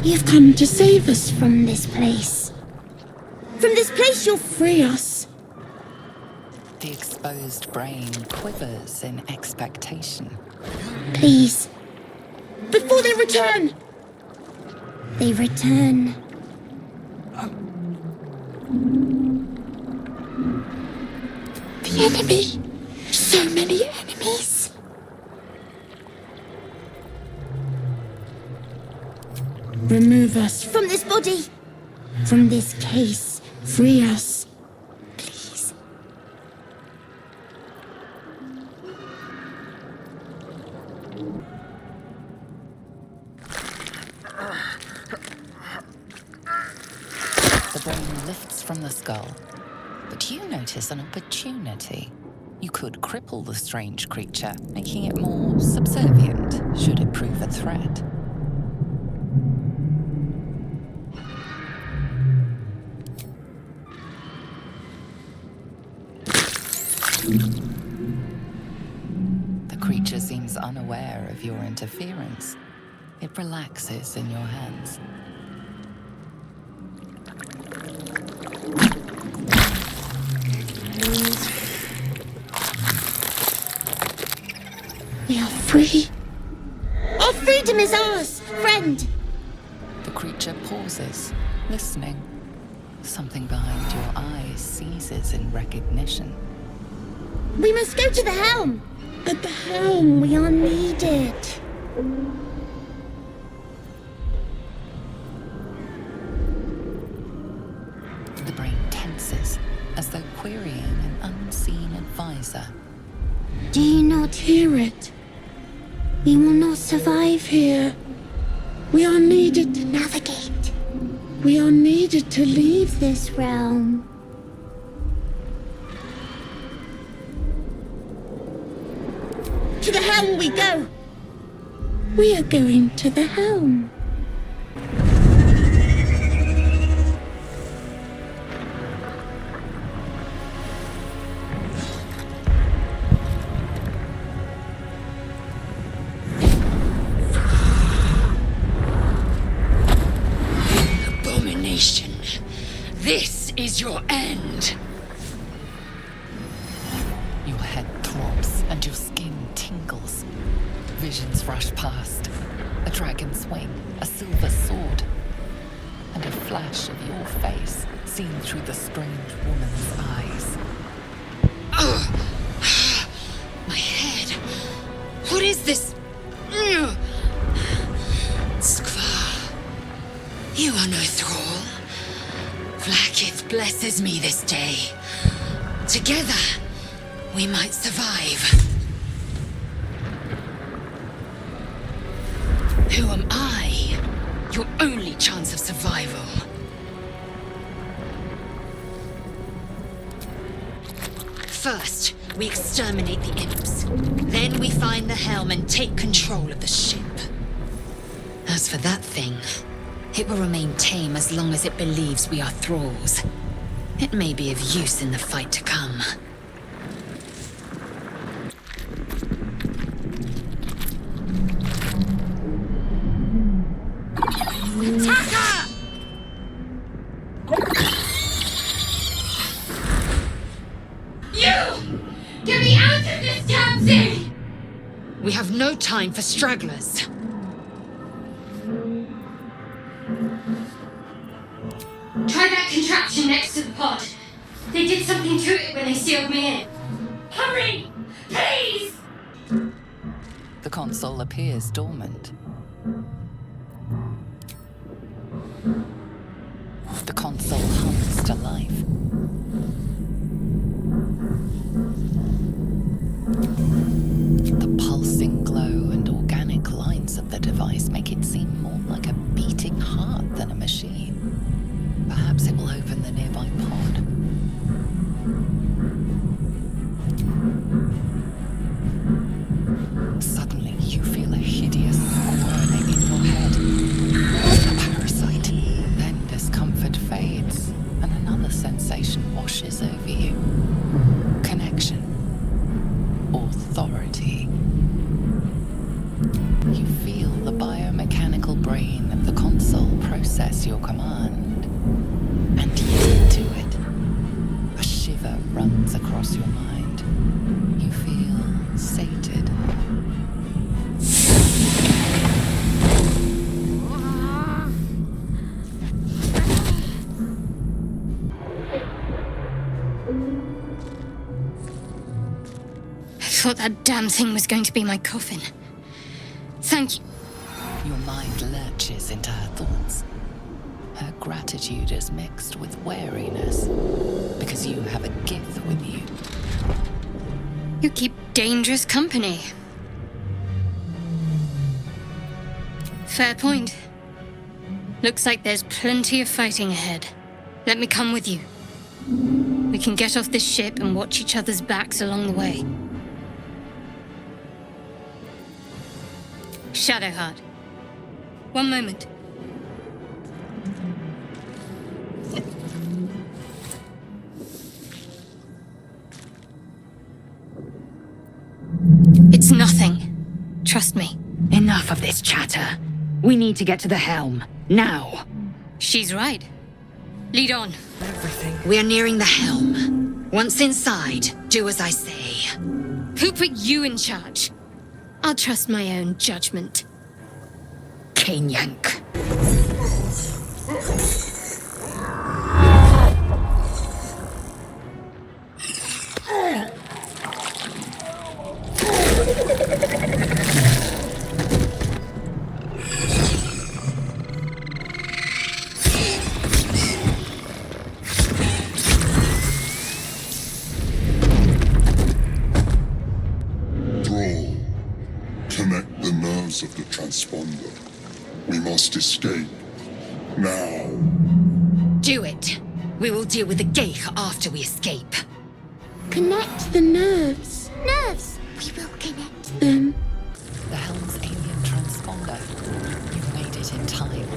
You've come to save us from this place. From this place you'll free us. The exposed brain quivers in expectation. Please. Before they return! They return. enemy. So many enemies. Remove us from this body. From this case. Free us. Please. The brain lifts from the skull, but you notice an opportunity. You could cripple the strange creature, making it more subservient, should it prove a threat. The creature seems unaware of your interference. It relaxes in your hands. We are free. Our freedom is ours, friend. The creature pauses, listening. Something behind your eyes seizes in recognition. We must go to the helm. At the helm, we are needed. The brain tenses, as though querying an unseen advisor. Do you not hear it? We will not survive here. We are needed to navigate. We are needed to leave this realm. To the helm we go. We are going to the helm. Abomination. This is your end. Your head throbs and your skin tingles. Visions rush past. A dragon's wing, a silver sword, and a flash of your face seen through the strange woman's eyes. My head. What is this? Skvar. You are no thrall. Vlaakith blesses me this day. Together, we might survive. Who am I? Your only chance of survival. First, we exterminate the imps. Then we find the helm and take control of the ship. As for that thing, it will remain tame as long as it believes we are thralls. It may be of use in the fight to come. We have no time for stragglers. Try that contraption next to the pod. They did something to it when they sealed me in. Hurry! Please! The console appears dormant. The console hums to life. The pulsing glow and organic lines of the device make it seem more like a beating heart than a machine. Perhaps it will open the nearby pod. Suddenly, you feel a hideous squirming in your head. A parasite. Then discomfort fades, and another sensation washes over you. Connection. Authority. You feel the biomechanical brain of the console process your command, and yield to it. A shiver runs across your mind. You feel sated. thought that damn thing was going to be my coffin. Thank you. Your mind lurches into her thoughts. Her gratitude is mixed with wariness, because you have a gift with you. You keep dangerous company. Fair point. Looks like there's plenty of fighting ahead. Let me come with you. We can get off this ship and watch each other's backs along the way. Shadowheart. One moment. It's nothing. Trust me. Enough of this chatter. We need to get to the helm. Now. She's right. Lead on. We are nearing the helm. Once inside, do as I say. Who put you in charge? I'll trust my own judgment. Yank. Connect the nerves of the transponder. We must escape. Now. Do it. We will deal with the Geich after we escape. Connect the nerves. Nerves! We will connect them. The helm's alien transponder. You've made it in time.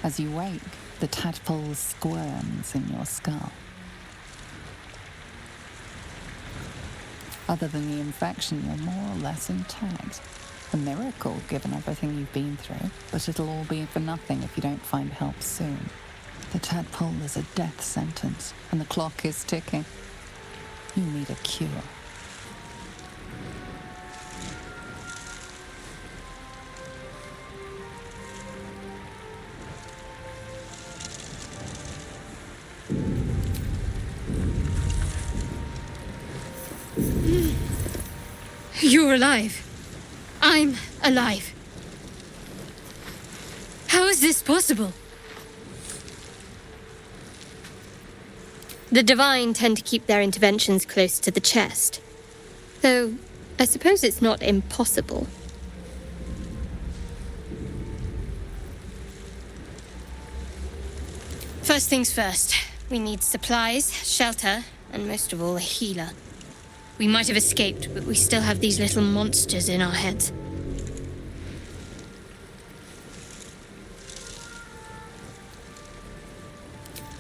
As you wake, the tadpole squirms in your skull. Other than the infection, you're more or less intact. A miracle, given everything you've been through, but it'll all be for nothing if you don't find help soon. The tadpole is a death sentence, and the clock is ticking. You need a cure. You're alive. I'm alive. How is this possible? The Divine tend to keep their interventions close to the chest. Though, I suppose it's not impossible. First things first. We need supplies, shelter, and most of all, a healer. We might have escaped, but we still have these little monsters in our heads.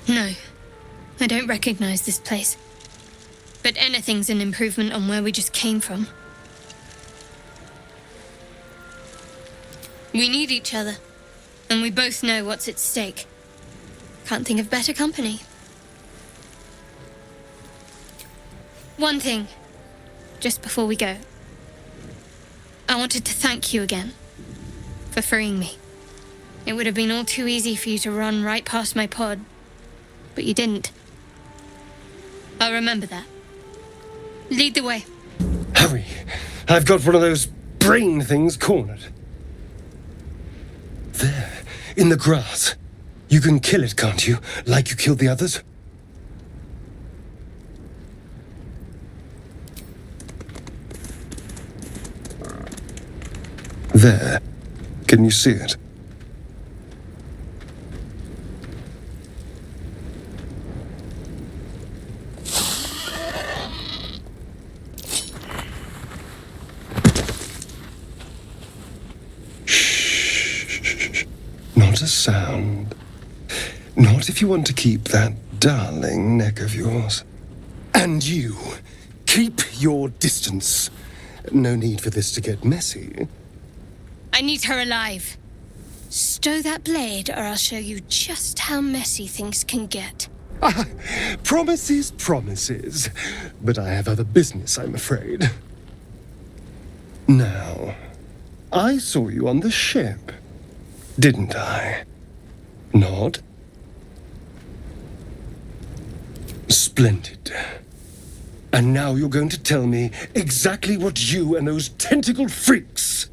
No, I don't recognize this place. But anything's an improvement on where we just came from. We need each other, and we both know what's at stake. Can't think of better company. One thing, just before we go. I wanted to thank you again for freeing me. It would have been all too easy for you to run right past my pod, but you didn't. I'll remember that. Lead the way. Hurry! I've got one of those brain things cornered. There, in the grass. You can kill it, can't you? Like you killed the others? There. Can you see it? Shh. Not a sound. Not if you want to keep that darling neck of yours. And you, keep your distance. No need for this to get messy. I need her alive. Stow that blade, or I'll show you just how messy things can get. Promises, promises. But I have other business, I'm afraid. Now, I saw you on the ship, didn't I? Nod? Splendid. And now you're going to tell me exactly what you and those tentacled freaks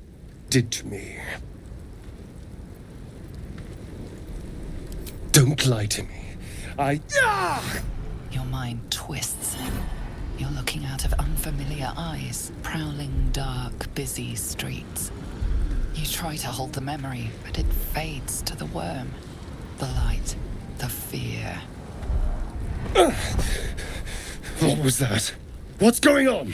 did to me. Don't lie to me. Your mind twists. You're looking out of unfamiliar eyes, prowling dark, busy streets. You try to hold the memory, but it fades to the worm. The light, the fear. What was that? What's going on?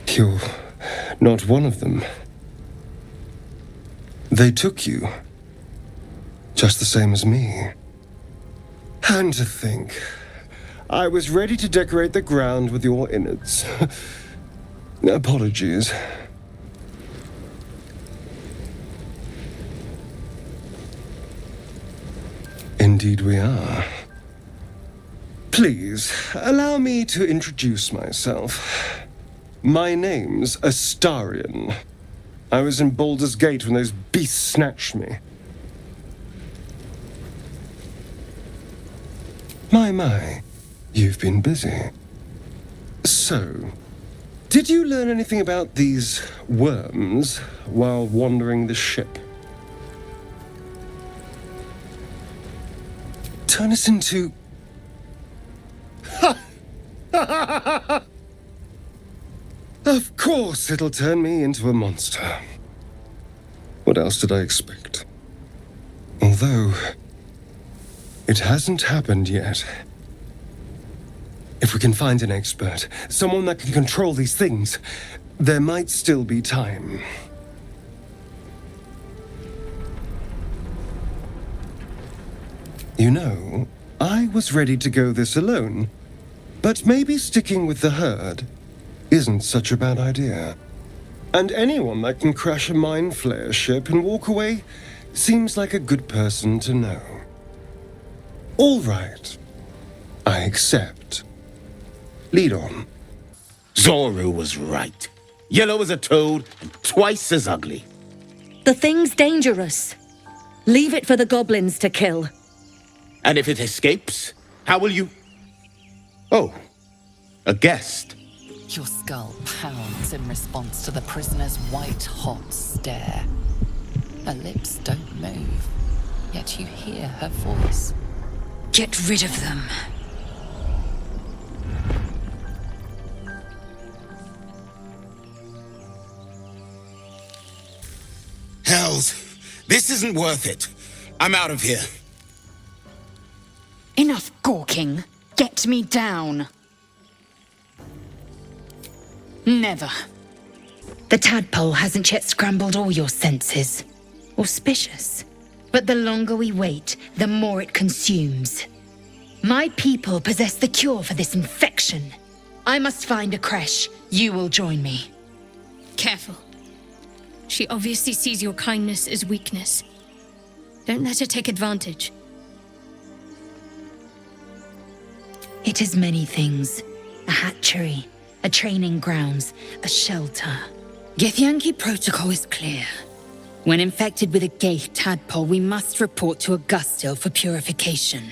You're not one of them. They took you. Just the same as me. And to think, I was ready to decorate the ground with your innards. Apologies. Indeed we are. Please, allow me to introduce myself. My name's Astarion. I was in Baldur's Gate when those beasts snatched me. My, you've been busy. So, did you learn anything about these worms while wandering the ship? Turn us into... Of course it'll turn me into a monster. What else did I expect? Although, it hasn't happened yet. If we can find an expert, someone that can control these things, there might still be time. You know, I was ready to go this alone, but maybe sticking with the herd isn't such a bad idea. And anyone that can crash a mind flare ship and walk away seems like a good person to know. All right. I accept. Lead on. Zoru was right. Yellow as a toad and twice as ugly. The thing's dangerous. Leave it for the goblins to kill. And if it escapes, how will you... Oh, A guest. Your skull pounds in response to the prisoner's white-hot stare. Her lips don't move, yet you hear her voice. Get rid of them. Hells, this isn't worth it. I'm out of here. Enough gawking. Get me down. Never. The tadpole hasn't yet scrambled all your senses. Auspicious. But the longer we wait, the more it consumes. My people possess the cure for this infection. I must find a creche. You will join me. Careful. She obviously sees your kindness as weakness. Don't let her take advantage. It is many things. A hatchery, a training grounds, a shelter. Githyanki protocol is clear. When infected with a Gaith tadpole, we must report to Augustil for purification.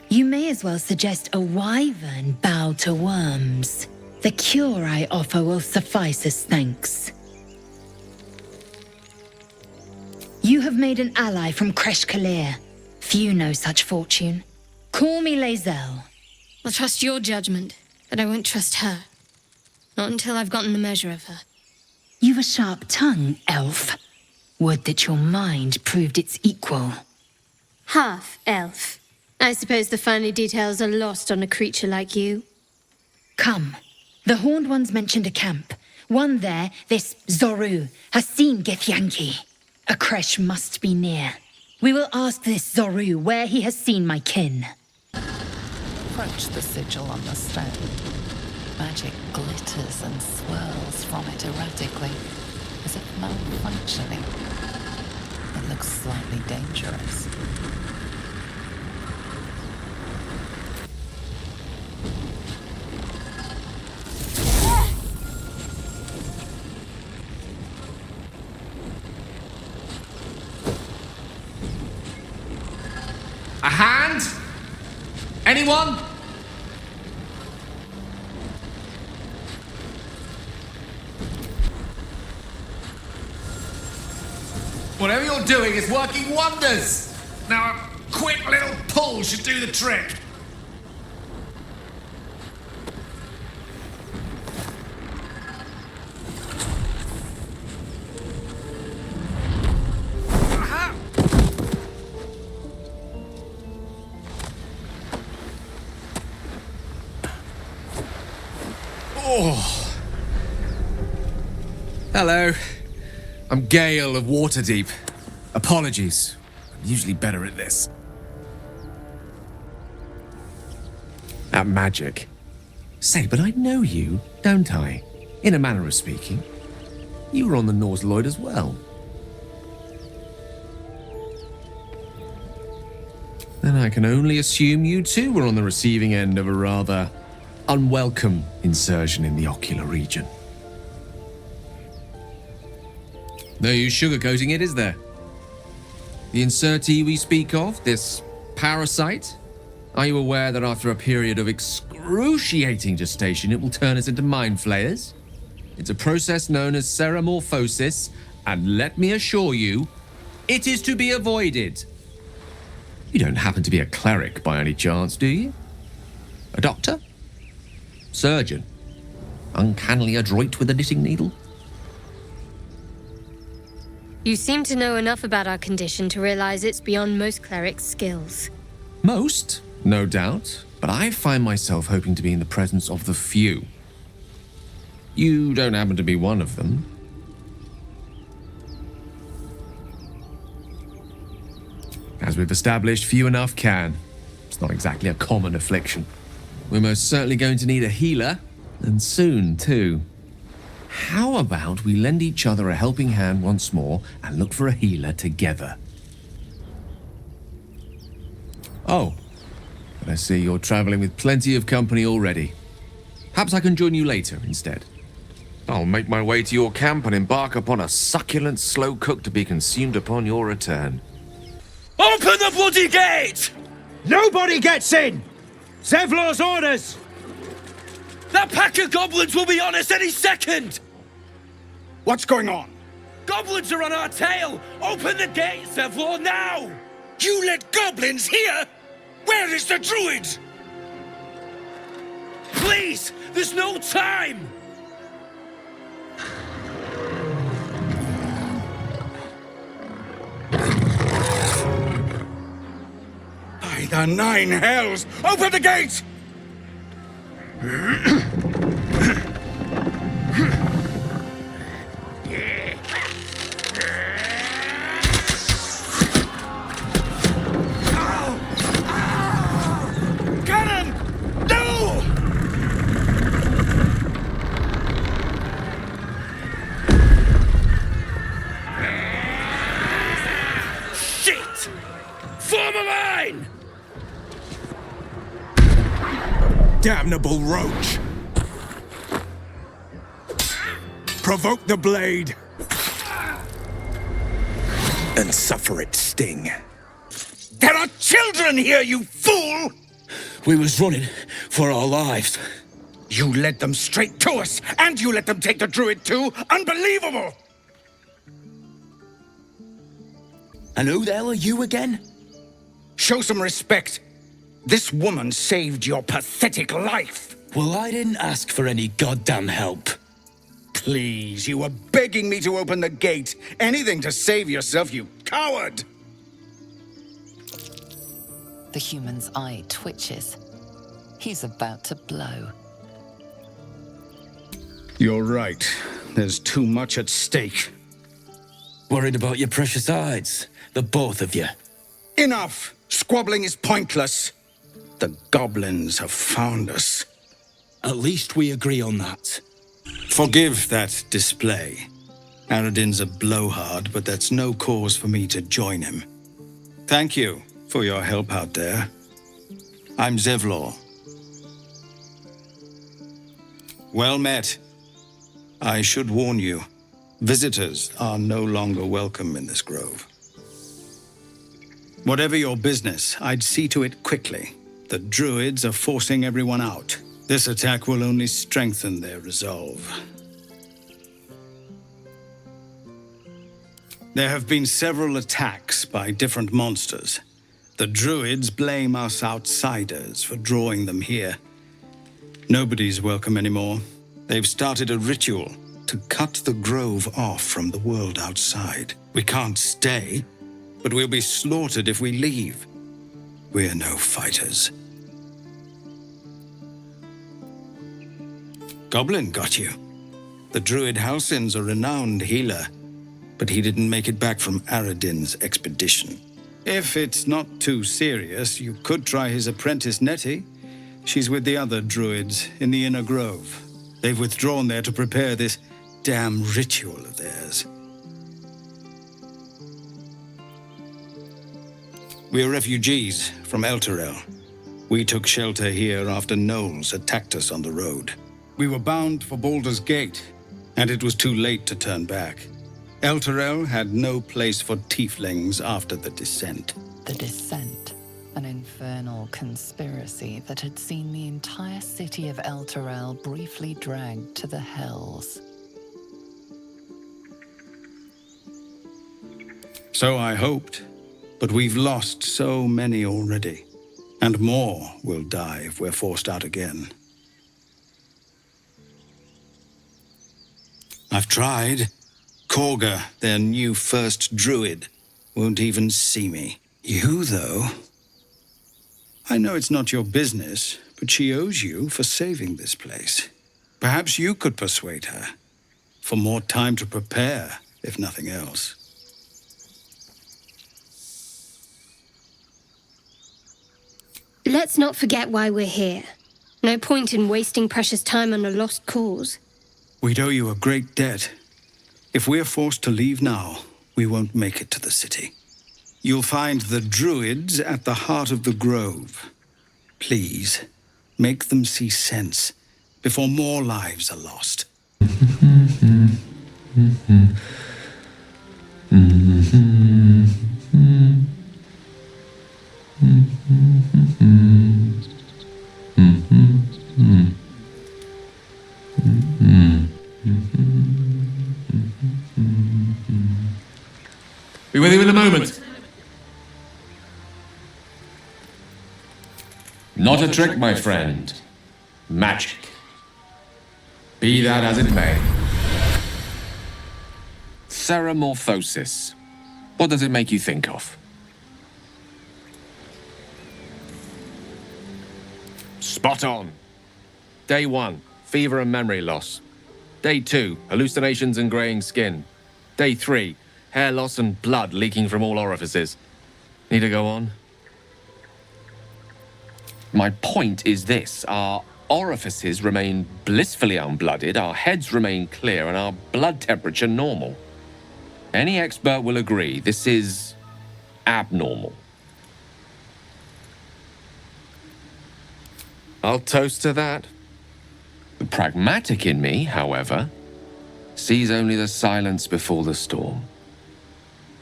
You may as well suggest a wyvern bow to worms. The cure I offer will suffice as thanks. You have made an ally from Kresh Kalir. Few know such fortune. Call me Lae'zel. I'll trust your judgment, but I won't trust her. Not until I've gotten the measure of her. You've a sharp tongue, elf. Would that your mind proved its equal. Half-elf. I suppose the finer details are lost on a creature like you. Come. The Horned Ones mentioned a camp. One there, this Zoru, has seen Githyanki. A creche must be near. We will ask this Zoru where he has seen my kin. Approach the sigil on the stone. Magic glitters and swirls from it erratically, as if malfunctioning. It looks slightly dangerous. A hand? Anyone? Whatever you're doing is working wonders. Now a quick little pull should do the trick. Oh. Hello. I'm Gale of Waterdeep. Apologies. I'm usually better at this. At magic. Say, but I know you, don't I? In a manner of speaking. You were on the Norse Lloyd as well. Then I can only assume you too were on the receiving end of a rather unwelcome insertion in the ocular region. No use sugarcoating it, is there? The insertee we speak of, this parasite, are you aware that after a period of excruciating gestation, it will turn us into mind flayers? It's a process known as ceramorphosis, and let me assure you, it is to be avoided. You don't happen to be a cleric by any chance, do you? A doctor? Surgeon? Uncannily adroit with a knitting needle? You seem to know enough about our condition to realize it's beyond most clerics' skills. Most, no doubt, but I find myself hoping to be in the presence of the few. You don't happen to be one of them. As we've established, few enough can. It's not exactly a common affliction. We're most certainly going to need a healer, and soon, too. How about we lend each other a helping hand once more and look for a healer together? Oh, but I see you're traveling with plenty of company already. Perhaps I can join you later instead. I'll make my way to your camp and embark upon a succulent slow cook to be consumed upon your return. Open the bloody gate! Nobody gets in! Zevlor's orders! That pack of goblins will be on us any second! What's going on? Goblins are on our tail! Open the gate, Zevlor, now! You let goblins here? Where is the druid? Please! There's no time! By the nine hells! Open the gate! Cannon! No! Shit! Form a line! Damnable roach! Provoke the blade! And suffer its sting. There are children here, you fool! We was running for our lives. You led them straight to us, and you let them take the druid too? Unbelievable! And who the hell are you again? Show some respect. This woman saved your pathetic life. Well, I didn't ask for any goddamn help. Please, you were begging me to open the gate. Anything to save yourself, you coward! The human's eye twitches. He's about to blow. You're right. There's too much at stake. Worried about your precious hides, the both of you. Enough! Squabbling is pointless. The goblins have found us. At least we agree on that. Forgive that display. Aradin's a blowhard, but that's no cause for me to join him. Thank you for your help out there. I'm Zevlor. Well met. I should warn you, visitors are no longer welcome in this grove. Whatever your business, I'd see to it quickly. The druids are forcing everyone out. This attack will only strengthen their resolve. There have been several attacks by different monsters. The druids blame us outsiders for drawing them here. Nobody's welcome anymore. They've started a ritual to cut the grove off from the world outside. We can't stay, but we'll be slaughtered if we leave. We're no fighters. Goblin got you. The druid Halsin's a renowned healer, but he didn't make it back from Aradin's expedition. If it's not too serious, you could try his apprentice Nettie. She's with the other druids in the inner grove. They've withdrawn there to prepare this damn ritual of theirs. We're refugees from Elturel. We took shelter here after gnolls attacked us on the road. We were bound for Baldur's Gate, and it was too late to turn back. Elturel had no place for tieflings after the descent. The Descent, an infernal conspiracy that had seen the entire city of Elturel briefly dragged to the hells. So I hoped, but we've lost so many already, and more will die if we're forced out again. I've tried. Korga, their new first druid, won't even see me. You, though? I know it's not your business, but she owes you for saving this place. Perhaps you could persuade her. For more time to prepare, if nothing else. Let's not forget why we're here. No point in wasting precious time on a lost cause. We'd owe you a great debt. If we're forced to leave now, we won't make it to the city. You'll find the druids at the heart of the grove. Please, make them see sense before more lives are lost. Be with you in a moment. Not a trick, my friend. Magic. Be that as it may. Ceramorphosis. What does it make you think of? Spot on. Day 1, fever and memory loss. Day 2, hallucinations and graying skin. Day 3, hair loss and blood leaking from all orifices. Need to go on? My point is this. Our orifices remain blissfully unblooded, our heads remain clear, and our blood temperature normal. Any expert will agree this is abnormal. I'll toast to that. The pragmatic in me, however, sees only the silence before the storm.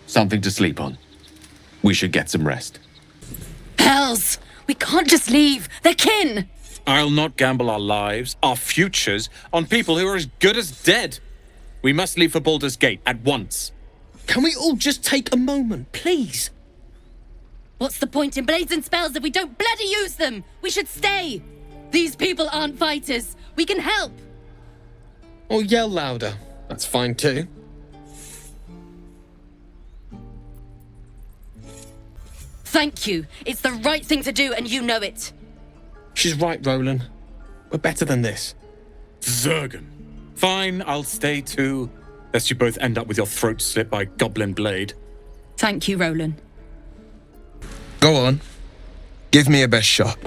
Something to sleep on. We should get some rest. Hells! We can't just leave. They're kin! I'll not gamble our lives, our futures, on people who are as good as dead. We must leave for Baldur's Gate at once. Can we all just take a moment, please? What's the point in blades and spells if we don't bloody use them? We should stay! These people aren't fighters. We can help! Or yell louder. That's fine too. Thank you. It's the right thing to do, and you know it. She's right, Roland. We're better than this. Zergan. Fine, I'll stay too. Lest you both end up with your throat slit by Goblin Blade. Thank you, Roland. Go on. Give me your best shot.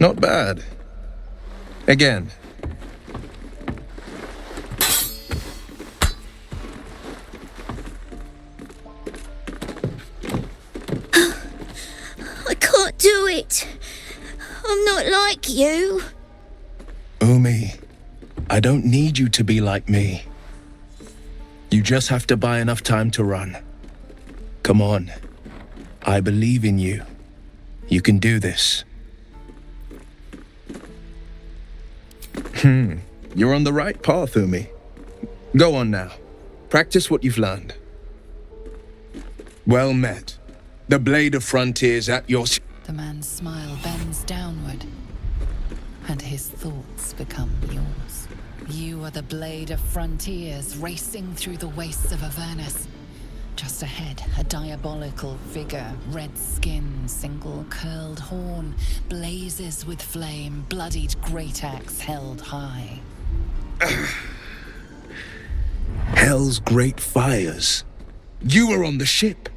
Not bad. Again. I can't do it. I'm not like you. Umi, I don't need you to be like me. You just have to buy enough time to run. Come on. I believe in you. You can do this. You're on the right path, Umi. Go on now. Practice what you've learned. Well met. The Blade of Frontiers at your... The man's smile bends downward, and his thoughts become yours. You are the Blade of Frontiers, racing through the wastes of Avernus. Just ahead, a diabolical figure, red skin, single curled horn, blazes with flame, bloodied great axe held high. Hell's great fires. You were on the ship.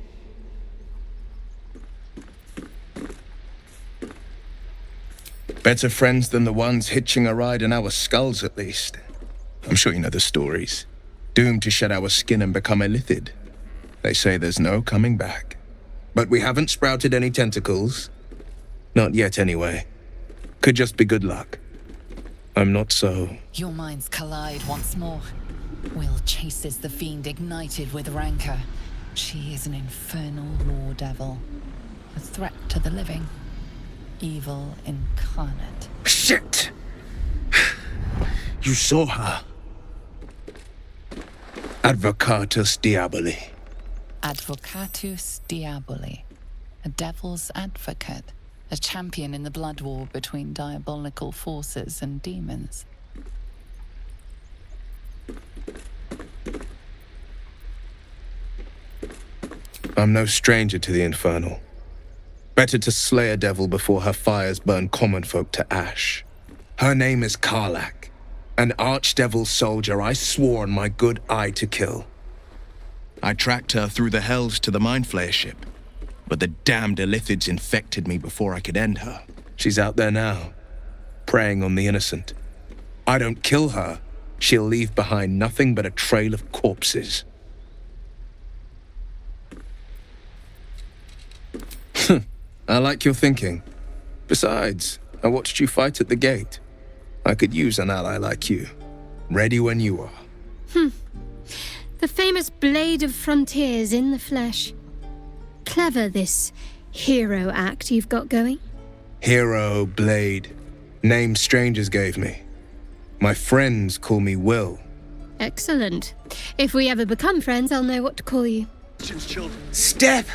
Better friends than the ones hitching a ride in our skulls, at least. I'm sure you know the stories. Doomed to shed our skin and become illithid. They say there's no coming back. But we haven't sprouted any tentacles. Not yet, anyway. Could just be good luck. I'm not so... Your minds collide once more. Will chases the fiend ignited with rancor. She is an infernal war devil. A threat to the living. Evil incarnate. Shit! You saw her. Advocatus Diaboli. Advocatus Diaboli. A devil's advocate. A champion in the blood war between diabolical forces and demons. I'm no stranger to the infernal. Better to slay a devil before her fires burn common folk to ash. Her name is Karlach, an archdevil soldier I swore on my good eye to kill. I tracked her through the hells to the Mindflayer ship, but the damned illithids infected me before I could end her. She's out there now, preying on the innocent. I don't kill her, she'll leave behind nothing but a trail of corpses. I like your thinking. Besides, I watched you fight at the gate. I could use an ally like you. Ready when you are. The famous Blade of Frontiers in the flesh. Clever, this hero act you've got going. Hero, Blade. Names strangers gave me. My friends call me Will. Excellent. If we ever become friends, I'll know what to call you. Step!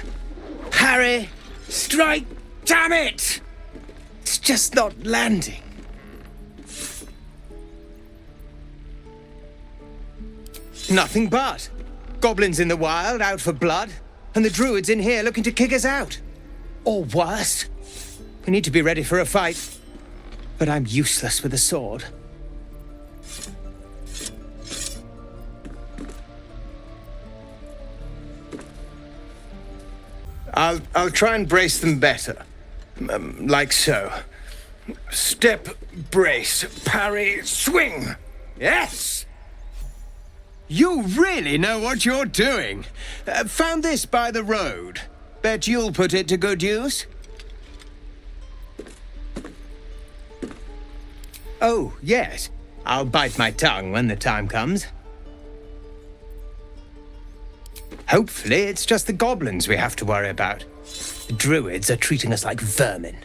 Parry! Strike! Damn it! It's just not landing. Nothing but. Goblins in the wild, out for blood, and the druids in here looking to kick us out. Or worse. We need to be ready for a fight. But I'm useless with a sword. I'll try and brace them better. Like so. Step, brace, parry, swing. Yes! You really know what you're doing. Found this by the road. Bet you'll put it to good use. Oh, yes. I'll bite my tongue when the time comes. Hopefully, it's just the goblins we have to worry about. The druids are treating us like vermin.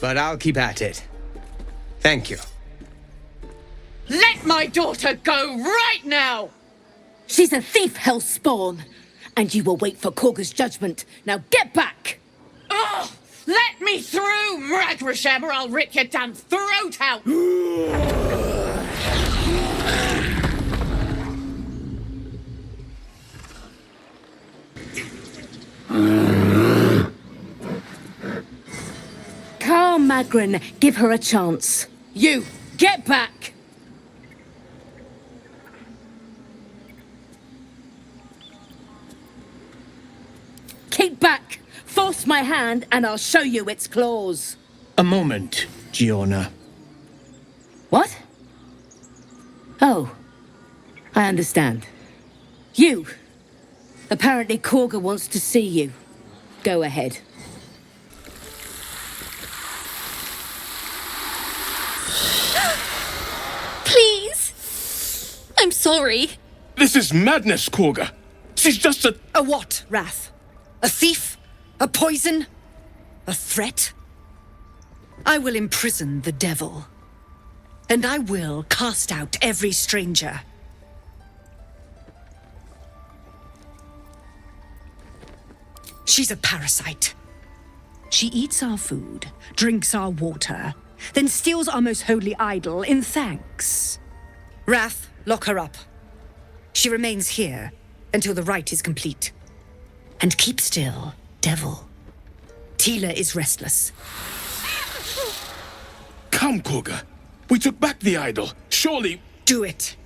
But I'll keep at it. Thank you. Let my daughter go right now! She's a thief, hellspawn, and you will wait for Korga's judgment. Now get back! Oh, let me through, Mragrasham, or I'll rip your damn throat out! Calm, Magrin. Give her a chance. You, get back! Keep back! Force my hand and I'll show you its claws. A moment, Giona. What? Oh, I understand. You! Apparently Korga wants to see you. Go ahead. Please! I'm sorry. This is madness, Korga. She's just a... A what, Wrath? A thief? A poison? A threat? I will imprison the devil. And I will cast out every stranger. She's a parasite. She eats our food, drinks our water, then steals our most holy idol in thanks. Wrath, lock her up. She remains here until the rite is complete. And keep still, devil. Tila is restless. Come, Korga. We took back the idol. Surely... Do it.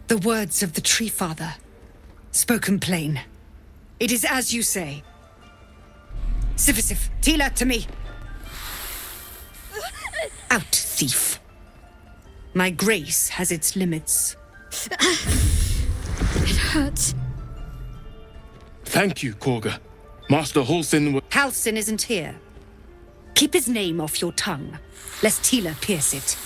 The words of the Tree Father, spoken plain. It is as you say. Sifisif, Tila, to me. Out, thief. My grace has its limits. It hurts. Thank you, Korga. Master Halsin will... Halsin isn't here. Keep his name off your tongue, lest Tila pierce it.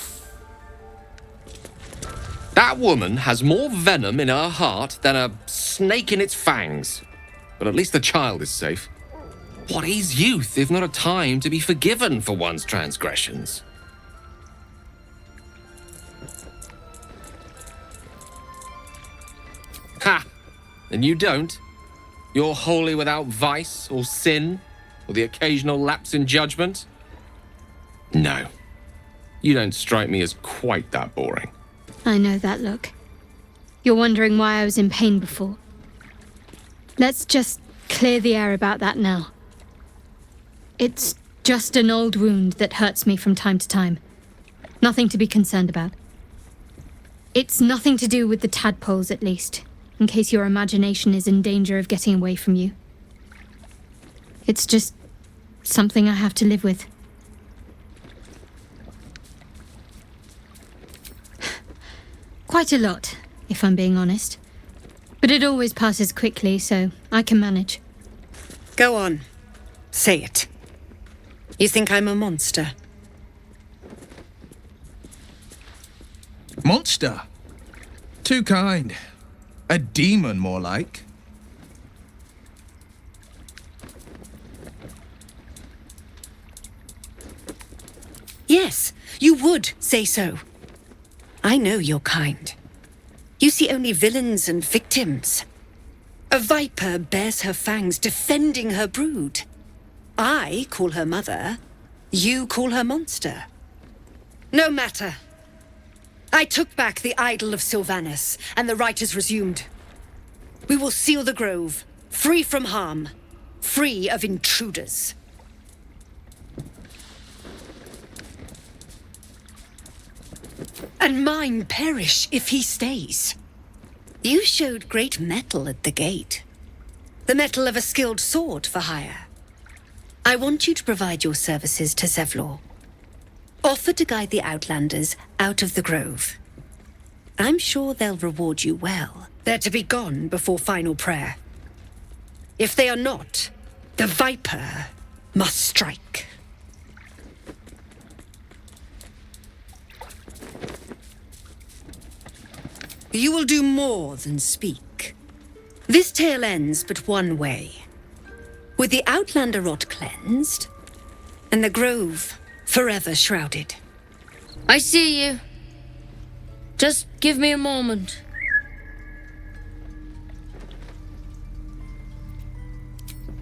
That woman has more venom in her heart than a snake in its fangs. But at least the child is safe. What is youth if not a time to be forgiven for one's transgressions? Ha! And you don't? You're wholly without vice or sin, or the occasional lapse in judgment? No. You don't strike me as quite that boring. I know that look. You're wondering why I was in pain before. Let's just clear the air about that now. It's just an old wound that hurts me from time to time. Nothing to be concerned about. It's nothing to do with the tadpoles, at least, in case your imagination is in danger of getting away from you. It's just something I have to live with. Quite a lot, if I'm being honest. But it always passes quickly, so I can manage. Go on. Say it. You think I'm a monster? Monster? Too kind. A demon, more like. Yes, you would say so. I know your kind. You see only villains and victims. A viper bears her fangs defending her brood. I call her mother. You call her monster. No matter. I took back the idol of Sylvanus, and the rite is resumed. We will seal the grove, free from harm, free of intruders. And mine perish if he stays. You showed great mettle at the gate. The mettle of a skilled sword for hire. I want you to provide your services to Zevlor. Offer to guide the Outlanders out of the grove. I'm sure they'll reward you well. They're to be gone before final prayer. If they are not, the Viper must strike. You will do more than speak. This tale ends but one way. With the Outlander rot cleansed, and the grove forever shrouded. I see you. Just give me a moment.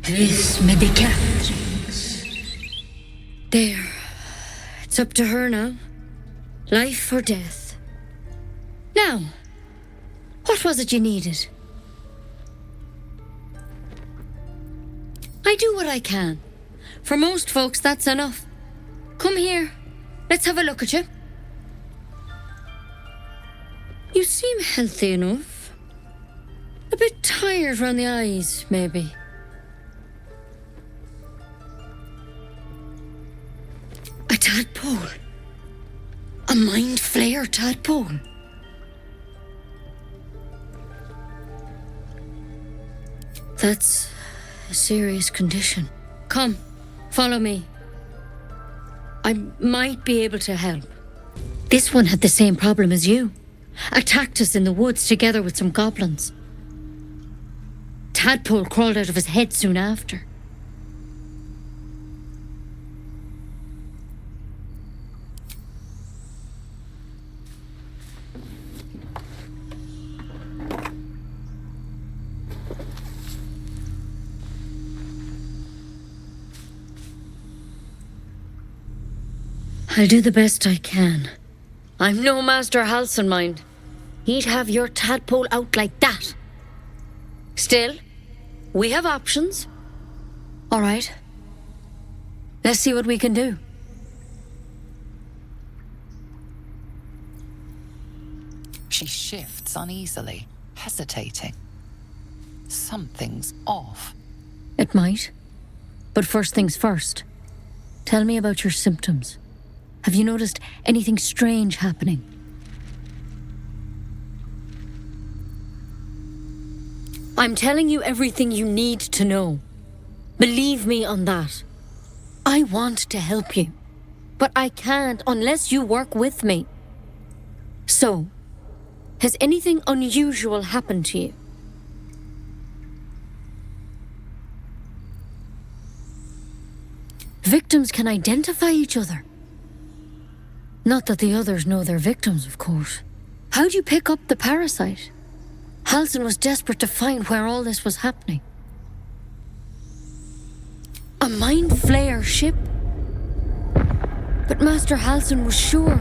This may be Catherine's. There. It's up to her now. Life or death. Now, what was it you needed? I do what I can. For most folks, that's enough. Come here. Let's have a look at you. You seem healthy enough. A bit tired round the eyes, maybe. A tadpole. A mind flayer tadpole. That's a serious condition. Come, follow me. I might be able to help. This one had the same problem as you. Attacked us in the woods together with some goblins. Tadpole crawled out of his head soon after. I'll do the best I can. I'm no Master Halsin, mind. He'd have your tadpole out like that. Still, we have options. All right. Let's see what we can do. She shifts uneasily, hesitating. Something's off. It might. But first things first. Tell me about your symptoms. Have you noticed anything strange happening? I'm telling you everything you need to know. Believe me on that. I want to help you, but I can't unless you work with me. So, has anything unusual happened to you? Victims can identify each other. Not that the others know they're victims, of course. How'd you pick up the parasite? Halsin was desperate to find where all this was happening. A mind flayer ship? But Master Halsin was sure.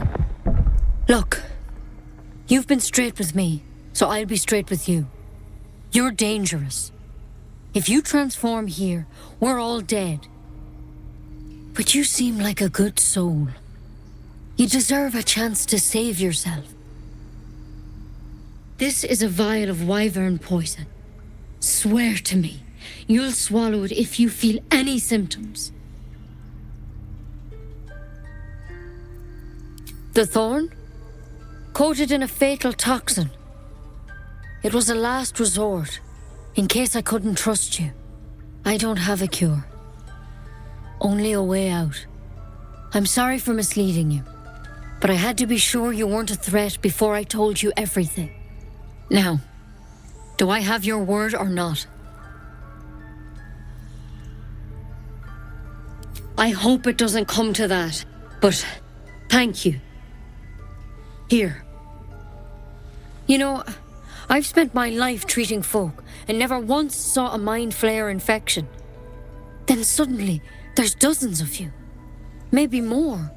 Look, you've been straight with me, so I'll be straight with you. You're dangerous. If you transform here, we're all dead. But you seem like a good soul. You deserve a chance to save yourself. This is a vial of wyvern poison. Swear to me, you'll swallow it if you feel any symptoms. The thorn? Coated in a fatal toxin. It was a last resort, in case I couldn't trust you. I don't have a cure. Only a way out. I'm sorry for misleading you, but I had to be sure you weren't a threat before I told you everything. Now, do I have your word or not? I hope it doesn't come to that, but Thank you. Here. You know, I've spent my life treating folk and never once saw a mind flare infection. Then suddenly, there's dozens of you. Maybe more.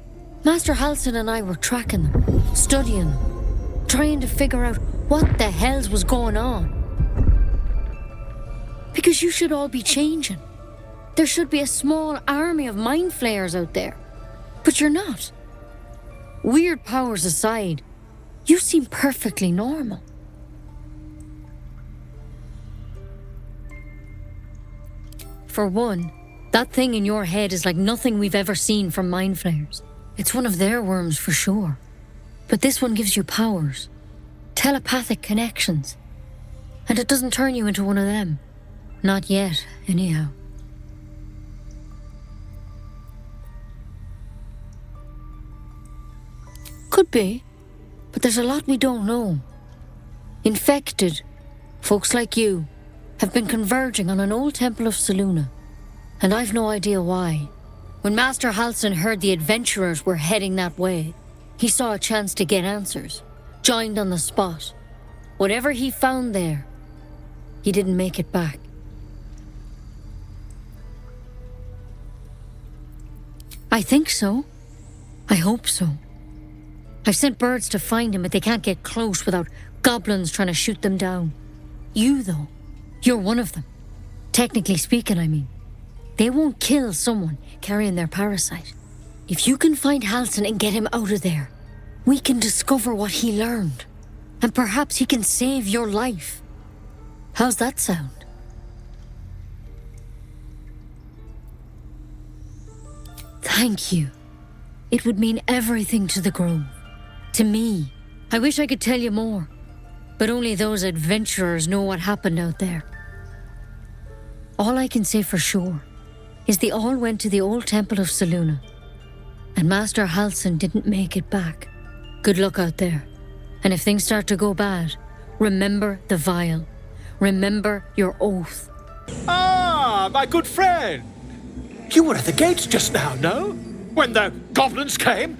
Master Halsin and I were tracking them, studying them, trying to figure out what the hells was going on. Because you should all be changing. There should be a small army of mind flayers out there. But you're not. Weird powers aside, you seem perfectly normal. For one, that thing in your head is like nothing we've ever seen from mind flayers. It's one of their worms for sure. But this one gives you powers. Telepathic connections. And it doesn't turn you into one of them. Not yet, anyhow. Could be. But there's a lot we don't know. Infected, folks like you, have been converging on an old temple of Selûne. And I've no idea why. When Master Halsin heard the adventurers were heading that way, he saw a chance to get answers, joined on the spot. Whatever he found there, he didn't make it back. I think so. I hope so. I've sent birds to find him, but they can't get close without goblins trying to shoot them down. You, though, you're one of them. Technically speaking, I mean. They won't kill someone carrying their parasite. If you can find Halsin and get him out of there, we can discover what he learned. And perhaps he can save your life. How's that sound? Thank you. It would mean everything to the Grove. To me. I wish I could tell you more. But only those adventurers know what happened out there. All I can say for sure is they all went to the old temple of Selûne. And Master Halsin didn't make it back. Good luck out there. And if things start to go bad, remember the vial. Remember your oath. Ah, my good friend. You were at the gates just now, no? When the goblins came?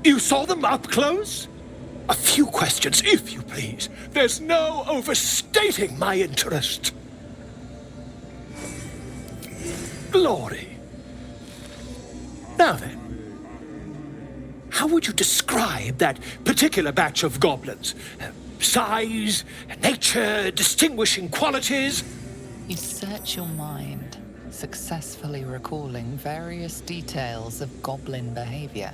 You saw them up close? A few questions, if you please. There's no overstating my interest. Glory. Now then, how would you describe that particular batch of goblins? Size, nature, distinguishing qualities? You search your mind, successfully recalling various details of goblin behavior.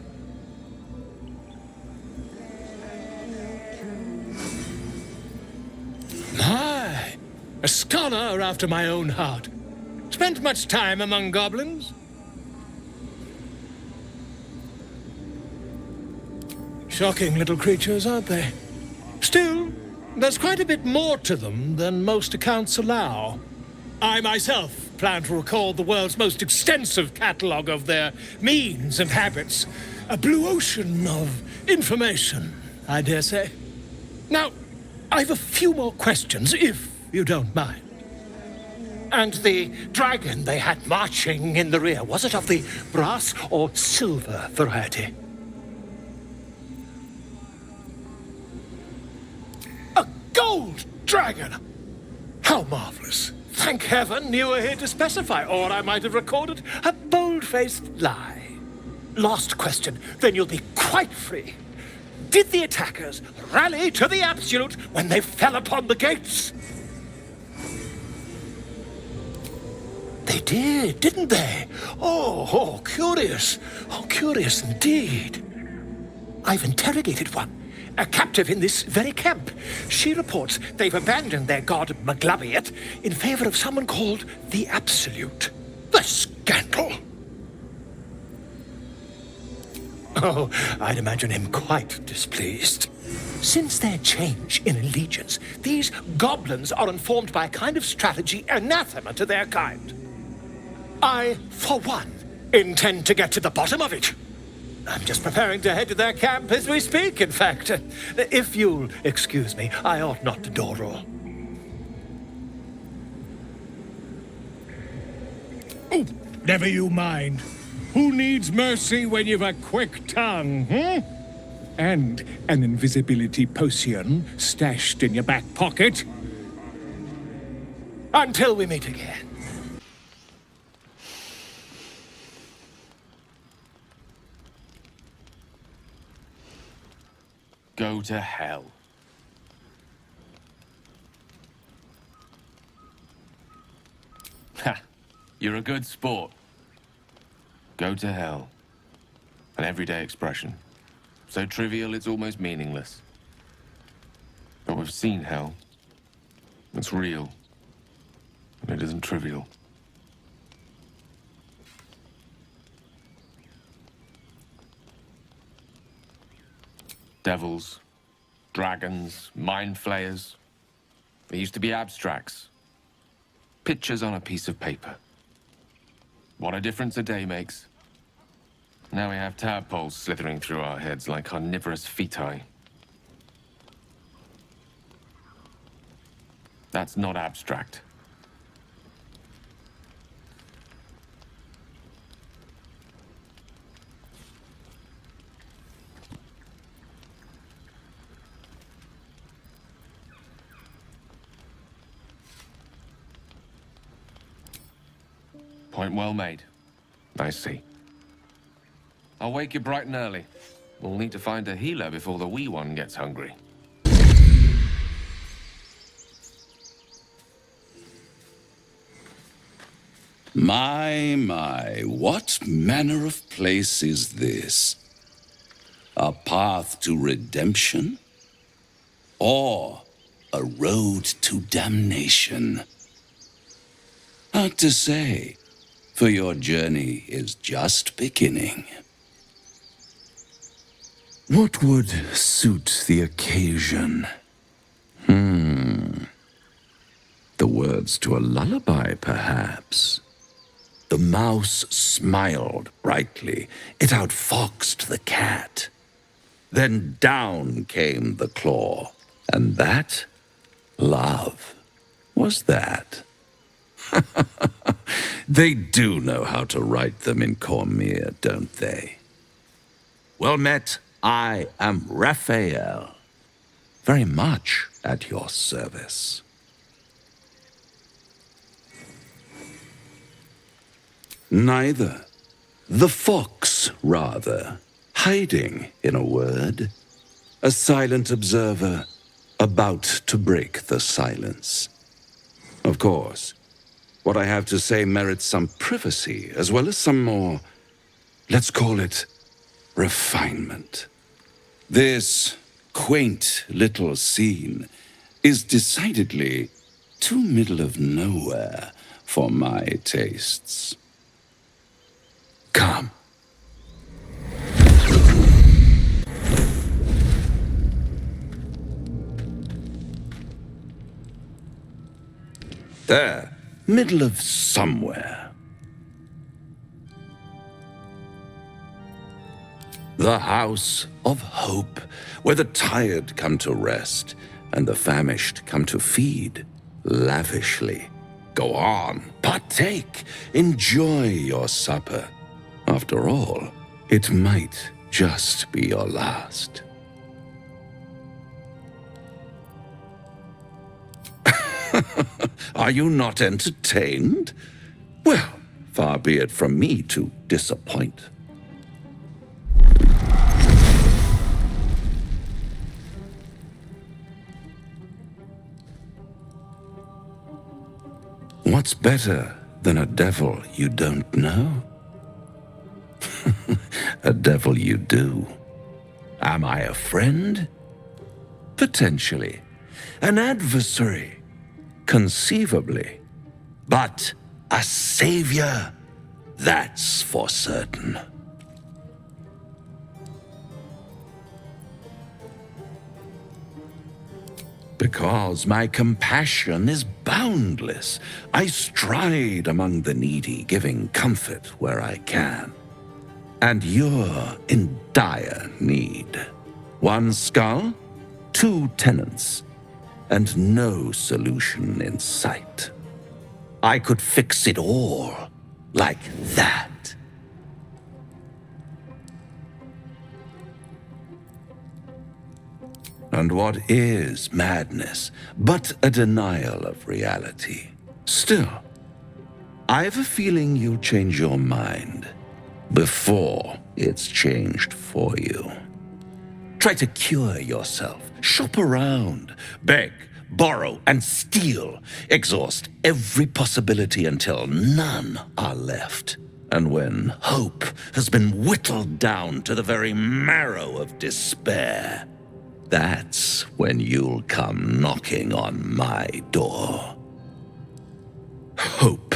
My, a scholar after my own heart. Spent much time among goblins? Shocking little creatures, aren't they? Still, there's quite a bit more to them than most accounts allow. I myself plan to record the world's most extensive catalogue of their means and habits. A blue ocean of information, I dare say. Now, I've a few more questions, if you don't mind. And the dragon they had marching in the rear, was it of the brass or silver variety? A gold dragon! How marvelous. Thank heaven you were here to specify, or I might have recorded a bold-faced lie. Last question, then you'll be quite free. Did the attackers rally to the absolute when they fell upon the gates? They did, didn't they? Oh, curious. Oh, curious indeed. I've interrogated one, a captive in this very camp. She reports they've abandoned their god Maglabiet in favor of someone called the Absolute. The scandal! Oh, I'd imagine him quite displeased. Since their change in allegiance, these goblins are informed by a kind of strategy anathema to their kind. I, for one, intend to get to the bottom of it. I'm just preparing to head to their camp as we speak, in fact. If you'll excuse me, I ought not to door roll. Oh, never you mind. Who needs mercy when you've a quick tongue, And an invisibility potion stashed in your back pocket? Until we meet again. Go to hell. Ha! You're a good sport. Go to hell. An everyday expression. So trivial it's almost meaningless. But we've seen hell. It's real. And it isn't trivial. Devils, dragons, mind flayers. They used to be abstracts. Pictures on a piece of paper. What a difference a day makes. Now we have tadpoles slithering through our heads like carnivorous feti. That's not abstract. Point well made. I see. I'll wake you bright and early. We'll need to find a healer before the wee one gets hungry. My, what manner of place is this? A path to redemption? Or a road to damnation? Hard to say, for your journey is just beginning. What would suit the occasion? The words to a lullaby, perhaps. The mouse smiled brightly. It outfoxed the cat. Then down came the claw. And that, love, was that. They do know how to write them in Cormier, don't they? Well met, I am Raphael. Very much at your service. Neither. The fox, rather. Hiding, in a word. A silent observer, about to break the silence. Of course, what I have to say merits some privacy, as well as some more, let's call it, refinement. This quaint little scene is decidedly too middle of nowhere for my tastes. Come. There, middle of somewhere. The House of Hope, where the tired come to rest and the famished come to feed lavishly. Go on, partake, enjoy your supper. After all, it might just be your last. Are you not entertained? Well, far be it from me to disappoint. What's better than a devil you don't know? A devil you do. Am I a friend? Potentially. An adversary? Conceivably. But a savior? That's for certain. Because my compassion is boundless. I stride among the needy, giving comfort where I can. And you're in dire need. One skull, 2 tenants, and no solution in sight. I could fix it all like that. And what is madness but a denial of reality? Still, I have a feeling you'll change your mind before it's changed for you. Try to cure yourself. Shop around. Beg, borrow, and steal. Exhaust every possibility until none are left. And when hope has been whittled down to the very marrow of despair, that's when you'll come knocking on my door. Hope.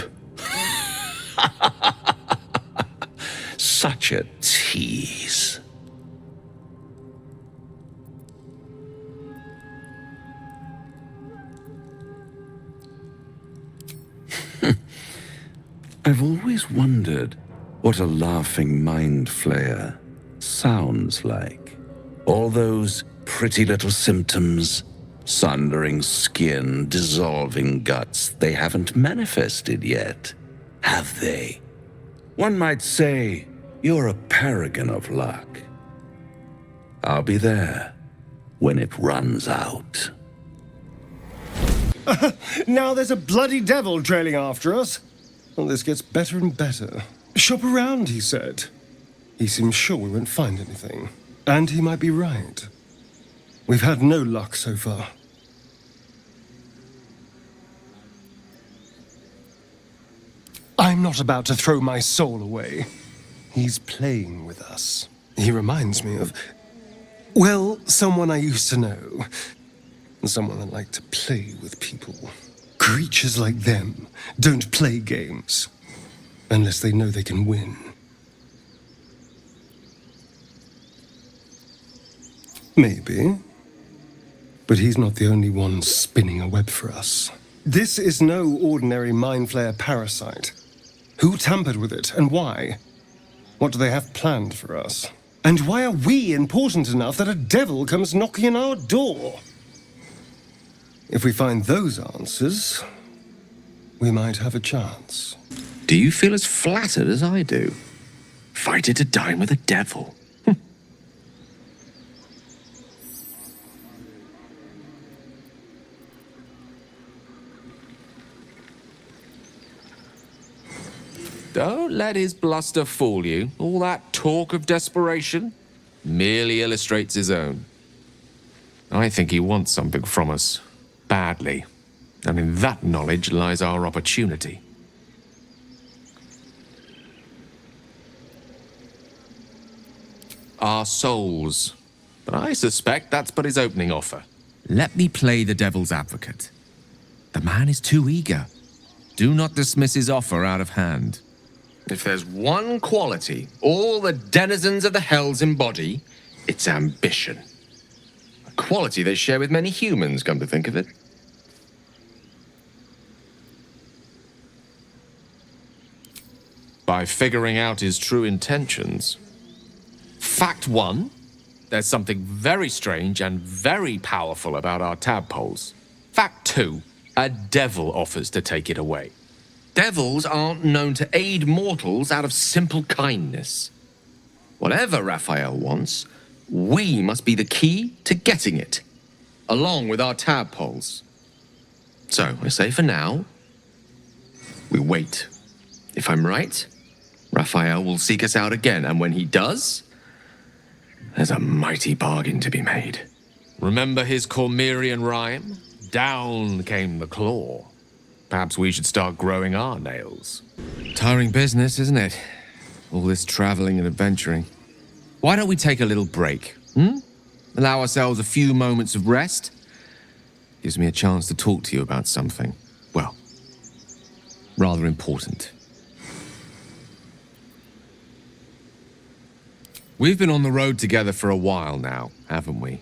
Such a tease. I've always wondered what a laughing mind flayer sounds like. All those pretty little symptoms, sundering skin, dissolving guts, they haven't manifested yet, have they? One might say you're a paragon of luck. I'll be there when it runs out. Now there's a bloody devil trailing after us. Well, this gets better and better. Shop around, he said. He seems sure we won't find anything. And he might be right. We've had no luck so far. I'm not about to throw my soul away. He's playing with us. He reminds me of, well, someone I used to know. Someone that liked to play with people. Creatures like them don't play games unless they know they can win. Maybe. But he's not the only one spinning a web for us. This is no ordinary mind flayer parasite. Who tampered with it and why? What do they have planned for us? And why are we important enough that a devil comes knocking on our door? If we find those answers, we might have a chance. Do you feel as flattered as I do? Fighting to dine with a devil. Don't let his bluster fool you. All that talk of desperation merely illustrates his own. I think he wants something from us. Badly. And in that knowledge lies our opportunity. Our souls. But I suspect that's but his opening offer. Let me play the devil's advocate. The man is too eager. Do not dismiss his offer out of hand. If there's one quality all the denizens of the hells embody, it's ambition. A quality they share with many humans, come to think of it. By figuring out his true intentions. Fact one, there's something very strange and very powerful about our tadpoles. Fact two, a devil offers to take it away. Devils aren't known to aid mortals out of simple kindness. Whatever Raphael wants, we must be the key to getting it, along with our tadpoles. So, I say for now, we wait. If I'm right, Raphael will seek us out again, and when he does, there's a mighty bargain to be made. Remember his Cormyrean rhyme? Down came the claw. Perhaps we should start growing our nails. Tiring business, isn't it? All this traveling and adventuring. Why don't we take a little break, Allow ourselves a few moments of rest? Gives me a chance to talk to you about something, well, rather important. We've been on the road together for a while now, haven't we?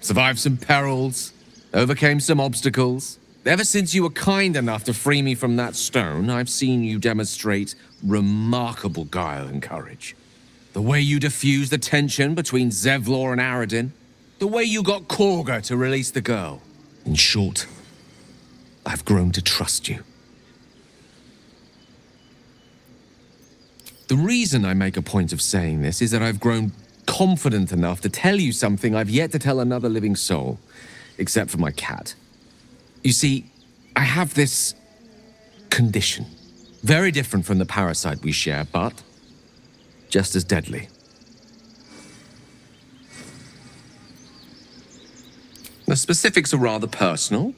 Survived some perils, overcame some obstacles. Ever since you were kind enough to free me from that stone, I've seen you demonstrate remarkable guile and courage. The way you diffused the tension between Zevlor and Aradin. The way you got Korga to release the girl. In short, I've grown to trust you. The reason I make a point of saying this is that I've grown confident enough to tell you something I've yet to tell another living soul, except for my cat. You see, I have this condition. Very different from the parasite we share, but just as deadly. The specifics are rather personal,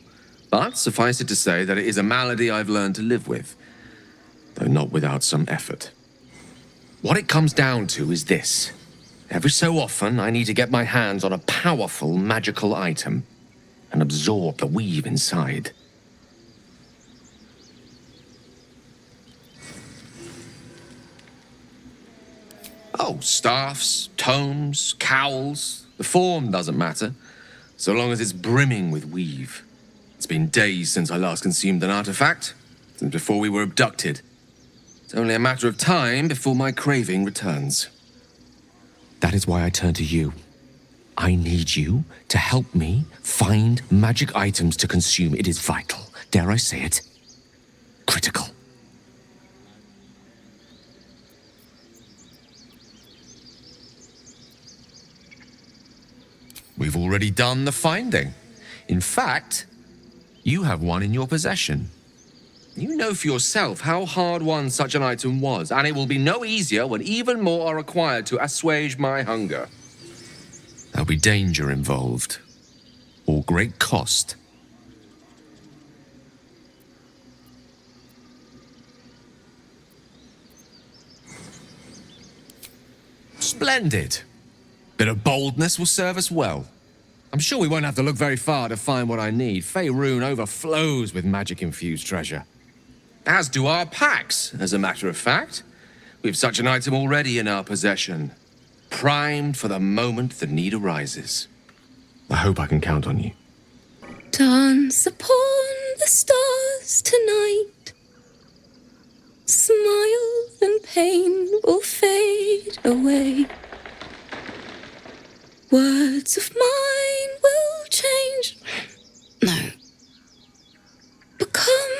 but suffice it to say that it is a malady I've learned to live with, though not without some effort. What it comes down to is this. Every so often, I need to get my hands on a powerful magical item and absorb the weave inside. Oh, staffs, tomes, cowls, the form doesn't matter, so long as it's brimming with weave. It's been days since I last consumed an artifact, since before we were abducted. It's only a matter of time before my craving returns. That is why I turn to you. I need you to help me find magic items to consume. It is vital. Dare I say it? Critical. We've already done the finding. In fact, you have one in your possession. You know for yourself how hard-won such an item was, and it will be no easier when even more are required to assuage my hunger. There'll be danger involved, or great cost. Splendid. Bit of boldness will serve us well. I'm sure we won't have to look very far to find what I need. Faerun overflows with magic-infused treasure. As do our packs, as a matter of fact. We've such an item already in our possession. Primed for the moment the need arises. I hope I can count on you. Dance upon the stars tonight. Smile and pain will fade away. Words of mine will change. No. Become.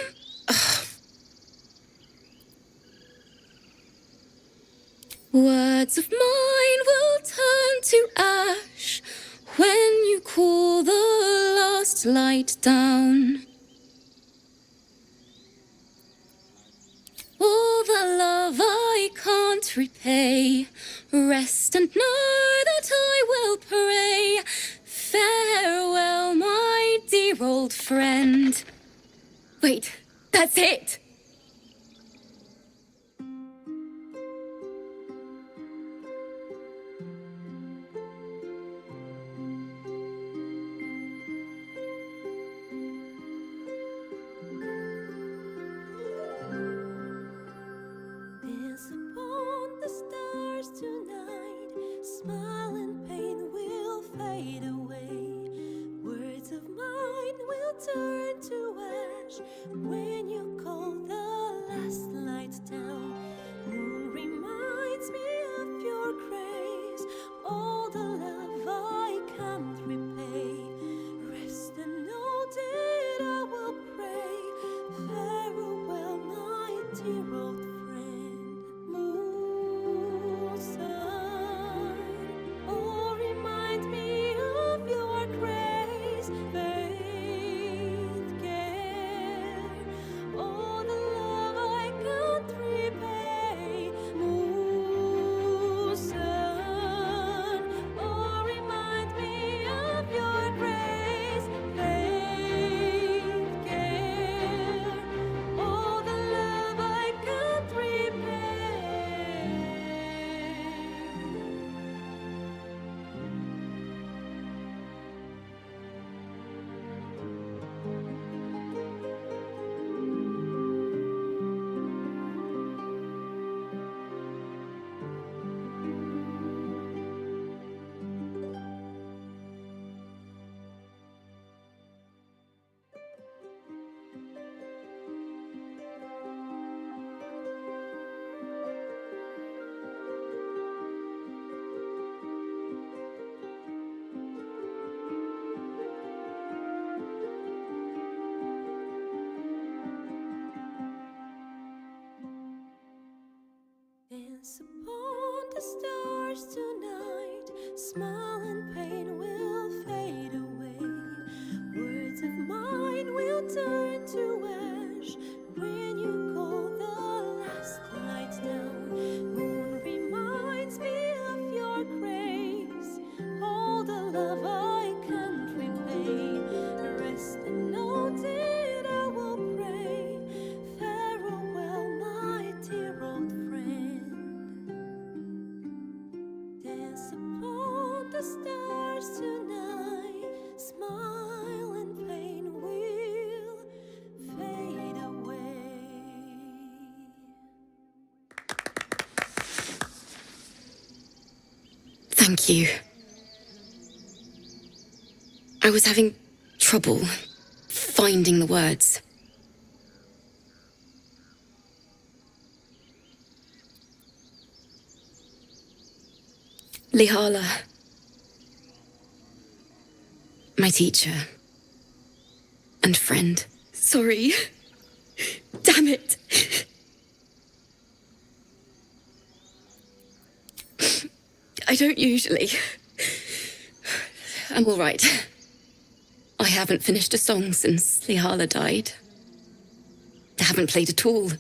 Words of mine will turn to ash when you cool the last light down. All the love I can't repay, rest and know that I will pray. Farewell, my dear old friend. Wait, that's it! Smile and pain will fade away. Words of mine will turn to ash when you call the last light down. Moon reminds me of your grace. All the love I can't repay. Rest and know that I will pray. Farewell, my dear old friend. Moon, sun. Oh, remind me of your grace, faith, care. Dance upon the stars tonight. Smile and pain will fade away. Words of mine will turn to ash when you call the last light down. Moon reminds me of your grace. All the love I can't repay. Rest and note it, I will pray. Farewell, my dear old friend. Dance upon the stars tonight. Smile and pain will fade away. Thank you. I was having trouble finding the words. Lihala, my teacher and friend. Sorry. Damn it. I don't usually. I'm all right. I haven't finished a song since Lihala died. I haven't played at all,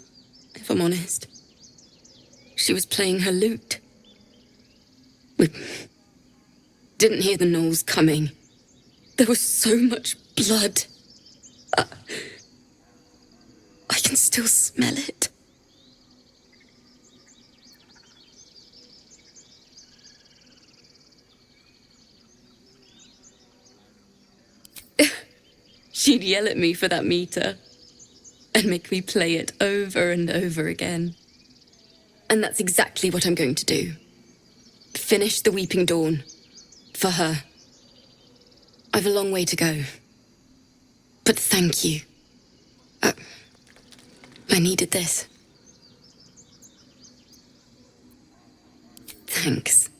if I'm honest. She was playing her lute. We didn't hear the gnolls coming. There was so much blood. I can still smell it. She'd yell at me for that meter and make me play it over and over again. And that's exactly what I'm going to do. Finish the Weeping Dawn. For her. I've a long way to go. But thank you. I needed this. Thanks.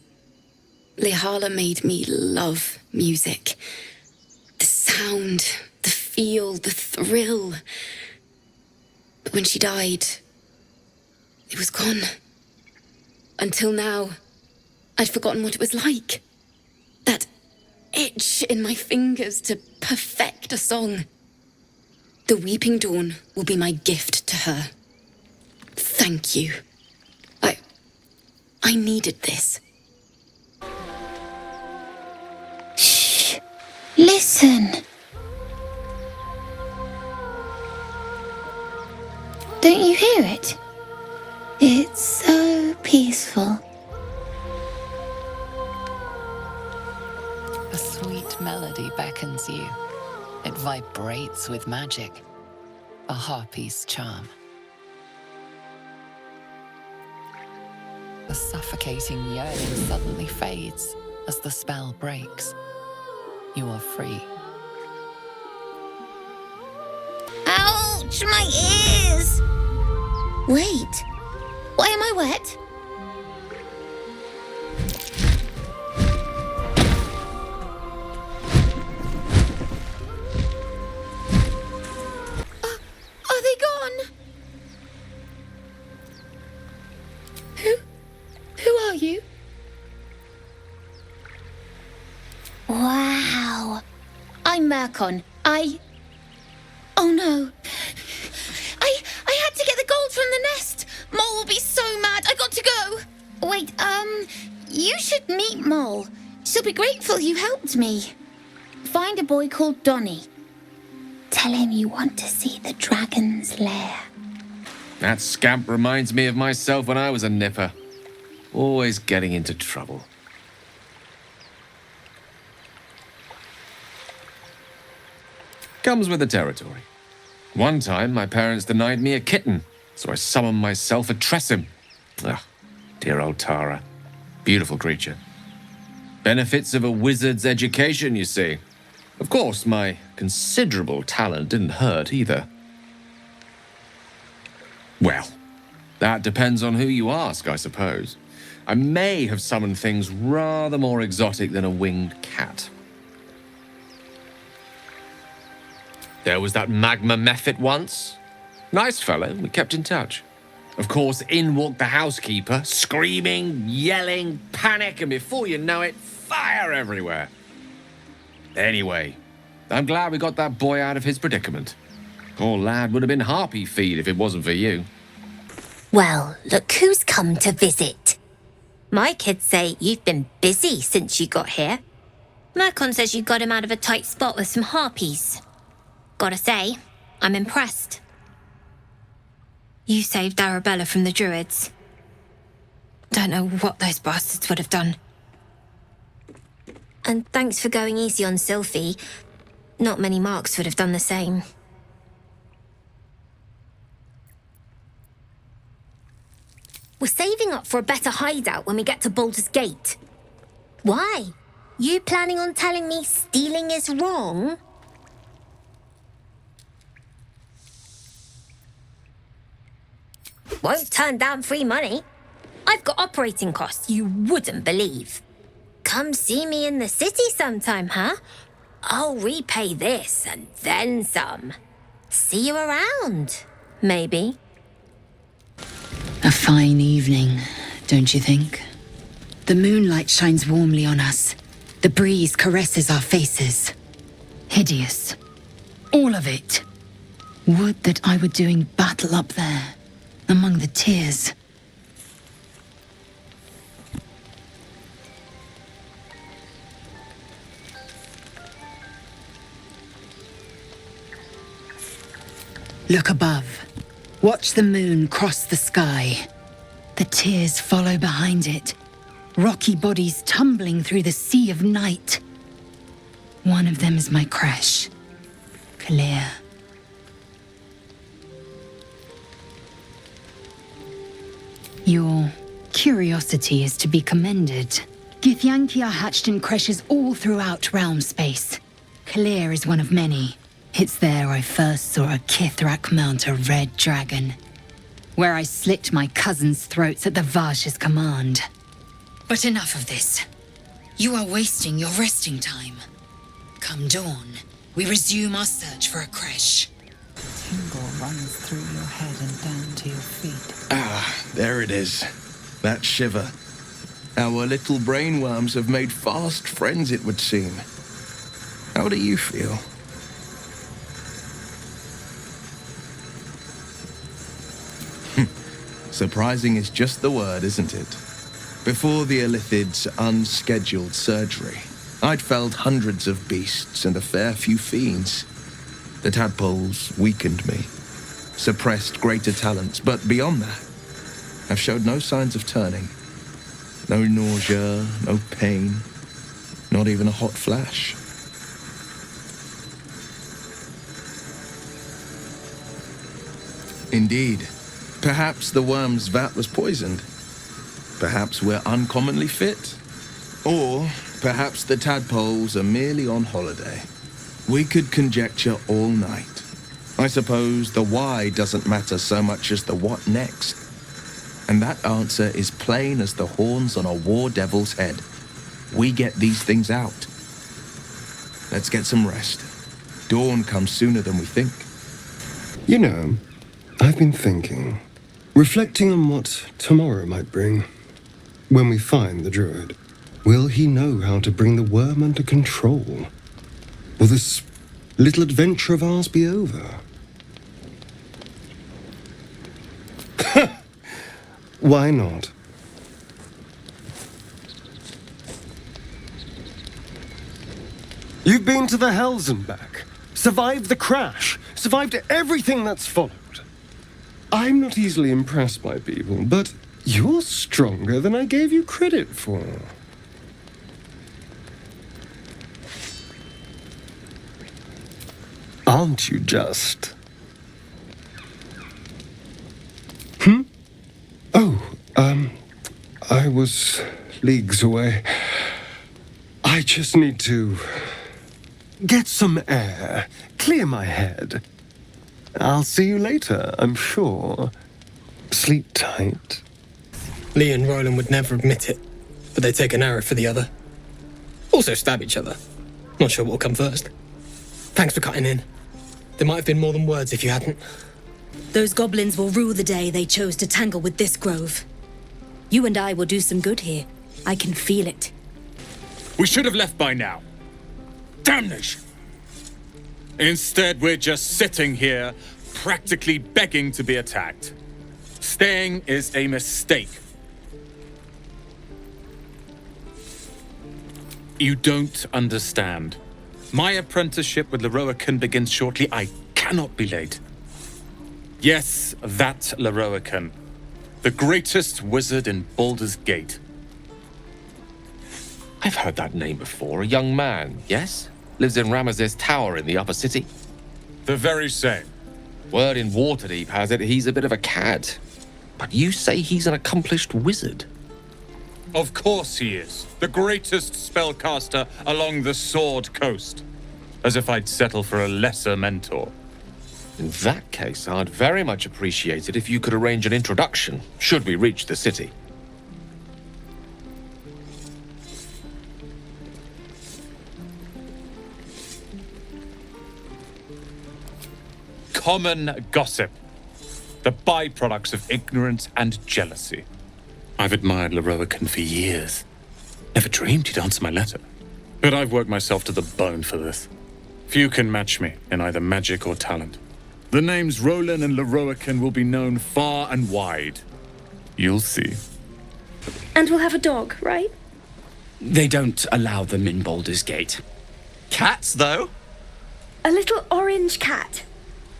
Lihala made me love music. The sound, the feel, the thrill. But when she died, it was gone. Until now, I'd forgotten what it was like. That itch in my fingers to perfect a song. The Weeping Dawn will be my gift to her. Thank you. I needed this. Shh. Listen. Don't you hear it? It's so peaceful. A sweet melody beckons you. It vibrates with magic. A harpy's charm. The suffocating yearning suddenly fades as the spell breaks. You are free. Ouch, my ears! Wait, why am I wet? Are they gone? Who are you? Wow. I'm Mercon. Oh no. I had to get the gold from the nest. Mole will be so mad. I got to go. Wait, you should meet Mole. She'll be grateful you helped me. Find a boy called Donny. Tell him you want to see the dragon's lair. That scamp reminds me of myself when I was a nipper. Always getting into trouble. Comes with the territory. One time, my parents denied me a kitten, so I summoned myself a Tressim. Ugh, dear old Tara. Beautiful creature. Benefits of a wizard's education, you see. Of course, my considerable talent didn't hurt either. Well, that depends on who you ask, I suppose. I may have summoned things rather more exotic than a winged cat. There was that magma mephit once. Nice fellow, we kept in touch. Of course, in walked the housekeeper, screaming, yelling, panic, and before you know it, fire everywhere. Anyway, I'm glad we got that boy out of his predicament. Poor lad would have been harpy feed if it wasn't for you. Well, look who's come to visit. My kids say you've been busy since you got here. Mercon says you got him out of a tight spot with some harpies. Gotta say, I'm impressed. You saved Arabella from the Druids. Don't know what those bastards would have done. And thanks for going easy on Sylphie. Not many Marks would have done the same. We're saving up for a better hideout when we get to Baldur's Gate. Why? You planning on telling me stealing is wrong? Won't turn down free money. I've got operating costs you wouldn't believe. Come see me in the city sometime, huh? I'll repay this and then some. See you around, maybe. A fine evening, don't you think? The moonlight shines warmly on us. The breeze caresses our faces. Hideous. All of it. Would that I were doing battle up there, among the tears. Look above. Watch the moon cross the sky. The tears follow behind it. Rocky bodies tumbling through the sea of night. One of them is my crash. Clear. Your curiosity is to be commended. Githyanki are hatched in creches all throughout realm space. Clear is one of many. It's there I first saw a Kithrak mount a red dragon, where I slit my cousins' throats at the Vash's command. But enough of this. You are wasting your resting time. Come dawn, we resume our search for a creche. Tingle runs through your head and down to your feet. Ah, there it is. That shiver. Our little brainworms have made fast friends, it would seem. How do you feel? Surprising is just the word, isn't it? Before the Illithid's unscheduled surgery, I'd felled hundreds of beasts and a fair few fiends. The tadpoles weakened me, suppressed greater talents, but beyond that, I've showed no signs of turning. No nausea, no pain, not even a hot flash. Indeed. Perhaps the worm's vat was poisoned. Perhaps we're uncommonly fit. Or perhaps the tadpoles are merely on holiday. We could conjecture all night. I suppose the why doesn't matter so much as the what next. And that answer is plain as the horns on a war devil's head. We get these things out. Let's get some rest. Dawn comes sooner than we think. You know, I've been thinking, reflecting on what tomorrow might bring. When we find the druid, will he know how to bring the worm under control? Will this little adventure of ours be over? Why not? You've been to the Halsin back, survived the crash, survived everything that's followed. I'm not easily impressed by people, but you're stronger than I gave you credit for. Aren't you just? I was leagues away. I just need to get some air, clear my head. I'll see you later, I'm sure. Sleep tight. Lee and Roland would never admit it, but they take an arrow for the other. Also stab each other. Not sure what will come first. Thanks for cutting in. There might have been more than words if you hadn't. Those goblins will rue the day they chose to tangle with this grove. You and I will do some good here. I can feel it. We should have left by now. Damnation! Instead, we're just sitting here, practically begging to be attacked. Staying is a mistake. You don't understand. My apprenticeship with Leroican begins shortly. I cannot be late. Yes, that Leroican. The greatest wizard in Baldur's Gate. I've heard that name before. A young man, yes? Lives in Ramaz's tower in the upper city. The very same. Word in Waterdeep has it he's a bit of a cad. But you say he's an accomplished wizard. Of course he is. The greatest spellcaster along the Sword Coast. As if I'd settle for a lesser mentor. In that case, I'd very much appreciate it if you could arrange an introduction, should we reach the city. Common gossip. The byproducts of ignorance and jealousy. I've admired Leroican for years. Never dreamed he'd answer my letter. But I've worked myself to the bone for this. Few can match me in either magic or talent. The names Roland and Leroican will be known far and wide. You'll see. And we'll have a dog, right? They don't allow them in Baldur's Gate. Cats, though? A little orange cat.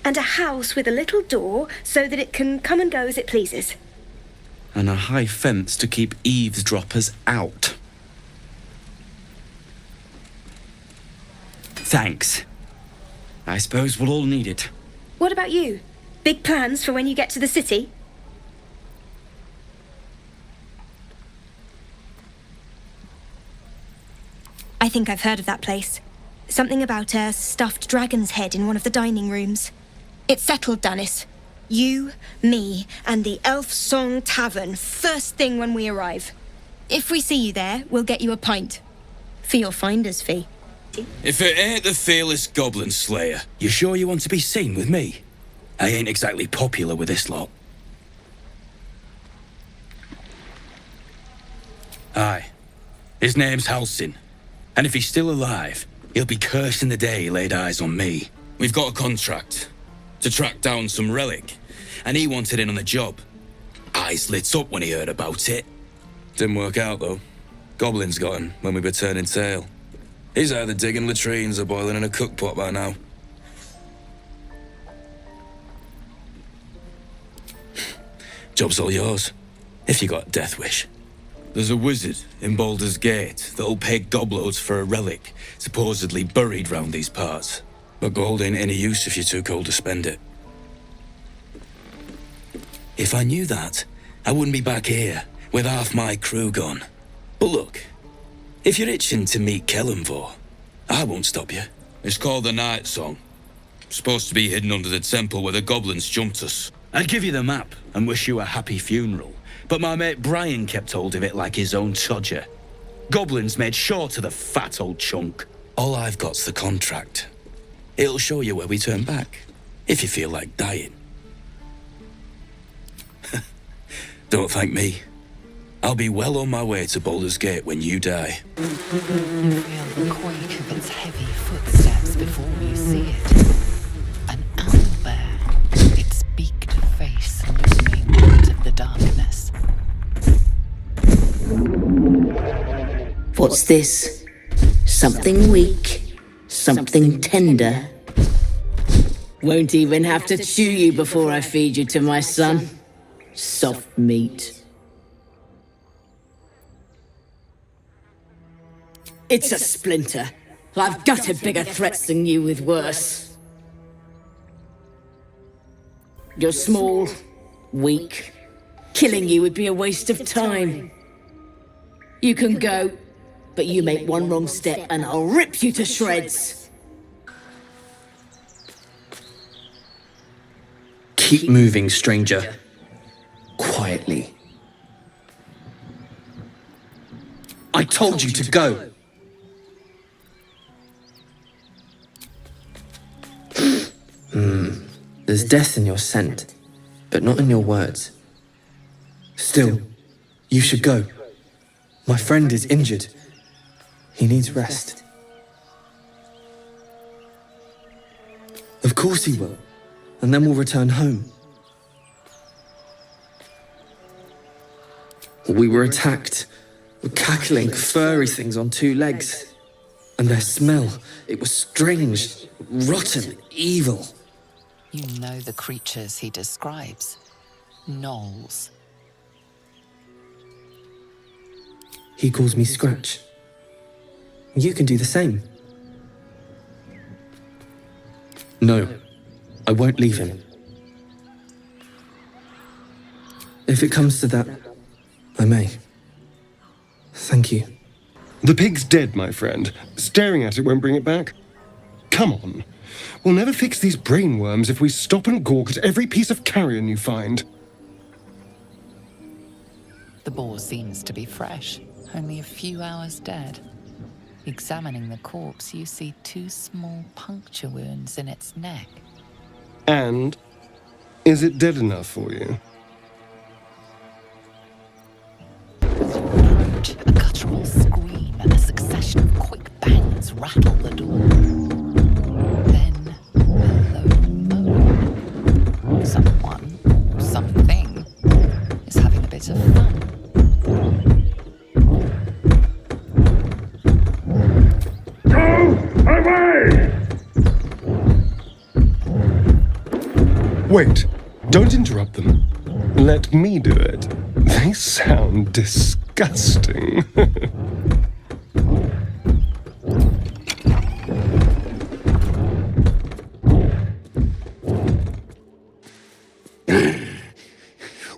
And a house with a little door so that it can come and go as it pleases. And a high fence to keep eavesdroppers out. Thanks. I suppose we'll all need it. What about you? Big plans for when you get to the city? I think I've heard of that place. Something about a stuffed dragon's head in one of the dining rooms. It's settled, Dennis. You, me, and the Elf Song Tavern first thing when we arrive. If we see you there, we'll get you a pint. For your finder's fee. If it ain't the fearless goblin slayer, you sure you want to be seen with me? I ain't exactly popular with this lot. Aye. His name's Halsin. And if he's still alive, he'll be cursing the day he laid eyes on me. We've got a contract to track down some relic, and he wanted in on the job. Eyes lit up when he heard about it. Didn't work out, though. Goblins got him when we were turning tail. He's either digging latrines or boiling in a cookpot by now. Job's all yours, if you got a death wish. There's a wizard in Baldur's Gate that'll pay gobloads for a relic supposedly buried round these parts. But gold ain't any use if you're too cold to spend it. If I knew that, I wouldn't be back here with half my crew gone. But look, if you're itching to meet Kellenvor, I won't stop you. It's called the Night Song. Supposed to be hidden under the temple where the goblins jumped us. I'd give you the map and wish you a happy funeral, but my mate Brian kept hold of it like his own Todger. Goblins made sure to the fat old chunk. All I've got's the contract. It'll show you where we turn back, if you feel like dying. Don't thank me. I'll be well on my way to Baldur's Gate when you die. Feel the quake of its heavy footsteps before you see it. An owl there, its beaked face looming out of the darkness. What's this? Something weak, something tender. Won't even have to chew you before I feed you to my son. Soft meat. It's a splinter. I've gutted bigger threats than you with worse. You're small, weak. Killing you would be a waste of time. You can go, but you make one wrong step and I'll rip you to shreds. Keep moving, stranger. Quietly. I told you to go. The There's death in your scent, but not in your words. Still, you should go. My friend is injured. He needs rest. Of course he will, and then we'll return home. We were attacked. Cackling, furry things on 2 legs. And their smell, it was strange, rotten, evil. You know the creatures he describes. Gnolls. He calls me Scratch. You can do the same. No, I won't leave him. If it comes to that, I may. Thank you. The pig's dead, my friend. Staring at it won't bring it back. Come on. We'll never fix these brainworms if we stop and gawk at every piece of carrion you find. The boar seems to be fresh, only a few hours dead. Examining the corpse, you see 2 small puncture wounds in its neck. And? Is it dead enough for you? A guttural scream and a succession of quick bangs rattle the door. Then, a low moan. Someone, or something, is having a bit of fun. Go away! Wait, don't interrupt them. Let me do it. They sound disgusting.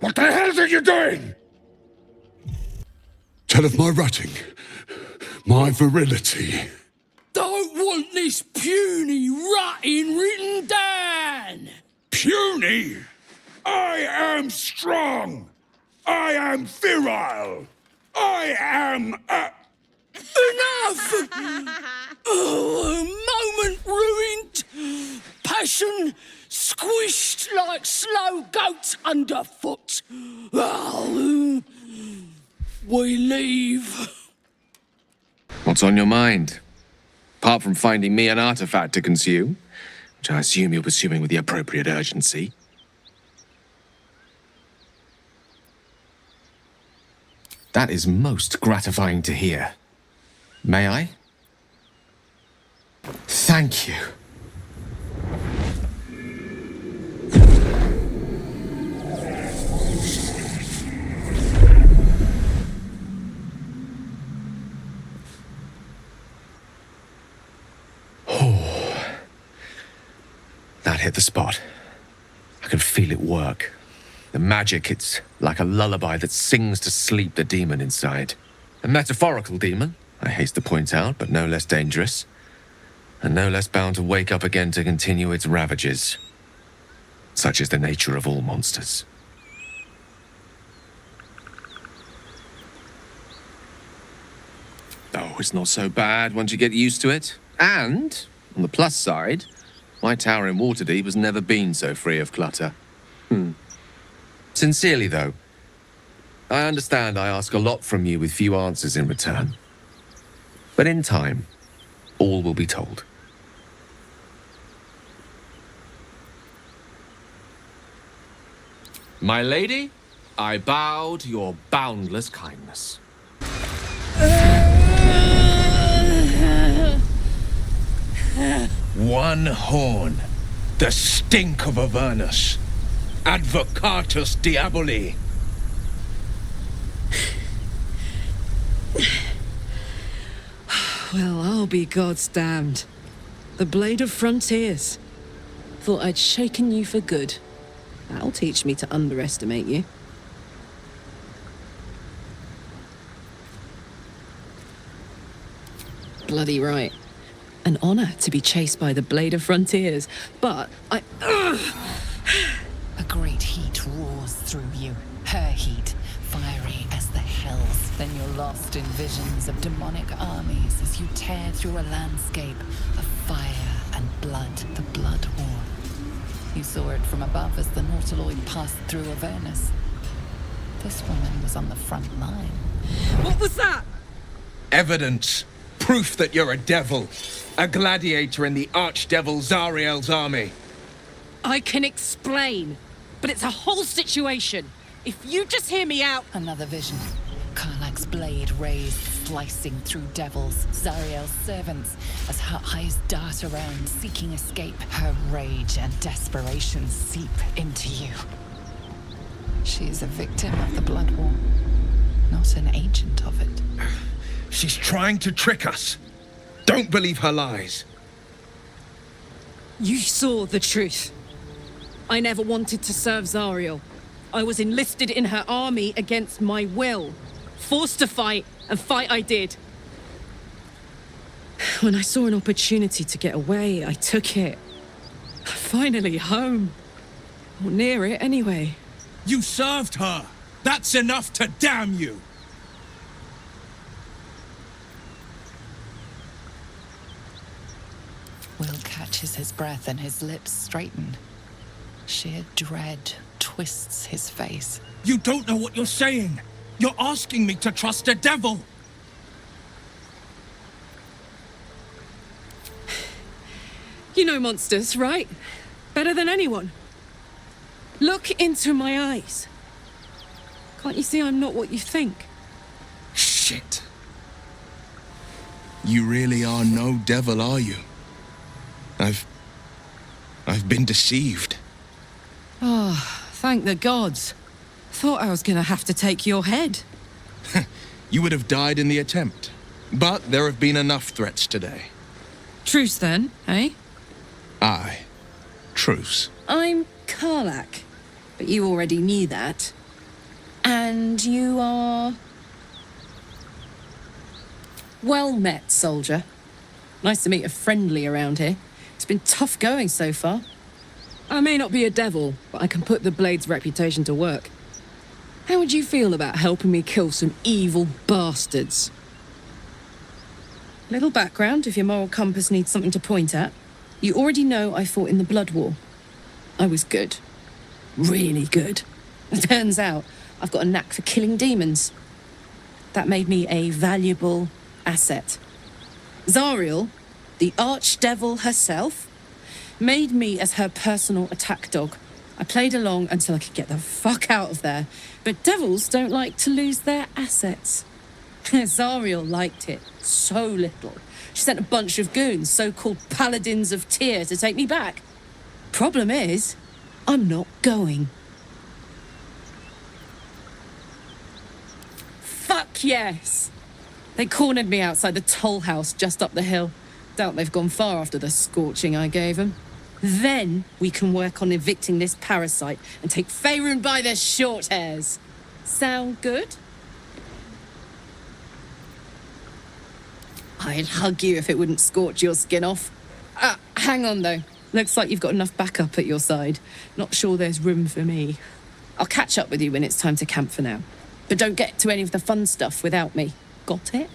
What the hell are you doing? Tell of my rutting, my virility. Don't want this puny rutting written down! Puny? I am strong. I am virile. I am a... Enough! Oh, moment ruined. Passion squished like slow goats underfoot. Oh, we leave. What's on your mind? Apart from finding me an artifact to consume, which I assume you're pursuing with the appropriate urgency. That is most gratifying to hear. May I? Thank you. Oh. That hit the spot. I can feel it work. The magic, it's like a lullaby that sings to sleep the demon inside. A metaphorical demon, I haste to point out, but no less dangerous. And no less bound to wake up again to continue its ravages. Such is the nature of all monsters. Oh, it's not so bad once you get used to it. And, on the plus side, my tower in Waterdeep has never been so free of clutter. Sincerely, though, I understand I ask a lot from you with few answers in return. But in time, all will be told. My lady, I bow to your boundless kindness. One horn, the stink of Avernus. Advocatus Diaboli. Well, I'll be God's damned. The Blade of Frontiers. Thought I'd shaken you for good. That'll teach me to underestimate you. Bloody right. An honor to be chased by the Blade of Frontiers, but I... A great heat roars through you, her heat, fiery as the hells. Then you're lost in visions of demonic armies as you tear through a landscape of fire and blood, the Blood War. You saw it from above as the Nautiloid passed through Avernus. This woman was on the front line. What was that? Evidence. Proof that you're a devil. A gladiator in the archdevil Zariel's army. I can explain, but it's a whole situation. If you just hear me out... Another vision. Karlach's blade raised, slicing through devils, Zariel's servants, as her eyes dart around, seeking escape. Her rage and desperation seep into you. She is a victim of the Blood War, not an agent of it. She's trying to trick us. Don't believe her lies. You saw the truth. I never wanted to serve Zariel. I was enlisted in her army against my will. Forced to fight, and fight I did. When I saw an opportunity to get away, I took it. Finally home. Or near it, anyway. You served her! That's enough to damn you! Will catches his breath and his lips straighten. Sheer dread twists his face. You don't know what you're saying! You're asking me to trust a devil! You know monsters, right? Better than anyone. Look into my eyes. Can't you see I'm not what you think? Shit. You really are no devil, are you? I've been deceived. Oh, thank the gods. Thought I was gonna have to take your head. You would have died in the attempt. But there have been enough threats today. Truce then, eh? Aye. Truce. I'm Karlach, but you already knew that. And you are... Well met, soldier. Nice to meet a friendly around here. It's been tough going so far. I may not be a devil, but I can put the Blade's reputation to work. How would you feel about helping me kill some evil bastards? Little background, if your moral compass needs something to point at. You already know I fought in the Blood War. I was good. Really good. It turns out I've got a knack for killing demons. That made me a valuable asset. Zariel, the archdevil herself, made me as her personal attack dog. I played along until I could get the fuck out of there. But devils don't like to lose their assets. Zariel liked it so little. She sent a bunch of goons, so-called paladins of Tyr, to take me back. Problem is, I'm not going. Fuck yes! They cornered me outside the toll house just up the hill. Doubt they've gone far after the scorching I gave them. Then we can work on evicting this parasite and take Faerun by the short hairs. Sound good? I'd hug you if it wouldn't scorch your skin off. Hang on though. Looks like you've got enough backup at your side. Not sure there's room for me. I'll catch up with you when it's time to camp for now. But don't get to any of the fun stuff without me. Got it?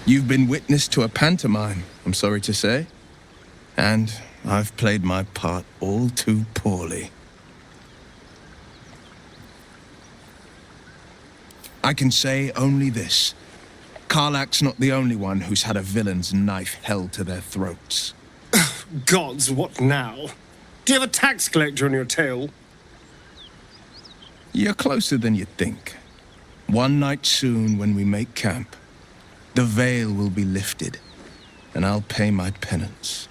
You've been witness to a pantomime, I'm sorry to say. And I've played my part all too poorly. I can say only this. Karlach's not the only one who's had a villain's knife held to their throats. Gods, what now? Do you have a tax collector on your tail? You're closer than you think. One night soon, when we make camp, the veil will be lifted, and I'll pay my penance.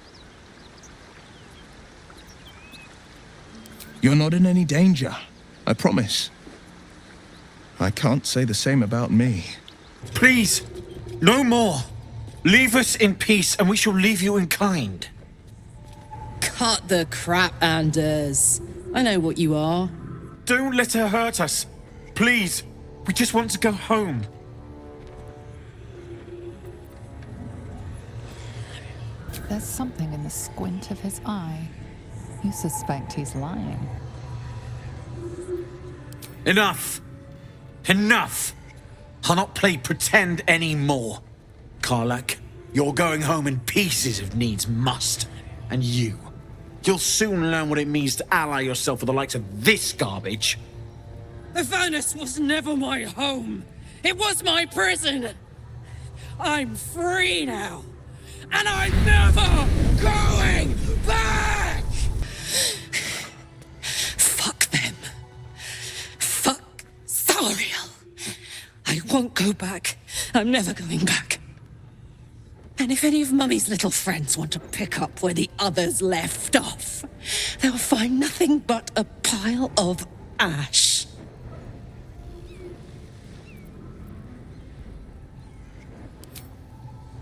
You're not in any danger, I promise. I can't say the same about me. Please, no more. Leave us in peace, and we shall leave you in kind. Cut the crap, Anders. I know what you are. Don't let her hurt us. Please, we just want to go home. There's something in the squint of his eye. You suspect he's lying. Enough! Enough! I'll not play pretend anymore. Karlach, you're going home in pieces if needs must. And you You'll soon learn what it means to ally yourself with the likes of this garbage. Avernus was never my home. It was my prison. I'm free now. And I'm never going back! Fuck them. Fuck Sariel. I won't go back. I'm never going back. And if any of Mummy's little friends want to pick up where the others left off, they'll find nothing but a pile of ash.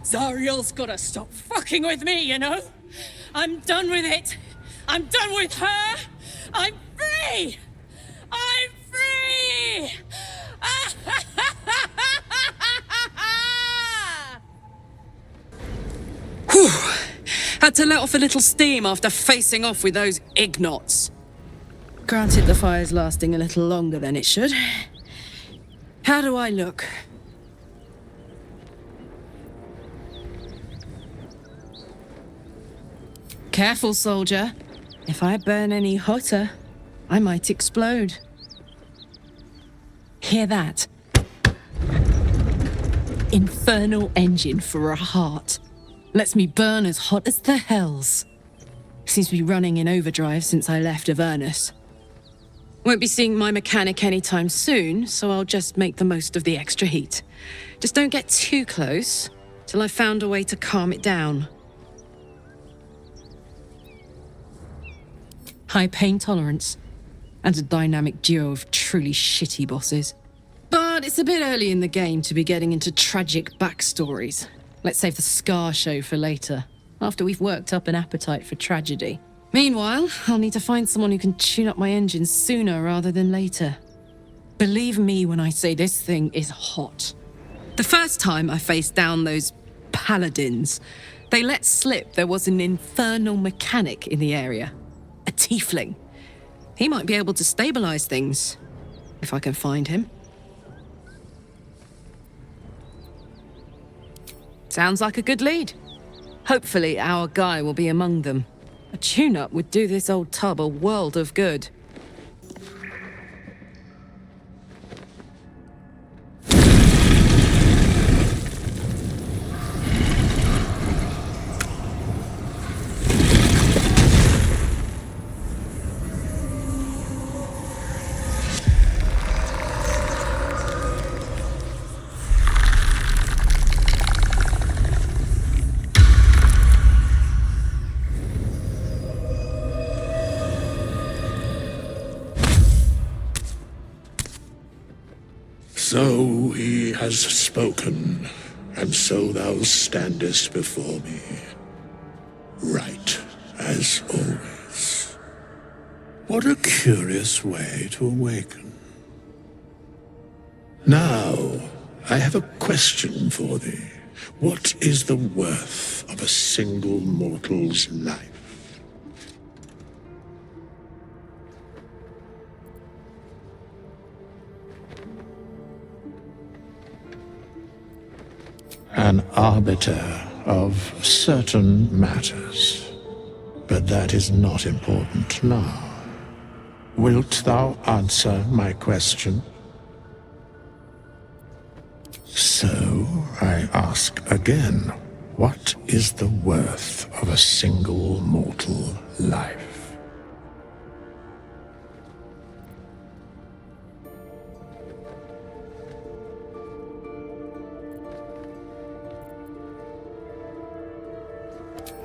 Zariel's gotta stop fucking with me, you know? I'm done with it. I'm done with her. I'm free! I'm free! Whew. Had to let off a little steam after facing off with those ignots. Granted, the fire's lasting a little longer than it should. How do I look? Careful, soldier. If I burn any hotter, I might explode. Hear that? Infernal engine for a heart. Lets me burn as hot as the hells. Seems to be running in overdrive since I left Avernus. Won't be seeing my mechanic anytime soon, so I'll just make the most of the extra heat. Just don't get too close, till I've found a way to calm it down. High pain tolerance, and a dynamic duo of truly shitty bosses. But it's a bit early in the game to be getting into tragic backstories. Let's save the Scar show for later, after we've worked up an appetite for tragedy. Meanwhile, I'll need to find someone who can tune up my engines sooner rather than later. Believe me when I say this thing is hot. The first time I faced down those paladins, they let slip there was an infernal mechanic in the area. A tiefling. He might be able to stabilize things, if I can find him. Sounds like a good lead. Hopefully our guy will be among them. A tune-up would do this old tub a world of good. So he has spoken, and so thou standest before me, right as always. What a curious way to awaken. Now, I have a question for thee. What is the worth of a single mortal's life? An arbiter of certain matters. But that is not important now. Wilt thou answer my question? So, I ask again, what is the worth of a single mortal life?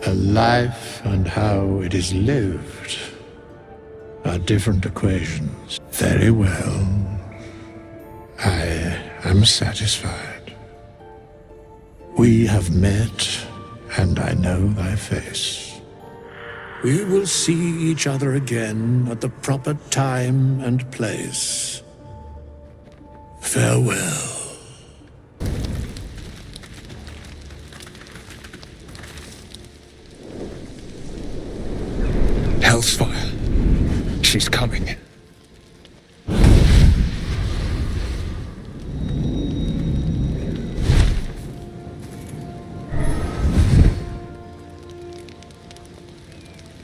A life and how it is lived are different equations. Very well. I am satisfied. We have met, and I know thy face. We will see each other again at the proper time and place. Farewell. Hellsfire. She's coming.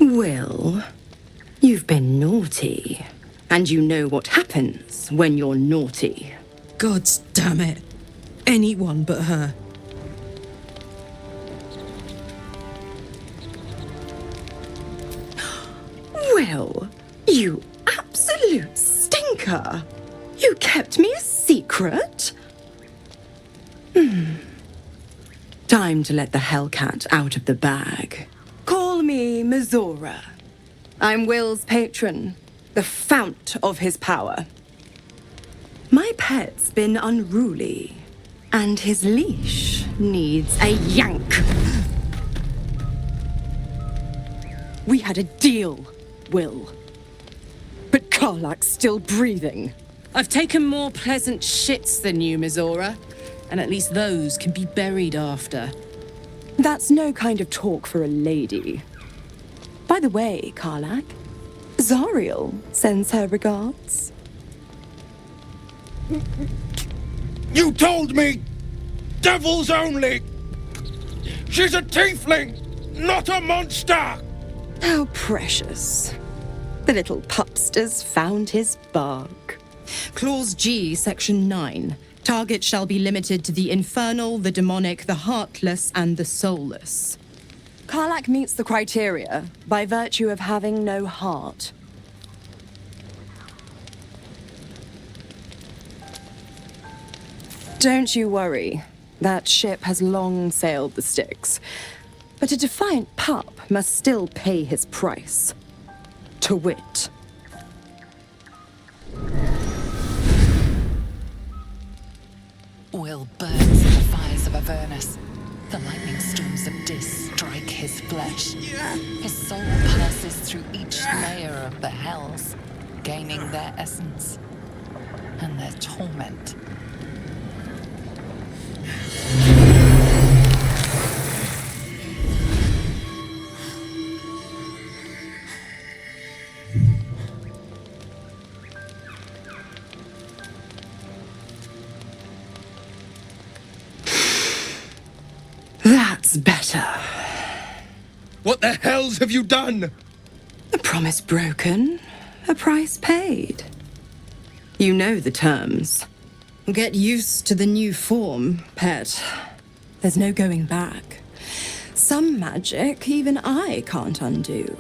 Well, naughty. And you know what happens when you're naughty. God damn it. Anyone but her. Well, you absolute stinker. You kept me a secret? Time to let the Hellcat out of the bag. Call me Mizora. I'm Will's patron, the fount of his power. My pet's been unruly, and his leash needs a yank. We had a deal, Will. But Karlak's still breathing. I've taken more pleasant shits than you, Mizora. And at least those can be buried after. That's no kind of talk for a lady. By the way, Karlak, Zariel sends her regards. You told me! Devils only! She's a tiefling, not a monster! How precious. The little pupster's found his bark. Clause G, Section 9. Target shall be limited to the infernal, the demonic, the heartless, and the soulless. Karlak meets the criteria by virtue of having no heart. Don't you worry. That ship has long sailed the Styx. But a defiant pup must still pay his price. To wit. Will burns in the fires of Avernus. The lightning storms of Dis strike his flesh. His soul passes through each layer of the hells, gaining their essence and their torment. That's better. What the hells have you done? A promise broken, a price paid. You know the terms. Get used to the new form, pet. There's no going back. Some magic even I can't undo.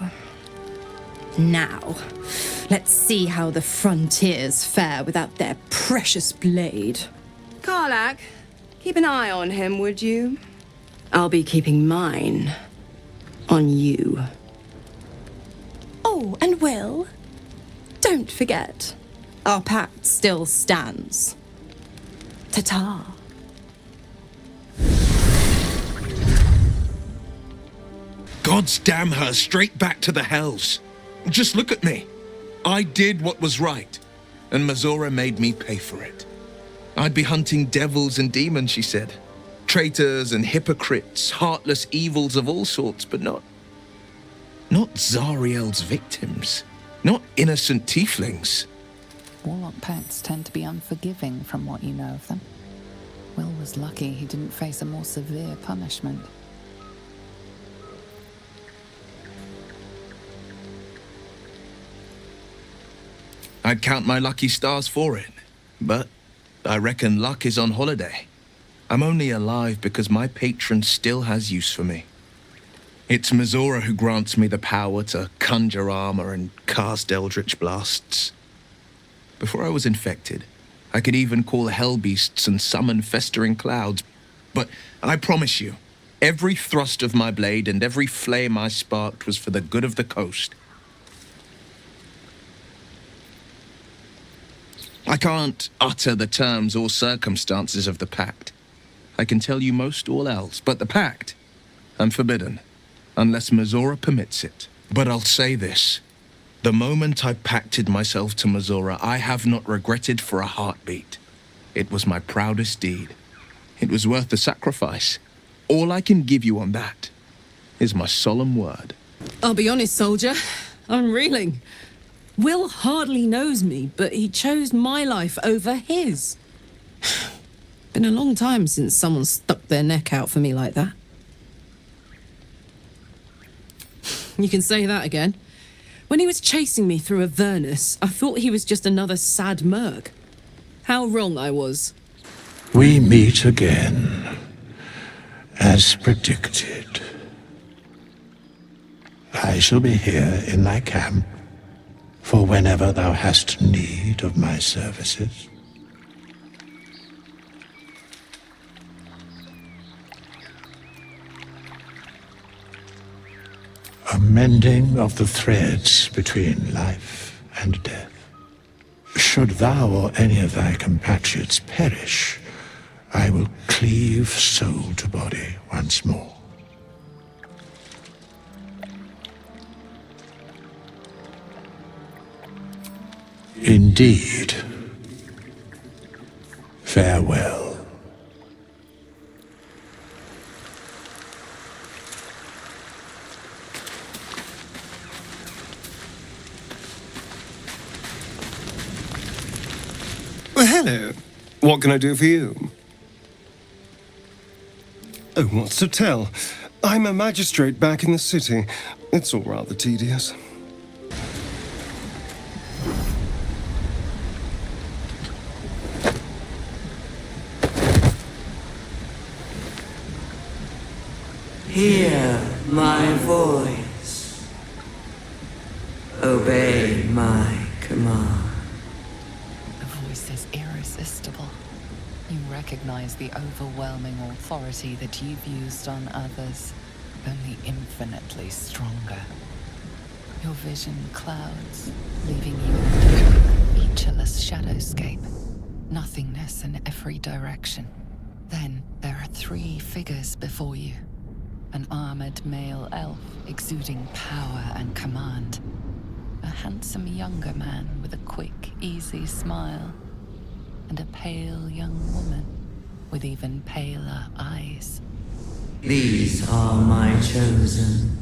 Now, let's see how the frontiers fare without their precious blade. Karlak, keep an eye on him, would you? I'll be keeping mine on you. Oh, and Will, don't forget, our pact still stands. Ta-ta. Gods damn her, straight back to the hells. Just look at me. I did what was right, and Mizora made me pay for it. I'd be hunting devils and demons, she said. Traitors and hypocrites, heartless evils of all sorts, but not Zariel's victims. Not innocent tieflings. Warlock pacts tend to be unforgiving from what you know of them. Will was lucky he didn't face a more severe punishment. I'd count my lucky stars for it, but I reckon luck is on holiday. I'm only alive because my patron still has use for me. It's Mizora who grants me the power to conjure armor and cast eldritch blasts. Before I was infected, I could even call hell beasts and summon festering clouds. But I promise you, every thrust of my blade and every flame I sparked was for the good of the coast. I can't utter the terms or circumstances of the pact. I can tell you most all else, but the pact, I'm forbidden, unless Mizora permits it. But I'll say this. The moment I pacted myself to Mizora, I have not regretted for a heartbeat. It was my proudest deed. It was worth the sacrifice. All I can give you on that is my solemn word. I'll be honest, soldier. I'm reeling. Will hardly knows me, but he chose my life over his. Been a long time since someone stuck their neck out for me like that. You can say that again. When he was chasing me through Avernus, I thought he was just another sad merc. How wrong I was. We meet again, as predicted. I shall be here in thy camp for whenever thou hast need of my services. A mending of the threads between life and death. Should thou or any of thy compatriots perish, I will cleave soul to body once more. Indeed. Farewell. Well, hello. What can I do for you? Oh, what's to tell? I'm a magistrate back in the city. It's all rather tedious. Hear my voice. Obey my command. The voice is irresistible. You recognize the overwhelming authority that you've used on others, only infinitely stronger. Your vision clouds, leaving you in a featureless shadowscape, nothingness in every direction. Then there are 3 figures before you. An armored male elf exuding power and command. A handsome younger man with a quick, easy smile. And a pale young woman with even paler eyes. These are my chosen.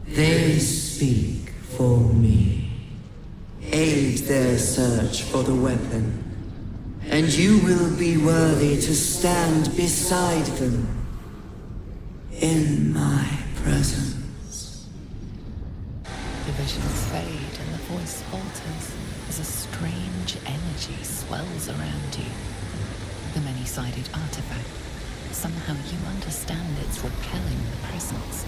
They speak for me. Aid their search for the weapon, and you will be worthy to stand beside them in my presence. The visions fade and the voice falters as a strange energy swells around you. The many-sided artifact. Somehow you understand its repelling presence.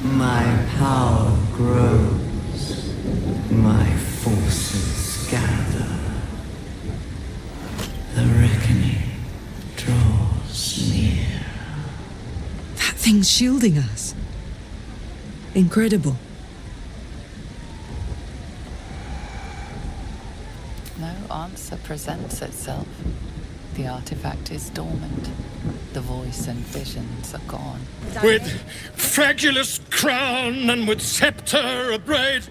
My power grows. My forces gather. The reckoning draws near. That thing's shielding us. Incredible. No answer presents itself. The artifact is dormant. The voice and visions are gone. With fragulous crown and with sceptre abraid,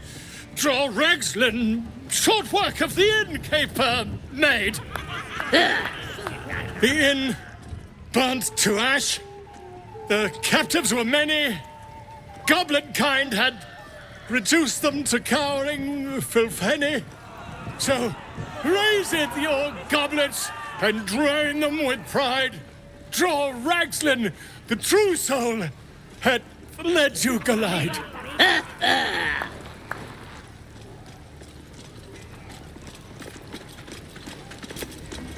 draw Ragslin, short work of the innkeeper made. The inn burnt to ash. The captives were many. Goblin kind had reduced them to cowering filthenny. So raise it, your goblets, and drain them with pride. Draw Ragslin, the true soul, had led you glide.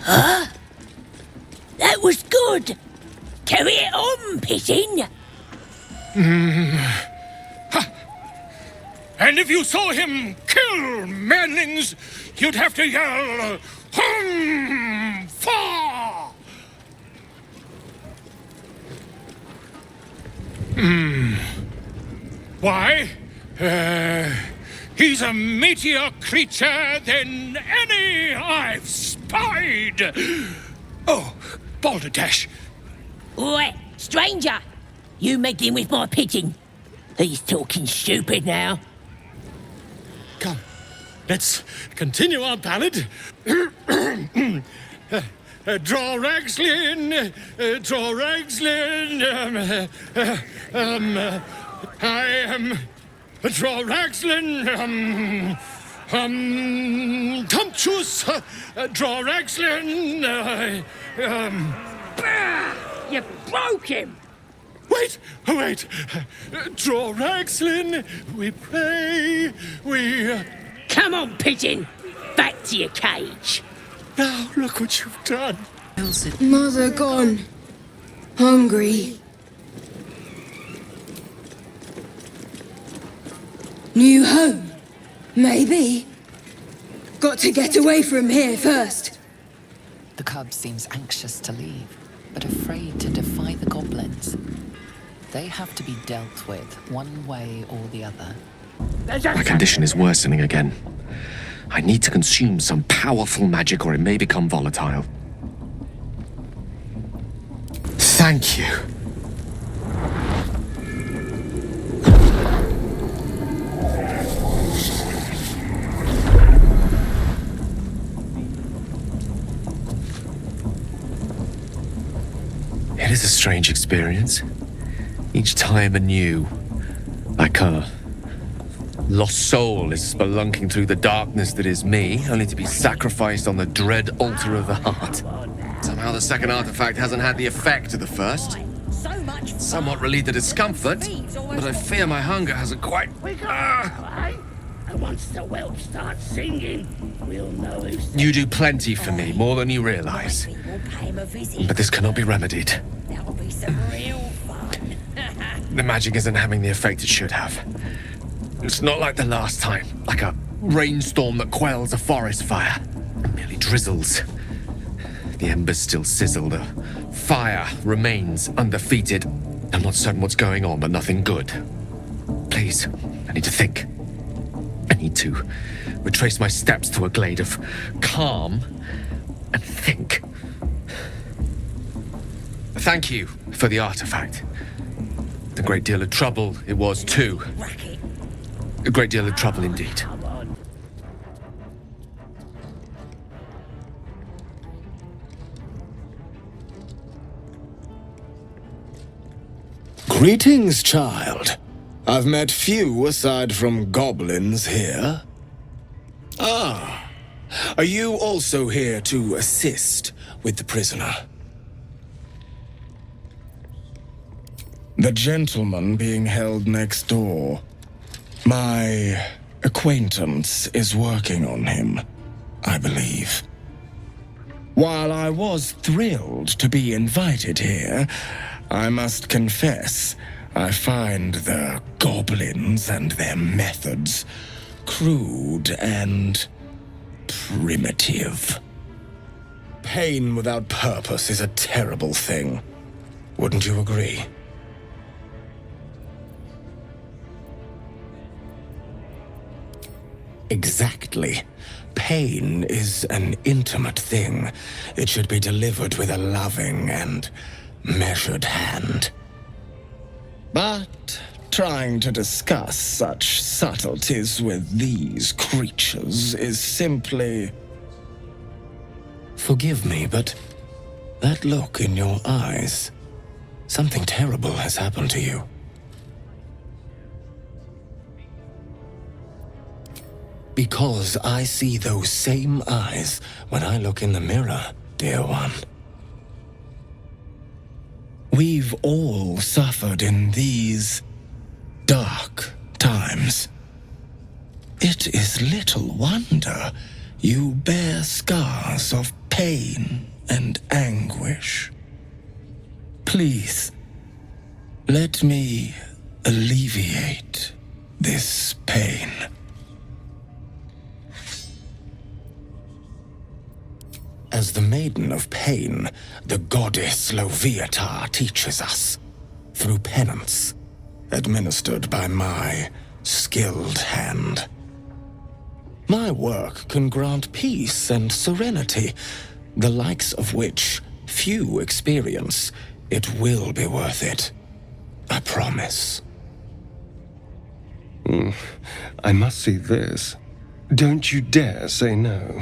Huh? That was good. Carry it on, Pigeon. And if you saw him kill manlings, you'd have to yell, "Hum! Fa!" Why? He's a meatier creature than any I've spied. Oh, Balderdash. Oi, stranger! You meddling with my pigeon. He's talking stupid now. Come, let's continue our ballad. Draw Ragslin, draw Ragslin. I am draw Ragslin. Tumptuous, draw Ragslin. You broke him! Wait! Draw Raxlin, we pray, we... Come on, pigeon! Back to your cage. Now, look what you've done. Mother gone. Hungry. New home? Maybe. Got to get away from here first. The cub seems anxious to leave, but afraid to defy the goblins. They have to be dealt with one way or the other. My condition is worsening again. I need to consume some powerful magic or it may become volatile. Thank you. It is a strange experience. Each time anew, like a lost soul is spelunking through the darkness that is me, only to be sacrificed on the dread altar of the heart. Somehow the second artifact hasn't had the effect of the first. Somewhat relieved the discomfort, but I fear my hunger hasn't quite... And once the whelp starts singing, we'll know who's... You do plenty for me, more than you realize. But this cannot be remedied. That'll be some real fun. The magic isn't having the effect it should have. It's not like the last time, like a rainstorm that quells a forest fire. It merely drizzles. The embers still sizzle, the fire remains undefeated. I'm not certain what's going on, but nothing good. Please, I need to think. I need to retrace my steps to a glade of calm and think. Thank you for the artifact. A great deal of trouble it was too. A great deal of trouble indeed. Greetings, child. I've met few aside from goblins here. Ah, are you also here to assist with the prisoner? The gentleman being held next door. My acquaintance is working on him, I believe. While I was thrilled to be invited here, I must confess, I find the goblins and their methods crude and primitive. Pain without purpose is a terrible thing. Wouldn't you agree? Exactly. Pain is an intimate thing. It should be delivered with a loving and measured hand. But trying to discuss such subtleties with these creatures is simply... Forgive me, but that look in your eyes, something terrible has happened to you. Because I see those same eyes when I look in the mirror, dear one. We've all suffered in these dark times. It is little wonder you bear scars of pain and anguish. Please, let me alleviate this pain. As the Maiden of Pain, the goddess Loviatar teaches us, through penance, administered by my skilled hand. My work can grant peace and serenity, the likes of which few experience. It will be worth it. I promise. I must see this. Don't you dare say no.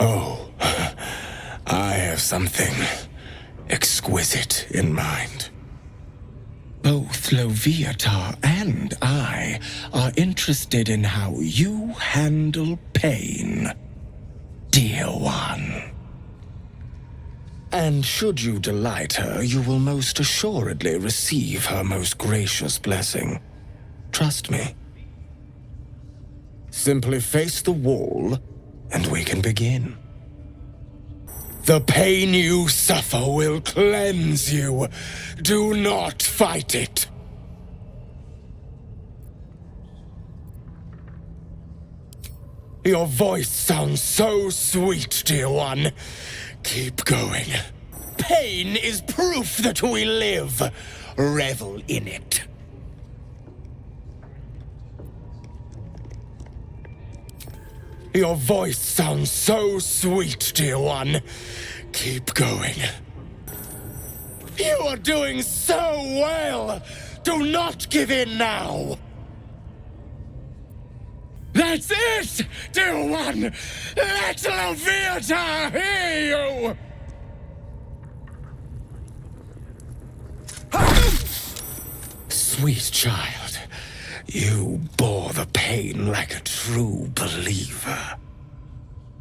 Oh, I have something exquisite in mind. Both Loviatar and I are interested in how you handle pain. dear one. And should you delight her, you will most assuredly receive her most gracious blessing. Trust me. Simply face the wall, and we can begin. The pain you suffer will cleanse you. Do not fight it. Your voice sounds so sweet, dear one. Keep going. Pain is proof that we live. Revel in it. Your voice sounds so sweet, dear one. Keep going. You are doing so well. Do not give in now. That's it, dear one. Let Leviathan hear you. Sweet child, you bore the pain like a true believer.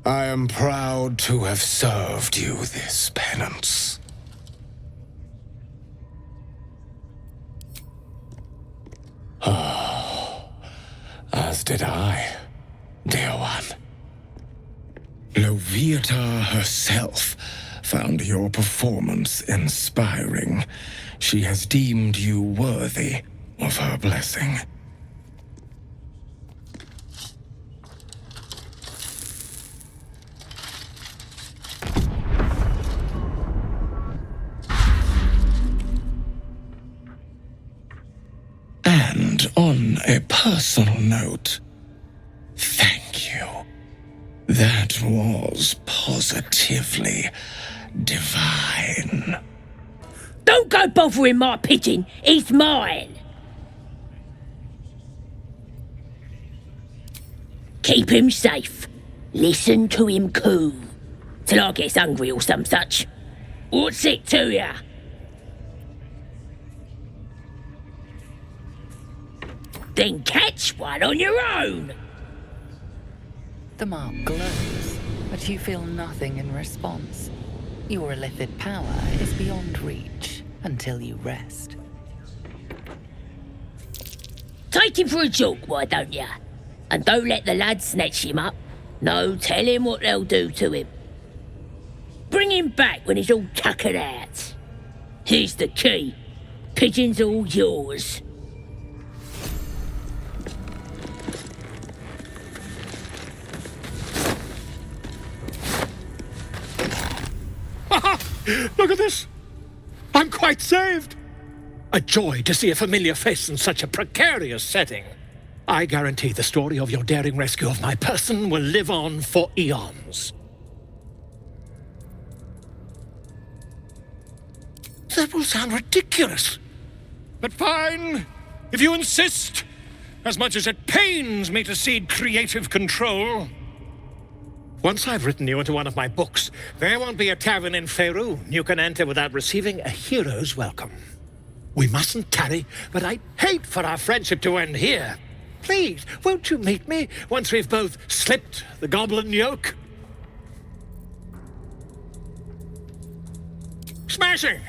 I am proud to have served you this penance. Oh, as did I, dear one. Loviata herself found your performance inspiring. She has deemed you worthy of her blessing. And on a personal note, thank you. That was positively divine. Don't go bothering my pigeon. He's mine. Keep him safe. Listen to him coo. Till I gets hungry or some such. What's it to ya? Then catch one on your own. The mark glows, but you feel nothing in response. Your illithid power is beyond reach until you rest. Take him for a jog, why don't ya? And don't let the lads snatch him up. No, tell him what they'll do to him. Bring him back when he's all tuckered out. Here's the key. Pigeon's all yours. Look at this! I'm quite saved! A joy to see a familiar face in such a precarious setting. I guarantee the story of your daring rescue of my person will live on for eons. That will sound ridiculous. But fine, if you insist, as much as it pains me to cede creative control. Once I've written you into one of my books, there won't be a tavern in Faerun you can enter without receiving a hero's welcome. We mustn't tarry, but I'd hate for our friendship to end here. Please, won't you meet me once we've both slipped the goblin yoke? Smashing!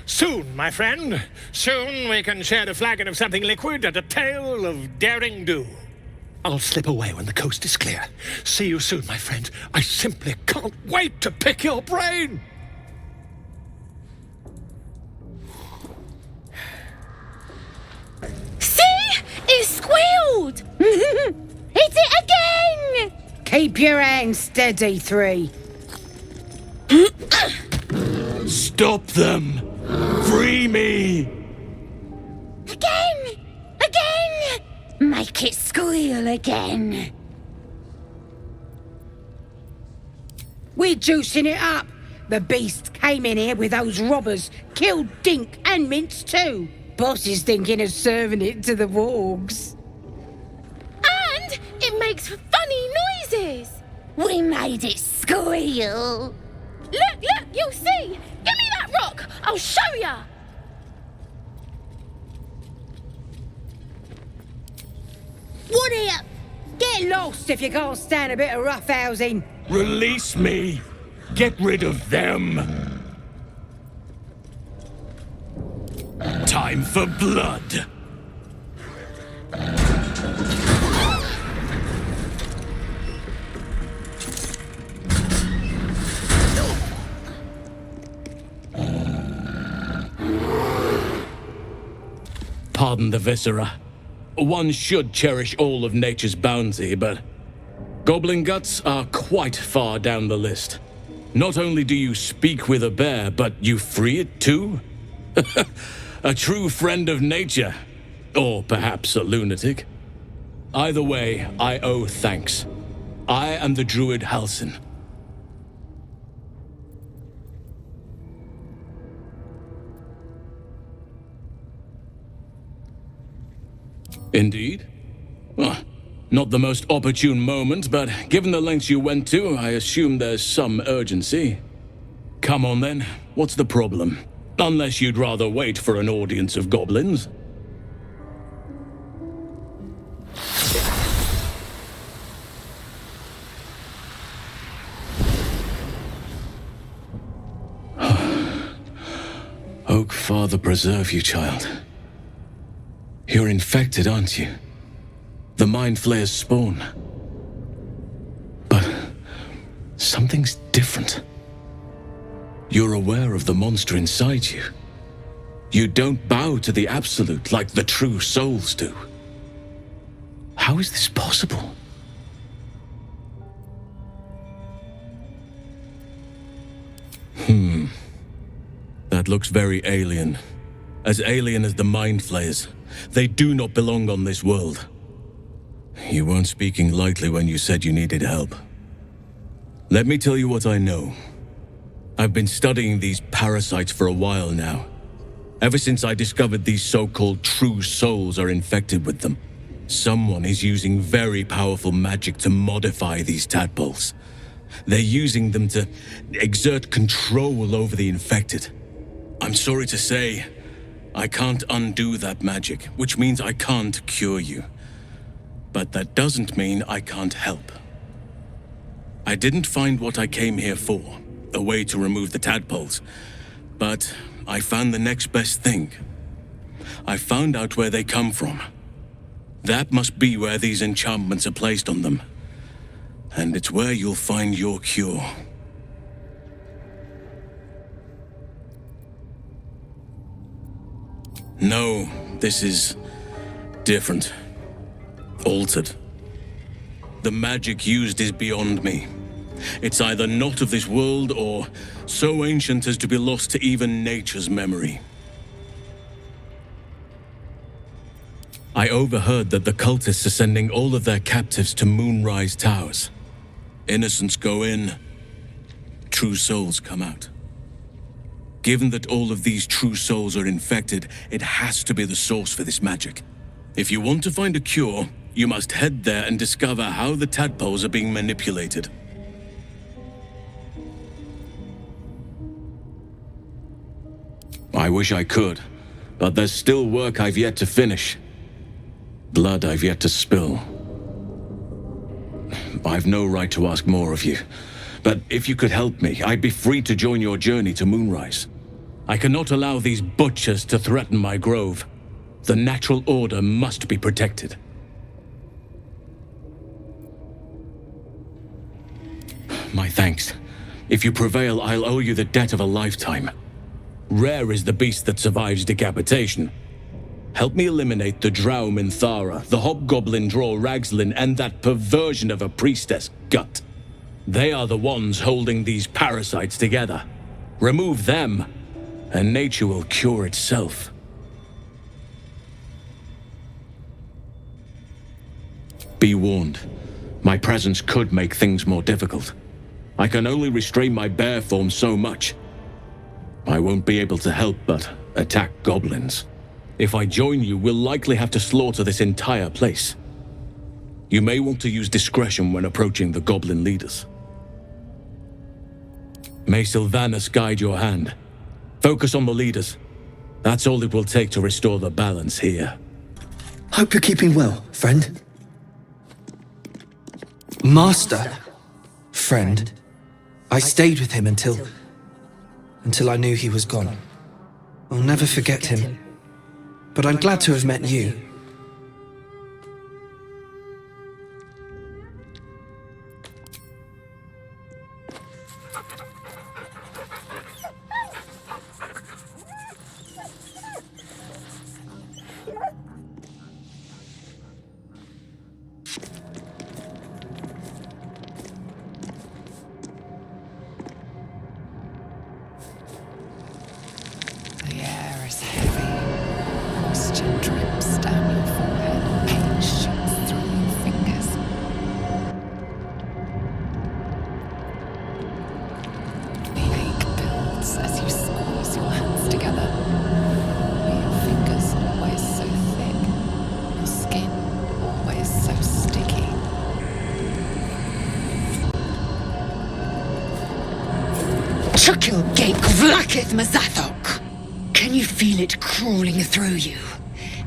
Soon, my friend. Soon we can share a flagon of something liquid and a tale of daring do. I'll slip away when the coast is clear. See you soon, my friend. I simply can't wait to pick your brain! See? It squealed! Hit it again! Keep your hands steady, Three. Stop them! Free me! Again! Again! Make it squeal again. We're juicing it up. The beast came in here with those robbers, killed Dink and Mince too. Boss is thinking of serving it to the wargs. And it makes funny noises. We made it squeal. Look, you'll see. Give me that rock. I'll show ya. What here? Get lost if you can't stand a bit of roughhousing. Release me! Get rid of them! Time for blood! Pardon the viscera. One should cherish all of nature's bounty, but goblin guts are quite far down the list. Not only do you speak with a bear, but you free it too? A true friend of nature. Or perhaps a lunatic. Either way, I owe thanks. I am the druid Halsin. Indeed. Well, not the most opportune moment, but given the lengths you went to, I assume there's some urgency. Come on then, what's the problem? Unless you'd rather wait for an audience of goblins. Oak Father preserve you, child. You're infected, aren't you? The Mind Flayer's spawn. But something's different. You're aware of the monster inside you. You don't bow to the Absolute like the true souls do. How is this possible? That looks very alien. As alien as the Mind Flayers. They do not belong on this world. You weren't speaking lightly when you said you needed help. Let me tell you what I know. I've been studying these parasites for a while now. Ever since I discovered these so-called true souls are infected with them. Someone is using very powerful magic to modify these tadpoles. They're using them to exert control over the infected. I'm sorry to say, I can't undo that magic, which means I can't cure you. But that doesn't mean I can't help. I didn't find what I came here for, a way to remove the tadpoles, but I found the next best thing. I found out where they come from. That must be where these enchantments are placed on them. And it's where you'll find your cure. No, this is different. Altered. The magic used is beyond me. It's either not of this world or so ancient as to be lost to even nature's memory. I overheard that the cultists are sending all of their captives to Moonrise Towers. Innocents go in, true souls come out. Given that all of these true souls are infected, it has to be the source for this magic. If you want to find a cure, you must head there and discover how the tadpoles are being manipulated. I wish I could, but there's still work I've yet to finish. Blood I've yet to spill. I've no right to ask more of you, but if you could help me, I'd be free to join your journey to Moonrise. I cannot allow these butchers to threaten my grove. The natural order must be protected. My thanks. If you prevail, I'll owe you the debt of a lifetime. Rare is the beast that survives decapitation. Help me eliminate the Drow Minthara, the Hobgoblin Draw Ragslin, and that perversion of a priestess, Gut. They are the ones holding these parasites together. Remove them, and nature will cure itself. Be warned. My presence could make things more difficult. I can only restrain my bear form so much. I won't be able to help but attack goblins. If I join you, we'll likely have to slaughter this entire place. You may want to use discretion when approaching the goblin leaders. May Sylvanas guide your hand. Focus on the leaders. That's all it will take to restore the balance here. Hope you're keeping well, friend. Master. friend. I stayed with him until I knew he was gone. I'll never forget him. But I'm glad to have met you. The air is heavy. Moisture drips down your forehead. Pain shoots through your fingers. The ache builds as you squeeze your hands together. Your fingers always so thick. Your skin always so sticky. Chukil Gate Vlakith Mazathok! Can you feel it crawling through you?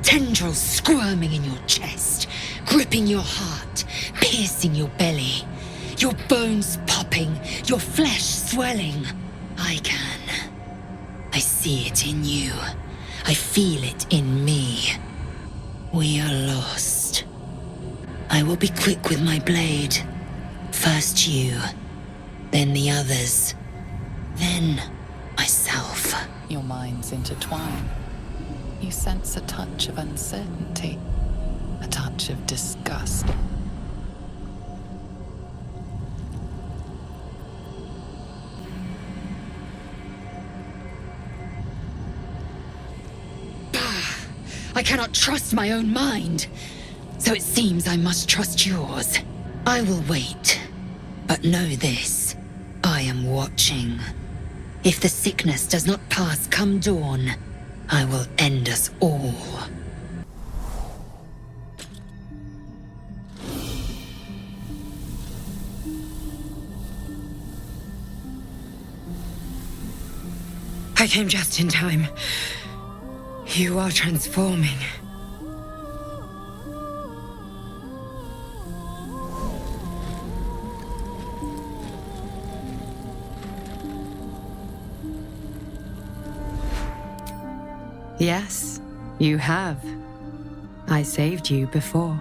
Tendrils squirming in your chest, gripping your heart, piercing your belly. Your bones popping, your flesh swelling. I can. I see it in you. I feel it in me. We are lost. I will be quick with my blade. First you, then the others, then myself. Your minds intertwine. You sense a touch of uncertainty, a touch of disgust. I cannot trust my own mind. So it seems I must trust yours. I will wait. But know this. I am watching. If the sickness does not pass come dawn, I will end us all. I came just in time. You are transforming. Yes, you have. I saved you before.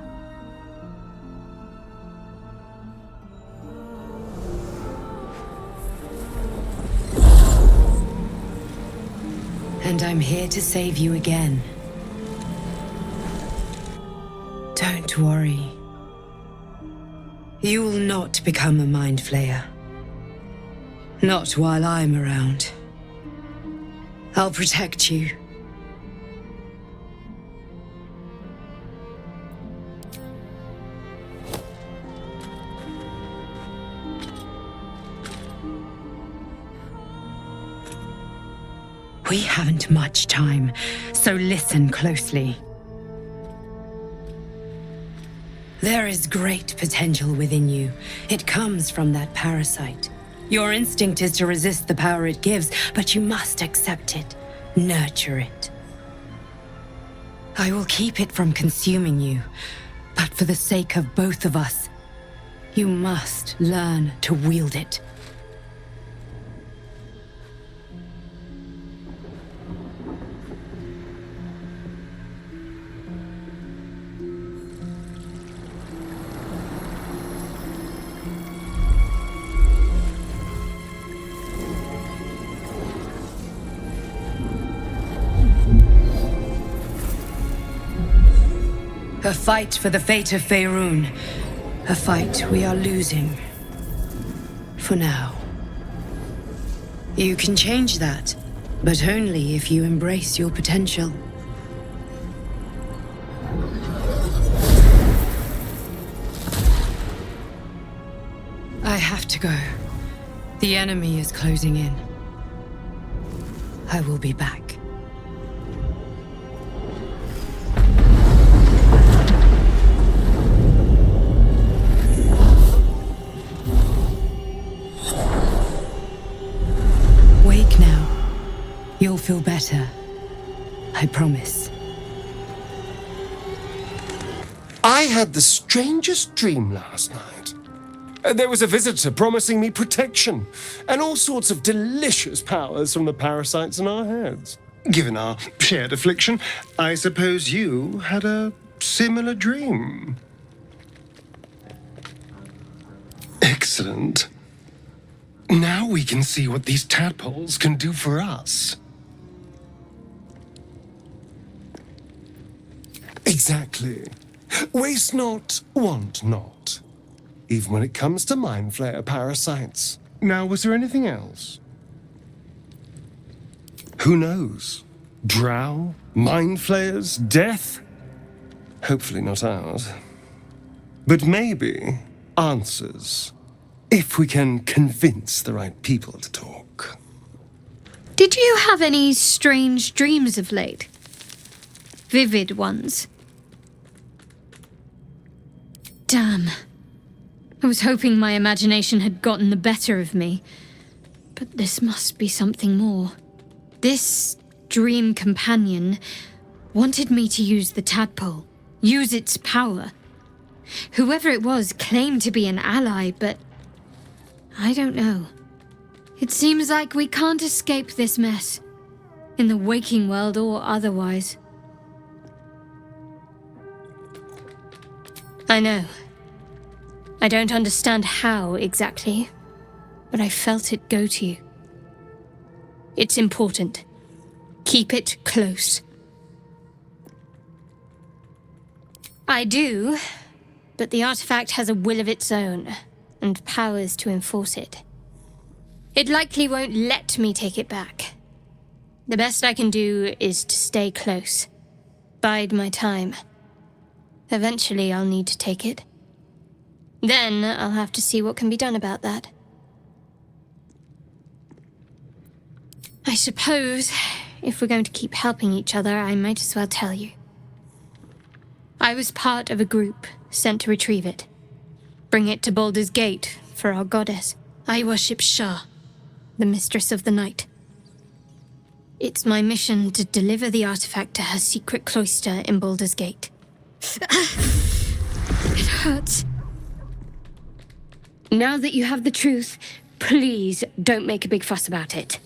And I'm here to save you again. Don't worry. You will not become a mind flayer. Not while I'm around. I'll protect you. We haven't much time, so listen closely. There is great potential within you. It comes from that parasite. Your instinct is to resist the power it gives, but you must accept it, nurture it. I will keep it from consuming you, but for the sake of both of us, you must learn to wield it. A fight for the fate of Faerun. A fight we are losing. For now. You can change that, but only if you embrace your potential. I have to go. The enemy is closing in. I will be back. You'll feel better. I promise. I had the strangest dream last night. There was a visitor promising me protection and all sorts of delicious powers from the parasites in our heads. Given our shared affliction, I suppose you had a similar dream. Excellent. Now we can see what these tadpoles can do for us. Exactly. Waste not, want not. Even when it comes to mind flayer parasites. Now, was there anything else? Who knows? Drow? Mind flayers? Death? Hopefully not ours. But maybe answers. If we can convince the right people to talk. Did you have any strange dreams of late? Vivid ones? Damn. I was hoping my imagination had gotten the better of me. But this must be something more. This dream companion wanted me to use the tadpole, use its power. Whoever it was claimed to be an ally, but I don't know. It seems like we can't escape this mess, in the waking world or otherwise. I know. I don't understand how exactly, but I felt it go to you. It's important. Keep it close. I do, but the artifact has a will of its own, and powers to enforce it. It likely won't let me take it back. The best I can do is to stay close. Bide my time. Eventually I'll need to take it. Then I'll have to see what can be done about that. I suppose, if we're going to keep helping each other, I might as well tell you. I was part of a group sent to retrieve it. Bring it to Baldur's Gate for our goddess. I worship Shah, the mistress of the night. It's my mission to deliver the artifact to her secret cloister in Baldur's Gate. It hurts. Now that you have the truth, please don't make a big fuss about it.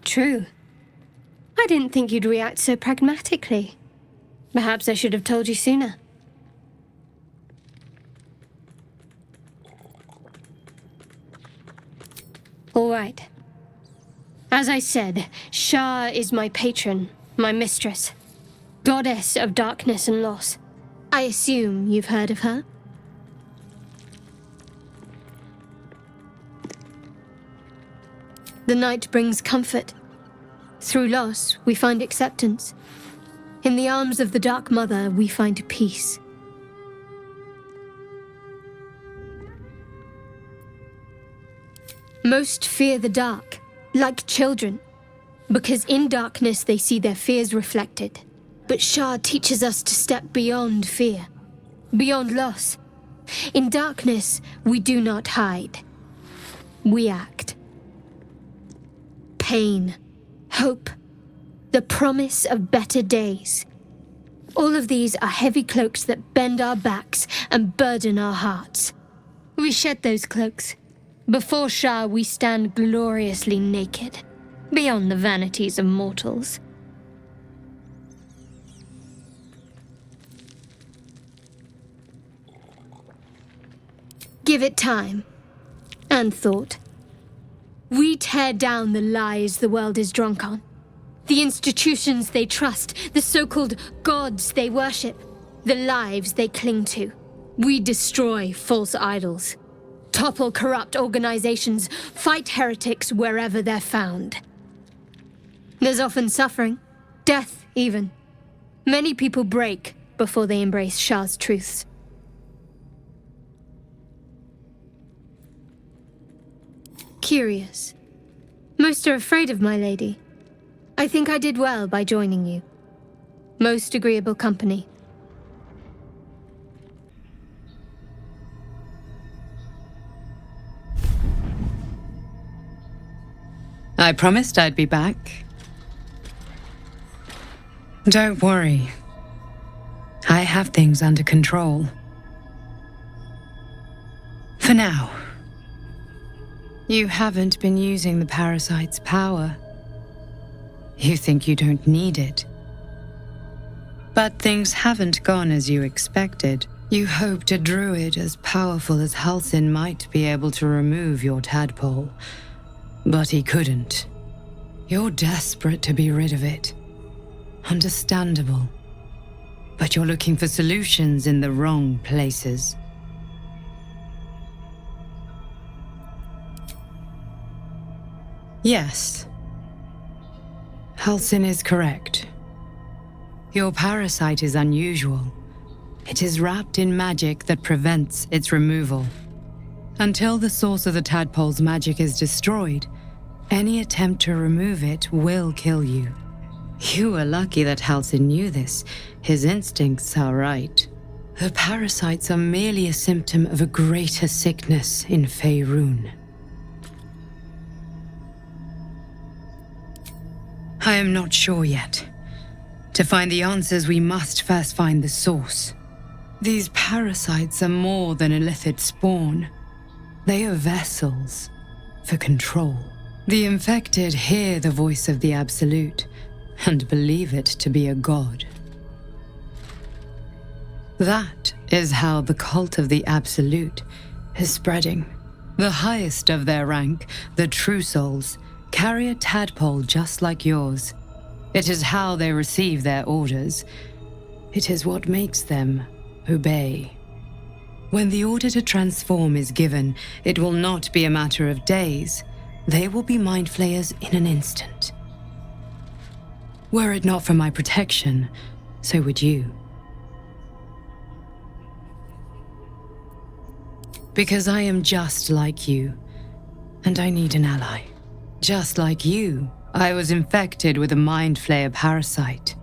True. I didn't think you'd react so pragmatically. Perhaps I should have told you sooner. All right. As I said, Shah is my patron, my mistress. Goddess of darkness and loss. I assume you've heard of her? The night brings comfort. Through loss, we find acceptance. In the arms of the Dark Mother, we find peace. Most fear the dark, like children, because in darkness they see their fears reflected. But Shah teaches us to step beyond fear, beyond loss. In darkness, we do not hide. We act. Pain, hope, the promise of better days. All of these are heavy cloaks that bend our backs and burden our hearts. We shed those cloaks. Before Shah, we stand gloriously naked, beyond the vanities of mortals. Give it time, and thought. We tear down the lies the world is drunk on. The institutions they trust, the so-called gods they worship, the lives they cling to. We destroy false idols, topple corrupt organizations, fight heretics wherever they're found. There's often suffering, death even. Many people break before they embrace Shah's truths. Curious. Most are afraid of my lady. I think I did well by joining you. Most agreeable company. I promised I'd be back. Don't worry. I have things under control. For now. You haven't been using the parasite's power. You think you don't need it. But things haven't gone as you expected. You hoped a druid as powerful as Halsin might be able to remove your tadpole. But he couldn't. You're desperate to be rid of it. Understandable. But you're looking for solutions in the wrong places. Yes. Halsin is correct. Your parasite is unusual. It is wrapped in magic that prevents its removal. Until the source of the tadpole's magic is destroyed, any attempt to remove it will kill you. You were lucky that Halsin knew this. His instincts are right. The parasites are merely a symptom of a greater sickness in Faerun. I am not sure yet. To find the answers, we must first find the source. These parasites are more than illithid spawn. They are vessels for control. The infected hear the voice of the Absolute and believe it to be a god. That is how the cult of the Absolute is spreading. The highest of their rank, the True Souls, carry a tadpole just like yours. It is how they receive their orders. It is what makes them obey. When the order to transform is given, it will not be a matter of days. They will be mind flayers in an instant. Were it not for my protection, so would you. Because I am just like you, and I need an ally. Just like you, I was infected with a mind flayer parasite.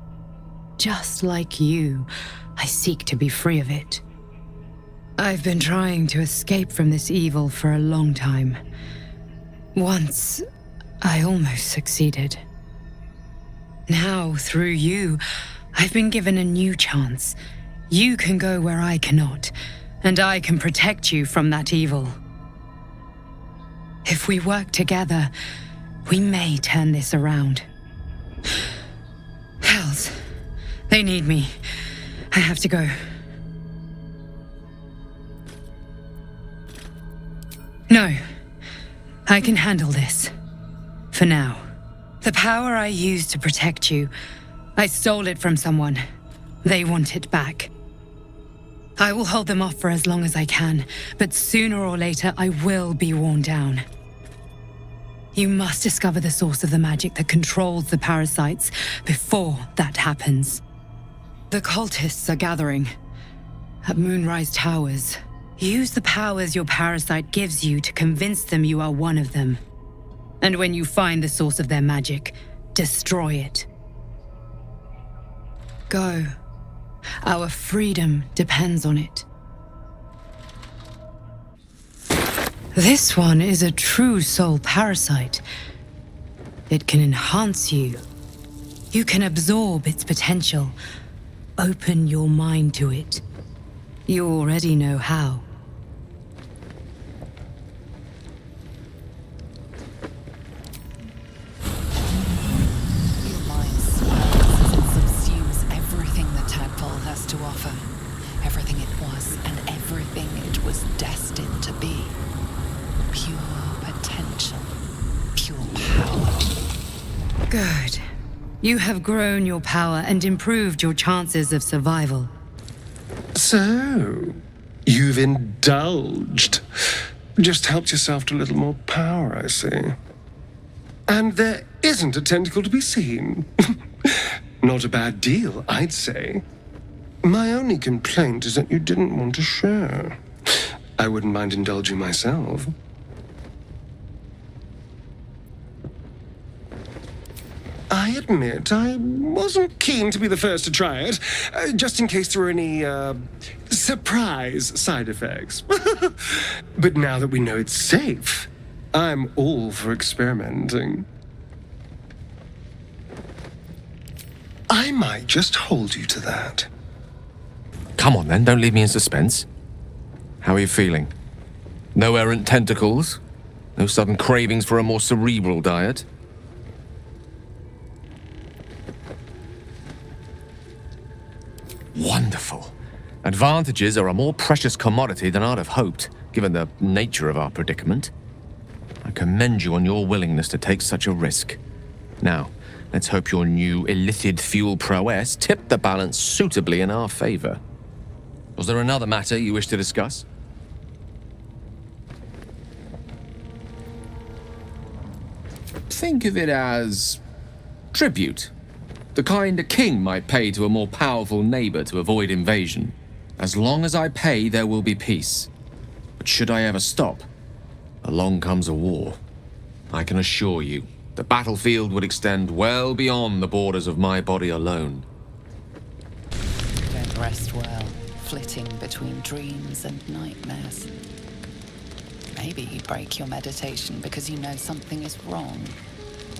Just like you, I seek to be free of it. I've been trying to escape from this evil for a long time. Once, I almost succeeded. Now, through you, I've been given a new chance. You can go where I cannot, and I can protect you from that evil. If we work together, we may turn this around. Hells, they need me. I have to go. No, I can handle this. For now. The power I used to protect you, I stole it from someone. They want it back. I will hold them off for as long as I can, but sooner or later I will be worn down. You must discover the source of the magic that controls the parasites before that happens. The cultists are gathering at Moonrise Towers. Use the powers your parasite gives you to convince them you are one of them. And when you find the source of their magic, destroy it. Go. Our freedom depends on it. This one is a true soul parasite. It can enhance you. You can absorb its potential. Open your mind to it. You already know how. To offer everything it was and everything it was destined to be. Pure potential, pure power. Good. You have grown your power and improved your chances of survival. So, you've indulged. Just helped yourself to a little more power, I see. And there isn't a tentacle to be seen. Not a bad deal, I'd say. My only complaint is that you didn't want to share. I wouldn't mind indulging myself. I admit I wasn't keen to be the first to try it, just in case there were any, surprise side effects. But now that we know it's safe, I'm all for experimenting. I might just hold you to that. Come on then, don't leave me in suspense. How are you feeling? No errant tentacles? No sudden cravings for a more cerebral diet? Wonderful. Advantages are a more precious commodity than I'd have hoped, given the nature of our predicament. I commend you on your willingness to take such a risk. Now, let's hope your new illithid fuel prowess tipped the balance suitably in our favor. Was there another matter you wish to discuss? Think of it as tribute. The kind a king might pay to a more powerful neighbor to avoid invasion. As long as I pay, there will be peace. But should I ever stop, along comes a war. I can assure you, the battlefield would extend well beyond the borders of my body alone. You don't rest well, flitting between dreams and nightmares. Maybe you break your meditation because you know something is wrong.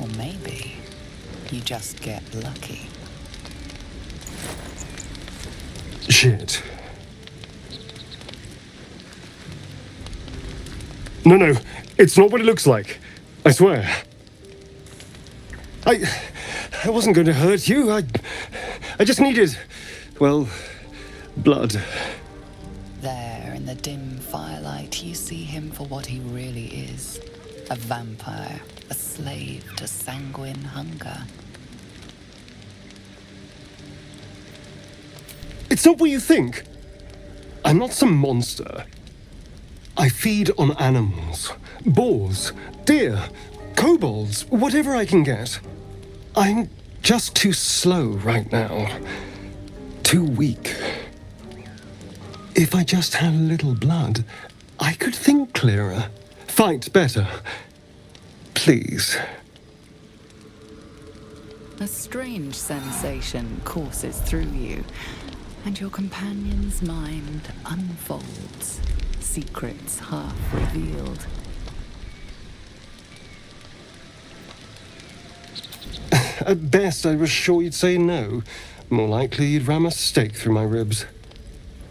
Or maybe you just get lucky. Shit. No, it's not what it looks like. I swear. I wasn't going to hurt you. I just needed, well, blood. There, in the dim firelight, you see him for what he really is. A vampire, a slave to sanguine hunger. It's not what you think. I'm not some monster. I feed on animals, boars, deer, kobolds, whatever I can get. I'm just too slow right now. Too weak. If I just had a little blood, I could think clearer, fight better. Please. A strange sensation courses through you, and your companion's mind unfolds, secrets half revealed. At best, I was sure you'd say no. More likely, you'd ram a stake through my ribs.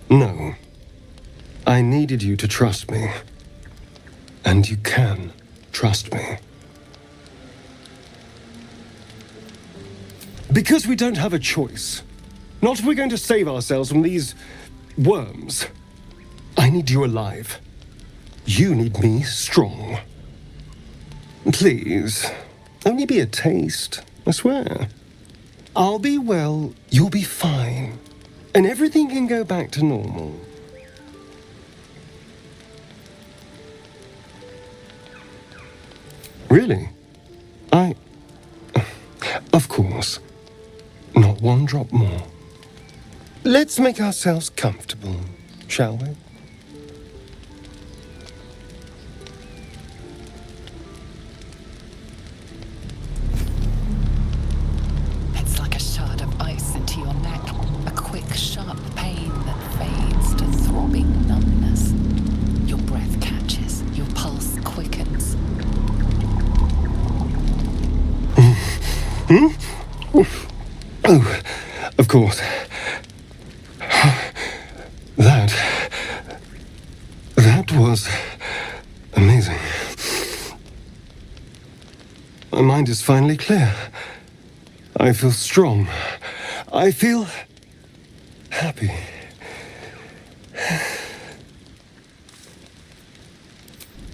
No. I needed you to trust me. And you can trust me. Because we don't have a choice. Not if we're going to save ourselves from these worms. I need you alive. You need me strong. Please, only be a taste, I swear. I'll be well, you'll be fine. And everything can go back to normal. Really? Of course. Not one drop more. Let's make ourselves comfortable, shall we? It's like a shard of ice into your neck, a quick, sharp pain that fades to throbbing numbness. Your breath catches, your pulse quickens. Oh, of course. That was amazing. My mind is finally clear. I feel strong. I feel happy.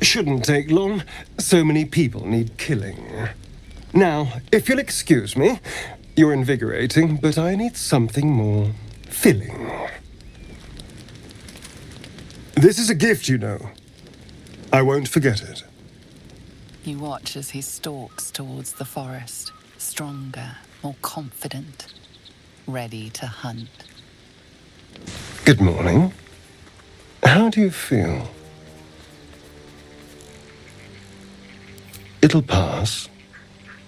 Shouldn't take long. So many people need killing. Now, if you'll excuse me, you're invigorating, but I need something more filling. This is a gift, you know. I won't forget it. You watch as he stalks towards the forest, stronger, more confident, ready to hunt. Good morning. How do you feel? It'll pass.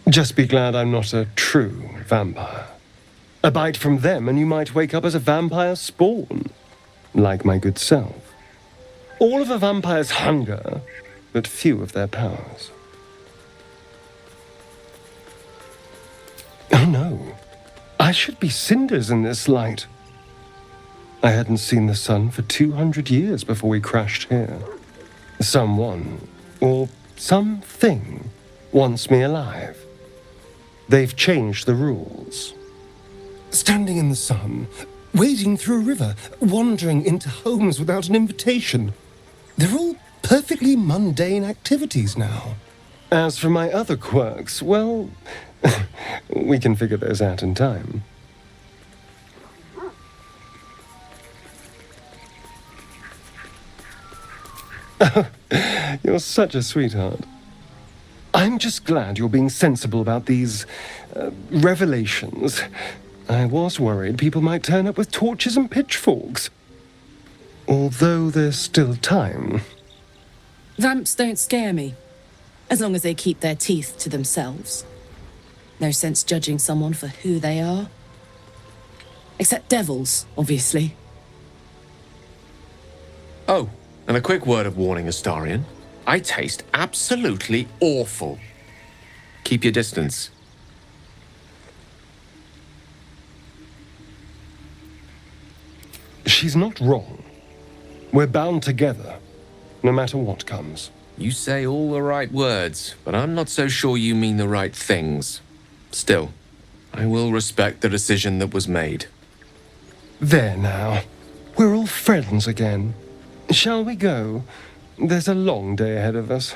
Just be glad I'm not a true vampire. A bite from them and you might wake up as a vampire spawn, like my good self. All of a vampire's hunger, but few of their powers. Oh no, I should be cinders in this light. I hadn't seen the sun for 200 years before we crashed here. Someone, or something, wants me alive. They've changed the rules. Standing in the sun, wading through a river, wandering into homes without an invitation. They're all perfectly mundane activities now. As for my other quirks, well, we can figure those out in time. You're such a sweetheart. I'm just glad you're being sensible about these revelations. I was worried people might turn up with torches and pitchforks. Although there's still time. Vamps don't scare me, as long as they keep their teeth to themselves. No sense judging someone for who they are. Except devils, obviously. Oh, and a quick word of warning, Astarion. I taste absolutely awful. Keep your distance. She's not wrong. We're bound together, no matter what comes. You say all the right words, but I'm not so sure you mean the right things. Still, I will respect the decision that was made. There now. We're all friends again. Shall we go? There's a long day ahead of us.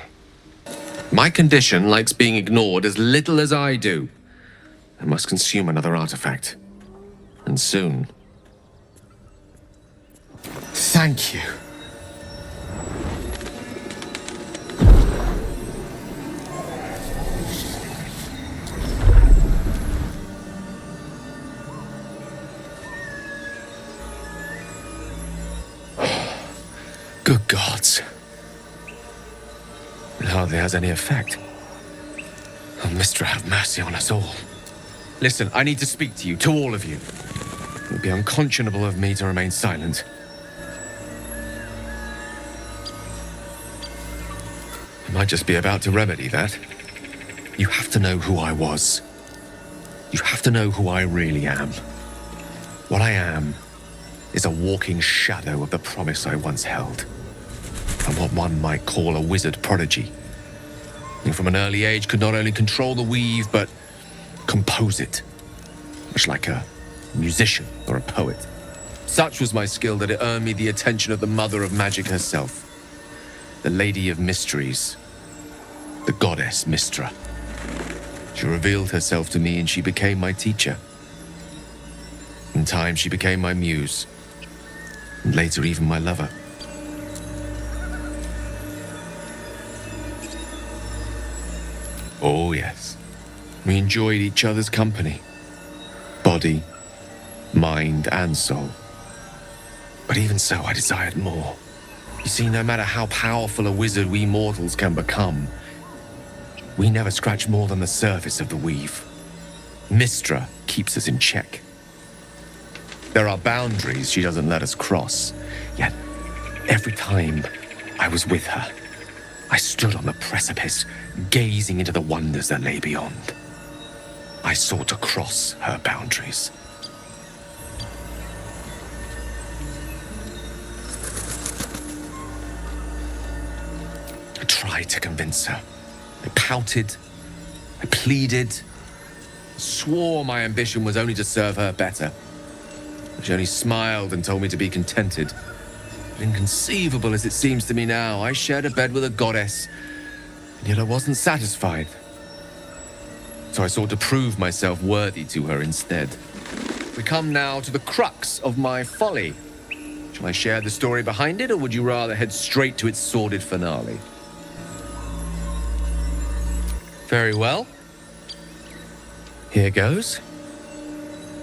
My condition likes being ignored as little as I do. I must consume another artifact. And soon. Thank you. Good gods. It hardly has any effect. Oh, Mystra, have mercy on us all. Listen, I need to speak to you, to all of you. It would be unconscionable of me to remain silent. I might just be about to remedy that. You have to know who I was. You have to know who I really am. What I am is a walking shadow of the promise I once held. And what one might call a wizard prodigy. Who from an early age could not only control the weave, but compose it. Much like a musician or a poet. Such was my skill that it earned me the attention of the mother of magic herself. The Lady of Mysteries. The goddess Mystra. She revealed herself to me and she became my teacher. In time, she became my muse. And later, even my lover. Oh, yes. We enjoyed each other's company. Body, mind, and soul. But even so, I desired more. You see, no matter how powerful a wizard we mortals can become, we never scratch more than the surface of the weave. Mystra keeps us in check. There are boundaries she doesn't let us cross. Yet, every time I was with her, I stood on the precipice, gazing into the wonders that lay beyond. I sought to cross her boundaries. I tried to convince her. I pouted. I pleaded. Swore my ambition was only to serve her better. She only smiled and told me to be contented. But inconceivable as it seems to me now, I shared a bed with a goddess, and yet I wasn't satisfied. So I sought to prove myself worthy to her instead. We come now to the crux of my folly. Shall I share the story behind it, or would you rather head straight to its sordid finale? Very well. Here goes.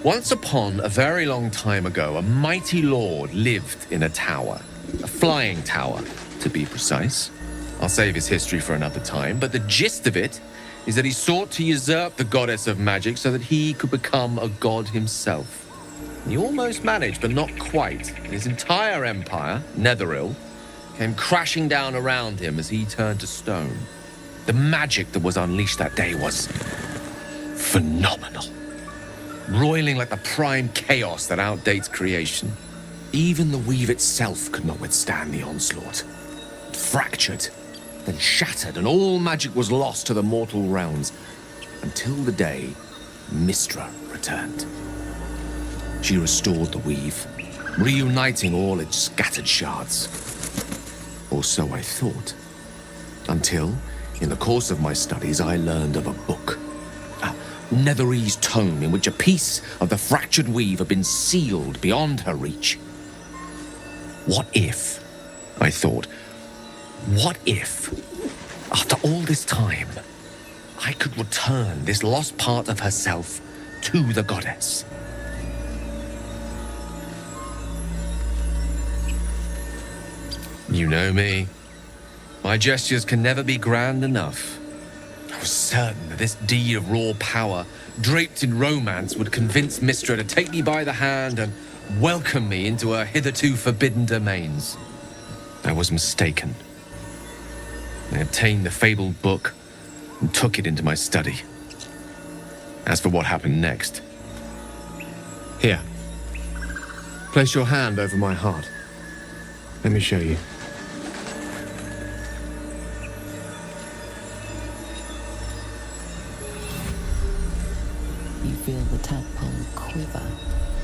Once upon a very long time ago, a mighty lord lived in a tower. A flying tower, to be precise. I'll save his history for another time, but the gist of it is that he sought to usurp the goddess of magic so that he could become a god himself. He almost managed, but not quite. His entire empire, Netheril, came crashing down around him as he turned to stone. The magic that was unleashed that day was phenomenal. Roiling like the prime chaos that outdates creation. Even the weave itself could not withstand the onslaught. It fractured, then shattered, and all magic was lost to the mortal realms, until the day Mystra returned. She restored the weave, reuniting all its scattered shards. Or so I thought. Until, in the course of my studies, I learned of a book. A Netherese tome in which a piece of the fractured weave had been sealed beyond her reach. What if, I thought, what if, after all this time, I could return this lost part of herself to the goddess? You know me. My gestures can never be grand enough. I was certain that this deed of raw power, draped in romance, would convince Mystra to take me by the hand and welcome me into her hitherto forbidden domains. I was mistaken. I obtained the fabled book and took it into my study. As for what happened next... Here. Place your hand over my heart. Let me show you. You feel the tadpole quiver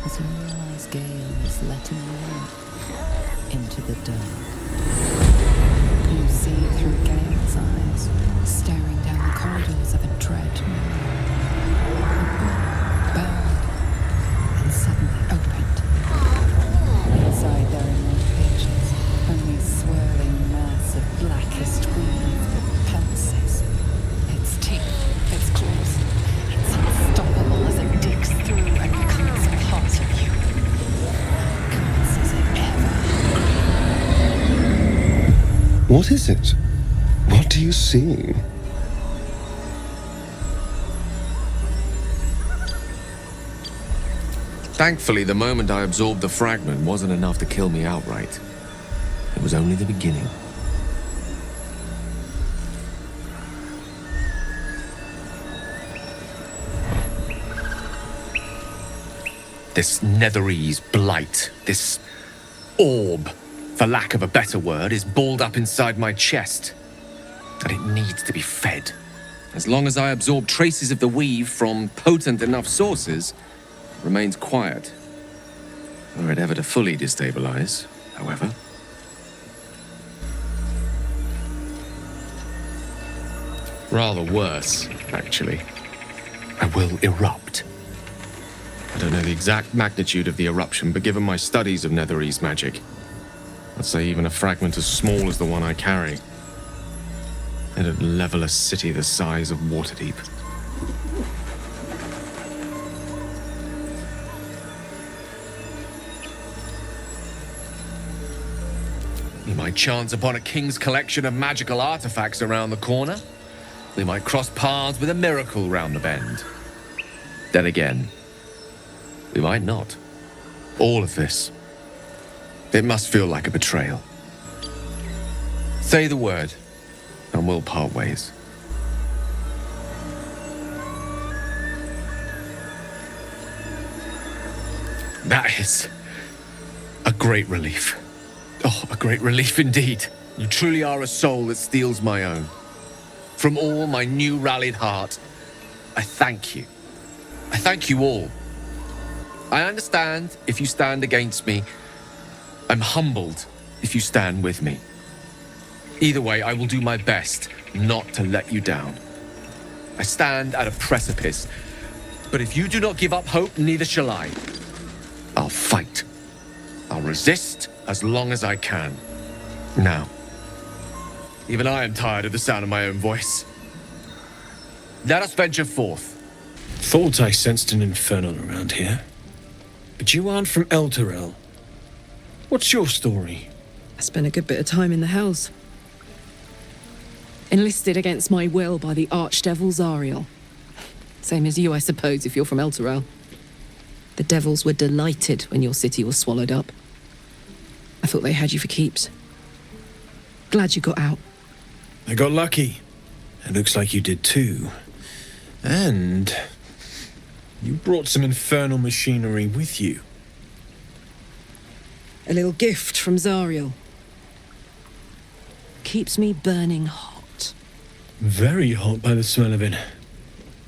as you realize Gale is letting you into the dark. You see through Gale's eyes, staring down the corridors of a dread mirror. The book burned and suddenly opened. Inside there are no pages, only swirling mass of blackest weave that pulses. Its teeth, its claws, it's unstoppable as it digs through and becomes part of you. Commences it ever. What is it? What do you see? Thankfully, the moment I absorbed the fragment wasn't enough to kill me outright. It was only the beginning. This Netherese blight, this orb, for lack of a better word, is balled up inside my chest. And it needs to be fed. As long as I absorb traces of the weave from potent enough sources, it remains quiet. Were it ever to fully destabilize, however. Rather worse, actually. I will erupt. I don't know the exact magnitude of the eruption, but given my studies of Netherese magic, I'd say even a fragment as small as the one I carry, it'd level a city the size of Waterdeep. We might chance upon a king's collection of magical artifacts around the corner. We might cross paths with a miracle round the bend. Then again, we might not. All of this, it must feel like a betrayal. Say the word, and we'll part ways. That is a great relief. Oh, a great relief indeed. You truly are a soul that steals my own. From all my new rallied heart, I thank you. I thank you all. I understand if you stand against me. I'm humbled if you stand with me. Either way, I will do my best not to let you down. I stand at a precipice, but if you do not give up hope, neither shall I. I'll fight. I'll resist as long as I can. Now, even I am tired of the sound of my own voice. Let us venture forth. Thought I sensed an infernal around here. But you aren't from Elturel. What's your story? I spent a good bit of time in the Hells. Enlisted against my will by the Archdevil Zariel. Same as you, I suppose, if you're from Elturel. The devils were delighted when your city was swallowed up. I thought they had you for keeps. Glad you got out. I got lucky. It looks like you did too. And you brought some infernal machinery with you. A little gift from Zariel. Keeps me burning hot. Very hot by the smell of it.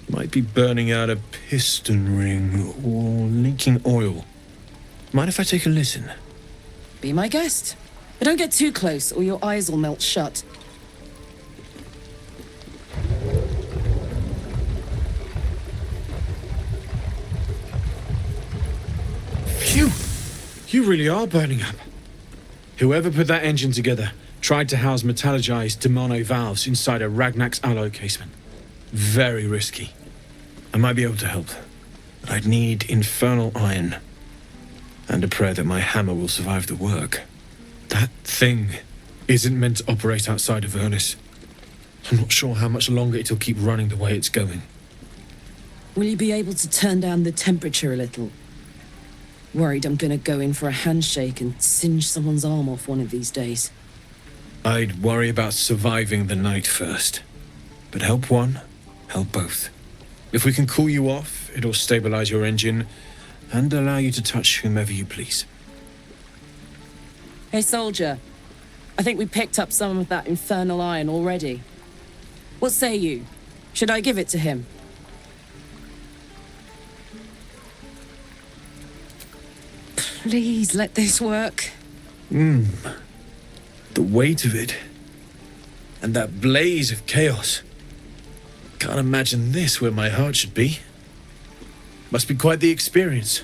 Might be burning out a piston ring or leaking oil. Mind if I take a listen? Be my guest. But don't get too close or your eyes will melt shut. Phew! You really are burning up. Whoever put that engine together tried to house metallogized Demono valves inside a Ragnak's alloy casement. Very risky. I might be able to help, but I'd need infernal iron. And a prayer that my hammer will survive the work. That thing isn't meant to operate outside of Vernus. I'm not sure how much longer it'll keep running the way it's going. Will you be able to turn down the temperature a little? Worried I'm gonna go in for a handshake and singe someone's arm off one of these days. I'd worry about surviving the night first. But help one, help both. If we can cool you off, it'll stabilize your engine and allow you to touch whomever you please. Hey, soldier. I think we picked up some of that infernal iron already. What say you? Should I give it to him? Please let this work. The weight of it. And that blaze of chaos. Can't imagine this where my heart should be. Must be quite the experience.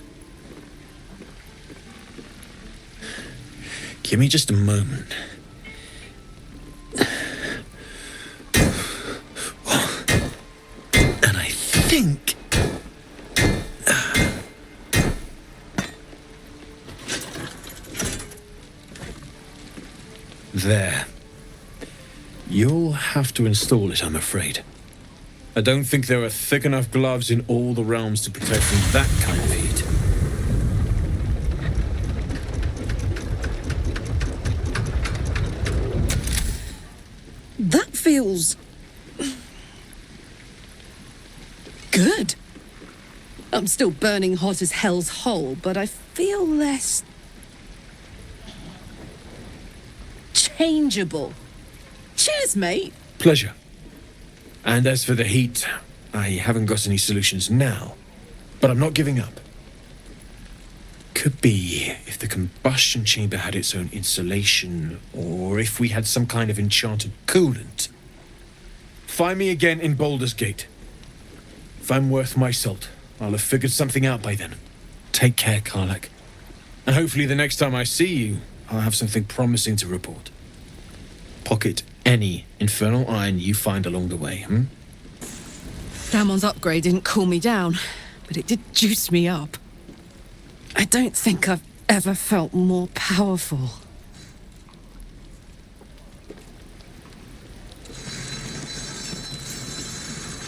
Give me just a moment. And I think... There. You'll have to install it, I'm afraid. I don't think there are thick enough gloves in all the realms to protect from that kind of heat. That feels... good. I'm still burning hot as hell's hole, but I feel less... changeable. Cheers, mate. Pleasure. And as for the heat, I haven't got any solutions now, but I'm not giving up. Could be if the combustion chamber had its own insulation, or if we had some kind of enchanted coolant. Find me again in Baldur's Gate. If I'm worth my salt, I'll have figured something out by then. Take care, Karlach. And hopefully the next time I see you, I'll have something promising to report. Pocket any infernal iron you find along the way, Damon's upgrade didn't cool me down, but it did juice me up. I don't think I've ever felt more powerful.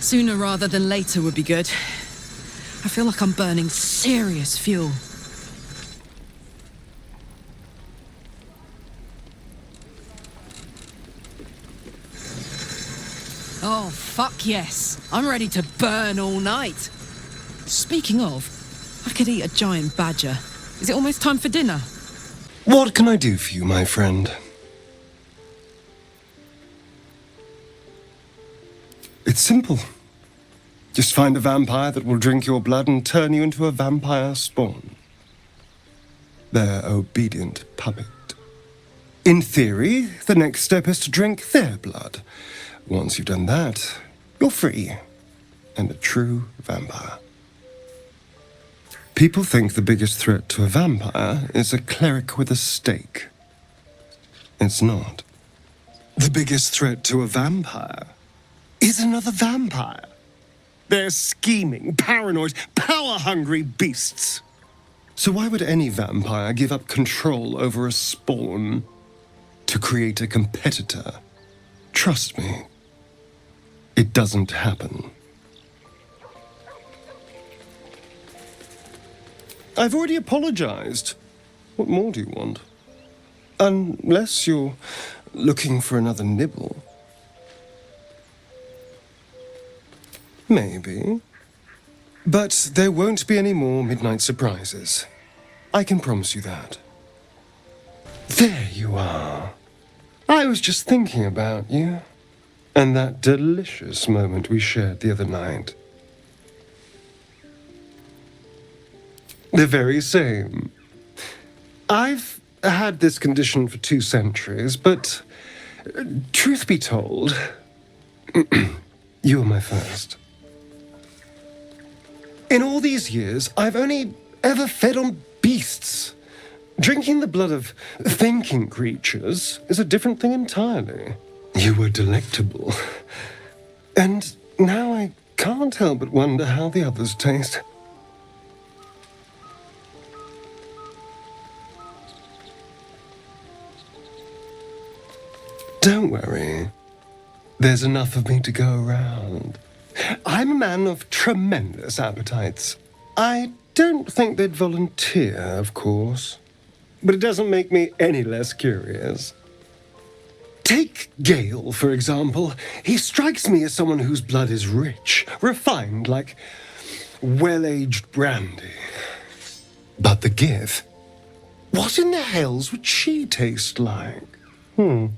Sooner rather than later would be good. I feel like I'm burning serious fuel. Oh, fuck yes. I'm ready to burn all night. Speaking of, I could eat a giant badger. Is it almost time for dinner? What can I do for you, my friend? It's simple. Just find a vampire that will drink your blood and turn you into a vampire spawn. Their obedient puppet. In theory, the next step is to drink their blood. Once you've done that, you're free and a true vampire. People think the biggest threat to a vampire is a cleric with a stake. It's not. The biggest threat to a vampire is another vampire. They're scheming, paranoid, power-hungry beasts. So why would any vampire give up control over a spawn to create a competitor? Trust me, it doesn't happen. I've already apologized. What more do you want? Unless you're looking for another nibble. Maybe. But there won't be any more midnight surprises. I can promise you that. There you are. I was just thinking about you. And that delicious moment we shared the other night. The very same. I've had this condition for 2 centuries, but truth be told, you were my first. In all these years, I've only ever fed on beasts. Drinking the blood of thinking creatures is a different thing entirely. You were delectable. And now I can't help but wonder how the others taste. Don't worry. There's enough of me to go around. I'm a man of tremendous appetites. I don't think they'd volunteer, of course. But it doesn't make me any less curious. Take Gale, for example. He strikes me as someone whose blood is rich, refined, like well-aged brandy. But the Gith? What in the hells would she taste like? Oh.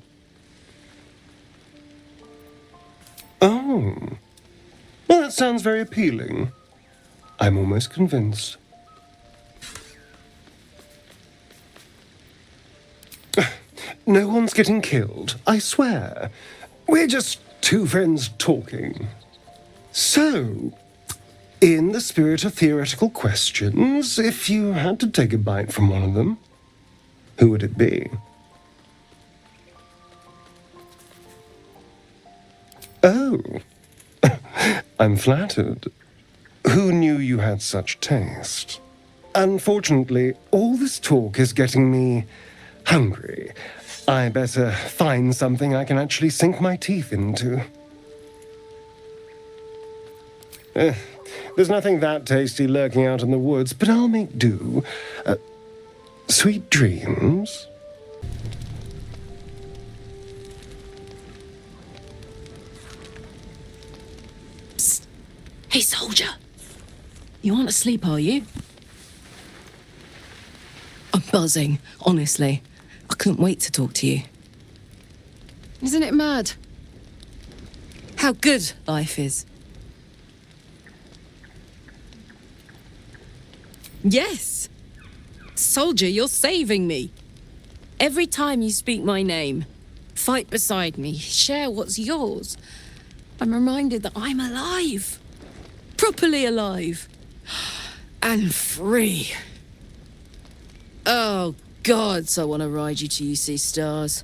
Well, that sounds very appealing. I'm almost convinced. No one's getting killed, I swear. We're just 2 friends talking. So, in the spirit of theoretical questions, if you had to take a bite from one of them, who would it be? Oh, I'm flattered. Who knew you had such taste? Unfortunately, all this talk is getting me hungry. I better find something I can actually sink my teeth into. There's nothing that tasty lurking out in the woods, but I'll make do. Sweet dreams. Psst. Hey, soldier. You aren't asleep, are you? I'm buzzing, honestly. I couldn't wait to talk to you. Isn't it mad? How good life is. Yes! Soldier, you're saving me. Every time you speak my name, fight beside me, share what's yours, I'm reminded that I'm alive. Properly alive. And free. Oh, gods, I want to ride you till you see stars.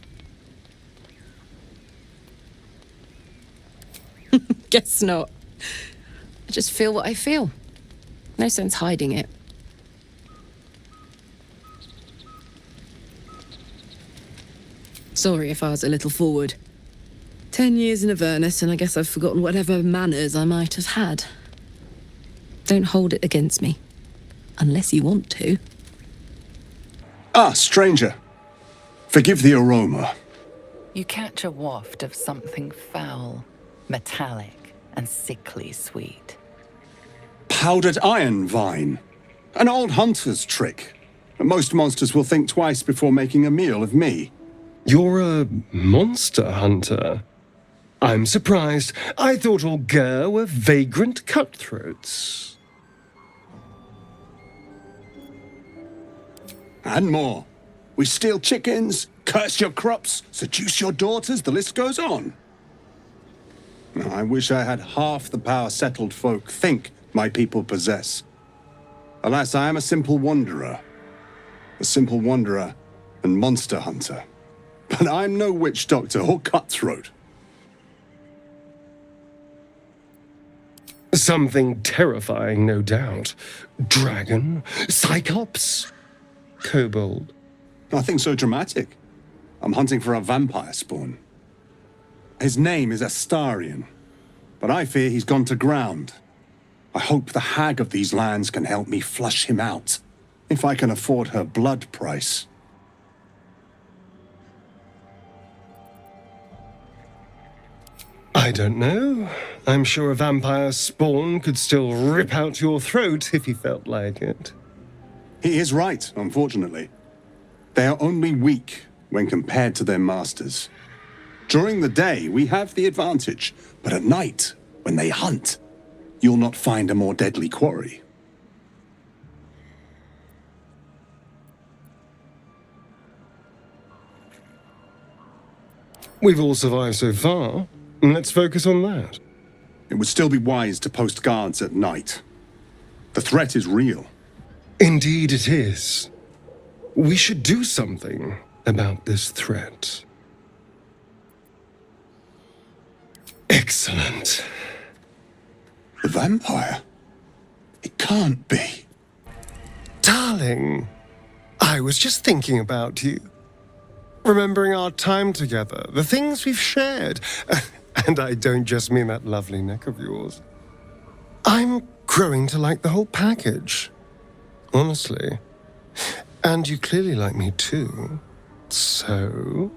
Guess not. I just feel what I feel. No sense hiding it. Sorry if I was a little forward. 10 years in Avernus, and I guess I've forgotten whatever manners I might have had. Don't hold it against me. Unless you want to. Ah, stranger. Forgive the aroma. You catch a waft of something foul, metallic, and sickly sweet. Powdered iron vine. An old hunter's trick. Most monsters will think twice before making a meal of me. You're a monster hunter. I'm surprised. I thought all Ger were vagrant cutthroats. And more. We steal chickens, curse your crops, seduce your daughters, the list goes on. I wish I had half the power settled folk think my people possess. Alas, I am a simple wanderer. A simple wanderer and monster hunter. But I'm no witch doctor or cutthroat. Something terrifying, no doubt. Dragon? Cyclops? Kobold? Nothing so dramatic. I'm hunting for a vampire spawn. His name is Astarion, but I fear he's gone to ground. I hope the hag of these lands can help me flush him out, if I can afford her blood price. I don't know. I'm sure a vampire spawn could still rip out your throat if he felt like it. He is right, unfortunately. They are only weak when compared to their masters. During the day, we have the advantage, but at night, when they hunt, you'll not find a more deadly quarry. We've all survived so far. Let's focus on that. It would still be wise to post guards at night. The threat is real. Indeed it is. We should do something about this threat. Excellent. The vampire? It can't be. Darling, I was just thinking about you. Remembering our time together, the things we've shared. And I don't just mean that lovely neck of yours. I'm growing to like the whole package. Honestly. And you clearly like me too. So...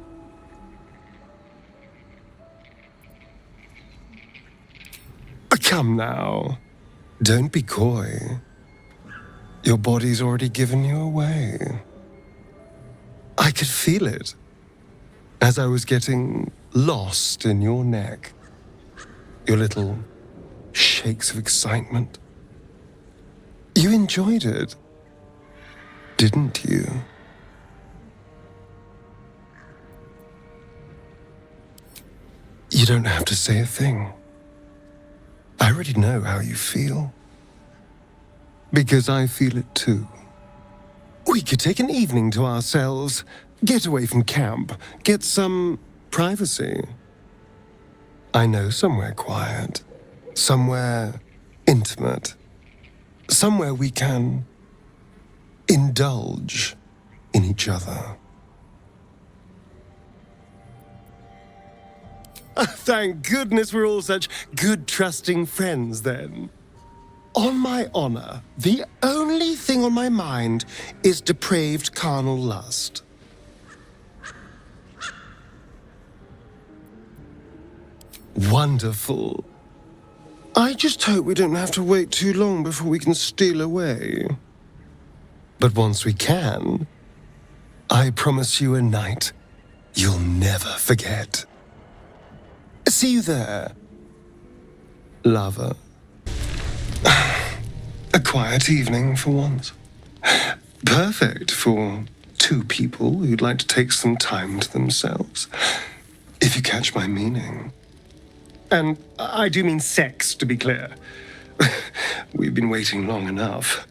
Come now. Don't be coy. Your body's already given you away. I could feel it as I was getting lost in your neck. Your little shakes of excitement. You enjoyed it, didn't you? You don't have to say a thing. I already know how you feel. Because I feel it too. We could take an evening to ourselves, get away from camp, get some privacy. I know somewhere quiet, somewhere intimate, somewhere we can indulge in each other. Thank goodness we're all such good, trusting friends, then. On my honor, the only thing on my mind is depraved carnal lust. Wonderful. I just hope we don't have to wait too long before we can steal away. But once we can, I promise you a night you'll never forget. See you there, lover. A quiet evening for once. Perfect for two people who'd like to take some time to themselves. If you catch my meaning. And I do mean sex, to be clear. We've been waiting long enough.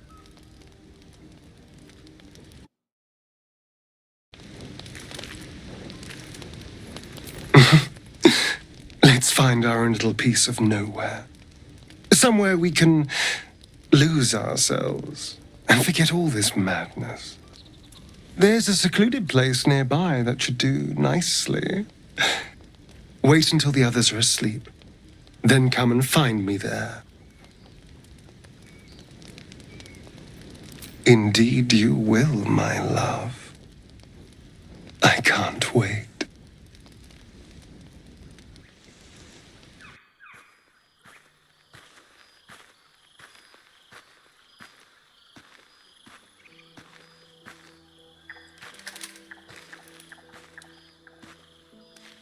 Let's find our own little piece of nowhere. Somewhere we can lose ourselves and forget all this madness. There's a secluded place nearby that should do nicely. Wait until the others are asleep, then come and find me there. Indeed you will, my love. I can't wait.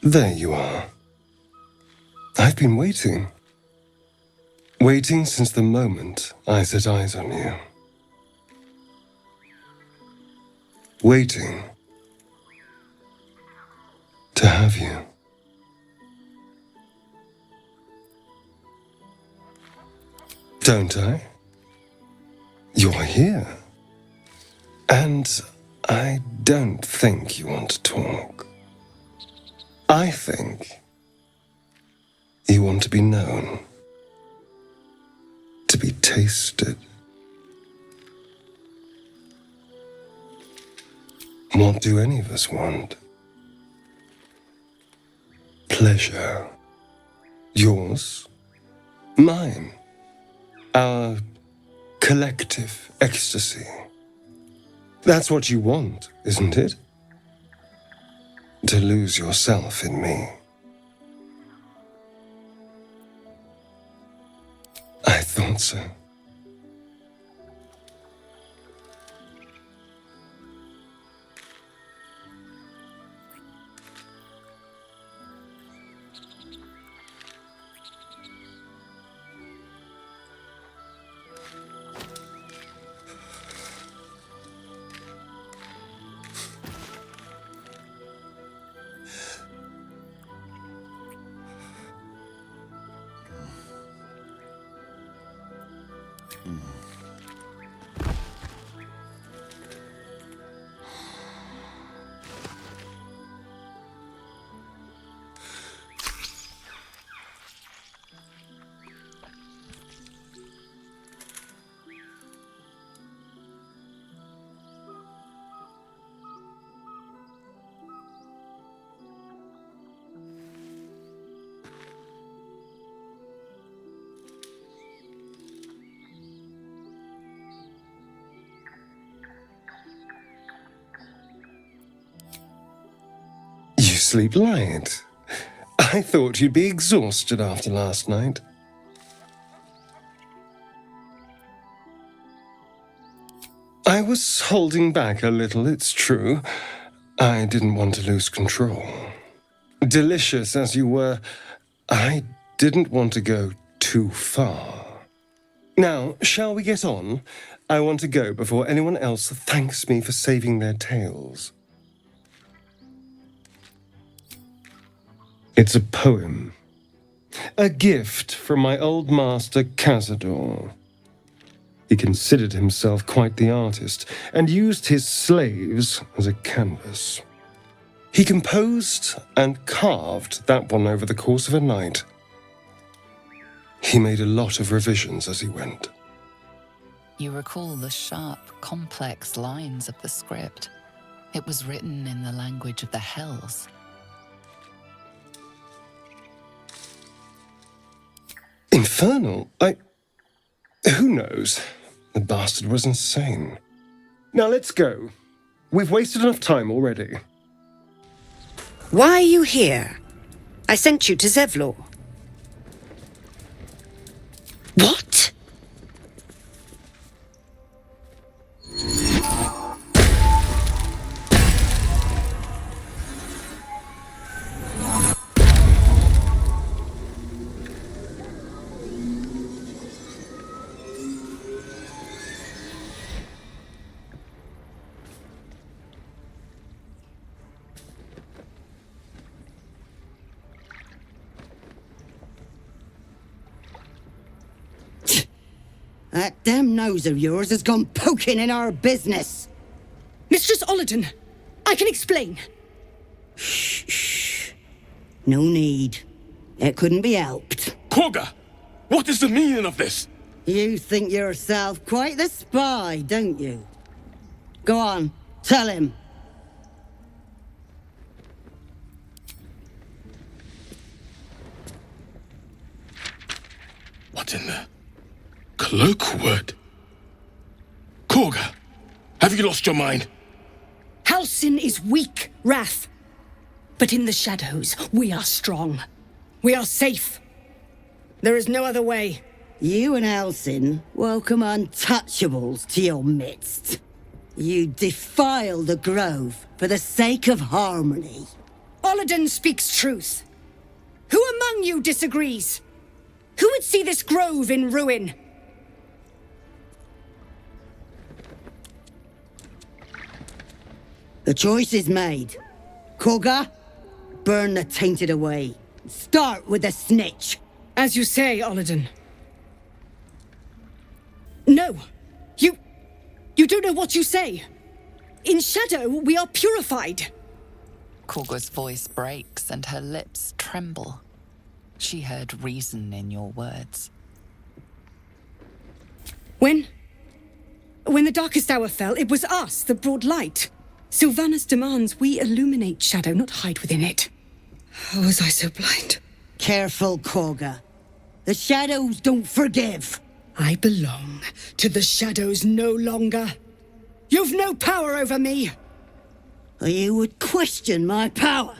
There you are. I've been waiting. Waiting since the moment I set eyes on you. Waiting to have you. Don't I? You're here. And I don't think you want to talk. I think you want to be known, to be tasted. What do any of us want? Pleasure. Yours, mine, our collective ecstasy. That's what you want, isn't it? To lose yourself in me. I thought so. sleep light. I thought you'd be exhausted after last night. I was holding back a little, it's true. I didn't want to lose control. Delicious as you were, I didn't want to go too far. Now, shall we get on? I want to go before anyone else thanks me for saving their tails. It's a poem. A gift from my old master, Cazador. He considered himself quite the artist and used his slaves as a canvas. He composed and carved that one over the course of a night. He made a lot of revisions as he went. You recall the sharp, complex lines of the script. It was written in the language of the Hells. Infernal? Who knows? The bastard was insane. Now let's go. We've wasted enough time already. Why are you here? I sent you to Zevlor. What? That damn nose of yours has gone poking in our business. Mistress Olladin, I can explain. Shh. No need. It couldn't be helped. Korga, what is the meaning of this? You think yourself quite the spy, don't you? Go on, tell him. What in the cloakwood? Korga, have you lost your mind? Halsin is weak, Wrath. But in the shadows, we are strong. We are safe. There is no other way. You and Halsin welcome untouchables to your midst. You defile the grove for the sake of harmony. Olladin speaks truth. Who among you disagrees? Who would see this grove in ruin? The choice is made. Korga, burn the tainted away. Start with the snitch. As you say, Olladin. No. You don't know what you say. In shadow, we are purified. Korga's voice breaks and her lips tremble. She heard reason in your words. When the darkest hour fell, it was us that brought light. Sylvanas demands we illuminate shadow, not hide within it. How was I so blind? Careful, Korga. The shadows don't forgive. I belong to the shadows no longer. You've no power over me. You would question my power.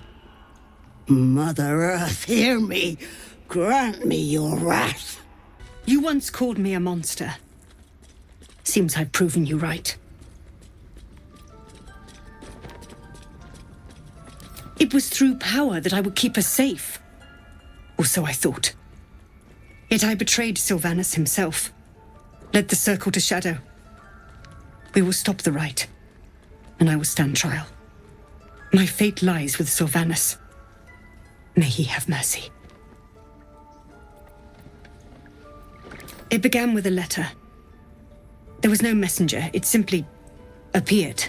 Mother Earth, hear me. Grant me your wrath. You once called me a monster. Seems I've proven you right. It was through power that I would keep us safe. Or so I thought. Yet I betrayed Sylvanas himself. Led the circle to shadow. We will stop the rite, and I will stand trial. My fate lies with Sylvanas. May he have mercy. It began with a letter. There was no messenger, it simply appeared.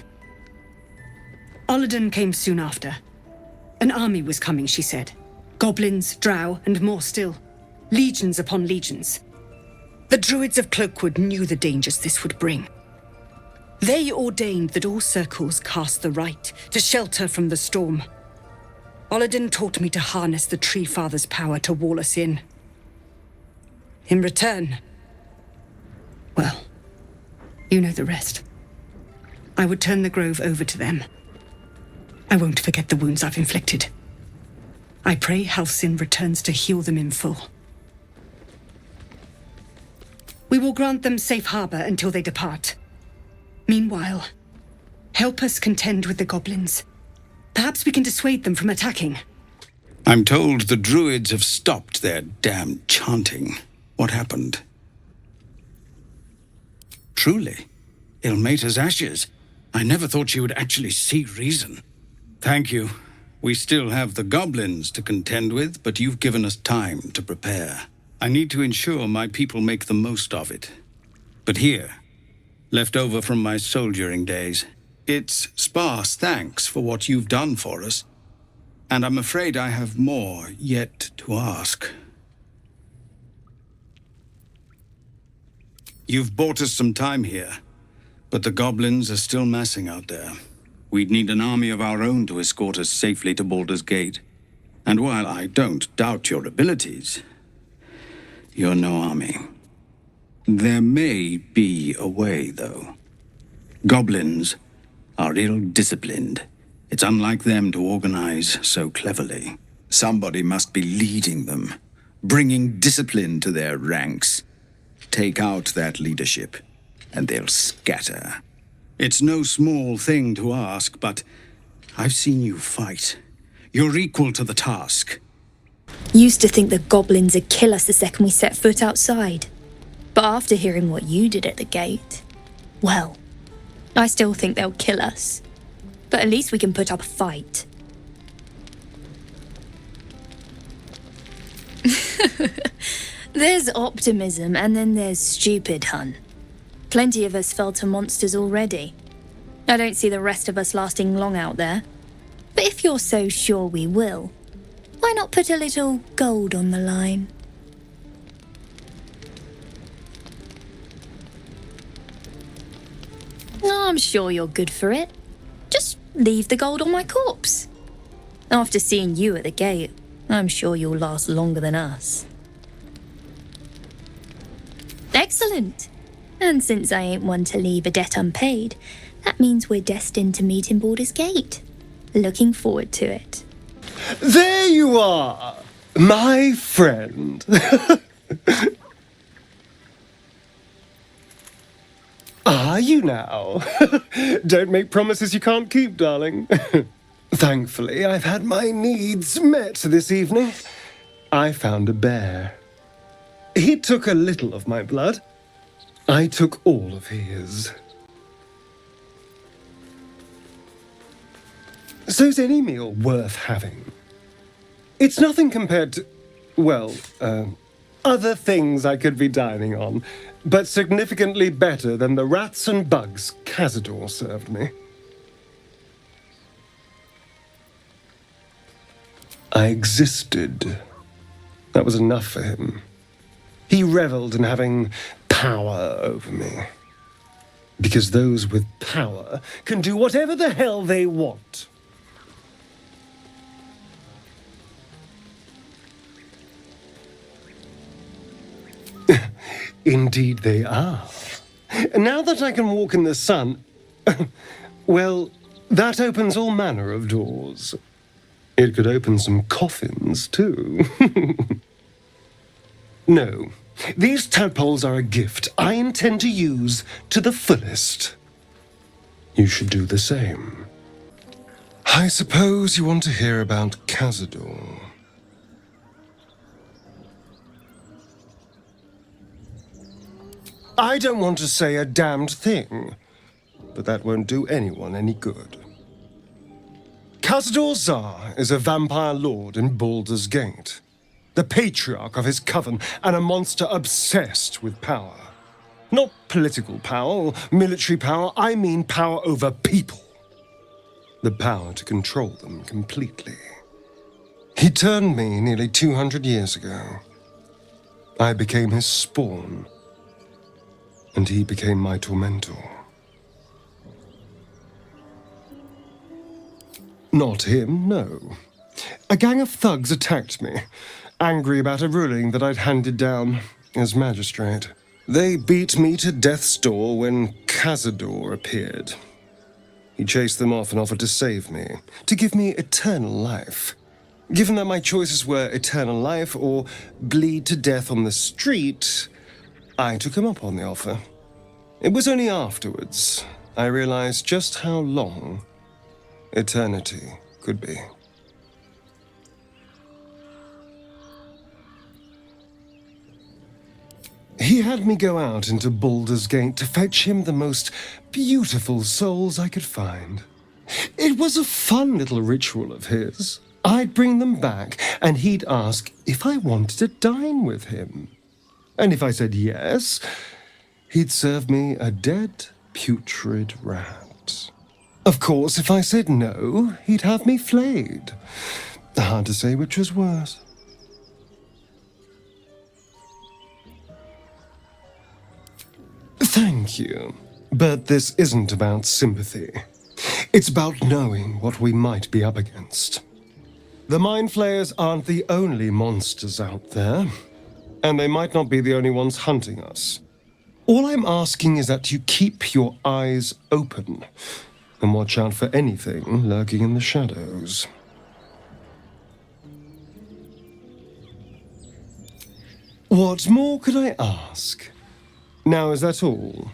Olladin came soon after. An army was coming, she said. Goblins, drow, and more still. Legions upon legions. The druids of Cloakwood knew the dangers this would bring. They ordained that all circles cast the rite to shelter from the storm. Olladin taught me to harness the Tree Father's power to wall us in. In return, well, you know the rest. I would turn the grove over to them. I won't forget the wounds I've inflicted. I pray Halsin returns to heal them in full. We will grant them safe harbor until they depart. Meanwhile, help us contend with the goblins. Perhaps we can dissuade them from attacking. I'm told the druids have stopped their damned chanting. What happened? Truly, Ilmater's ashes. I never thought you would actually see reason. Thank you. We still have the goblins to contend with, but you've given us time to prepare. I need to ensure my people make the most of it. But here, left over from my soldiering days, it's sparse thanks for what you've done for us. And I'm afraid I have more yet to ask. You've bought us some time here, but the goblins are still massing out there. We'd need an army of our own to escort us safely to Baldur's Gate. And while I don't doubt your abilities, you're no army. There may be a way, though. Goblins are ill-disciplined. It's unlike them to organize so cleverly. Somebody must be leading them, bringing discipline to their ranks. Take out that leadership, and they'll scatter. It's no small thing to ask, but I've seen you fight. You're equal to the task. Used to think the goblins would kill us the second we set foot outside. But after hearing what you did at the gate, well, I still think they'll kill us. But at least we can put up a fight. There's optimism, and then there's stupid, hun. Plenty of us fell to monsters already. I don't see the rest of us lasting long out there. But if you're so sure we will, why not put a little gold on the line? Oh, I'm sure you're good for it. Just leave the gold on my corpse. After seeing you at the gate, I'm sure you'll last longer than us. Excellent. And since I ain't one to leave a debt unpaid, that means we're destined to meet in Baldur's Gate. Looking forward to it. There you are, my friend. Are you now? Don't make promises you can't keep, darling. Thankfully, I've had my needs met this evening. I found a bear. He took a little of my blood. I took all of his. So's any meal worth having. It's nothing compared to, well, other things I could be dining on, but significantly better than the rats and bugs Cazador served me. I existed. That was enough for him. He reveled in having power over me. Because those with power can do whatever the hell they want. Indeed they are. Now that I can walk in the sun, well, that opens all manner of doors. It could open some coffins, too. No, these tadpoles are a gift I intend to use to the fullest. You should do the same. I suppose you want to hear about Cazador. I don't want to say a damned thing, but that won't do anyone any good. Cazador Zar is a vampire lord in Baldur's Gate, the patriarch of his coven, and a monster obsessed with power. Not political power or military power, I mean power over people. The power to control them completely. He turned me nearly 200 years ago. I became his spawn, and he became my tormentor. Not him, no. A gang of thugs attacked me, angry about a ruling that I'd handed down as magistrate. They beat me to death's door when Cazador appeared. He chased them off and offered to save me, to give me eternal life. Given that my choices were eternal life or bleed to death on the street, I took him up on the offer. It was only afterwards I realized just how long eternity could be. He had me go out into Baldur's Gate to fetch him the most beautiful souls I could find. It was a fun little ritual of his. I'd bring them back, and he'd ask if I wanted to dine with him. And if I said yes, he'd serve me a dead, putrid rat. Of course, if I said no, he'd have me flayed. Hard to say which was worse. Thank you, but this isn't about sympathy. It's about knowing what we might be up against. The Mind Flayers aren't the only monsters out there, and they might not be the only ones hunting us. All I'm asking is that you keep your eyes open and watch out for anything lurking in the shadows. What more could I ask? Now, is that all?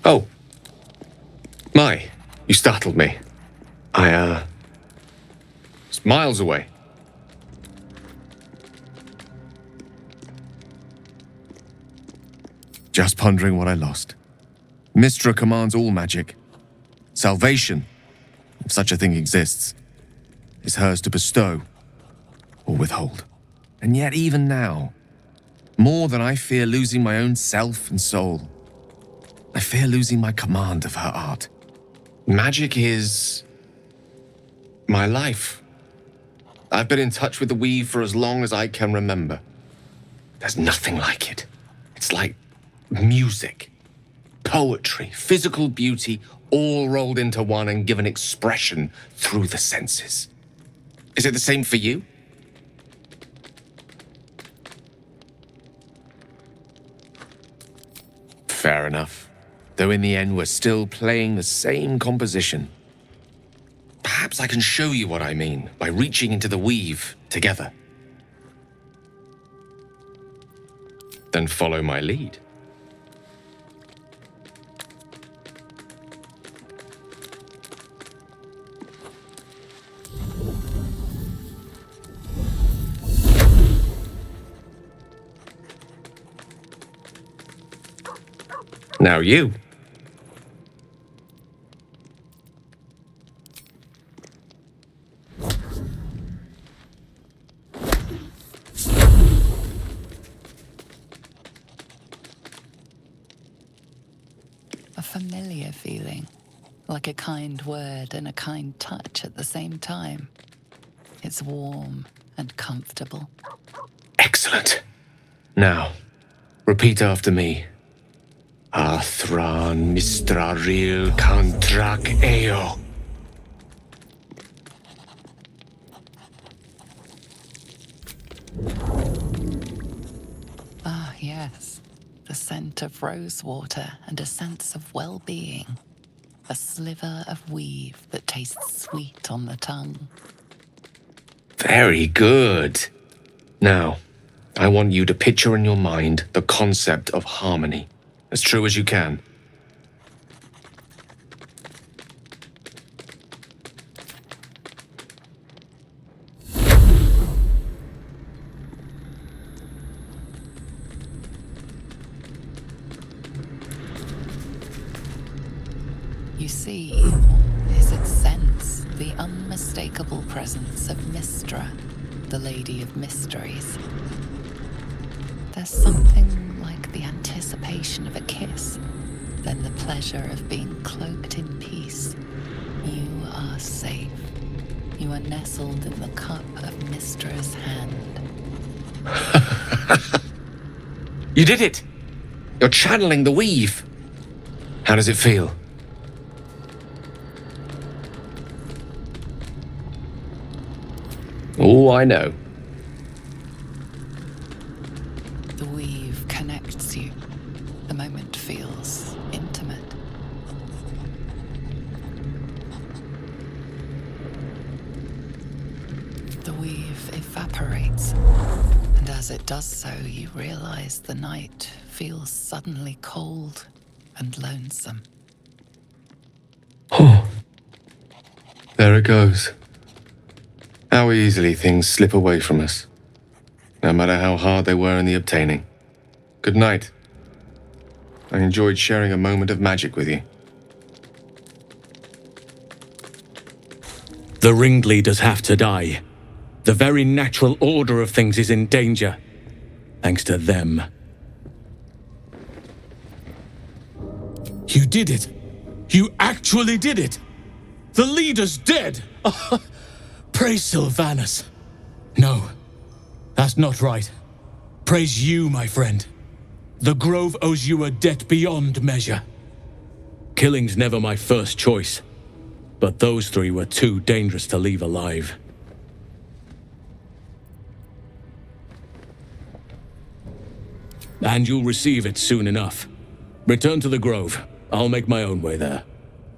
Oh. My, you startled me. It's miles away. Just pondering what I lost. Mystra commands all magic. Salvation, if such a thing exists, is hers to bestow or withhold. And yet even now, more than I fear losing my own self and soul, I fear losing my command of her art. Magic is my life. I've been in touch with the weave for as long as I can remember. There's nothing like it. It's like music, poetry, physical beauty, all rolled into one and given expression through the senses. Is it the same for you? Fair enough. Though in the end, we're still playing the same composition. Perhaps I can show you what I mean by reaching into the weave together. Then follow my lead. Now you. A familiar feeling, like a kind word and a kind touch at the same time. It's warm and comfortable. Excellent. Now, repeat after me. Athran mistraril kantrak eo. Ah, yes. The scent of rosewater and a sense of well-being. A sliver of weave that tastes sweet on the tongue. Very good. Now, I want you to picture in your mind the concept of harmony, as true as you can. You see, is it sense the unmistakable presence of Mystra, the Lady of Mysteries? There's something like the anticipation of a kiss, then the pleasure of being cloaked in peace. You are safe. You are nestled in the cup of Mystra's hand. You did it! You're channeling the weave. How does it feel? Oh, I know. The weave connects you. The moment feels intimate. The weave evaporates, and as it does so, you realize the night feels suddenly cold and lonesome. Oh, there it goes. How easily things slip away from us, no matter how hard they were in the obtaining. Good night. I enjoyed sharing a moment of magic with you. The ringleaders have to die. The very natural order of things is in danger, thanks to them. You did it! You actually did it! The leader's dead! Praise Sylvanus. No, that's not right. Praise you, my friend. The Grove owes you a debt beyond measure. Killing's never my first choice, but those three were too dangerous to leave alive. And you'll receive it soon enough. Return to the Grove. I'll make my own way there.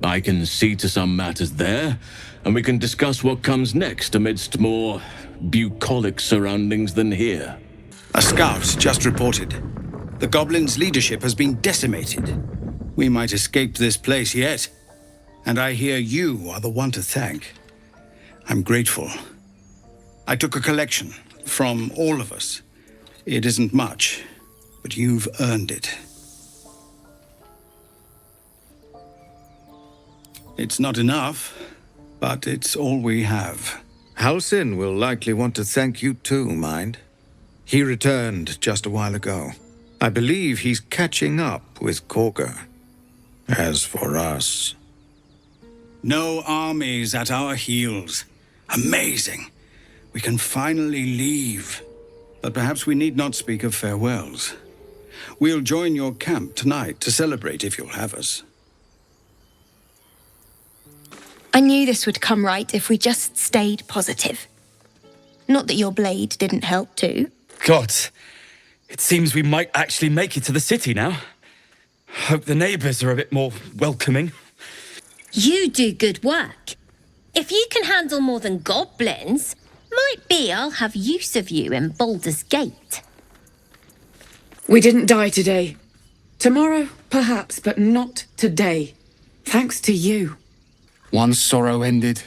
I can see to some matters there, and we can discuss what comes next amidst more bucolic surroundings than here. A scout just reported. The goblins' leadership has been decimated. We might escape this place yet. And I hear you are the one to thank. I'm grateful. I took a collection from all of us. It isn't much, but you've earned it. It's not enough, but it's all we have. Halsin will likely want to thank you too, mind. He returned just a while ago. I believe he's catching up with Korga. As for us... No armies at our heels. Amazing. We can finally leave. But perhaps we need not speak of farewells. We'll join your camp tonight to celebrate if you'll have us. I knew this would come right if we just stayed positive. Not that your blade didn't help too. God, it seems we might actually make it to the city now. Hope the neighbors are a bit more welcoming. You do good work. If you can handle more than goblins, might be I'll have use of you in Baldur's Gate. We didn't die today. Tomorrow, perhaps, but not today. Thanks to you. One sorrow ended,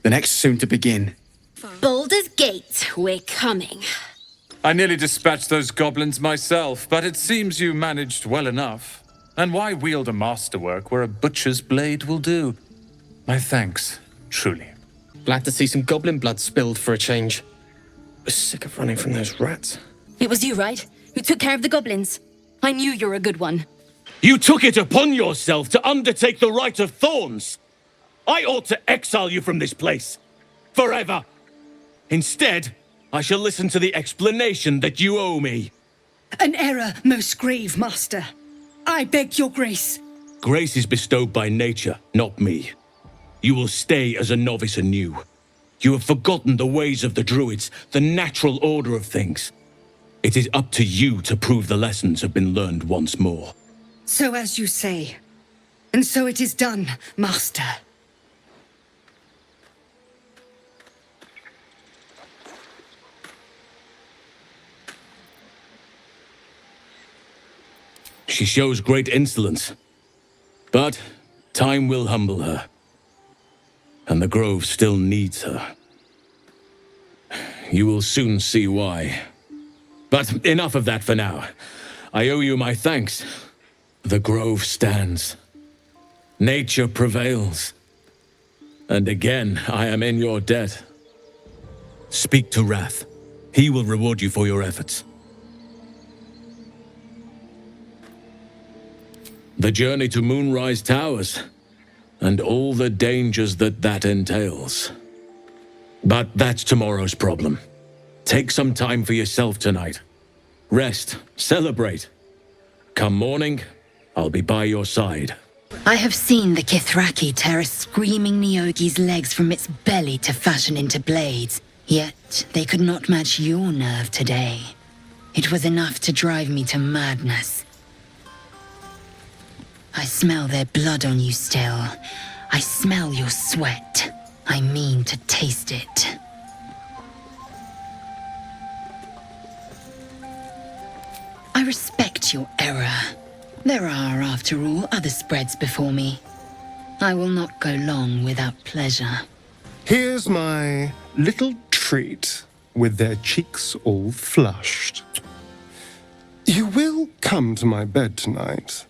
the next soon to begin. Baldur's Gate, we're coming. I nearly dispatched those goblins myself, but it seems you managed well enough. And why wield a masterwork where a butcher's blade will do? My thanks, truly. Glad to see some goblin blood spilled for a change. Was sick of running from those rats. It was you, right? Who took care of the goblins? I knew you're a good one. You took it upon yourself to undertake the Rite of Thorns. I ought to exile you from this place. Forever. Instead, I shall listen to the explanation that you owe me. An error most grave, master. I beg your grace. Grace is bestowed by nature, not me. You will stay as a novice anew. You have forgotten the ways of the druids, the natural order of things. It is up to you to prove the lessons have been learned once more. So as you say. And so it is done, master. She shows great insolence. But time will humble her. And the Grove still needs her. You will soon see why. But enough of that for now. I owe you my thanks. The Grove stands. Nature prevails. And again, I am in your debt. Speak to Wrath. He will reward you for your efforts. The journey to Moonrise Towers, and all the dangers that entails. But that's tomorrow's problem. Take some time for yourself tonight. Rest, celebrate. Come morning, I'll be by your side. I have seen the Kithraki tear a screaming Neogi's legs from its belly to fashion into blades, yet they could not match your nerve today. It was enough to drive me to madness. I smell their blood on you still. I smell your sweat. I mean to taste it. I respect your error. There are, after all, other spreads before me. I will not go long without pleasure. Here's my little treat with their cheeks all flushed. You will come to my bed tonight,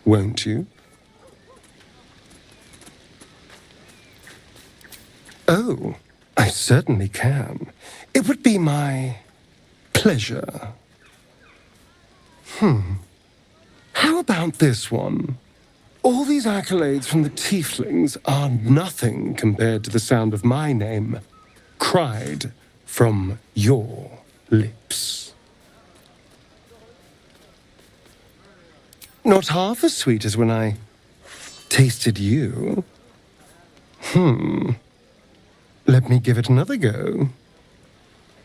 won't you? Oh, I certainly can. It would be my pleasure. How about this one? All these accolades from the tieflings are nothing compared to the sound of my name, cried from your lips. Not half as sweet as when I tasted you. Let me give it another go.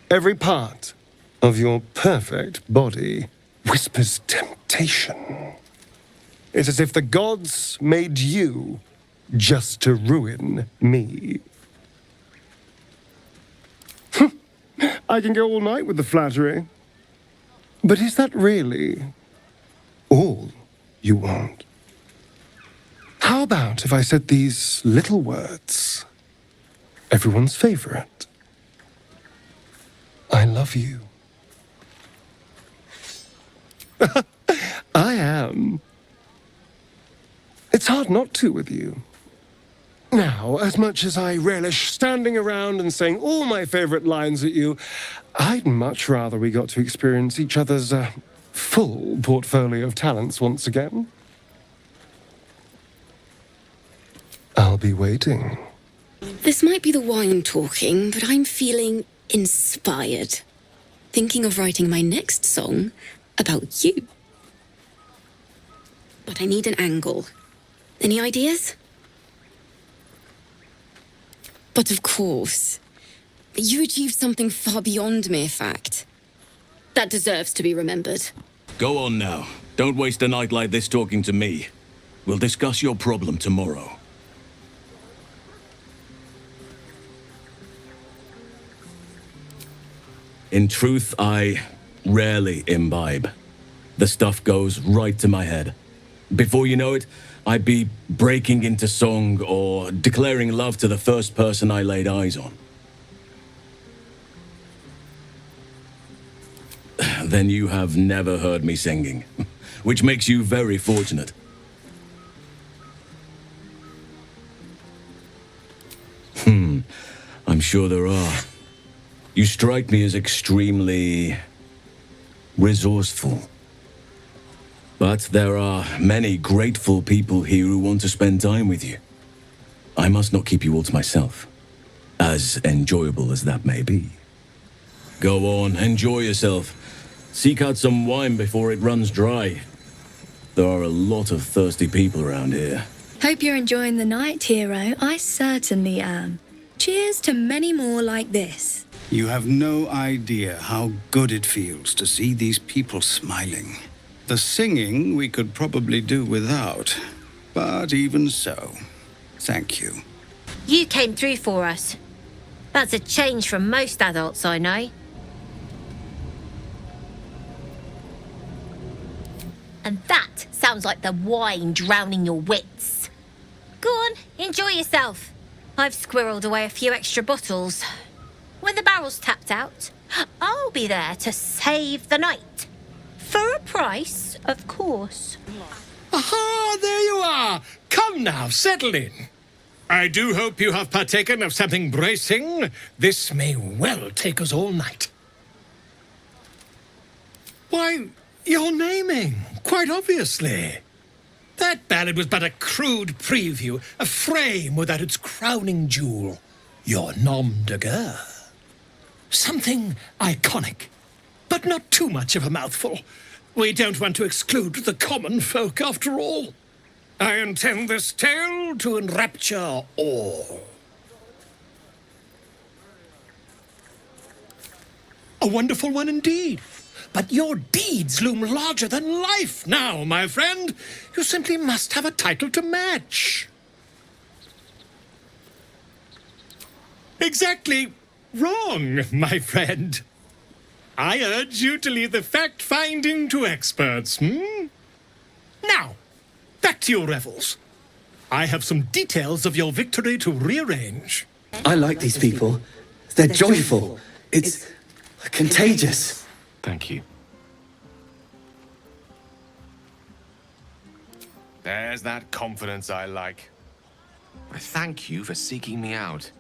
Every part of your perfect body whispers temptation. It's as if the gods made you just to ruin me. I can go all night with the flattery. But is that really all you want? How about if I said these little words? Everyone's favorite. I love you. I am. It's hard not to with you. Now, as much as I relish standing around and saying all my favorite lines at you, I'd much rather we got to experience each other's full portfolio of talents once again. I'll be waiting. This might be the wine talking, but I'm feeling inspired. Thinking of writing my next song about you. But I need an angle. Any ideas? But of course, you achieved something far beyond mere fact. That deserves to be remembered. Go on now. Don't waste a night like this talking to me. We'll discuss your problem tomorrow. In truth, I rarely imbibe. The stuff goes right to my head. Before you know it, I'd be breaking into song or declaring love to the first person I laid eyes on. Then you have never heard me singing, which makes you very fortunate. I'm sure there are. You strike me as extremely resourceful. But there are many grateful people here who want to spend time with you. I must not keep you all to myself, as enjoyable as that may be. Go on, enjoy yourself. Seek out some wine before it runs dry. There are a lot of thirsty people around here. Hope you're enjoying the night, hero. I certainly am. Cheers to many more like this. You have no idea how good it feels to see these people smiling. The singing we could probably do without, but even so, thank you. You came through for us. That's a change from most adults I know. And that sounds like the wine drowning your wits. Go on, enjoy yourself. I've squirreled away a few extra bottles. When the barrel's tapped out, I'll be there to save the night. For a price, of course. Aha, there you are. Come now, settle in. I do hope you have partaken of something bracing. This may well take us all night. Why, you're naming, quite obviously. That ballad was but a crude preview, a frame without its crowning jewel. Your nom de guerre. Something iconic, but not too much of a mouthful. We don't want to exclude the common folk, after all. I intend this tale to enrapture all. A wonderful one indeed. But your deeds loom larger than life now, my friend. You simply must have a title to match. Exactly wrong, my friend. I urge you to leave the fact-finding to experts, Now, back to your revels. I have some details of your victory to rearrange. I like these people. They're joyful. It's contagious. Thank you. There's that confidence I like. I thank you for seeking me out.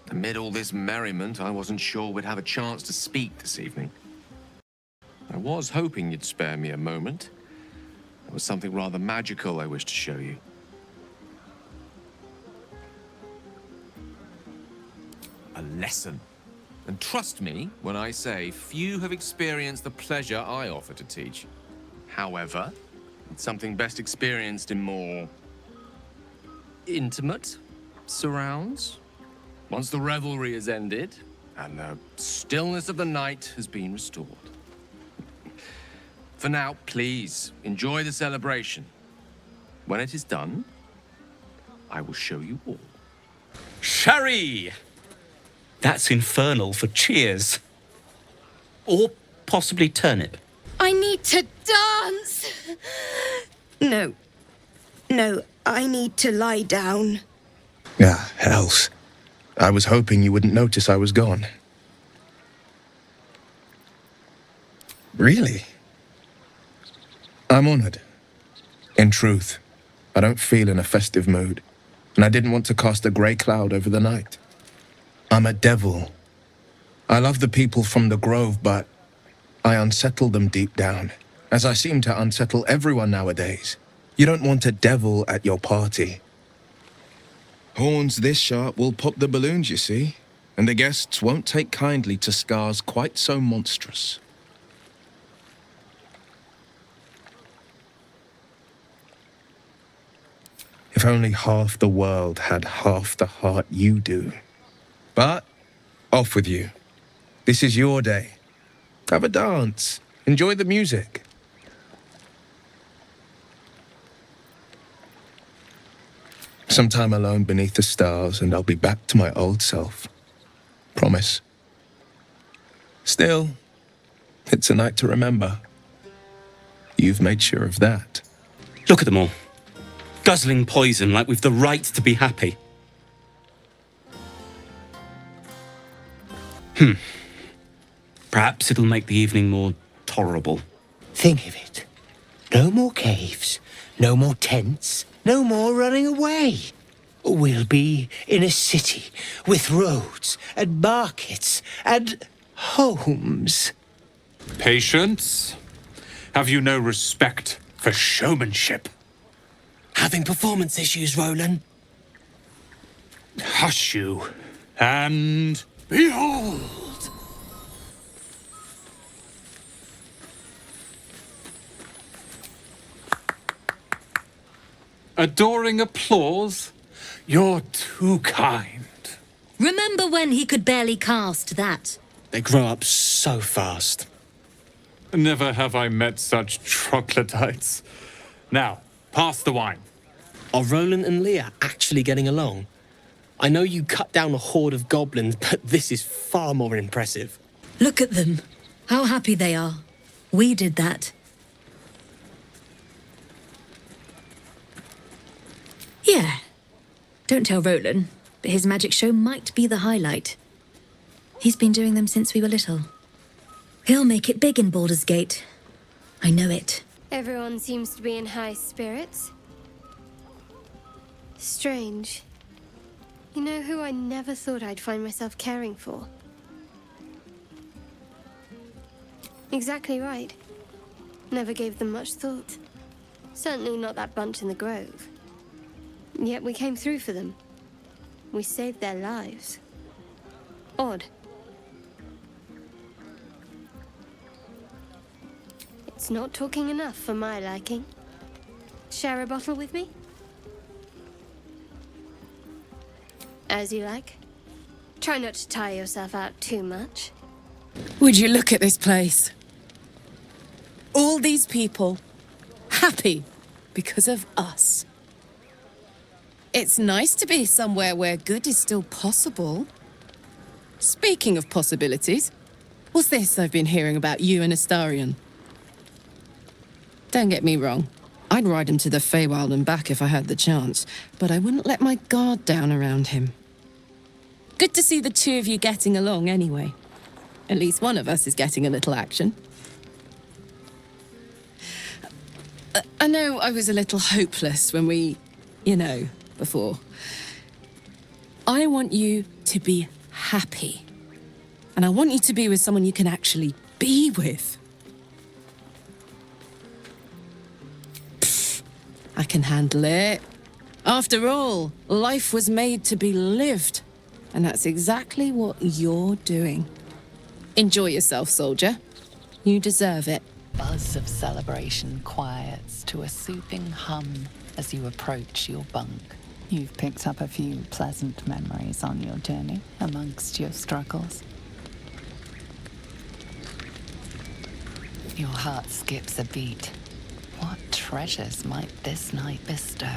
Amid all this merriment, I wasn't sure we'd have a chance to speak this evening. I was hoping you'd spare me a moment. There was something rather magical I wished to show you. A lesson. And trust me when I say few have experienced the pleasure I offer to teach. However, it's something best experienced in more intimate surrounds. Once the revelry is ended and the stillness of the night has been restored. For now, please enjoy the celebration. When it is done, I will show you all. Sherry! That's infernal for cheers. Or possibly turnip. I need to dance! No, I need to lie down. Ah, hells. I was hoping you wouldn't notice I was gone. Really? I'm honored. In truth, I don't feel in a festive mood, and I didn't want to cast a grey cloud over the night. I'm a devil. I love the people from the Grove, but I unsettle them deep down, as I seem to unsettle everyone nowadays. You don't want a devil at your party. Horns this sharp will pop the balloons, you see, and the guests won't take kindly to scars quite so monstrous. If only half the world had half the heart you do. But, off with you. This is your day. Have a dance. Enjoy the music. Some time alone beneath the stars, and I'll be back to my old self. Promise. Still, it's a night to remember. You've made sure of that. Look at them all. Guzzling poison like we've the right to be happy. Perhaps it'll make the evening more tolerable. Think of it. No more caves, no more tents, no more running away. We'll be in a city with roads and markets and homes. Patience? Have you no respect for showmanship? Having performance issues, Roland. Hush you, and behold! Adoring applause? You're too kind. Remember when he could barely cast that? They grow up so fast. Never have I met such troglodytes. Now, pass the wine. Are Roland and Leah actually getting along? I know you cut down a horde of goblins, but this is far more impressive. Look at them. How happy they are. We did that. Yeah. Don't tell Roland, but his magic show might be the highlight. He's been doing them since we were little. He'll make it big in Baldur's Gate. I know it. Everyone seems to be in high spirits. Strange. You know who I never thought I'd find myself caring for? Exactly right. Never gave them much thought. Certainly not that bunch in the Grove. Yet we came through for them. We saved their lives. Odd. It's not talking enough for my liking. Share a bottle with me? As you like. Try not to tire yourself out too much. Would you look at this place? All these people happy because of us. It's nice to be somewhere where good is still possible. Speaking of possibilities, what's this I've been hearing about you and Astarion? Don't get me wrong. I'd ride him to the Feywild and back if I had the chance, but I wouldn't let my guard down around him. Good to see the two of you getting along anyway. At least one of us is getting a little action. I know I was a little hopeless when we, before. I want you to be happy. And I want you to be with someone you can actually be with. I can handle it. After all, life was made to be lived. And that's exactly what you're doing. Enjoy yourself, soldier. You deserve it. Buzz of celebration quiets to a soothing hum as you approach your bunk. You've picked up a few pleasant memories on your journey amongst your struggles. Your heart skips a beat. What treasures might this night bestow?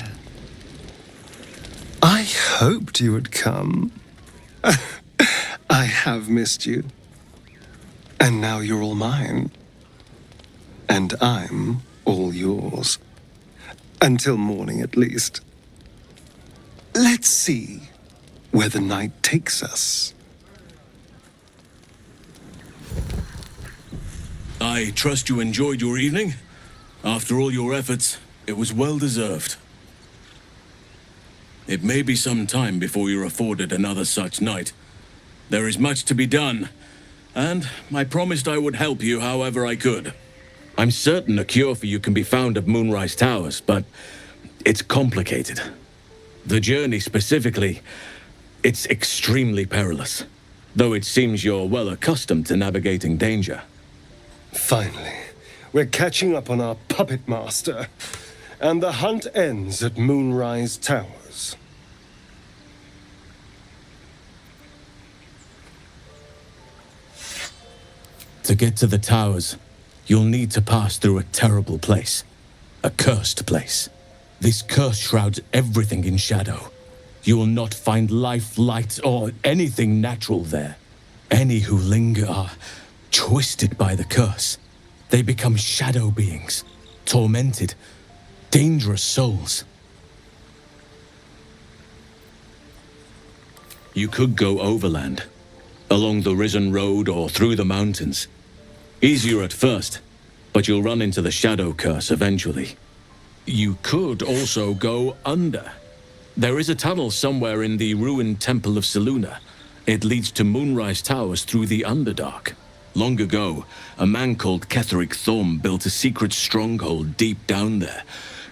I hoped you would come. I have missed you. And now you're all mine. And I'm all yours. Until morning, at least. Let's see where the night takes us. I trust you enjoyed your evening. After all your efforts, it was well deserved. It may be some time before you're afforded another such night. There is much to be done, and I promised I would help you however I could. I'm certain a cure for you can be found at Moonrise Towers, but it's complicated. The journey specifically, it's extremely perilous, though it seems you're well accustomed to navigating danger. Finally, we're catching up on our puppet master, and the hunt ends at Moonrise Towers. To get to the towers, you'll need to pass through a terrible place. A cursed place. This curse shrouds everything in shadow. You will not find life, light, or anything natural there. Any who linger are twisted by the curse. They become shadow beings, tormented, dangerous souls. You could go overland, along the Risen Road or through the mountains. Easier at first, but you'll run into the shadow curse eventually. You could also go under. There is a tunnel somewhere in the ruined Temple of Selûne. It leads to Moonrise Towers through the Underdark. Long ago, a man called Ketheric Thorm built a secret stronghold deep down there,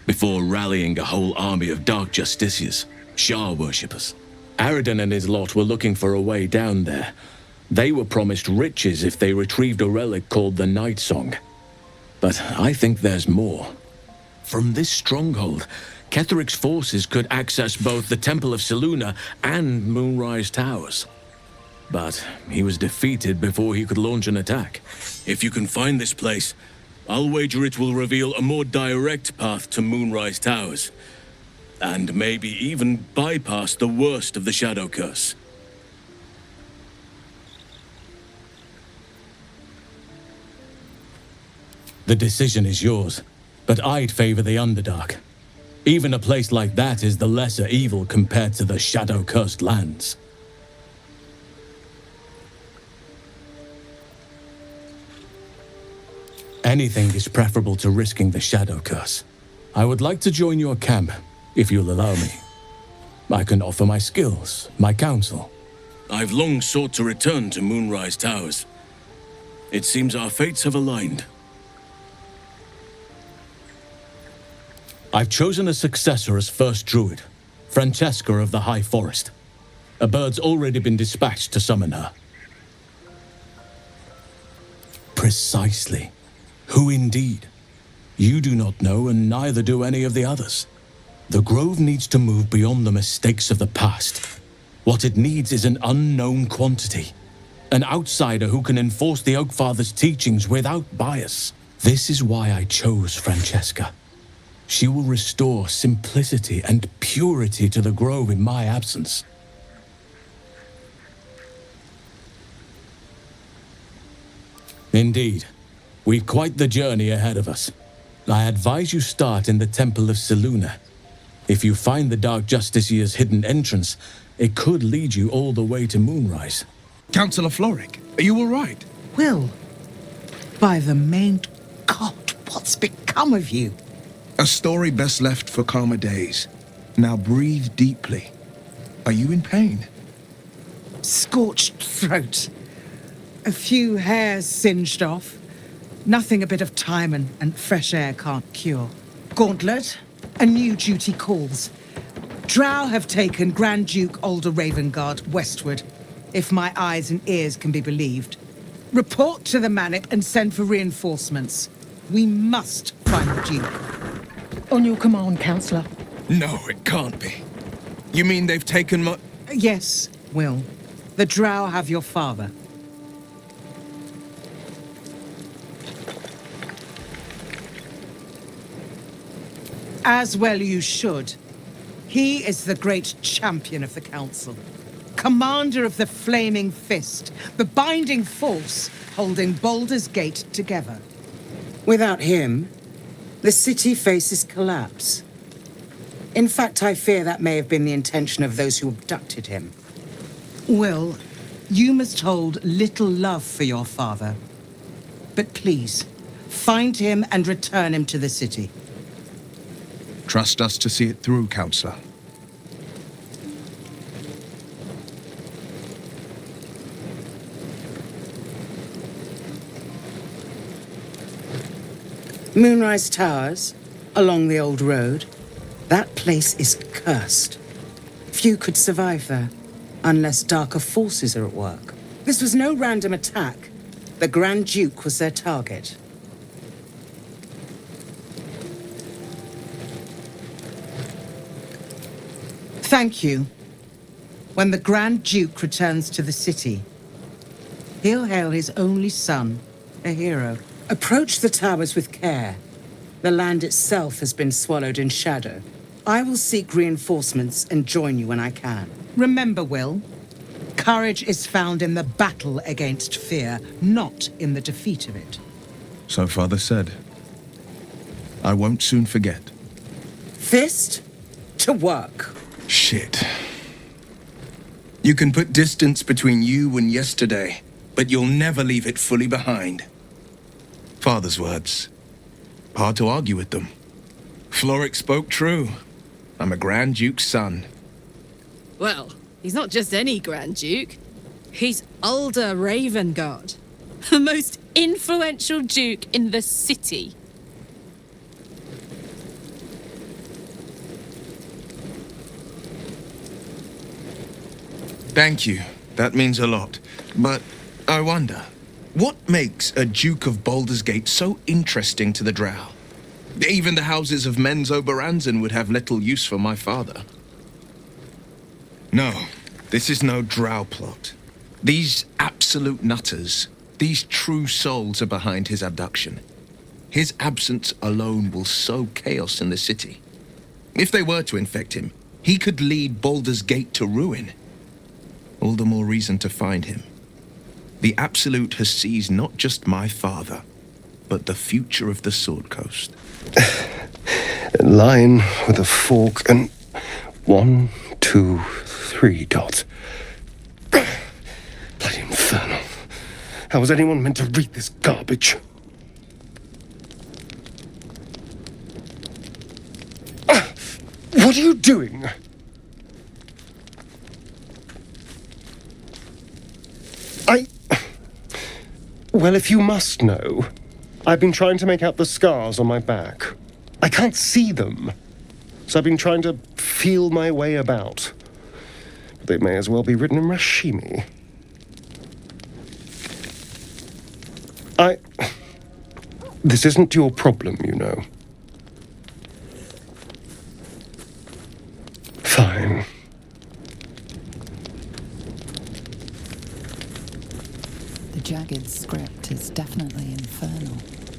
before rallying a whole army of Dark Justiciars, Shah worshippers. Aridon and his lot were looking for a way down there. They were promised riches if they retrieved a relic called the Night Song. But I think there's more. From this stronghold, Ketheric's forces could access both the Temple of Selûne and Moonrise Towers. But he was defeated before he could launch an attack. If you can find this place, I'll wager it will reveal a more direct path to Moonrise Towers. And maybe even bypass the worst of the Shadow Curse. The decision is yours, but I'd favor the Underdark. Even a place like that is the lesser evil compared to the shadow-cursed lands. Anything is preferable to risking the shadow curse. I would like to join your camp, if you'll allow me. I can offer my skills, my counsel. I've long sought to return to Moonrise Towers. It seems our fates have aligned. I've chosen a successor as first druid, Francesca of the High Forest. A bird's already been dispatched to summon her. Precisely. Who indeed? You do not know, and neither do any of the others. The Grove needs to move beyond the mistakes of the past. What it needs is an unknown quantity. An outsider who can enforce the Oak Father's teachings without bias. This is why I chose Francesca. She will restore simplicity and purity to the grove in my absence. Indeed. We've quite the journey ahead of us. I advise you start in the Temple of Selûne. If you find the Dark Justiciar's hidden entrance, it could lead you all the way to Moonrise. Councillor Floric, are you all right? Will, by the main God, what's become of you? A story best left for calmer days. Now breathe deeply. Are you in pain? Scorched throat. A few hairs singed off. Nothing a bit of time and fresh air can't cure. Gauntlet, a new duty calls. Drow have taken Grand Duke Alder Ravengard westward, if my eyes and ears can be believed. Report to the Manic and send for reinforcements. We must find the Duke. On your command, Councillor. No, it can't be. You mean they've taken my... Yes, Will. The Drow have your father. As well you should. He is the great champion of the Council. Commander of the Flaming Fist, the binding force holding Baldur's Gate together. Without him, the city faces collapse. In fact, I fear that may have been the intention of those who abducted him. Will, you must hold little love for your father. But please, find him and return him to the city. Trust us to see it through, Councillor. Moonrise Towers, along the old road. That place is cursed. Few could survive there, unless darker forces are at work. This was no random attack. The Grand Duke was their target. Thank you. When the Grand Duke returns to the city, he'll hail his only son, a hero. Approach the towers with care. The land itself has been swallowed in shadow. I will seek reinforcements and join you when I can. Remember, Will, courage is found in the battle against fear, not in the defeat of it. So Father said. I won't soon forget. Fist to work. Shit. You can put distance between you and yesterday, but you'll never leave it fully behind. Father's words. Hard to argue with them. Floric spoke true. I'm a Grand Duke's son. Well, he's not just any Grand Duke. He's Alder Ravengard, the most influential Duke in the city. Thank you. That means a lot. But I wonder, what makes a Duke of Baldur's Gate so interesting to the Drow? Even the houses of Men's Oberanzen would have little use for my father. No, this is no Drow plot. These absolute nutters, these true souls are behind his abduction. His absence alone will sow chaos in the city. If they were to infect him, he could lead Baldur's Gate to ruin. All the more reason to find him. The Absolute has seized not just my father, but the future of the Sword Coast. A line with a fork and 1, 2, 3 dots. Bloody infernal. How was anyone meant to read this garbage? What are you doing? Well, if you must know, I've been trying to make out the scars on my back. I can't see them, so I've been trying to feel my way about. But they may as well be written in Rashimi. This isn't your problem, you know. Fine. jagged script is definitely infernal,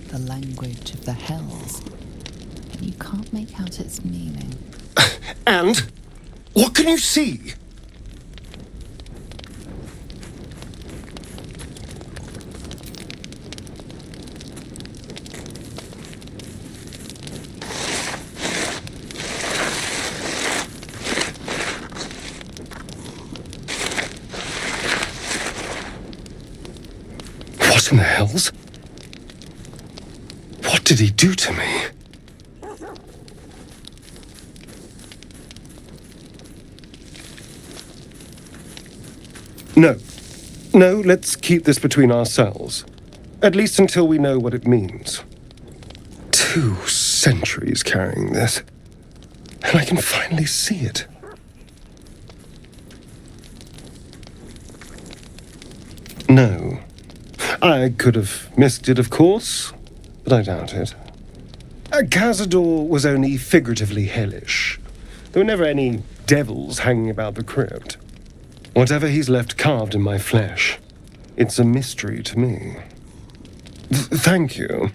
the language of the hells, but you can't make out its meaning. And? What can you see? What in the hells? What did he do to me? No. No, let's keep this between ourselves. At least until we know what it means. 2 centuries carrying this. And I can finally see it. No. I could have missed it, of course, but I doubt it. Cazador was only figuratively hellish. There were never any devils hanging about the crypt. Whatever he's left carved in my flesh, it's a mystery to me. Thank you,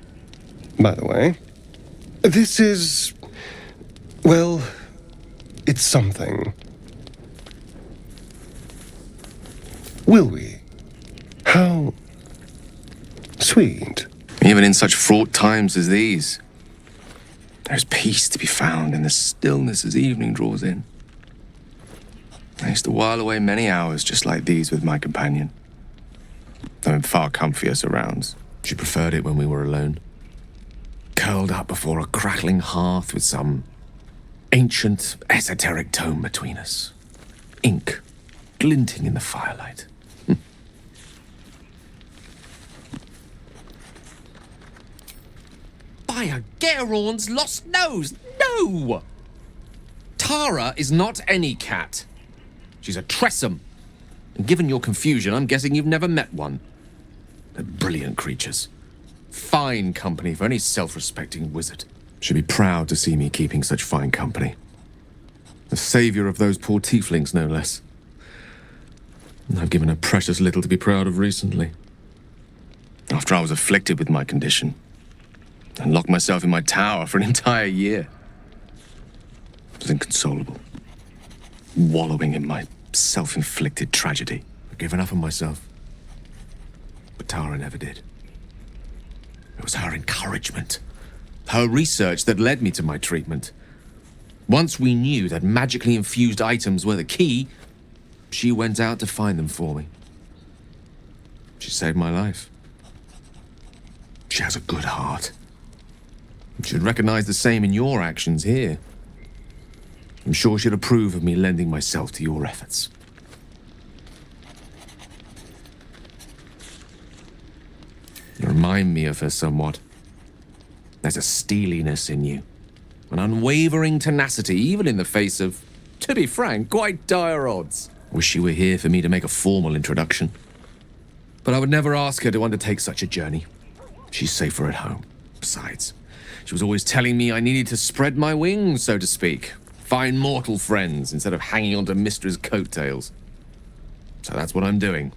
by the way. This is... well, it's something. Will we? How... sweet. Even in such fraught times as these, there's peace to be found in the stillness as evening draws in. I used to while away many hours just like these with my companion, though in far comfier surrounds. She preferred it when we were alone, curled up before a crackling hearth with some ancient, esoteric tome between us, ink glinting in the firelight. By a Gerorn's lost nose! No! Tara is not any cat. She's a Tressum. And given your confusion, I'm guessing you've never met one. They're brilliant creatures. Fine company for any self-respecting wizard. She'd be proud to see me keeping such fine company. The savior of those poor tieflings, no less. And I've given her precious little to be proud of recently. After I was afflicted with my condition, and locked myself in my tower for an entire year. I was inconsolable, wallowing in my self-inflicted tragedy. I'd given up on myself, but Tara never did. It was her encouragement, her research that led me to my treatment. Once we knew that magically infused items were the key, she went out to find them for me. She saved my life. She has a good heart. She'd recognize the same in your actions here. I'm sure she'd approve of me lending myself to your efforts. You remind me of her somewhat. There's a steeliness in you, an unwavering tenacity, even in the face of, to be frank, quite dire odds. Wish she were here for me to make a formal introduction. But I would never ask her to undertake such a journey. She's safer at home. Besides, she was always telling me I needed to spread my wings, so to speak. Find mortal friends instead of hanging onto Mistra's coattails. So that's what I'm doing.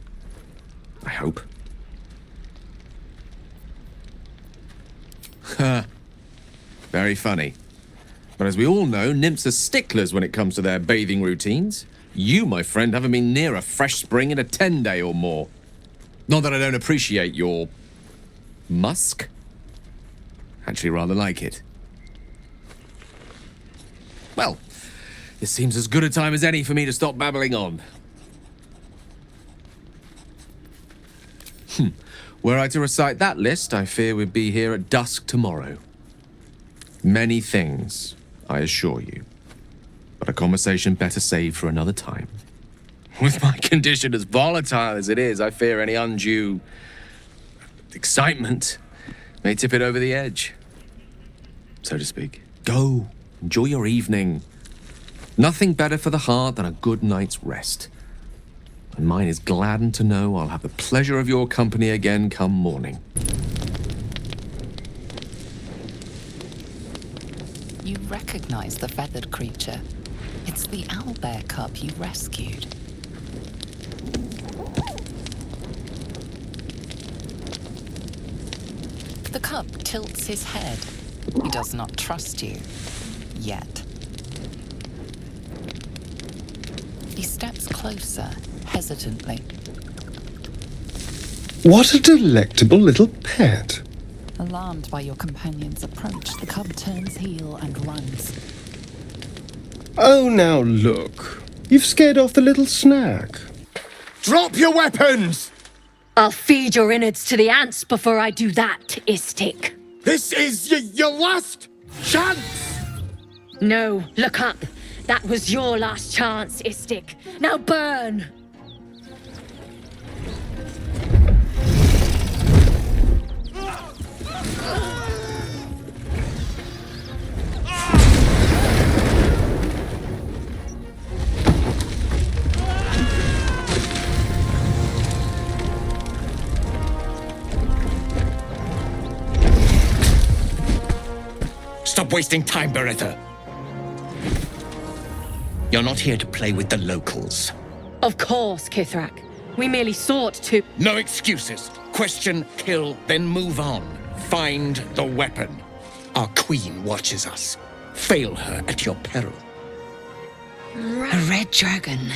I hope. Very funny. But as we all know, nymphs are sticklers when it comes to their bathing routines. You, my friend, haven't been near a fresh spring in a 10-day or more. Not that I don't appreciate your... musk? Actually rather like it. Well, this seems as good a time as any for me to stop babbling on. Were I to recite that list, I fear we'd be here at dusk tomorrow. Many things, I assure you. But a conversation better saved for another time. With my condition as volatile as it is, I fear any undue excitement may tip it over the edge, so to speak. Go, enjoy your evening. Nothing better for the heart than a good night's rest. And mine is gladdened to know I'll have the pleasure of your company again come morning. You recognize the feathered creature. It's the owlbear cub you rescued. cub tilts his head. He does not trust you. Yet. He steps closer, hesitantly. What a delectable little pet. Alarmed by your companion's approach, the cub turns heel and runs. Oh, now look. You've scared off the little snack. Drop your weapons! I'll feed your innards to the ants before I do that, Istik. This is your last chance! No, look up. That was your last chance, Istik. Now burn! Stop wasting time, Beretta. You're not here to play with the locals. Of course, Kithrak. We merely sought to... No excuses. Question, kill, then move on. Find the weapon. Our queen watches us. Fail her at your peril. A red dragon.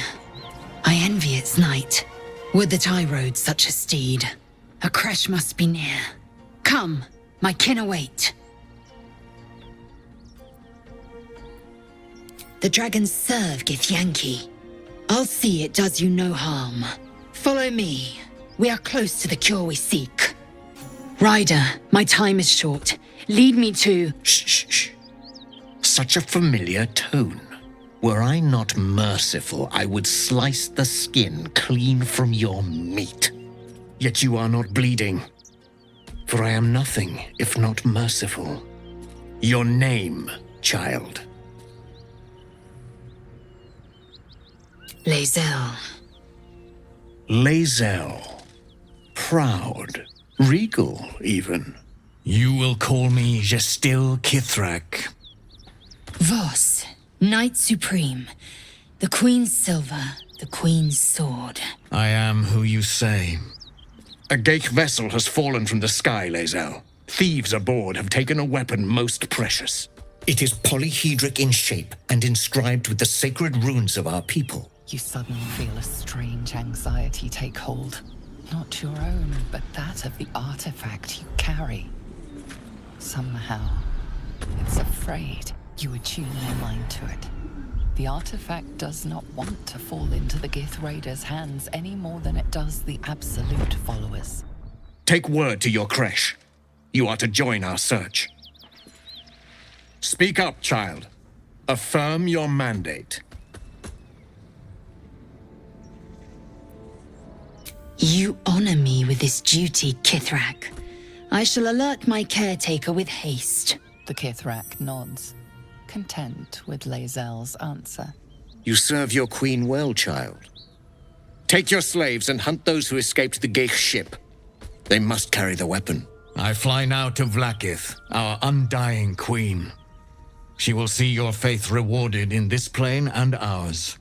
I envy its knight. Would that I rode such a steed. A crash must be near. Come, my kin await. The dragons serve Githyanki. I'll see it does you no harm. Follow me. We are close to the cure we seek. Rider, my time is short. Lead me to... Shh. Such a familiar tone. Were I not merciful, I would slice the skin clean from your meat. Yet you are not bleeding. For I am nothing if not merciful. Your name, child. Lae'zel. Lae'zel. Proud. Regal, even. You will call me Gestil Kithrak. Voss, Knight Supreme. The Queen's silver, the Queen's sword. I am who you say. A Geich vessel has fallen from the sky, Lae'zel. Thieves aboard have taken a weapon most precious. It is polyhedric in shape and inscribed with the sacred runes of our people. You suddenly feel a strange anxiety take hold. Not your own, but that of the artifact you carry. Somehow, it's afraid. You attune your mind to it. The artifact does not want to fall into the Gith Raiders' hands any more than it does the Absolute followers. Take word to your creche. You are to join our search. Speak up, child. Affirm your mandate. You honor me with this duty, Kithrak. I shall alert my caretaker with haste. The Kithrak nods, content with Lae'zel's answer. You serve your queen well, child. Take your slaves and hunt those who escaped the Geich ship. They must carry the weapon. I fly now to Vlaakith, our undying queen. She will see your faith rewarded in this plane and ours.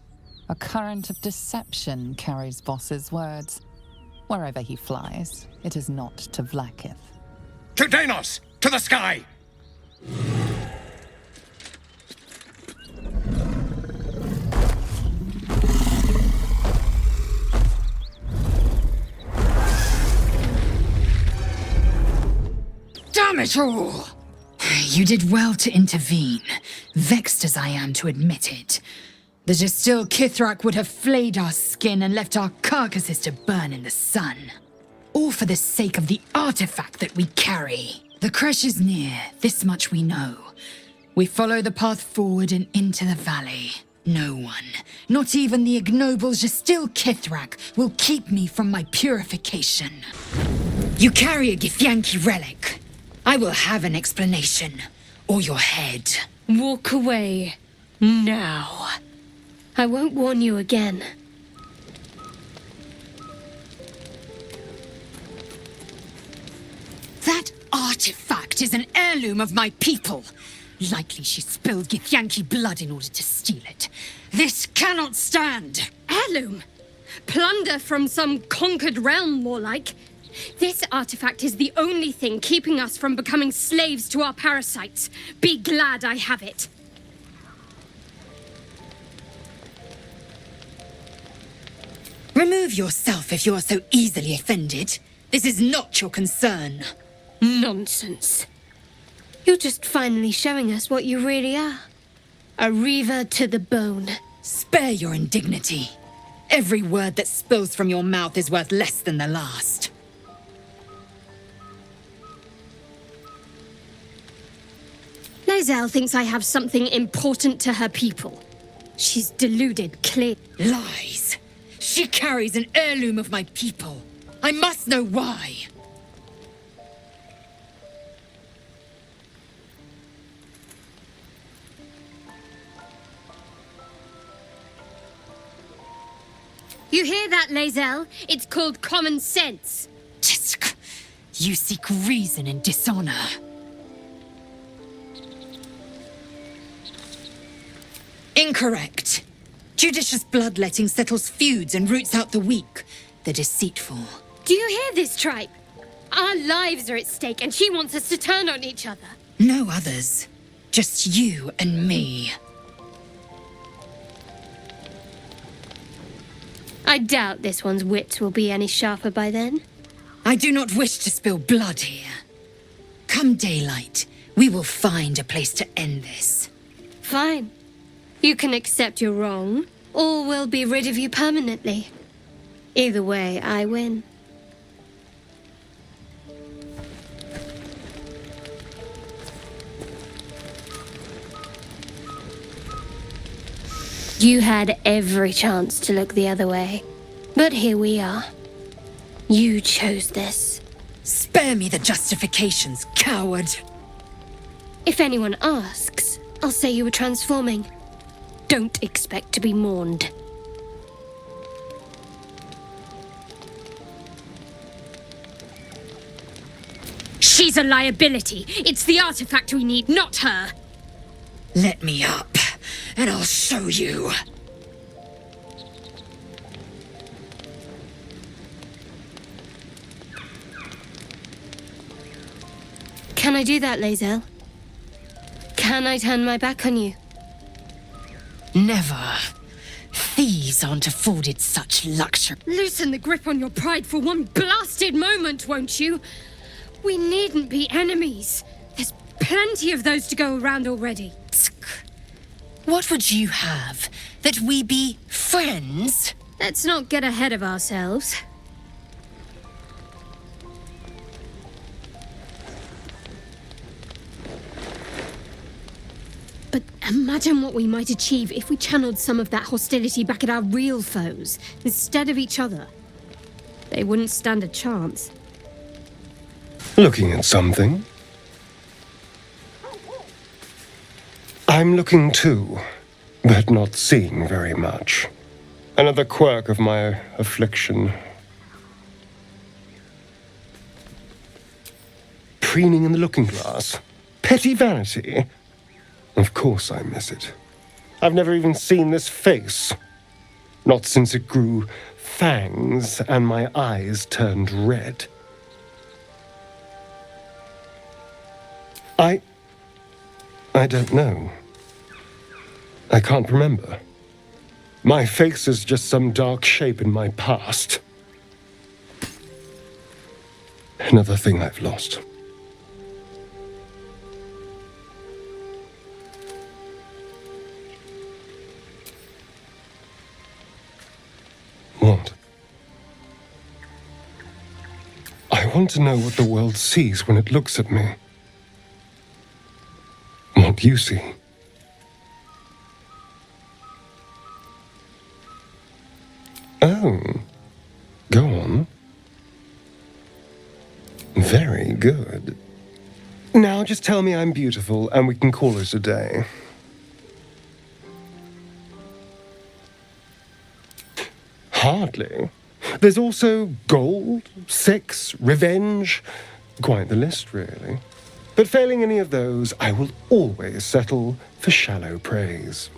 A current of deception carries Voss's words. Wherever he flies, it is not to Vlaakith. To Danos! To the sky! Damn it all! You did well to intervene, vexed as I am to admit it. The Gestil Kithrak would have flayed our skin and left our carcasses to burn in the sun. All for the sake of the artifact that we carry. The creche is near, this much we know. We follow the path forward and into the valley. No one, not even the ignoble Gestil Kithrak, will keep me from my purification. You carry a Githyanki relic. I will have an explanation, or your head. Walk away. Now. I won't warn you again. That artifact is an heirloom of my people. Likely she spilled Githyanki blood in order to steal it. This cannot stand. Heirloom? Plunder from some conquered realm, more like. This artifact is the only thing keeping us from becoming slaves to our parasites. Be glad I have it. Remove yourself if you are so easily offended. This is not your concern. Nonsense. You're just finally showing us what you really are. A reaver to the bone. Spare your indignity. Every word that spills from your mouth is worth less than the last. Lae'zel thinks I have something important to her people. She's deluded, clear. Lies. She carries an heirloom of my people. I must know why. You hear that, Lae'zel? It's called common sense. You seek reason in dishonor. Incorrect. Judicious bloodletting settles feuds and roots out the weak, the deceitful. Do you hear this, tribe? Our lives are at stake, and she wants us to turn on each other. No others. Just you and me. I doubt this one's wits will be any sharper by then. I do not wish to spill blood here. Come daylight, we will find a place to end this. Fine. You can accept you're wrong, or we'll be rid of you permanently. Either way, I win. You had every chance to look the other way, but here we are. You chose this. Spare me the justifications, coward. If anyone asks, I'll say you were transforming. Don't expect to be mourned. She's a liability. It's the artifact we need, not her. Let me up, and I'll show you. Can I do that, Lae'zel? Can I turn my back on you? Never. Thieves aren't afforded such luxury. Loosen the grip on your pride for one blasted moment, won't you? We needn't be enemies. There's plenty of those to go around already. What would you have? That we be friends? Let's not get ahead of ourselves. But imagine what we might achieve if we channeled some of that hostility back at our real foes, instead of each other. They wouldn't stand a chance. Looking at something? I'm looking too, but not seeing very much. Another quirk of my affliction. Preening in the looking glass? Petty vanity? Of course I miss it. I've never even seen this face. Not since it grew fangs and my eyes turned red. I don't know. I can't remember. My face is just some dark shape in my past. Another thing I've lost. What? I want to know what the world sees when it looks at me. What you see. Oh, go on. Very good. Now just tell me I'm beautiful and we can call it a day. Hardly. There's also gold, sex, revenge. Quite the list, really. But failing any of those, I will always settle for shallow praise.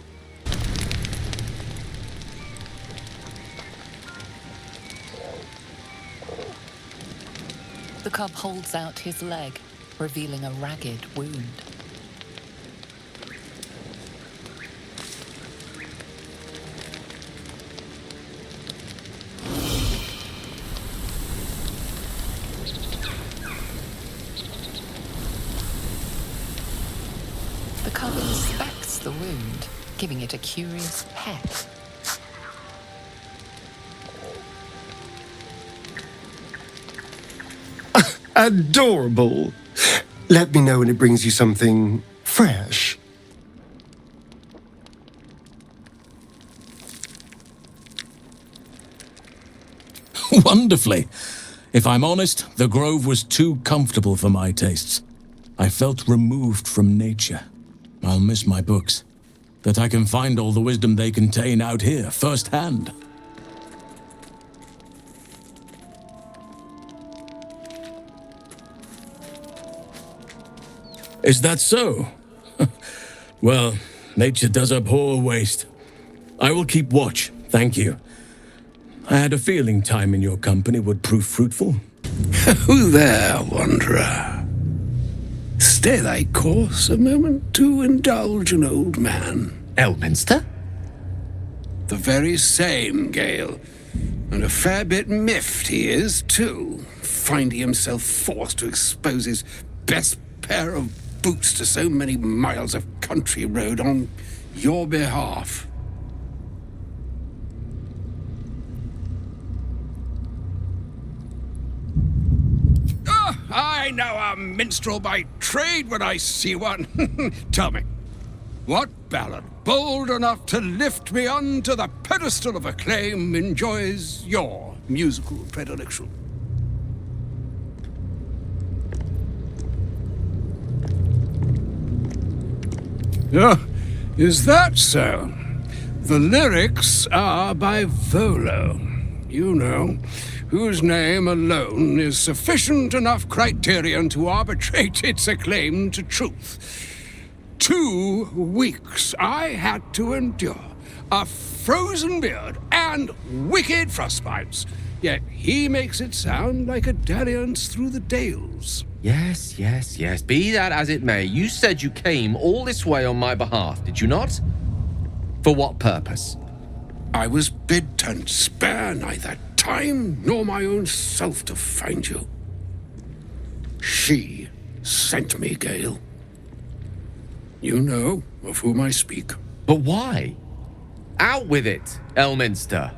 The cub holds out his leg, revealing a ragged wound. The cub inspects the wound, giving it a curious peck. Adorable. Let me know when it brings you something fresh. Wonderfully. If I'm honest, the grove was too comfortable for my tastes. I felt removed from nature. I'll miss my books. That I can find all the wisdom they contain out here, firsthand. Is that so? Well, nature does abhor waste. I will keep watch, thank you. I had a feeling time in your company would prove fruitful. Who there, wanderer? Stay thy course a moment to indulge an old man. Elminster? The very same, Gale. And a fair bit miffed he is, too, finding himself forced to expose his best pair of boots to so many miles of country road on your behalf. I know a minstrel by trade when I see one. Tell me, what ballad bold enough to lift me onto the pedestal of acclaim enjoys your musical predilection? Oh, is that so? The lyrics are by Volo, you know, whose name alone is sufficient enough criterion to arbitrate its acclaim to truth. 2 weeks I had to endure a frozen beard and wicked frostbites, yet he makes it sound like a dalliance through the dales. Yes, yes, yes. Be that as it may, you said you came all this way on my behalf, did you not? For what purpose? I was bid to spare neither time nor my own self to find you. She sent me, Gale. You know of whom I speak. But why? Out with it, Elminster.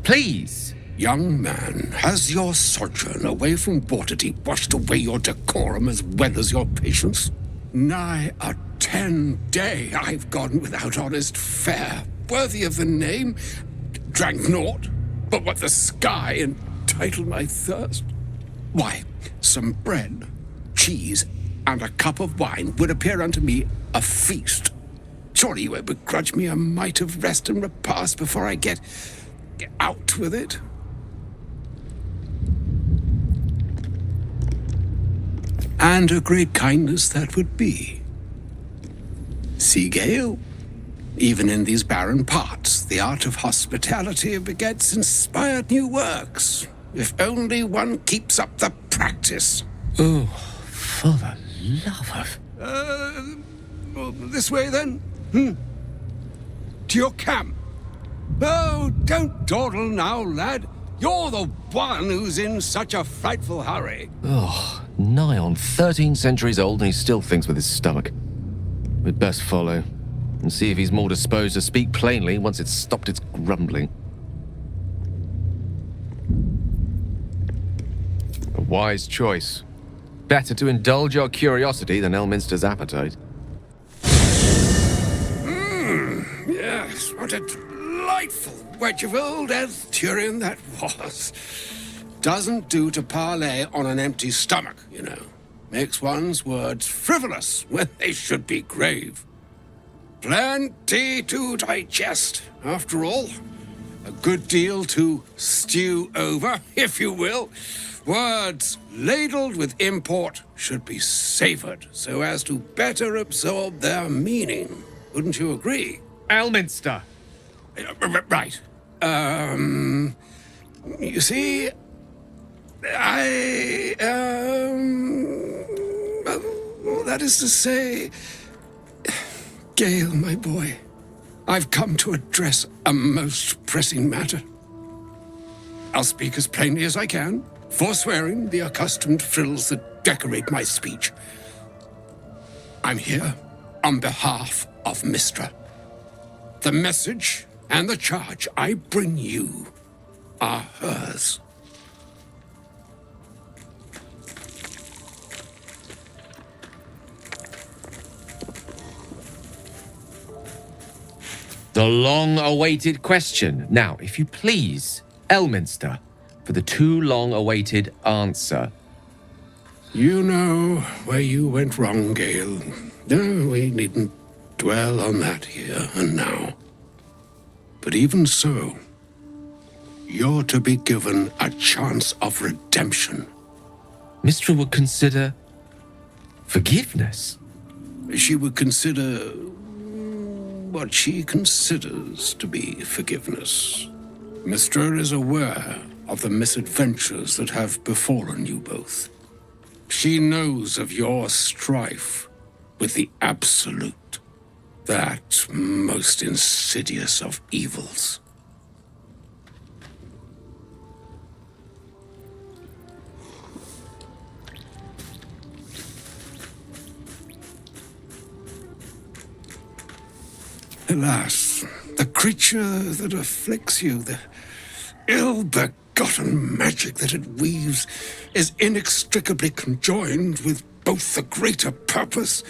Please. Young man, has your sojourn away from Bortity washed away your decorum as well as your patience? Nigh a 10-day I've gone without honest fare, worthy of the name. Drank naught, but what the sky entitled my thirst. Why, some bread, cheese, and a cup of wine would appear unto me a feast. Surely you would begrudge me a mite of rest and repast before I get out with it. And a great kindness that would be. See, Gale, even in these barren parts, the art of hospitality begets inspired new works, if only one keeps up the practice. Oh, for the love of... This way, then? To your camp. Oh, don't dawdle now, lad. You're the one who's in such a frightful hurry. Oh, nigh on 13 centuries old and he still thinks with his stomach. We'd best follow and see if he's more disposed to speak plainly once it's stopped its grumbling. A wise choice. Better to indulge your curiosity than Elminster's appetite. Yes, what a delightful wedge of old Astarion that was. Doesn't do to parley on an empty stomach, you know. Makes one's words frivolous when they should be grave. Plenty to digest, after all. A good deal to stew over, if you will. Words ladled with import should be savored so as to better absorb their meaning. Wouldn't you agree? Elminster! Right. You see, That is to say, Gale, my boy, I've come to address a most pressing matter. I'll speak as plainly as I can, forswearing the accustomed frills that decorate my speech. I'm here on behalf of Mystra. The message and the charge I bring you are hers. The long-awaited question. Now, if you please, Elminster, for the too long-awaited answer. You know where you went wrong, Gale. No, we needn't dwell on that here and now. But even so, you're to be given a chance of redemption. Mystra would consider forgiveness. She would consider what she considers to be forgiveness. Mystra is aware of the misadventures that have befallen you both. She knows of your strife with the Absolute, that most insidious of evils. Alas, the creature that afflicts you, the ill-begotten magic that it weaves, is inextricably conjoined with both the greater purpose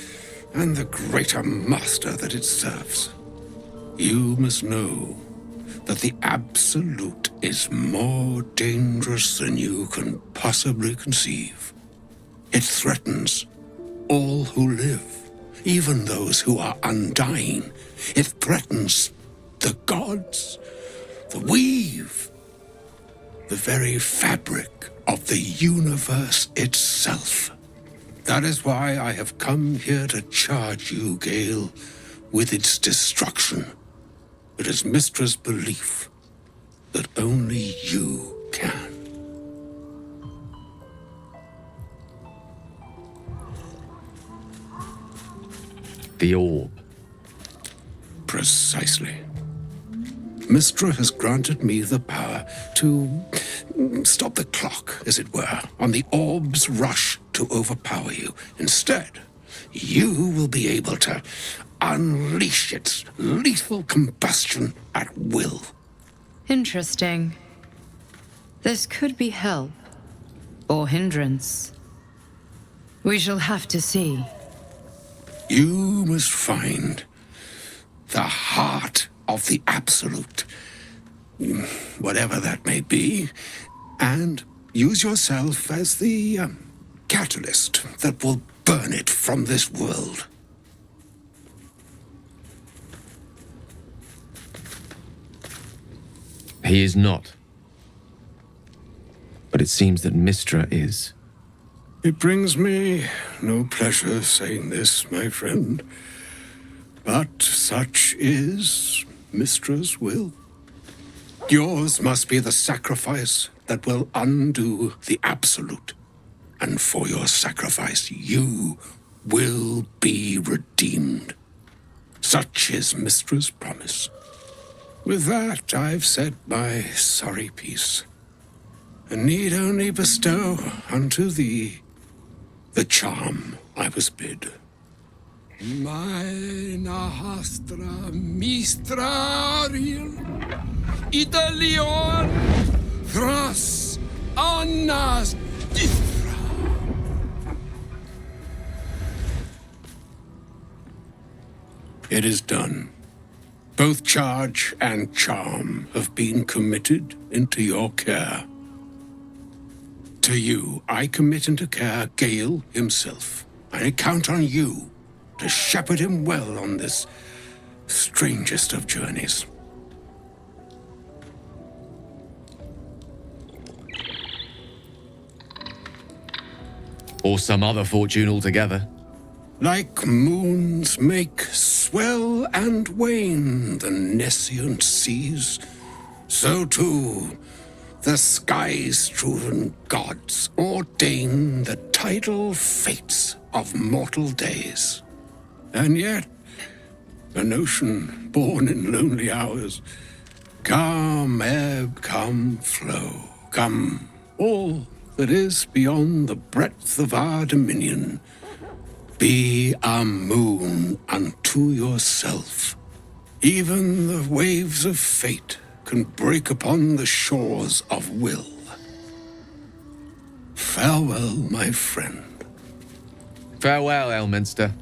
and the greater master that it serves. You must know that the Absolute is more dangerous than you can possibly conceive. It threatens all who live, even those who are undying. It threatens the gods, the weave, the very fabric of the universe itself. That is why I have come here to charge you, Gale, with its destruction. It is Mystra's belief that only you can. The orb. Precisely. Mystra has granted me the power to stop the clock, as it were, on the orb's rush to overpower you. Instead, you will be able to unleash its lethal combustion at will. Interesting. This could be help or hindrance. We shall have to see. You must find the heart of the Absolute, whatever that may be, and use yourself as the catalyst that will burn it from this world. He is not. But it seems that Mystra is. It brings me no pleasure saying this, my friend, but such is Mystra's will. Yours must be the sacrifice that will undo the Absolute, and for your sacrifice you will be redeemed. Such is Mystra's promise. With that, I've said my sorry piece, and need only bestow unto thee the charm I was bid. Meine Hastra Mistrariel Italion Thras Annas Dithra. It is done. Both charge and charm have been committed into your care. To you, I commit into care Gale himself. I count on you to shepherd him well on this strangest of journeys. Or some other fortune altogether. Like moons make swell and wane the nescient seas, so too The skies-striven gods ordain the tidal fates of mortal days. And yet, an ocean born in lonely hours, come ebb, come flow, come all that is beyond the breadth of our dominion, be a moon unto yourself. Even the waves of fate can break upon the shores of will. Farewell, my friend. Farewell, Elminster.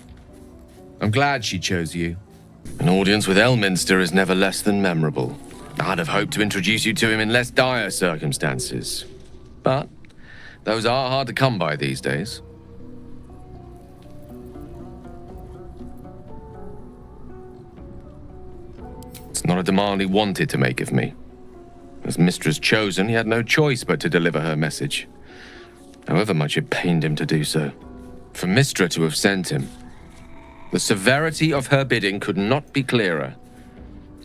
I'm glad she chose you. An audience with Elminster is never less than memorable. I'd have hoped to introduce you to him in less dire circumstances. But those are hard to come by these days. It's not a demand he wanted to make of me. As mistress chosen, he had no choice but to deliver her message, however much it pained him to do so. For Mistra to have sent him, the severity of her bidding could not be clearer,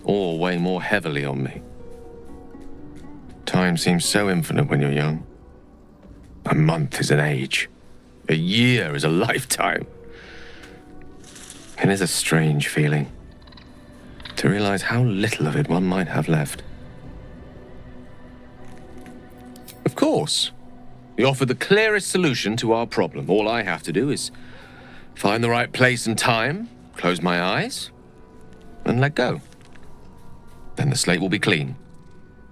or weigh more heavily on me. Time seems so infinite when you're young. A month is an age. A year is a lifetime. It is a strange feeling to realize how little of it one might have left. Of course, he offered the clearest solution to our problem. All I have to do is find the right place and time, close my eyes, and let go. Then the slate will be clean.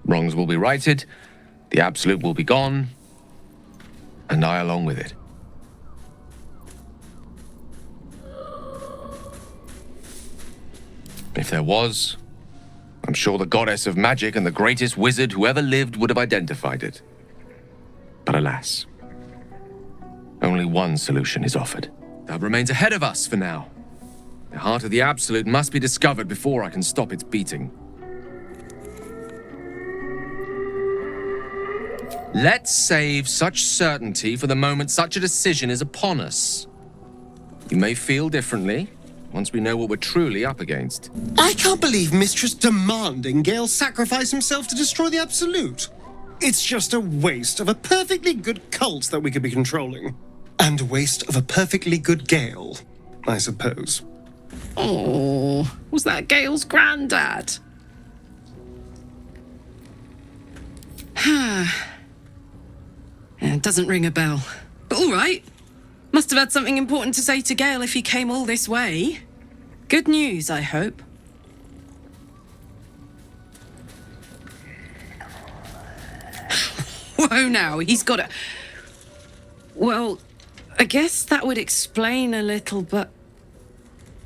Wrongs will be righted, the absolute will be gone, and I along with it. If there was, I'm sure the goddess of magic and the greatest wizard who ever lived would have identified it. But alas, only one solution is offered. That remains ahead of us for now. The heart of the Absolute must be discovered before I can stop its beating. Let's save such certainty for the moment such a decision is upon us. You may feel differently once we know what we're truly up against. I can't believe Mistress demanding Gale sacrifice himself to destroy the Absolute. It's just a waste of a perfectly good cult that we could be controlling. And a waste of a perfectly good Gale, I suppose. Oh, was that Gale's granddad? It doesn't ring a bell. But all right. Must have had something important to say to Gale if he came all this way. Good news, I hope. Whoa now, he's got a... Well, I guess that would explain a little, but...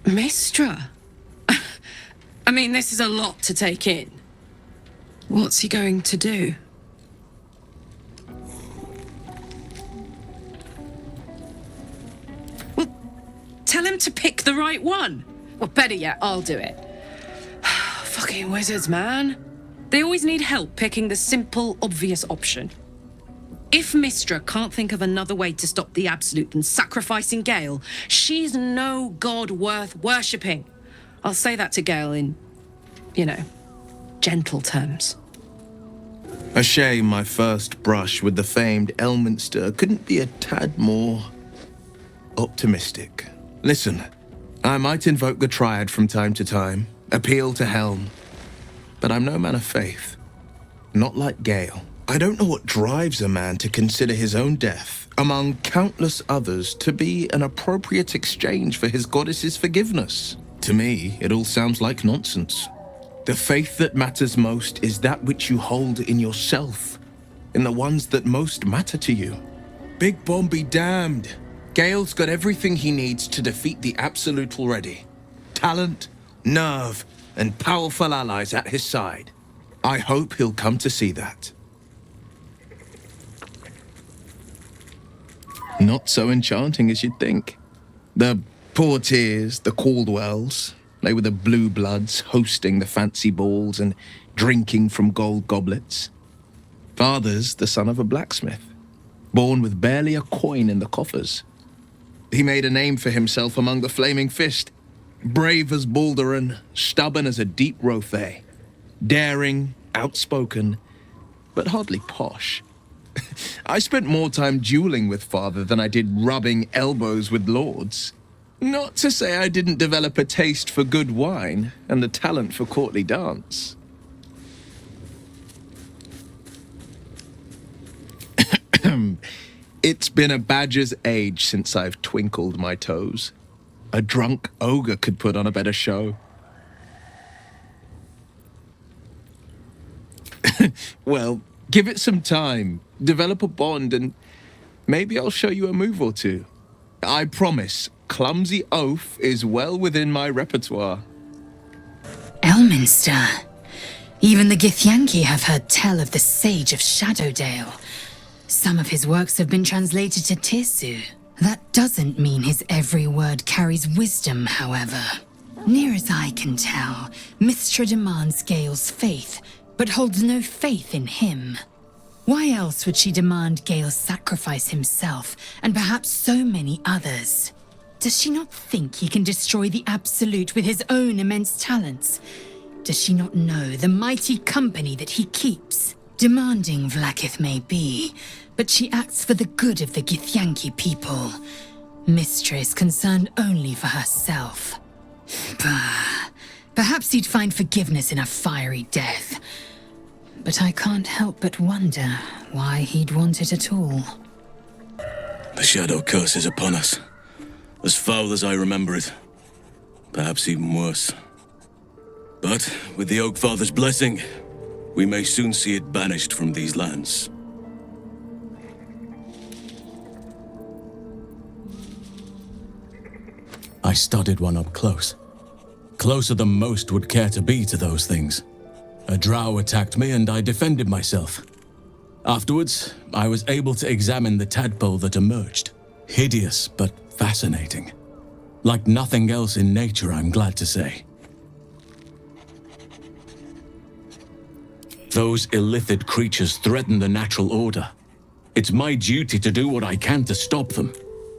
Mistra? I mean, this is a lot to take in. What's he going to do? Well, tell him to pick the right one. Or better yet, I'll do it. Fucking wizards, man. They always need help picking the simple, obvious option. If Mistra can't think of another way to stop the Absolute than sacrificing Gale, she's no god worth worshipping. I'll say that to Gale in, gentle terms. A shame my first brush with the famed Elminster couldn't be a tad more optimistic. Listen, I might invoke the Triad from time to time, appeal to Helm, but I'm no man of faith. Not like Gale. I don't know what drives a man to consider his own death, among countless others, to be an appropriate exchange for his goddess's forgiveness. To me, it all sounds like nonsense. The faith that matters most is that which you hold in yourself, in the ones that most matter to you. Big Bomb be damned. Gale's got everything he needs to defeat the Absolute already. Talent, nerve, and powerful allies at his side. I hope he'll come to see that. Not so enchanting as you'd think. The Portiers, the Caldwells, they were the blue bloods hosting the fancy balls and drinking from gold goblets. Father's the son of a blacksmith, born with barely a coin in the coffers. He made a name for himself among the Flaming Fist, brave as Baldur, stubborn as a deep Rothenel, daring, outspoken, but hardly posh. I spent more time dueling with father than I did rubbing elbows with lords. Not to say I didn't develop a taste for good wine and a talent for courtly dance. It's been a badger's age since I've twinkled my toes. A drunk ogre could put on a better show. Well, give it some time, develop a bond, and maybe I'll show you a move or two. I promise, clumsy oath is well within my repertoire. Elminster. Even the Githyanki have heard tell of the Sage of Shadowdale. Some of his works have been translated to Tirsu. That doesn't mean his every word carries wisdom, however. Near as I can tell, Mystra demands Gale's faith, but holds no faith in him. Why else would she demand Gale sacrifice himself, and perhaps so many others? Does she not think he can destroy the Absolute with his own immense talents? Does she not know the mighty company that he keeps? Demanding Vlaakith may be, but she acts for the good of the Githyanki people. Mystra is concerned only for herself. Perhaps he'd find forgiveness in a fiery death. But I can't help but wonder why he'd want it at all. The Shadow Curse is upon us. As foul as I remember it. Perhaps even worse. But with the Oak Father's blessing, we may soon see it banished from these lands. I studied one up close. Closer than most would care to be to those things. A drow attacked me and I defended myself. Afterwards, I was able to examine the tadpole that emerged. Hideous, but fascinating. Like nothing else in nature, I'm glad to say. Those illithid creatures threaten the natural order. It's my duty to do what I can to stop them.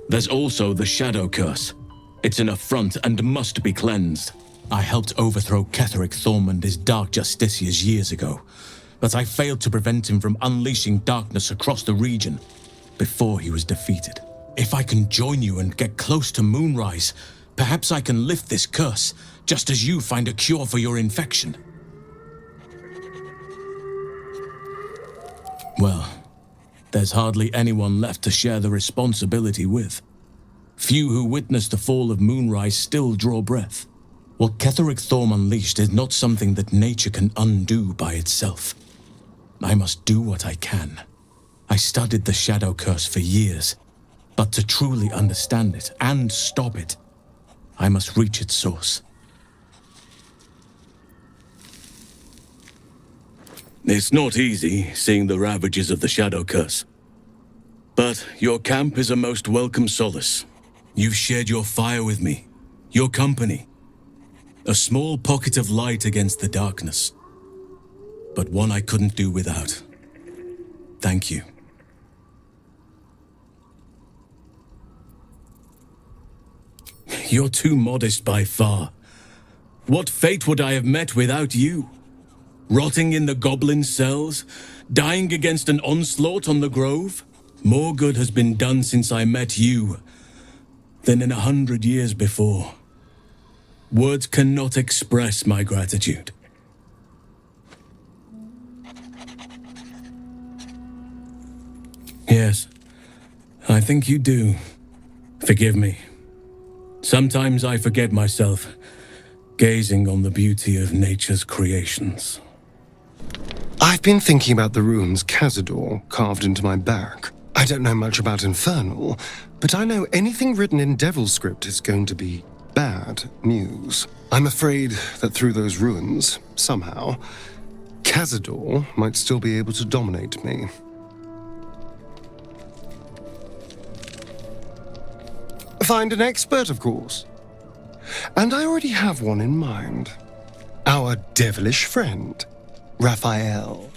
There's also the Shadow Curse. It's an affront and must be cleansed. I helped overthrow Ketheric Thorm and his Dark Justiciars years ago, but I failed to prevent him from unleashing darkness across the region before he was defeated. If I can join you and get close to Moonrise, perhaps I can lift this curse, just as you find a cure for your infection. Well, there's hardly anyone left to share the responsibility with. Few who witnessed the fall of Moonrise still draw breath. What Ketheric Thorm unleashed is not something that nature can undo by itself. I must do what I can. I studied the Shadow Curse for years, but to truly understand it and stop it, I must reach its source. It's not easy seeing the ravages of the Shadow Curse. But your camp is a most welcome solace. You've shared your fire with me, your company. A small pocket of light against the darkness. But one I couldn't do without. Thank you. You're too modest by far. What fate would I have met without you? Rotting in the goblin cells? Dying against an onslaught on the grove? More good has been done since I met you than in 100 years before. Words cannot express my gratitude. Yes, I think you do. Forgive me. Sometimes I forget myself, gazing on the beauty of nature's creations. I've been thinking about the runes Cazador carved into my back. I don't know much about Infernal, but I know anything written in Devil script is going to be bad news. I'm afraid that through those runes, somehow, Cazador might still be able to dominate me. Find an expert, of course. And I already have one in mind. Our devilish friend, Raphael.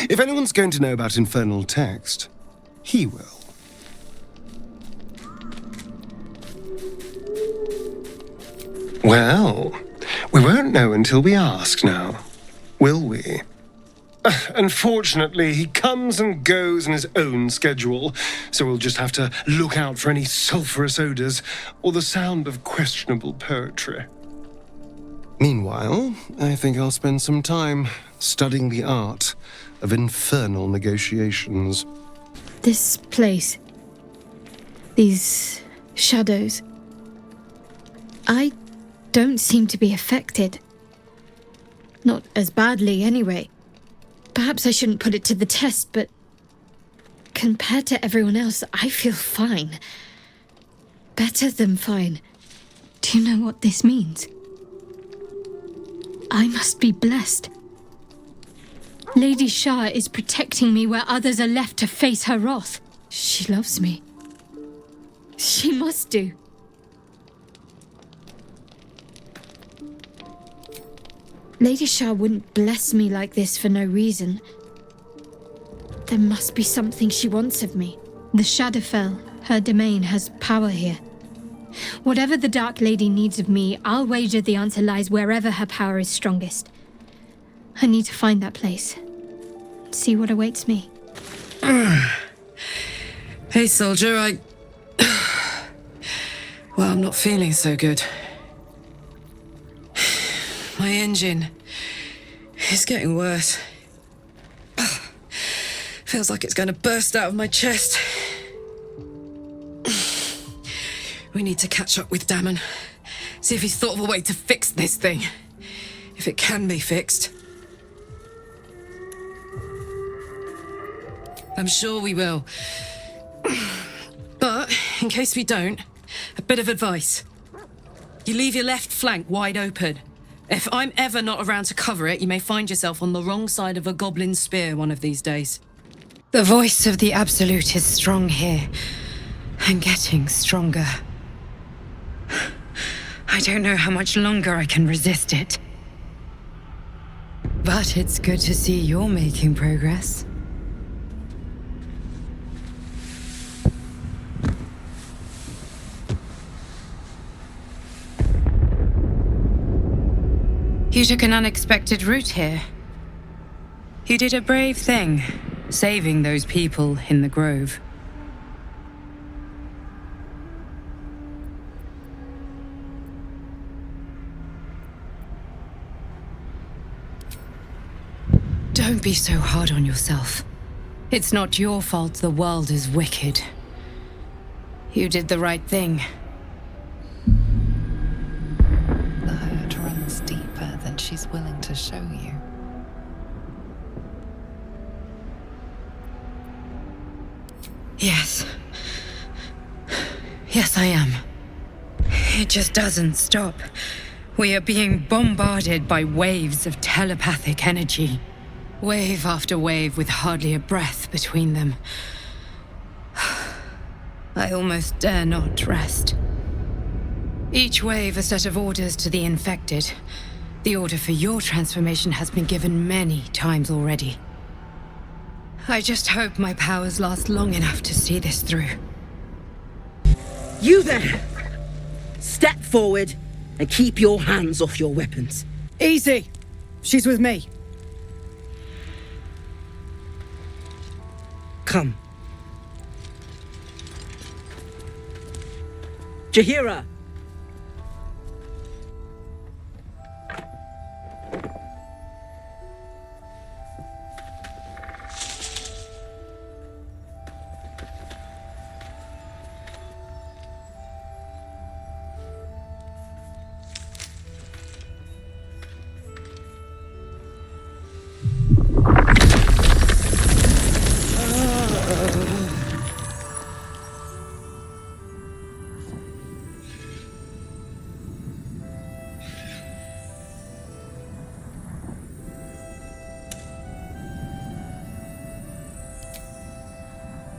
If anyone's going to know about Infernal text, he will. Well, we won't know until we ask now, will we? Unfortunately, he comes and goes in his own schedule, so we'll just have to look out for any sulphurous odors or the sound of questionable poetry. Meanwhile, I think I'll spend some time studying the art of infernal negotiations. This place. These shadows. I don't seem to be affected. Not as badly, anyway. Perhaps I shouldn't put it to the test, but compared to everyone else, I feel fine. Better than fine. Do you know what this means? I must be blessed. Lady Shah is protecting me where others are left to face her wrath. She loves me. She must do. Lady Shah wouldn't bless me like this for no reason. There must be something she wants of me. The Shadowfell, her domain, has power here. Whatever the Dark Lady needs of me, I'll wager the answer lies wherever her power is strongest. I need to find that place. See what awaits me. Hey, soldier, Well, I'm not feeling so good. My engine is getting worse. Feels like it's going to burst out of my chest. We need to catch up with Damon. See if he's thought of a way to fix this thing. If it can be fixed. I'm sure we will. But, in case we don't, a bit of advice. You leave your left flank wide open. If I'm ever not around to cover it, you may find yourself on the wrong side of a goblin spear one of these days. The voice of the Absolute is strong here, and getting stronger. I don't know how much longer I can resist it. But it's good to see you're making progress. You took an unexpected route here. You did a brave thing, saving those people in the grove. Don't be so hard on yourself. It's not your fault the world is wicked. You did the right thing. The hurt runs deeper than she's willing to show you. Yes. Yes, I am. It just doesn't stop. We are being bombarded by waves of telepathic energy. Wave after wave with hardly a breath between them. I almost dare not rest. Each wave a set of orders to the infected. The order for your transformation has been given many times already. I just hope my powers last long enough to see this through. You there! Step forward and keep your hands off your weapons. Easy! She's with me. Come. Jahira!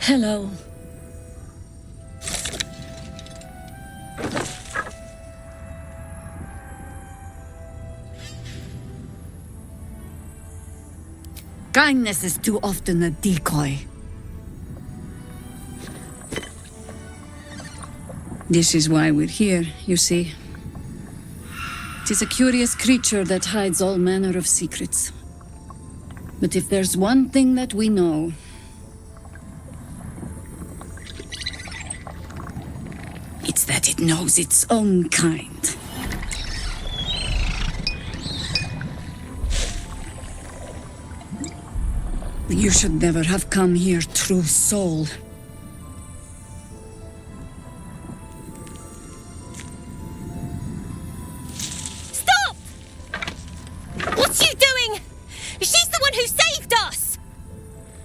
Hello. Kindness is too often a decoy. This is why we're here, you see. 'Tis a curious creature that hides all manner of secrets. But if there's one thing that we know, it's that it knows its own kind. You should never have come here, true soul. Stop! What's you doing? She's the one who saved us!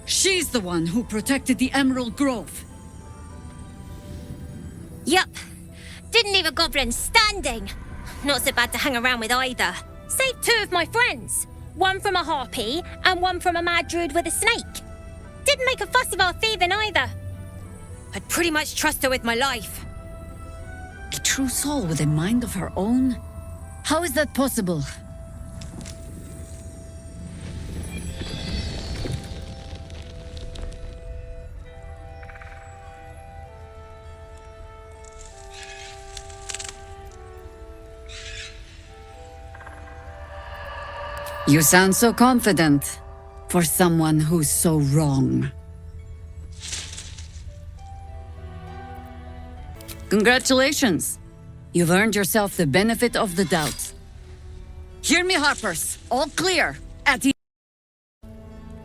She's the one who protected the Emerald Grove. Yup. Didn't leave a goblin standing. Not so bad to hang around with either. Saved 2 of my friends. One from a harpy, and one from a mad druid with a snake. Didn't make a fuss of our thieving either. I'd pretty much trust her with my life. A true soul with a mind of her own? How is that possible? You sound so confident for someone who's so wrong. Congratulations. You've earned yourself the benefit of the doubt. Hear me, Harpers. All clear.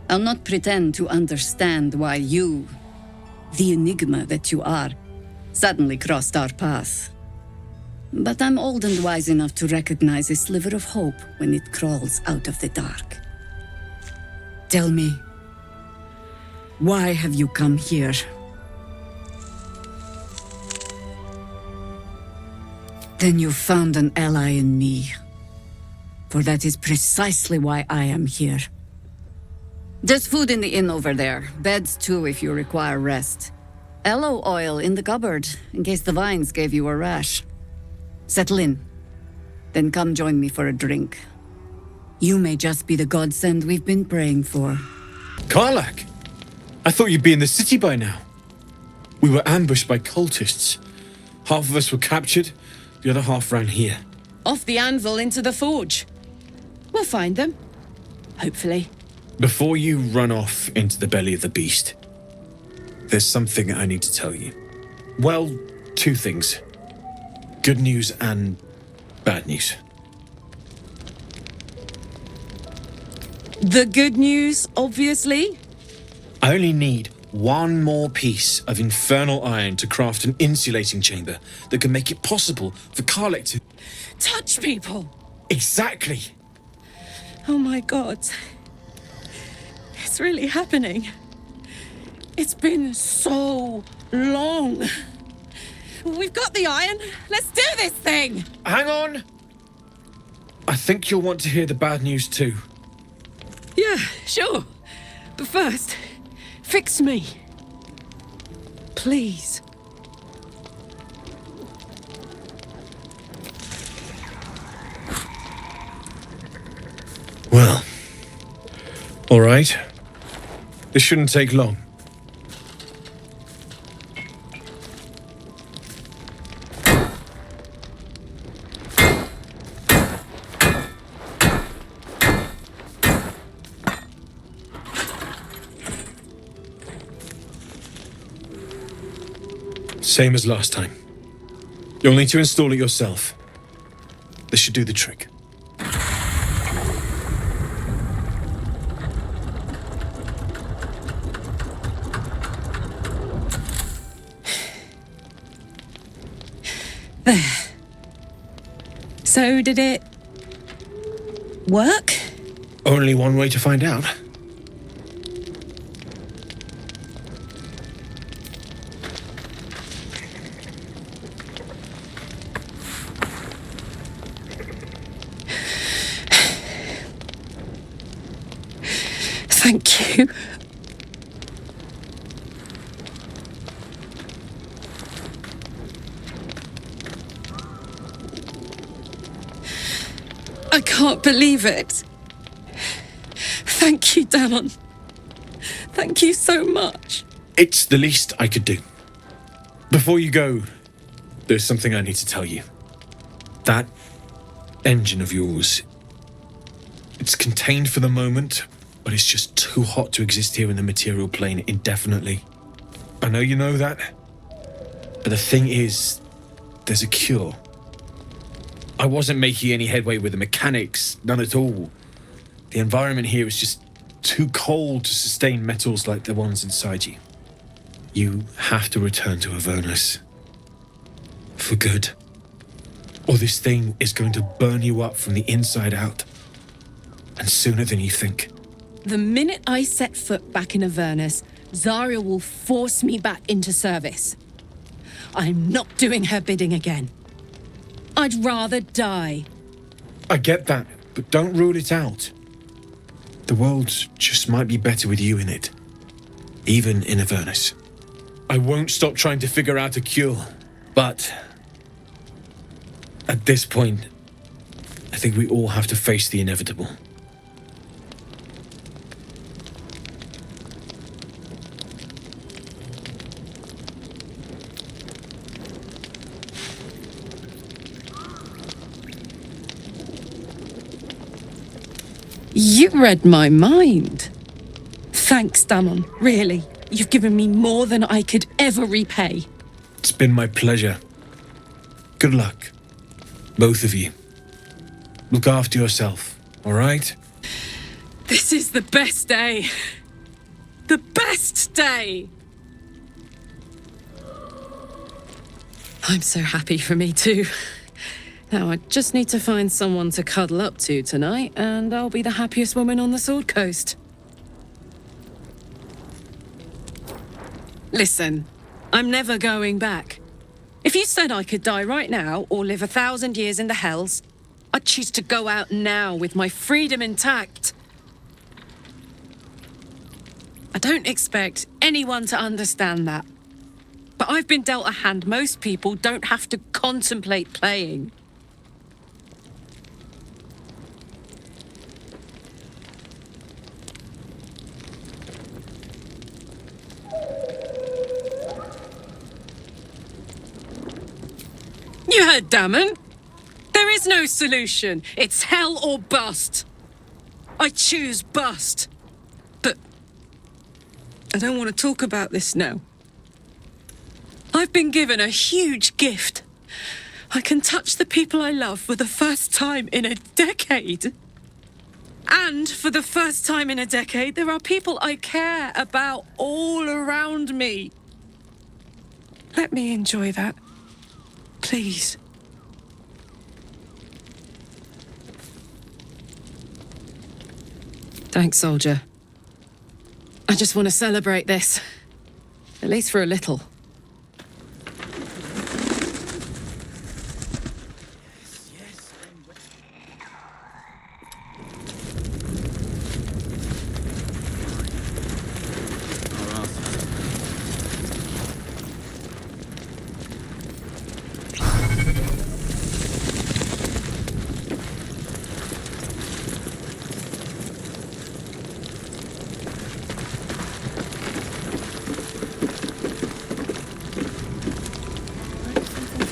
I'll not pretend to understand why you, the enigma that you are, suddenly crossed our path. But I'm old and wise enough to recognize a sliver of hope when it crawls out of the dark. Tell me, why have you come here? Then you found an ally in me. For that is precisely why I am here. There's food in the inn over there. Beds too if you require rest. Aloe oil in the cupboard, in case the vines gave you a rash. Settle in. Then come join me for a drink. You may just be the godsend we've been praying for. Karlach! I thought you'd be in the city by now. We were ambushed by cultists. Half of us were captured, the other half ran here. Off the anvil into the forge. We'll find them. Hopefully. Before you run off into the belly of the beast, there's something I need to tell you. Well, 2 things. Good news and bad news. The good news, obviously. I only need 1 more piece of infernal iron to craft an insulating chamber that can make it possible for Karlach to... Touch people! Exactly! Oh my god. It's really happening. It's been so long. We've got the iron. Let's do this thing! Hang on! I think you'll want to hear the bad news too. Yeah, sure. But first, fix me. Please. Well, all right. This shouldn't take long. Same as last time. You'll need to install it yourself. This should do the trick. There. So did it work? Only one way to find out. Thank you. I can't believe it. Thank you, Damon. Thank you so much. It's the least I could do. Before you go, there's something I need to tell you. That engine of yours, it's contained for the moment, but it's just too hot to exist here in the material plane indefinitely. I know you know that, but the thing is, there's a cure. I wasn't making any headway with the mechanics, none at all. The environment here is just too cold to sustain metals like the ones inside you. You have to return to Avernus. For good. Or this thing is going to burn you up from the inside out. And sooner than you think. The minute I set foot back in Avernus, Zarya will force me back into service. I'm not doing her bidding again. I'd rather die. I get that, but don't rule it out. The world just might be better with you in it. Even in Avernus. I won't stop trying to figure out a cure, but at this point, I think we all have to face the inevitable. You read my mind. Thanks, Damon. Really, you've given me more than I could ever repay. It's been my pleasure. Good luck, both of you. Look after yourself, all right? This is the best day. The best day! I'm so happy for me too. Now I just need to find someone to cuddle up to tonight, and I'll be the happiest woman on the Sword Coast. Listen, I'm never going back. If you said I could die right now or live 1,000 years in the Hells, I'd choose to go out now with my freedom intact. I don't expect anyone to understand that. But I've been dealt a hand most people don't have to contemplate playing. You heard Damon. There is no solution. It's hell or bust. I choose bust. But I don't want to talk about this now. I've been given a huge gift. I can touch the people I love for the first time in a decade. And for the first time in a decade, there are people I care about all around me. Let me enjoy that. Please. Thanks, soldier. I just want to celebrate this. At least for a little.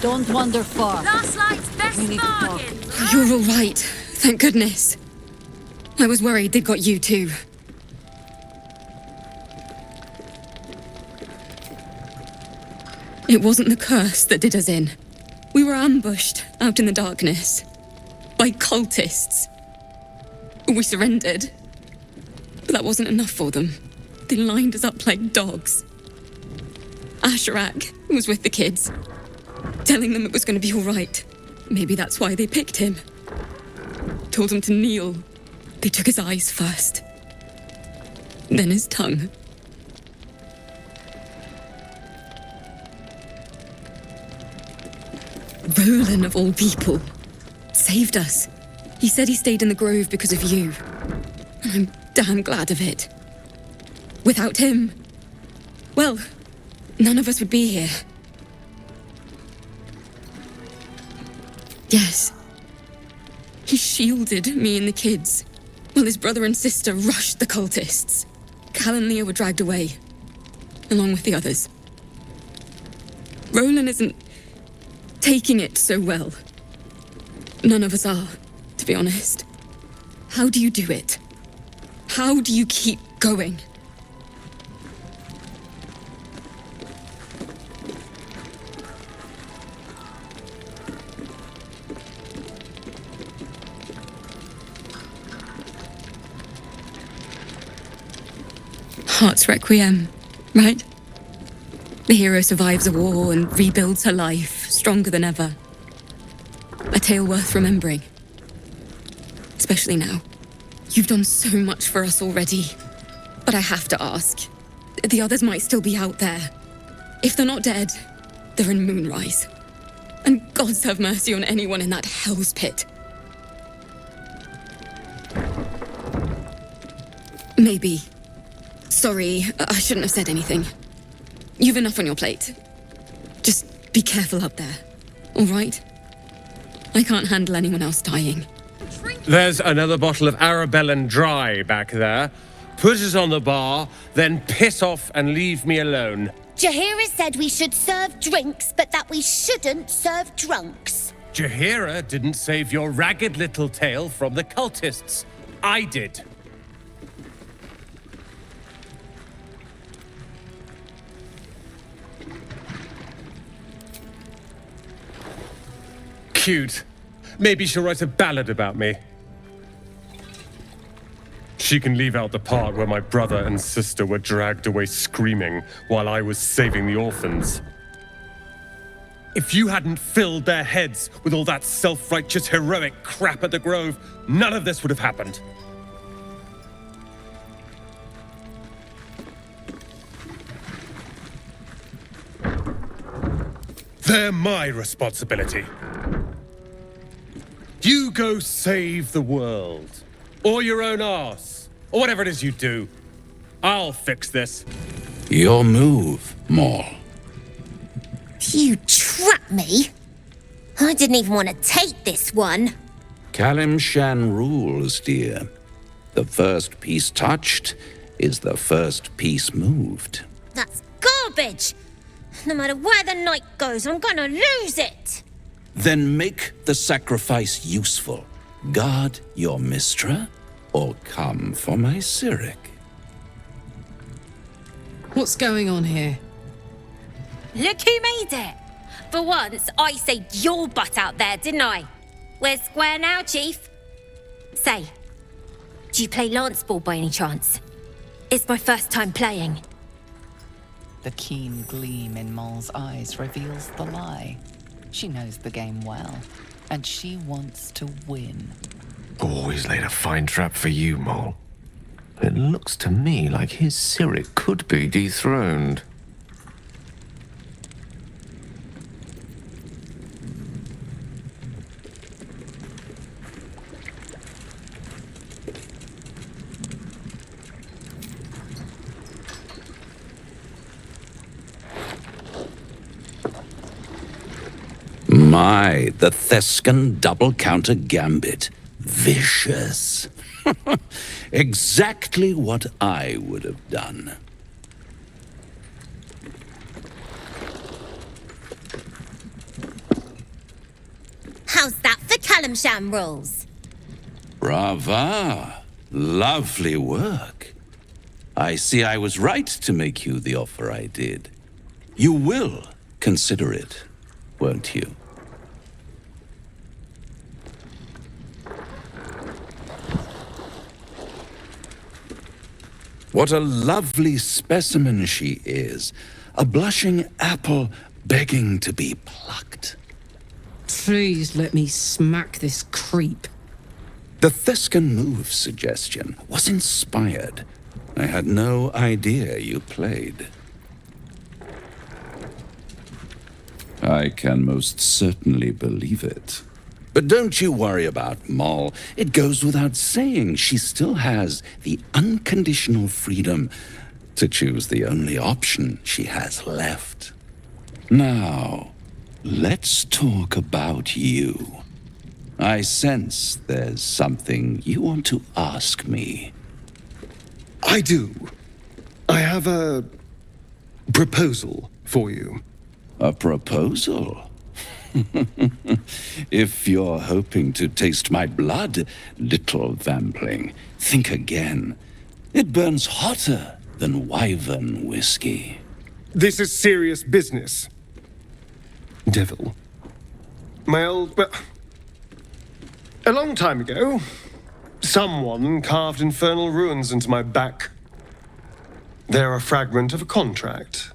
Don't wander far. Last night's best bargain. You're all right. Thank goodness. I was worried they'd got you too. It wasn't the curse that did us in. We were ambushed out in the darkness by cultists. We surrendered. But that wasn't enough for them. They lined us up like dogs. Asherak was with the kids, telling them it was going to be all right. Maybe that's why they picked him. Told him to kneel. They took his eyes first. Then his tongue. Roland, of all people, saved us. He said he stayed in the grove because of you. And I'm damn glad of it. Without him, well, none of us would be here. Yes. He shielded me and the kids, while his brother and sister rushed the cultists. Cal and Leah were dragged away, along with the others. Roland isn't taking it so well. None of us are, to be honest. How do you do it? How do you keep going? Heart's Requiem, right? The hero survives a war and rebuilds her life, stronger than ever. A tale worth remembering. Especially now. You've done so much for us already. But I have to ask. The others might still be out there. If they're not dead, they're in Moonrise. And gods have mercy on anyone in that hell's pit. Maybe. Sorry, I shouldn't have said anything. You've enough on your plate. Just be careful up there, all right? I can't handle anyone else dying. There's another bottle of Arabellan Dry back there. Put it on the bar, then piss off and leave me alone. Jaheira said we should serve drinks, but that we shouldn't serve drunks. Jaheira didn't save your ragged little tail from the cultists. I did. Cute. Maybe she'll write a ballad about me. She can leave out the part where my brother and sister were dragged away screaming while I was saving the orphans. If you hadn't filled their heads with all that self-righteous heroic crap at the Grove, none of this would have happened. They're my responsibility. You go save the world. Or your own arse. Or whatever it is you do. I'll fix this. Your move, Maul. You trapped me? I didn't even want to take this one. Kalimshan rules, dear. The first piece touched is the first piece moved. That's garbage. No matter where the night goes, I'm gonna lose it. Then make the sacrifice useful. Guard your Mistra, or come for my Cyric. What's going on here? Look who made it. For once, I saved your butt out there, didn't I? We're square now, Chief. Say, do you play lance ball by any chance? It's my first time playing. The keen gleam in Moll's eyes reveals the lie. She knows the game well, and she wants to win. Always laid a fine trap for you, Moll. It looks to me like his Cyric could be dethroned. My, the Thescan double counter gambit. Vicious. Exactly what I would have done. How's that for Kalimshan rules? Brava. Lovely work. I see I was right to make you the offer I did. You will consider it, won't you? What a lovely specimen she is. A blushing apple begging to be plucked. Please let me smack this creep. The Thescan move suggestion was inspired. I had no idea you played. I can most certainly believe it. But don't you worry about Moll. It goes without saying she still has the unconditional freedom to choose the only option she has left. Now, let's talk about you. I sense there's something you want to ask me. I do. I have a proposal for you. A proposal? If you're hoping to taste my blood, little vampling, think again. It burns hotter than wyvern whiskey. This is serious business. Devil. Well, a long time ago, someone carved infernal runes into my back. They're a fragment of a contract.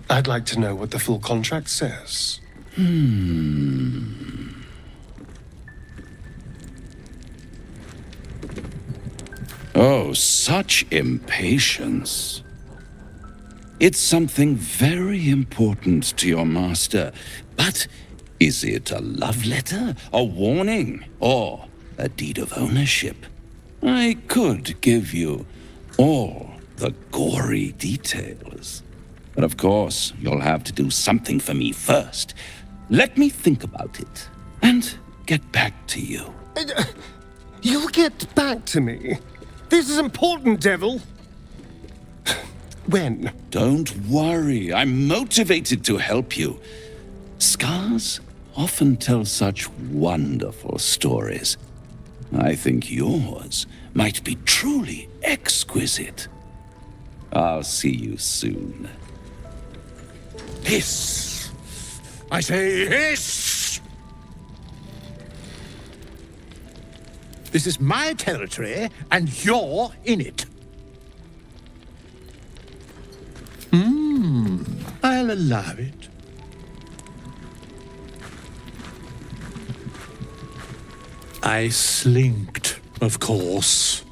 I'd like to know what the full contract says. Oh, such impatience. It's something very important to your master, but is it a love letter, a warning, or a deed of ownership? I could give you all the gory details. But of course, you'll have to do something for me first. Let me think about it and get back to you. You'll get back to me? This is important, Devil. When? Don't worry, I'm motivated to help you. Scars often tell such wonderful stories. I think yours might be truly exquisite. I'll see you soon. Hiss! I say hiss! This is my territory, and you're in it. I'll allow it. I slinked, of course.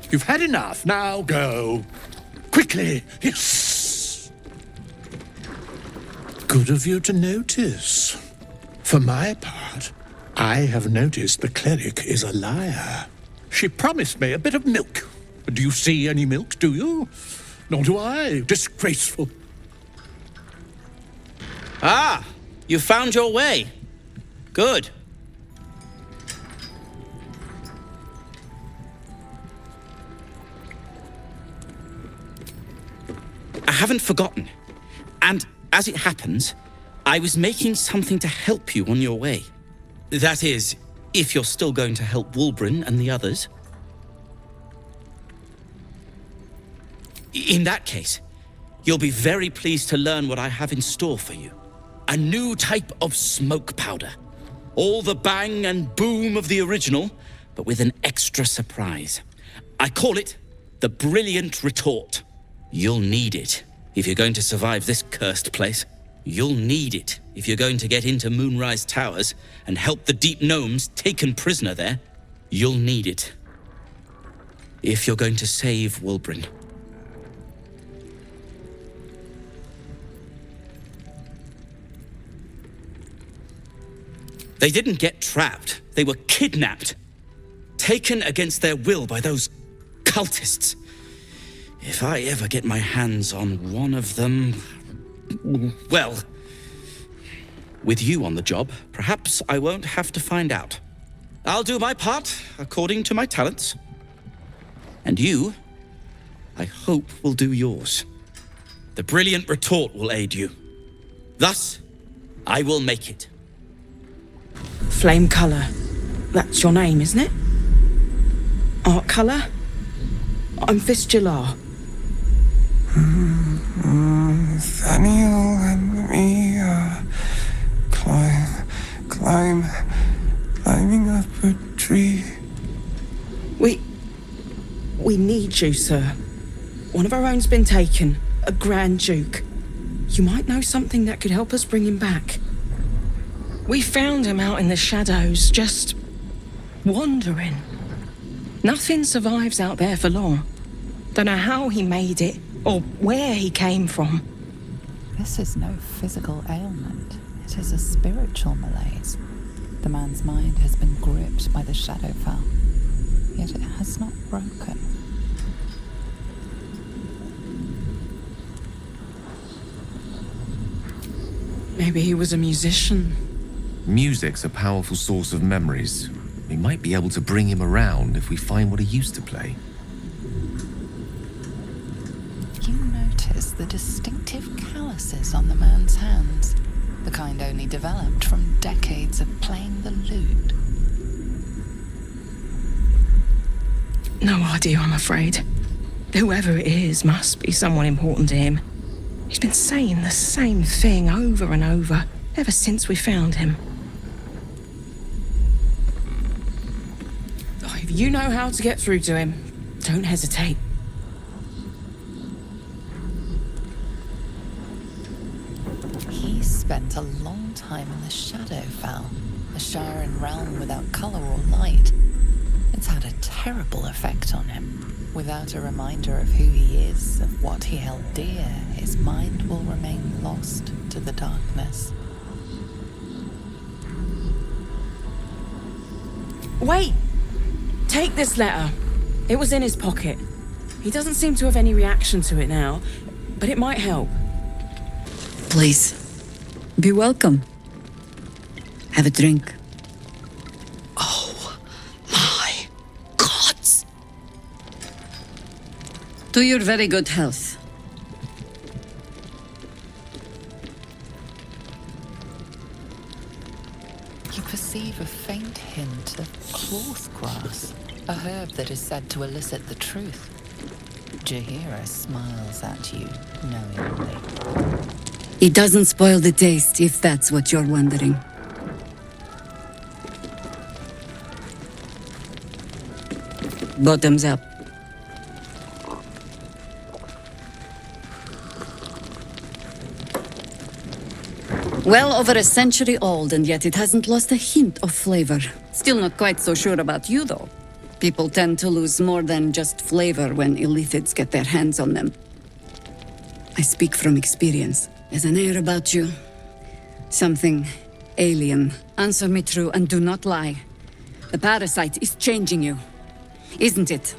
You've had enough, now go. Quickly, hiss! Good of you to notice. For my part, I have noticed the cleric is a liar. She promised me a bit of milk. Do you see any milk, do you? Nor do I. Disgraceful. Ah, you found your way. Good. I haven't forgotten. And as it happens, I was making something to help you on your way. That is, if you're still going to help Wulbren and the others. In that case, you'll be very pleased to learn what I have in store for you. A new type of smoke powder. All the bang and boom of the original, but with an extra surprise. I call it the Brilliant Retort. You'll need it if you're going to survive this cursed place. You'll need it if you're going to get into Moonrise Towers and help the Deep Gnomes taken prisoner there. You'll need it if you're going to save Wulbren. They didn't get trapped. They were kidnapped. Taken against their will by those cultists. If I ever get my hands on one of them... Well, with you on the job, perhaps I won't have to find out. I'll do my part according to my talents. And you, I hope, will do yours. The Brilliant Retort will aid you. Thus, I will make it. Flame colour. That's your name, isn't it? Art colour? I'm Fistula. Nathaniel and me are climbing up a tree. We need you, sir. One of our own's been taken, a Grand Duke. You might know something that could help us bring him back. We found him out in the shadows, just wandering. Nothing survives out there for long. Don't know how he made it, or where he came from. This is no physical ailment. It is a spiritual malaise. The man's mind has been gripped by the Shadowfell, yet it has not broken. Maybe he was a musician. Music's a powerful source of memories. We might be able to bring him around if we find what he used to play. You notice the distinctive calluses on the man's hands, the kind only developed from decades of playing the lute. No idea, I'm afraid. Whoever it is must be someone important to him. He's been saying the same thing over and over, ever since we found him. Oh, if you know how to get through to him, don't hesitate. He spent a long time in the Shadowfell, a Sharan realm without color or light. It's had a terrible effect on him. Without a reminder of who he is, of what he held dear, his mind will remain lost to the darkness. Wait! Take this letter. It was in his pocket. He doesn't seem to have any reaction to it now, but it might help. Please, be welcome. Have a drink. Oh, my gods! To your very good health. You perceive a faint hint of cloth grass, a herb that is said to elicit the truth. Jaheira smiles at you knowingly. It doesn't spoil the taste, if that's what you're wondering. Bottoms up. Well over a century old, and yet it hasn't lost a hint of flavor. Still not quite so sure about you, though. People tend to lose more than just flavor when illithids get their hands on them. I speak from experience. There's an air about you. Something alien. Answer me true and do not lie. The parasite is changing you, isn't it?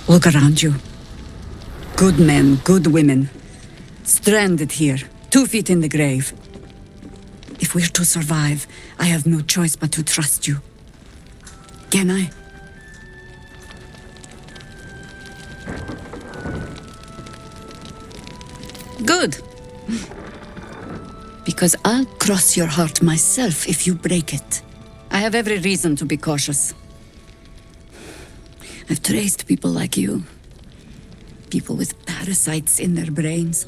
Look around you. Good men, good women. Stranded here, 2 feet in the grave. If we're to survive, I have no choice but to trust you. Can I? Good. Because I'll cross your heart myself if you break it. I have every reason to be cautious. I've traced people like you. People with parasites in their brains.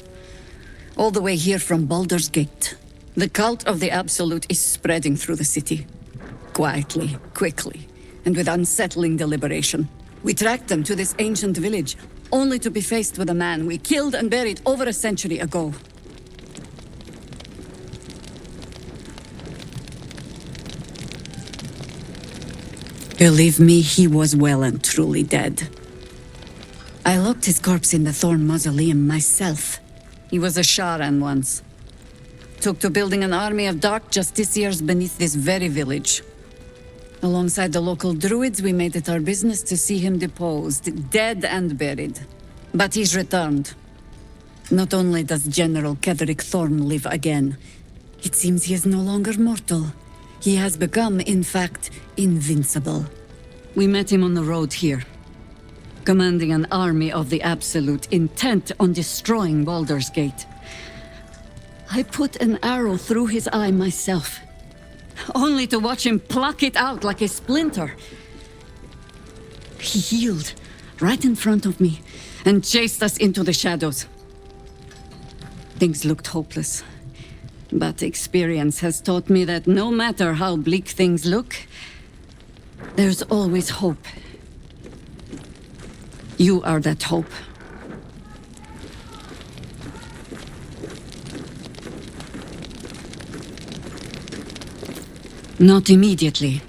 All the way here from Baldur's Gate. The cult of the Absolute is spreading through the city. Quietly, quickly, and with unsettling deliberation. We tracked them to this ancient village, only to be faced with a man we killed and buried over a century ago. Believe me, he was well and truly dead. I locked his corpse in the Thorn Mausoleum myself. He was a Sharan once. Took to building an army of dark justiciars beneath this very village. Alongside the local druids, we made it our business to see him deposed, dead and buried. But he's returned. Not only does General Ketheric Thorn live again, it seems he is no longer mortal. He has become, in fact, invincible. We met him on the road here, commanding an army of the Absolute, intent on destroying Baldur's Gate. I put an arrow through his eye myself, only to watch him pluck it out like a splinter. He healed right in front of me and chased us into the shadows. Things looked hopeless. But experience has taught me that no matter how bleak things look, there's always hope. You are that hope. Not immediately.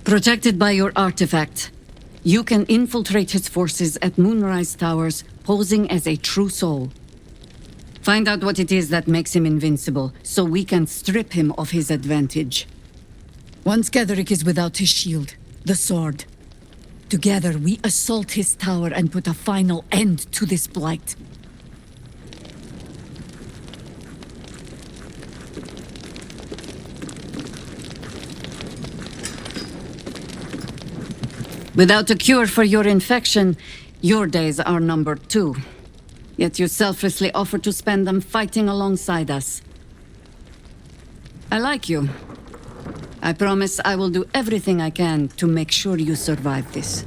Protected by your artifact, you can infiltrate his forces at Moonrise Towers, posing as a true soul. Find out what it is that makes him invincible, so we can strip him of his advantage. Once Ketheric is without his shield, the sword, together we assault his tower and put a final end to this blight. Without a cure for your infection, your days are numbered too. Yet you selflessly offer to spend them fighting alongside us. I like you. I promise I will do everything I can to make sure you survive this.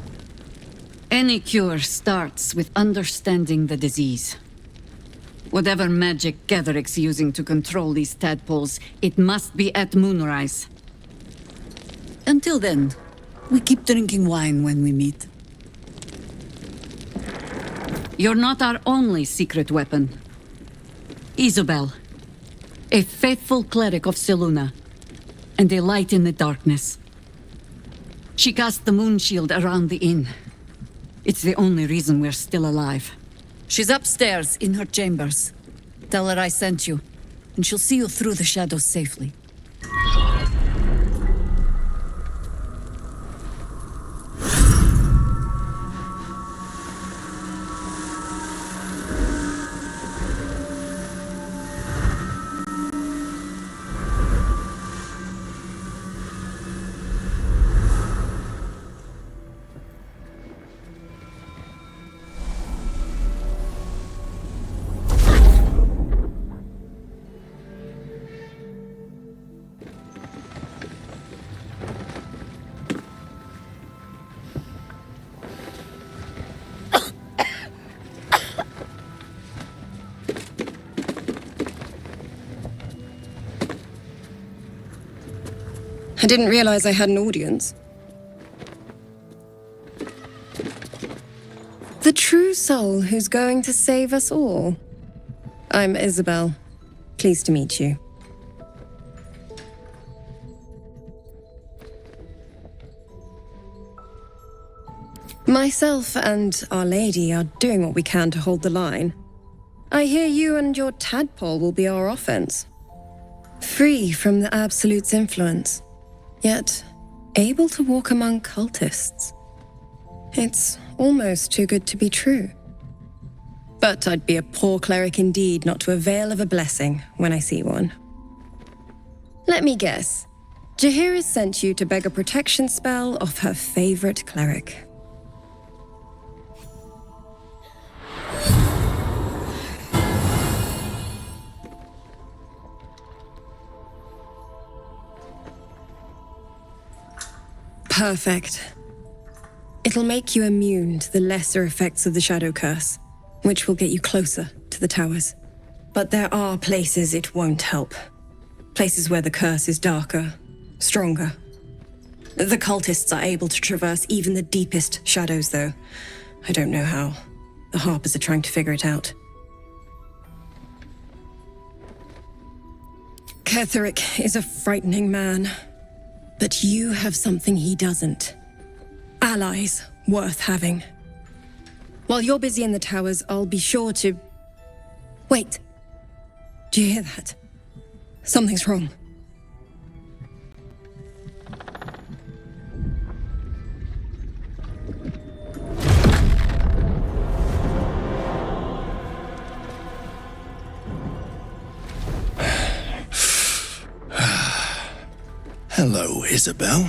Any cure starts with understanding the disease. Whatever magic Getheric's using to control these tadpoles, it must be at moonrise. Until then, we keep drinking wine when we meet. You're not our only secret weapon. Isabel, a faithful cleric of Selûne, and a light in the darkness. She cast the moon shield around the inn. It's the only reason we're still alive. She's upstairs in her chambers. Tell her I sent you, and she'll see you through the shadows safely. I didn't realize I had an audience. The true soul who's going to save us all. I'm Isabel. Pleased to meet you. Myself and Our Lady are doing what we can to hold the line. I hear you and your tadpole will be our offense. Free from the Absolute's influence, yet able to walk among cultists. It's almost too good to be true. But I'd be a poor cleric indeed not to avail of a blessing when I see one. Let me guess. Jaheira sent you to beg a protection spell off her favorite cleric. Perfect. It'll make you immune to the lesser effects of the Shadow Curse, which will get you closer to the towers. But there are places it won't help. Places where the curse is darker, stronger. The cultists are able to traverse even the deepest shadows, though. I don't know how. The Harpers are trying to figure it out. Ketheric is a frightening man. But you have something he doesn't. Allies worth having. While you're busy in the towers, I'll be sure to... Wait. Do you hear that? Something's wrong. Hello, Isabel.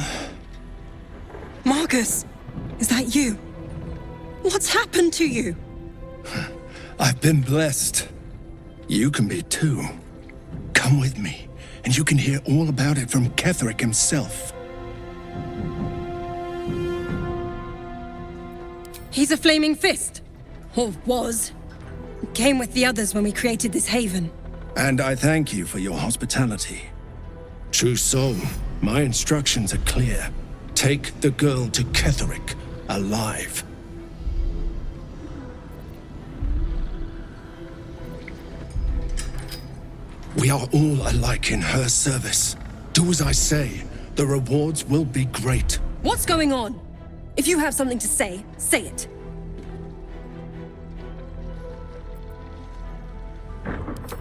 Marcus, is that you? What's happened to you? I've been blessed. You can be too. Come with me, and you can hear all about it from Ketheric himself. He's a flaming fist. Or was. Came with the others when we created this haven. And I thank you for your hospitality. True soul, my instructions are clear. Take the girl to Ketheric, alive. We are all alike in her service. Do as I say. The rewards will be great. What's going on? If you have something to say, say it.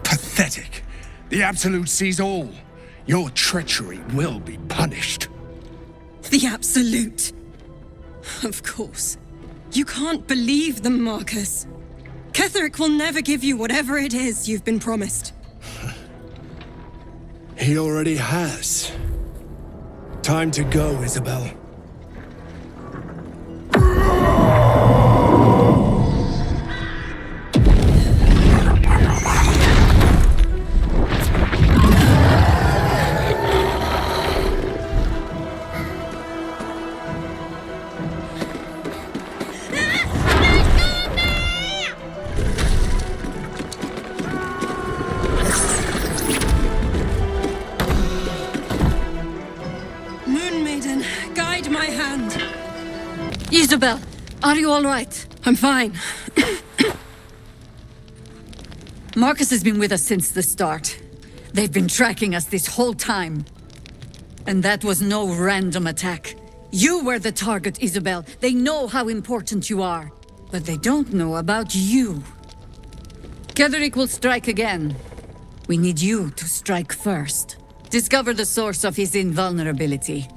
Pathetic. The Absolute sees all. Your treachery will be punished. The Absolute. Of course. You can't believe them, Marcus. Ketheric will never give you whatever it is you've been promised. He already has. Time to go, Isabel. Isabel, are you all right? I'm fine. Marcus has been with us since the start. They've been tracking us this whole time. And that was no random attack. You were the target, Isabel. They know how important you are. But they don't know about you. Ketheric will strike again. We need you to strike first. Discover the source of his invulnerability.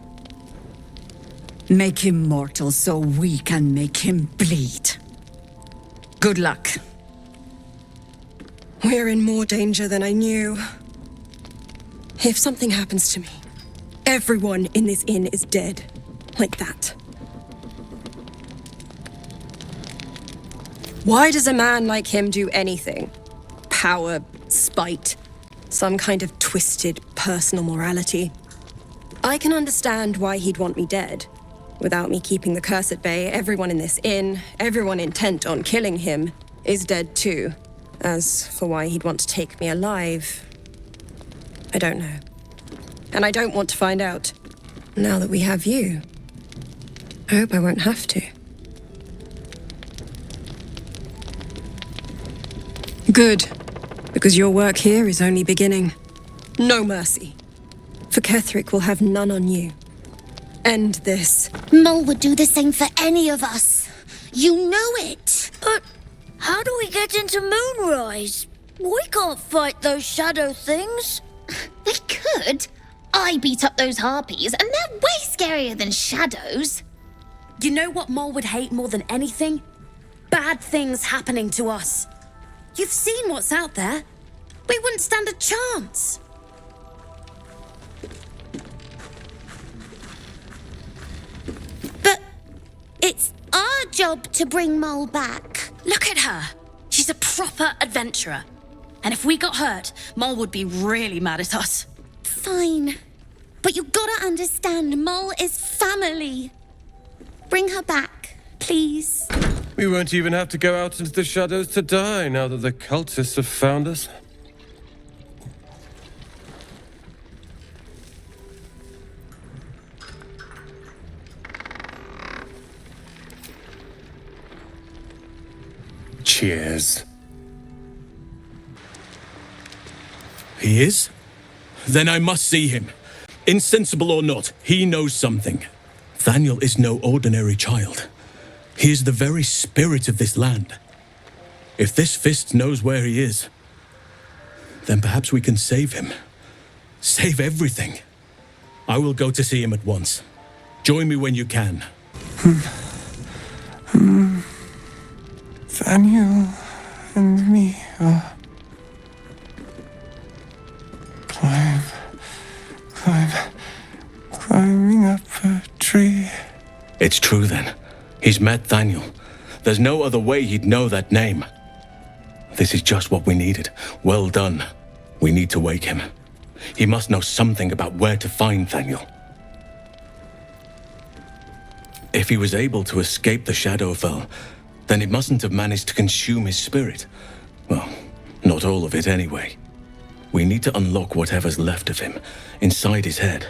Make him mortal so we can make him bleed. Good luck. We're in more danger than I knew. If something happens to me, everyone in this inn is dead. Like that. Why does a man like him do anything? Power, spite, some kind of twisted personal morality. I can understand why he'd want me dead. Without me keeping the curse at bay, everyone in this inn, everyone intent on killing him, is dead too. As for why he'd want to take me alive, I don't know. And I don't want to find out. Now that we have you, I hope I won't have to. Good, because your work here is only beginning. No mercy. For Ketheric will have none on you. End this. Mole would do the same for any of us. You know it. But how do we get into Moonrise? We can't fight those shadow things. We could. I beat up those harpies, and they're way scarier than shadows. You know what Mole would hate more than anything? Bad things happening to us. You've seen what's out there. We wouldn't stand a chance. But it's our job to bring Mole back. Look at her. She's a proper adventurer. And if we got hurt, Mole would be really mad at us. Fine. But you gotta understand, Mole is family. Bring her back, please. We won't even have to go out into the shadows to die now that the cultists have found us. Cheers. He is? Then I must see him. Insensible or not, he knows something. Thaniel is no ordinary child. He is the very spirit of this land. If this fist knows where he is, then perhaps we can save him. Save everything. I will go to see him at once. Join me when you can. Thaniel and me are... climbing up a tree. It's true then. He's met Thaniel. There's no other way he'd know that name. This is just what we needed. Well done. We need to wake him. He must know something about where to find Thaniel. If he was able to escape the Shadowfell, then it mustn't have managed to consume his spirit. Well, not all of it anyway. We need to unlock whatever's left of him, inside his head.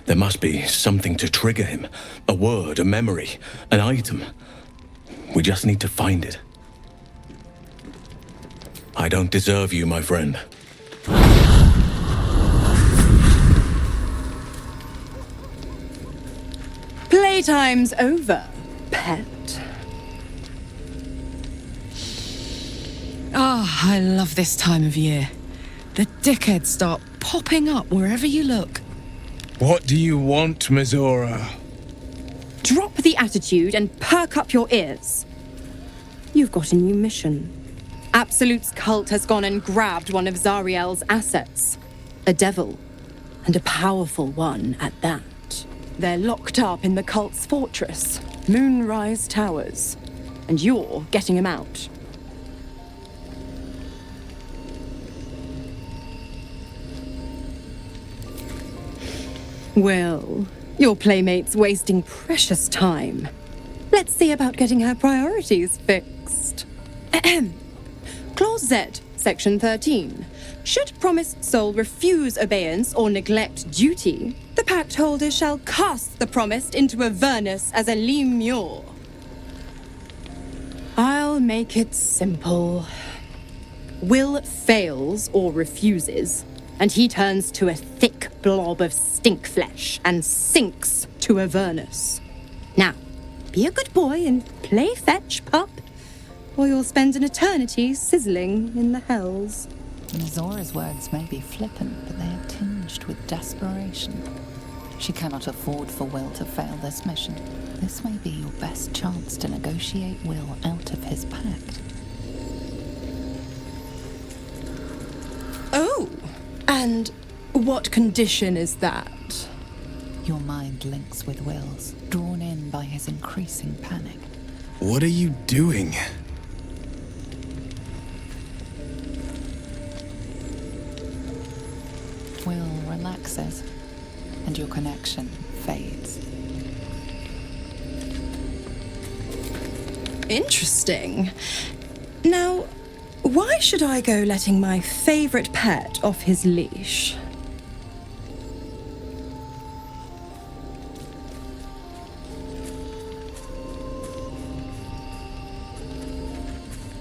There must be something to trigger him. A word, a memory, an item. We just need to find it. I don't deserve you, my friend. Playtime's over, pet. Ah, I love this time of year. The dickheads start popping up wherever you look. What do you want, Mizora? Drop the attitude and perk up your ears. You've got a new mission. Absolute's cult has gone and grabbed one of Zariel's assets. A devil, and a powerful one at that. They're locked up in the cult's fortress, Moonrise Towers, and you're getting him out. Well, your playmate's wasting precious time. Let's see about getting her priorities fixed. Clause Z Section 13. Should promised soul refuse obeyance or neglect duty, the pact holder shall cast the promised into Avernus as a lemure. I'll make it simple. Will fails or refuses, and he turns to a thick blob of stink flesh and sinks to Avernus. Now, be a good boy and play fetch, pup, or you'll spend an eternity sizzling in the hells. Zora's words may be flippant, but they are tinged with desperation. She cannot afford for Will to fail this mission. This may be your best chance to negotiate Will out of his pact. Oh, and what condition is that? Your mind links with Will's, drawn in by his increasing panic. What are you doing? Will relaxes, and your connection fades. Interesting. Now, why should I go letting my favorite pet off his leash?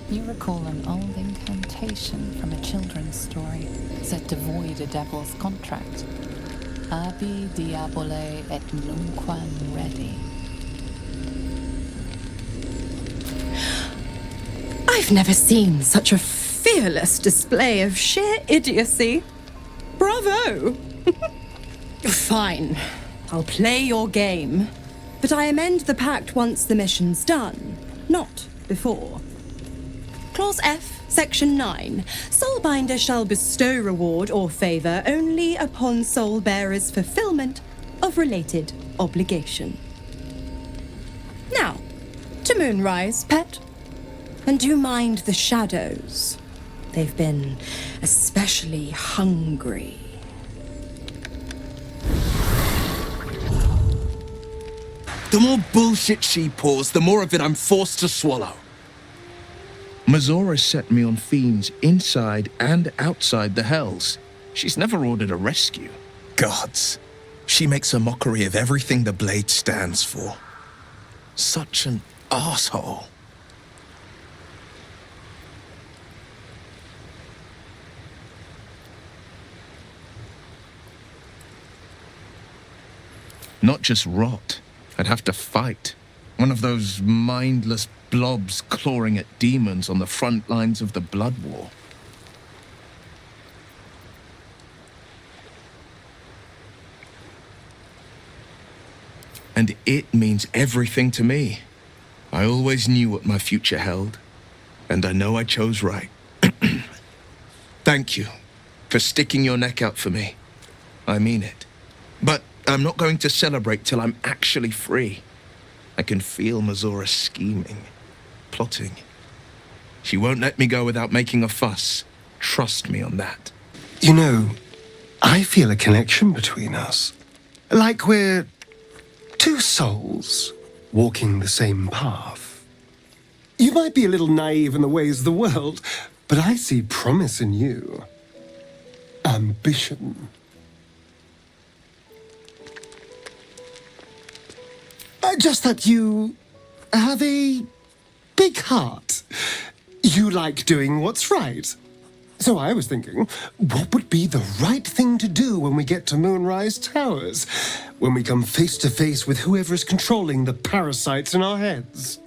You recall an old incantation from a children's story said to void a devil's contract. Abi diabole et nunquam redi. I've never seen such a fearless display of sheer idiocy. Bravo! Fine, I'll play your game. But I amend the pact once the mission's done, not before. Clause F, Section 9. Soulbinder shall bestow reward or favour only upon soul bearer's fulfilment of related obligation. Now, to Moonrise, pet. And do mind the shadows. They've been especially hungry. The more bullshit she pours, the more of it I'm forced to swallow. Mazora set me on fiends inside and outside the Hells. She's never ordered a rescue. Gods. She makes a mockery of everything the Blade stands for. Such an asshole. Not just rot. I'd have to fight. One of those mindless blobs clawing at demons on the front lines of the Blood War. And it means everything to me. I always knew what my future held, and I know I chose right. Thank you for sticking your neck out for me. I mean it. But I'm not going to celebrate till I'm actually free. I can feel Mazora scheming, plotting. She won't let me go without making a fuss. Trust me on that. You know, I feel a connection between us. Like we're two souls walking the same path. You might be a little naive in the ways of the world, but I see promise in you. Ambition. Just that you have a big heart. You like doing what's right. So I was thinking, what would be the right thing to do when we get to Moonrise Towers? When we come face to face with whoever is controlling the parasites in our heads?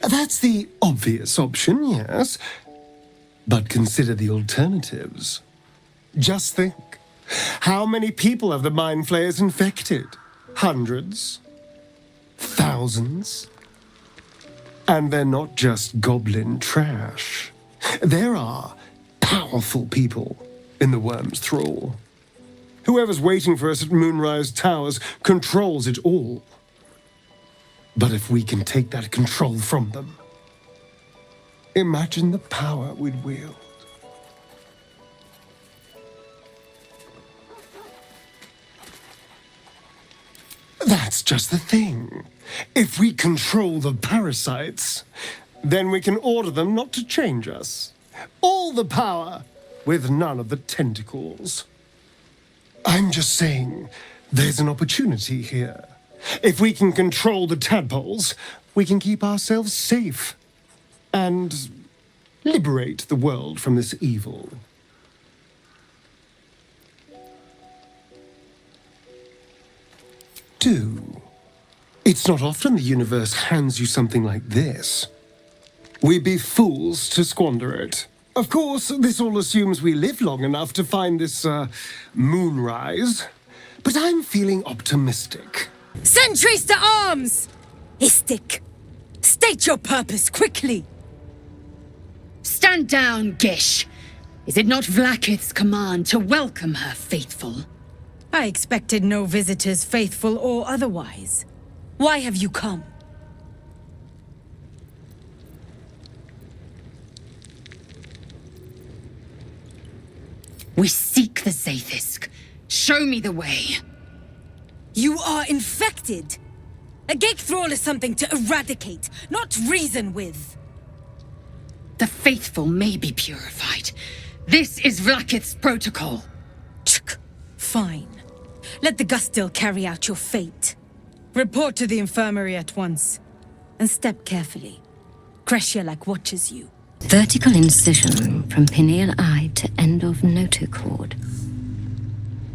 That's the obvious option, yes. But consider the alternatives. Just think. How many people have the Mind Flayers infected? Hundreds? Thousands? And they're not just goblin trash. There are powerful people in the Worm's thrall. Whoever's waiting for us at Moonrise Towers controls it all. But if we can take that control from them, imagine the power we'd wield. That's just the thing. If we control the parasites, then we can order them not to change us. All the power, with none of the tentacles. I'm just saying, there's an opportunity here. If we can control the tadpoles, we can keep ourselves safe and liberate the world from this evil. Do. It's not often the universe hands you something like this. We'd be fools to squander it. Of course, this all assumes we live long enough to find this, moonrise. But I'm feeling optimistic. Sentries to arms! Istik, state your purpose quickly. Stand down, Gish. Is it not Vlaakith's command to welcome her faithful? I expected no visitors, faithful or otherwise. Why have you come? We seek the Zaithisk. Show me the way. You are infected. A gate thrall is something to eradicate, not reason with. The faithful may be purified. This is Vlaakith's protocol. Fine. Let the Gustil carry out your fate. Report to the infirmary at once. And step carefully. Cressida watches you. Vertical incision from pineal eye to end of notochord.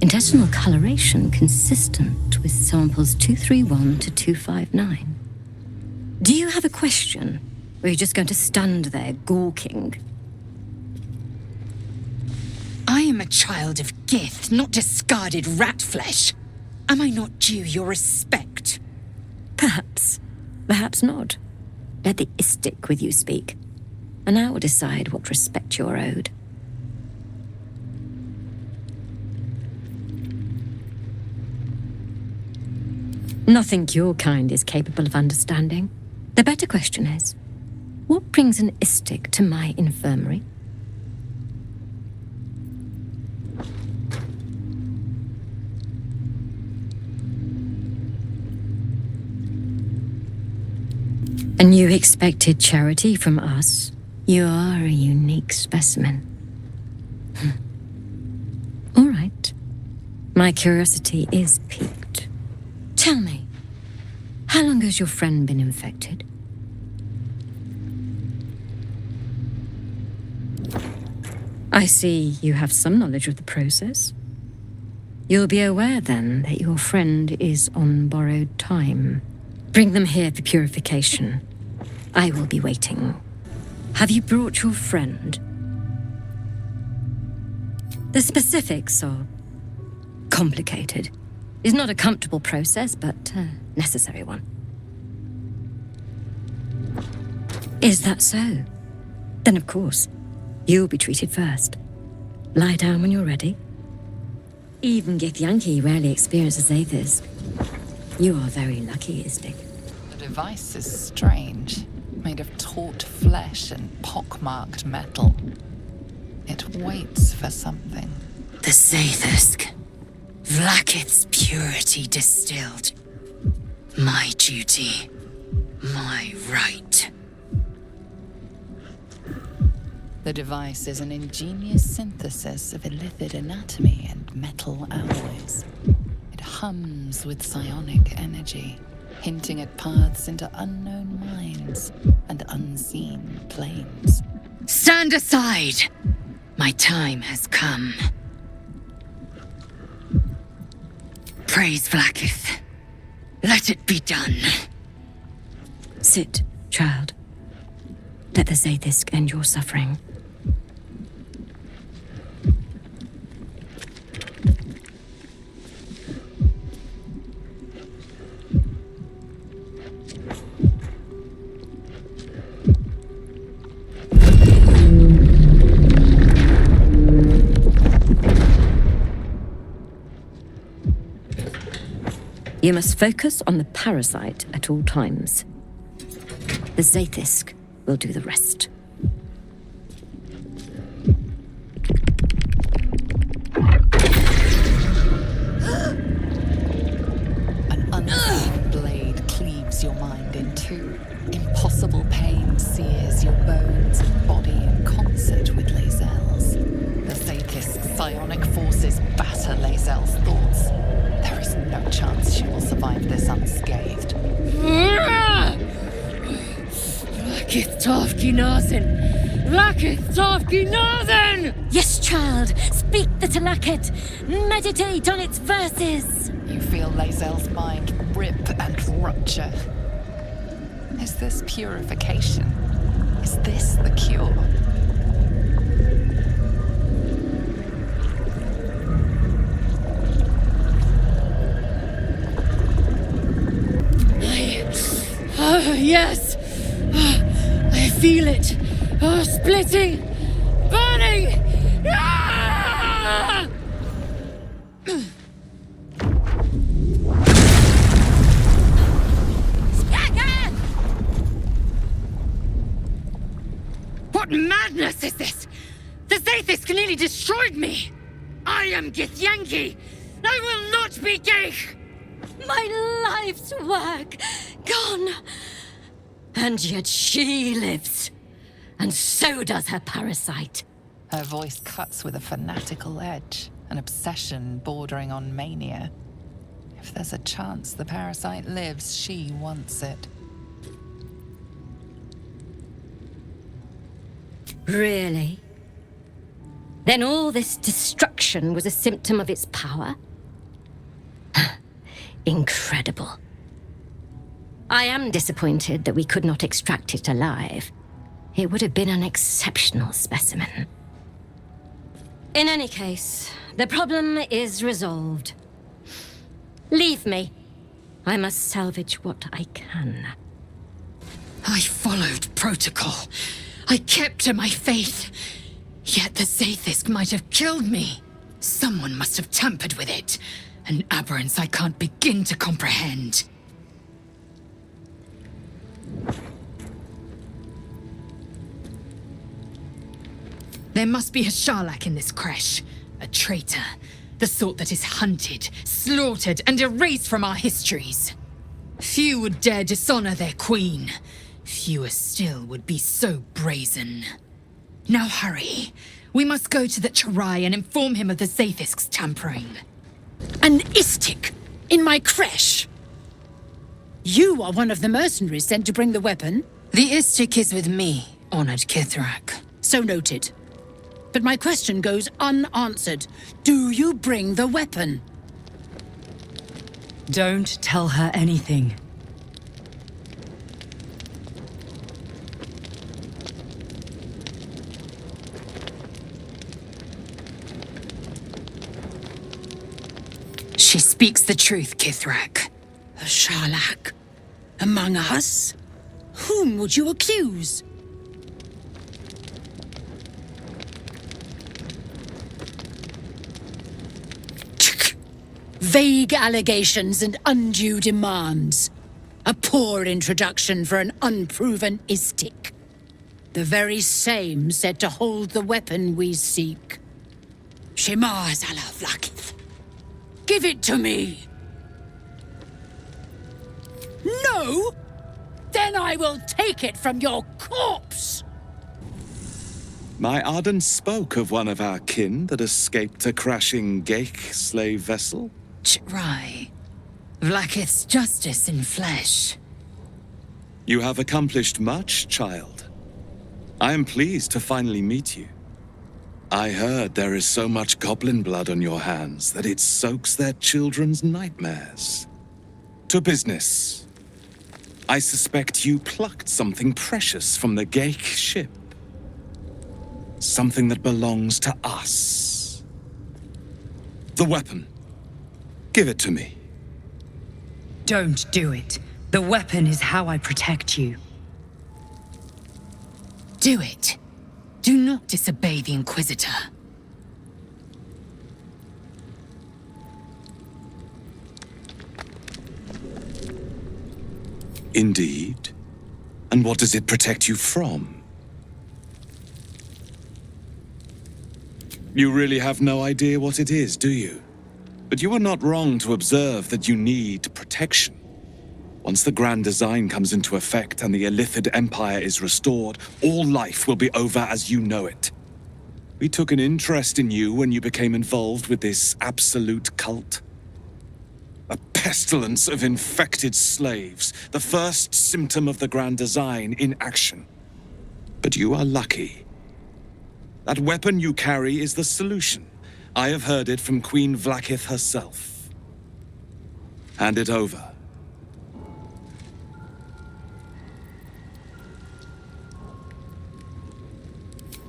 Intestinal coloration consistent with samples 231 to 259. Do you have a question? Or are you just going to stand there gawking? I am a child of Gith, not discarded rat flesh. Am I not due your respect? Perhaps. Perhaps not. Let the Istik with you speak, and I will decide what respect you're owed. Nothing your kind is capable of understanding. The better question is, what brings an Istik to my infirmary? And you expected charity from us? You are a unique specimen. All right. My curiosity is piqued. Tell me, how long has your friend been infected? I see you have some knowledge of the process. You'll be aware then that your friend is on borrowed time. Bring them here for purification. I will be waiting. Have you brought your friend? The specifics are complicated. It's not a comfortable process, but a necessary one. Is that so? Then of course, you'll be treated first. Lie down when you're ready. Even Githyanki rarely experiences Aethys. You are very lucky, Istik. The device is strange, made of taut flesh and pockmarked metal. It waits for something. The Zaithisk. Vlaakith's purity distilled. My duty. My right. The device is an ingenious synthesis of illithid anatomy and metal alloys. It hums with psionic energy, hinting at paths into unknown minds and unseen planes. Stand aside! My time has come. Praise Vlaakith. Let it be done. Sit, child. Let the Zaithisk end your suffering. You must focus on the parasite at all times. The Zaithisk will do the rest. An unseen Lakith Tavki Nazen! Lakith Tavki Nazen! Yes, child. Speak the Talakit. Meditate on its verses. You feel Lae'zel's mind rip and rupture. Is this purification? Is this the cure? Yes! I feel it! Splitting! Burning! Ah! What madness is this? The Zaithisk nearly destroyed me! I am Githyanki! I will not be Geich! My life's work gone. And yet she lives. And so does her parasite. Her voice cuts with a fanatical edge, an obsession bordering on mania. If there's a chance the parasite lives, she wants it. Really? Then all this destruction was a symptom of its power? Incredible. I am disappointed that we could not extract it alive. It would have been an exceptional specimen. In any case, the problem is resolved. Leave me. I must salvage what I can. I followed protocol. I kept to my faith. Yet the Zaithisk might have killed me. Someone must have tampered with it. An aberrance I can't begin to comprehend. There must be a Sharlak in this creche. A traitor. The sort that is hunted, slaughtered, and erased from our histories. Few would dare dishonor their queen. Fewer still would be so brazen. Now hurry. We must go to the Charai and inform him of the Zaithisk's tampering. An Istik in my creche. You are one of the mercenaries sent to bring the weapon. The Istik is with me, honored Kithrak. So noted. But my question goes unanswered. Do you bring the weapon? Don't tell her anything. She speaks the truth, Kithrak. A Sharlak? Among us? Whom would you accuse? Vague allegations and undue demands. A poor introduction for an unproven Istik. The very same said to hold the weapon we seek. Shema Zalav Lakith. Give it to me! No? Then I will take it from your corpse! My Arden spoke of one of our kin that escaped a crashing Geich slave vessel. Charai. Vlakith's justice in flesh. You have accomplished much, child. I am pleased to finally meet you. I heard there is so much goblin blood on your hands that it soaks their children's nightmares. To business. I suspect you plucked something precious from the Geich ship. Something that belongs to us. The weapon. Give it to me. Don't do it. The weapon is how I protect you. Do it. Do not disobey the Inquisitor. Indeed. And what does it protect you from? You really have no idea what it is, do you? But you are not wrong to observe that you need protection. Once the Grand Design comes into effect and the Illithid Empire is restored, all life will be over as you know it. We took an interest in you when you became involved with this absolute cult. A pestilence of infected slaves, the first symptom of the Grand Design in action. But you are lucky. That weapon you carry is the solution. I have heard it from Queen Vlaakith herself. Hand it over.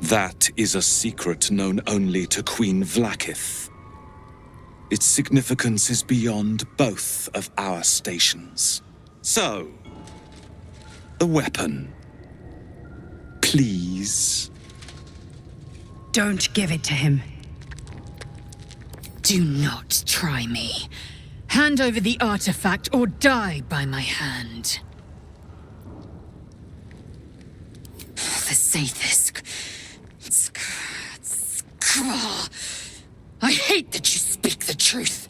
That is a secret known only to Queen Vlaakith. Its significance is beyond both of our stations. So, the weapon. Please. Don't give it to him. Do not try me. Hand over the artifact or die by my hand. The Sathisk. I hate that you speak the truth.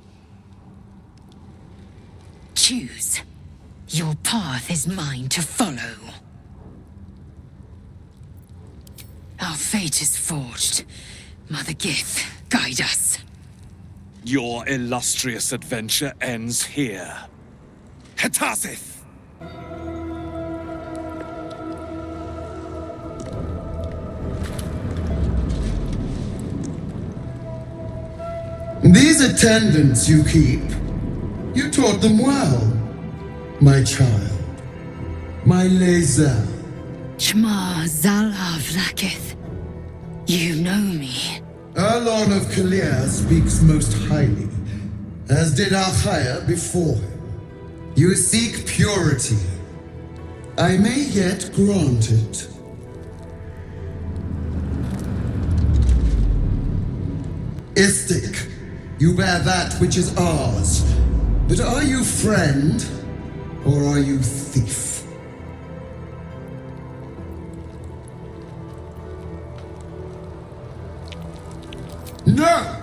Choose. Your path is mine to follow. Our fate is forged. Mother Gith, guide us. Your illustrious adventure ends here. Hetazith! These attendants you keep, you taught them well, my child, my Lae'zel. Shma Zala Vlaakith. You know me. Erlon of Kalir speaks most highly, as did Alchaya before him. You seek purity. I may yet grant it. Istik, you bear that which is ours. But are you friend, or are you thief? No!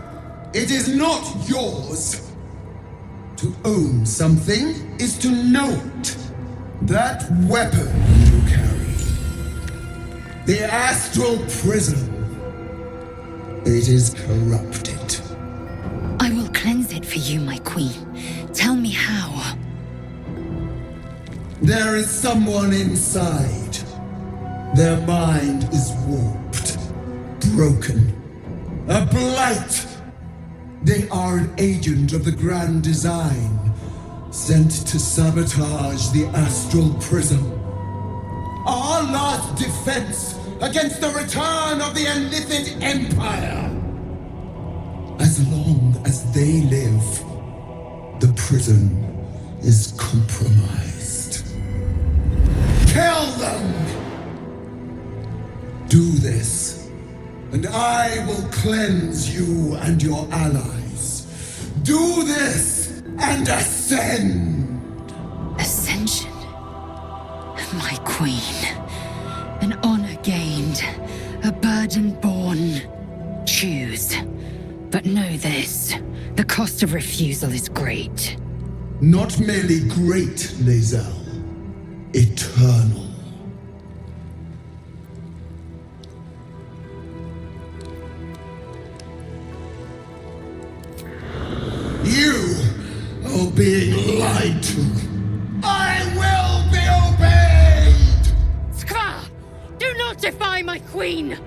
It is not yours! To own something is to know it. That weapon you carry. The astral prism. It is corrupted. I will cleanse it for you, my queen. Tell me how. There is someone inside. Their mind is warped, broken. A blight! They are an agent of the Grand Design, sent to sabotage the Astral Prism. Our last defense against the return of the Illithid Empire! As long as they live, the prison is compromised. Kill them! Do this, and I will cleanse you and your allies. Do this, and ascend! Ascension. My queen. An honor gained. A burden borne. Choose. But know this. The cost of refusal is great. Not merely great, Lae'zel. Eternal. You are being lied to. I will be obeyed! Skva! Do not defy my queen!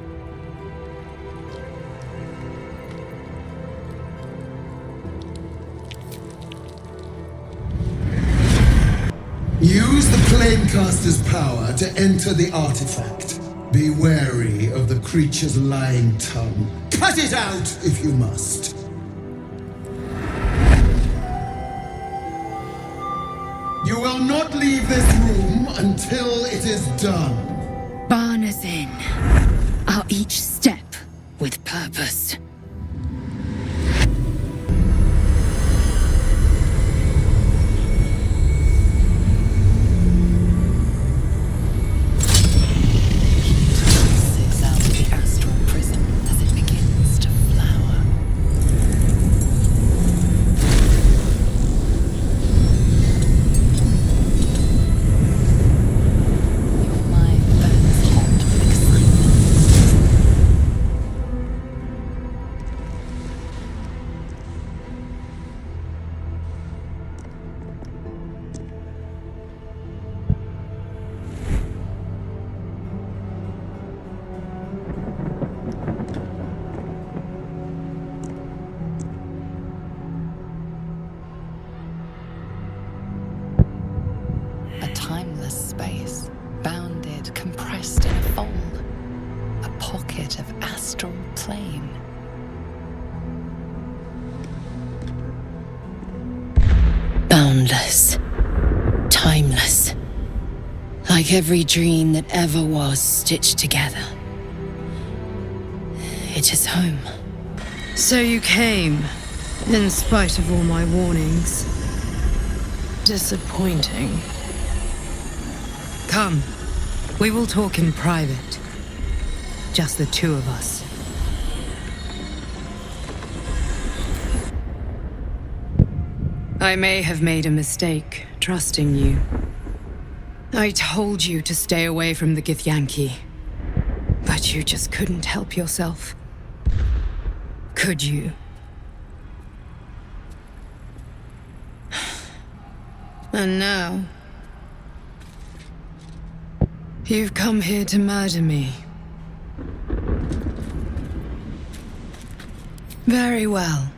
Use the Planecaster's power to enter the artifact. Be wary of the creature's lying tongue. Cut it out if you must. You will not leave this room until it is done. Barna's in. Our each step with purpose. My boundless space, bounded, compressed in a fold, a pocket of astral plane. Boundless. Timeless. Like every dream that ever was stitched together. It is home. So you came, in spite of all my warnings. Disappointing. Come, we will talk in private. Just the two of us. I may have made a mistake trusting you. I told you to stay away from the Githyanki, but you just couldn't help yourself. Could you? And now, you've come here to murder me. Very well.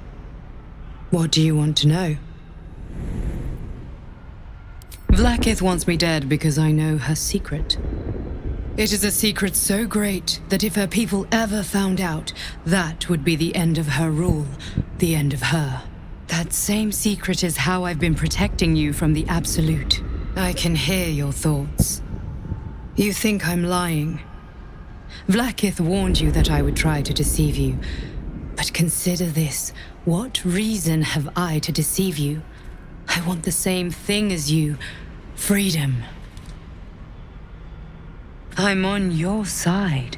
What do you want to know? Vlaakith wants me dead because I know her secret. It is a secret so great that if her people ever found out, that would be the end of her rule, the end of her. That same secret is how I've been protecting you from the Absolute. I can hear your thoughts. You think I'm lying. Vlaakith warned you that I would try to deceive you. But consider this. What reason have I to deceive you? I want the same thing as you. Freedom. I'm on your side.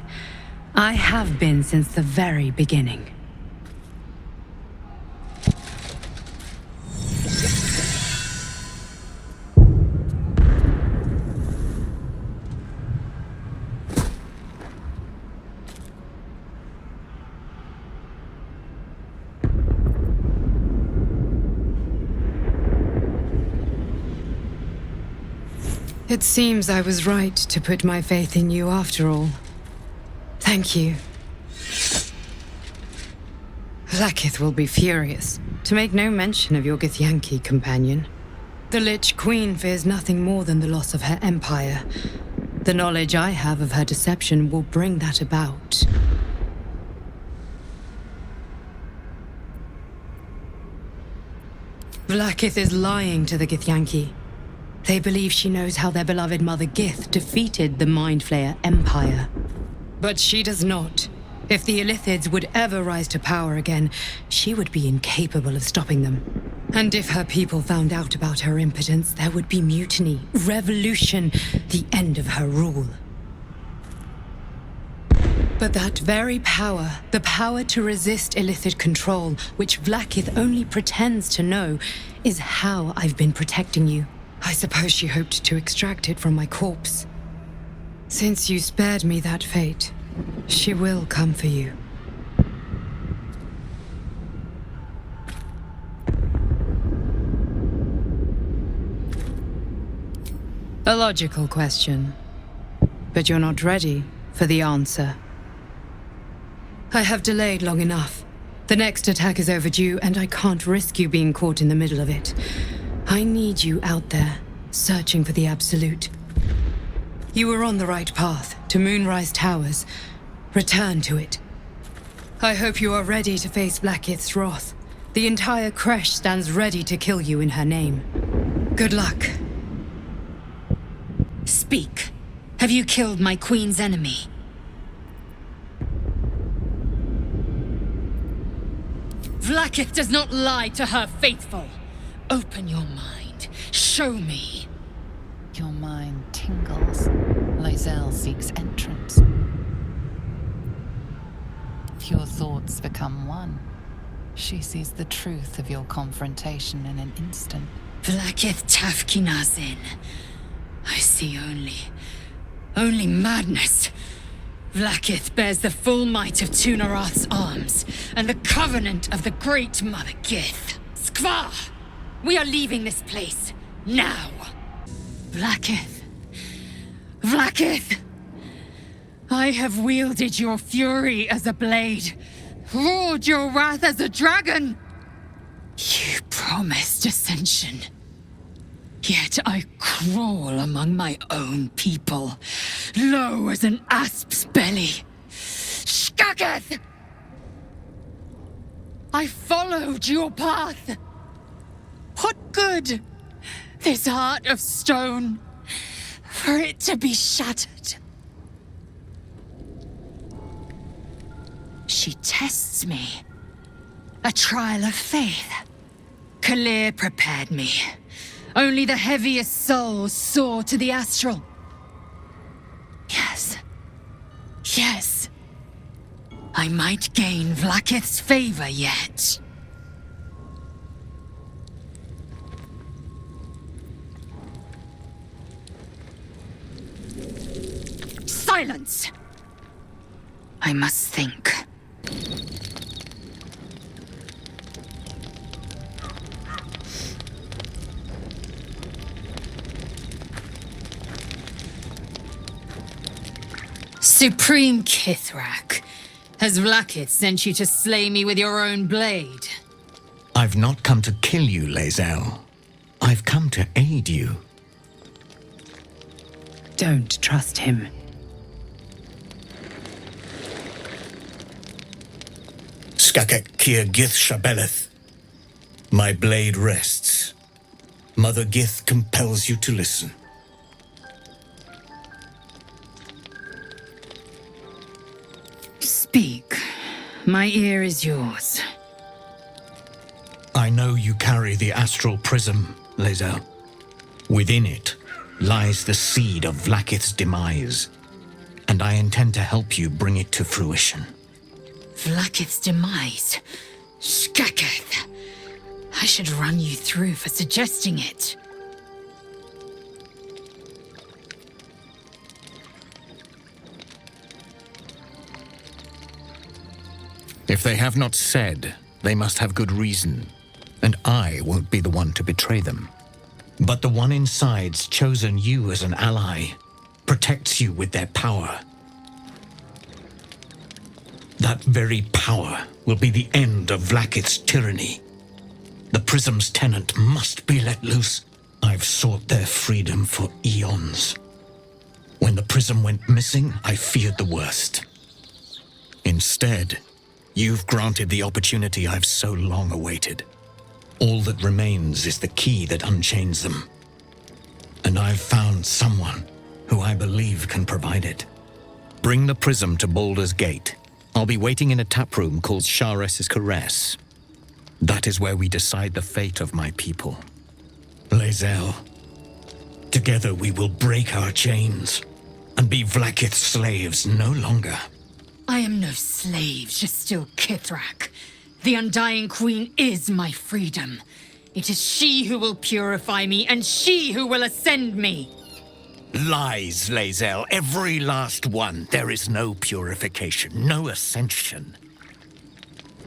I have been since the very beginning. It seems I was right to put my faith in you after all. Thank you. Vlaakith will be furious, to make no mention of your Githyanki companion. The Lich Queen fears nothing more than the loss of her empire. The knowledge I have of her deception will bring that about. Vlaakith is lying to the Githyanki. They believe she knows how their beloved mother Gith defeated the Mind Flayer Empire. But she does not. If the Illithids would ever rise to power again, she would be incapable of stopping them. And if her people found out about her impotence, there would be mutiny, revolution, the end of her rule. But that very power, the power to resist Illithid control, which Vlaakith only pretends to know, is how I've been protecting you. I suppose she hoped to extract it from my corpse. Since you spared me that fate, she will come for you. A logical question, but you're not ready for the answer. I have delayed long enough. The next attack is overdue, and I can't risk you being caught in the middle of it. I need you out there, searching for the Absolute. You were on the right path, to Moonrise Towers. Return to it. I hope you are ready to face Vlaakith's wrath. The entire Creche stands ready to kill you in her name. Good luck. Speak. Have you killed my queen's enemy? Vlaakith does not lie to her faithful. Open your mind. Show me. Your mind tingles. Loisel seeks entrance. If your thoughts become one, she sees the truth of your confrontation in an instant. Vlaakith Tafkinazin. I see only madness. Vlaakith bears the full might of Tunarath's arms, and the covenant of the Great Mother Gith. Skvar! We are leaving this place, now! Vlaakith! Vlaakith! I have wielded your fury as a blade, roared your wrath as a dragon! You promised ascension. Yet I crawl among my own people, low as an asp's belly. Skaketh! I followed your path. What good? This heart of stone, for it to be shattered. She tests me. A trial of faith. Kalir prepared me. Only the heaviest souls soar to the astral. Yes. Yes. I might gain Vlakith's favor yet. Silence! I must think. Supreme Kithrak, has Vlakith sent you to slay me with your own blade? I've not come to kill you, Lae'zel. I've come to aid you. Don't trust him. Skakek Kir Gith Shabeleth. My blade rests. Mother Gith compels you to listen. Speak. My ear is yours. I know you carry the astral prism, Lae'zel. Within it lies the seed of Vlakith's demise, and I intend to help you bring it to fruition. Vlakith's demise? Skaketh! I should run you through for suggesting it. If they have not said, they must have good reason, and I won't be the one to betray them. But the one inside's chosen you as an ally, protects you with their power. That very power will be the end of Vlakith's tyranny. The Prism's tenant must be let loose. I've sought their freedom for eons. When the Prism went missing, I feared the worst. Instead, you've granted the opportunity I've so long awaited. All that remains is the key that unchains them. And I've found someone who I believe can provide it. Bring the Prism to Baldur's Gate. I'll be waiting in a taproom called Shares's Caress. That is where we decide the fate of my people. Lae'zel, together we will break our chains and be Vlakith's slaves no longer. I am no slave, Jastil Kithrak. The Undying Queen is my freedom. It is she who will purify me, and she who will ascend me. Lies, Lae'zel, every last one. There is no purification, no ascension.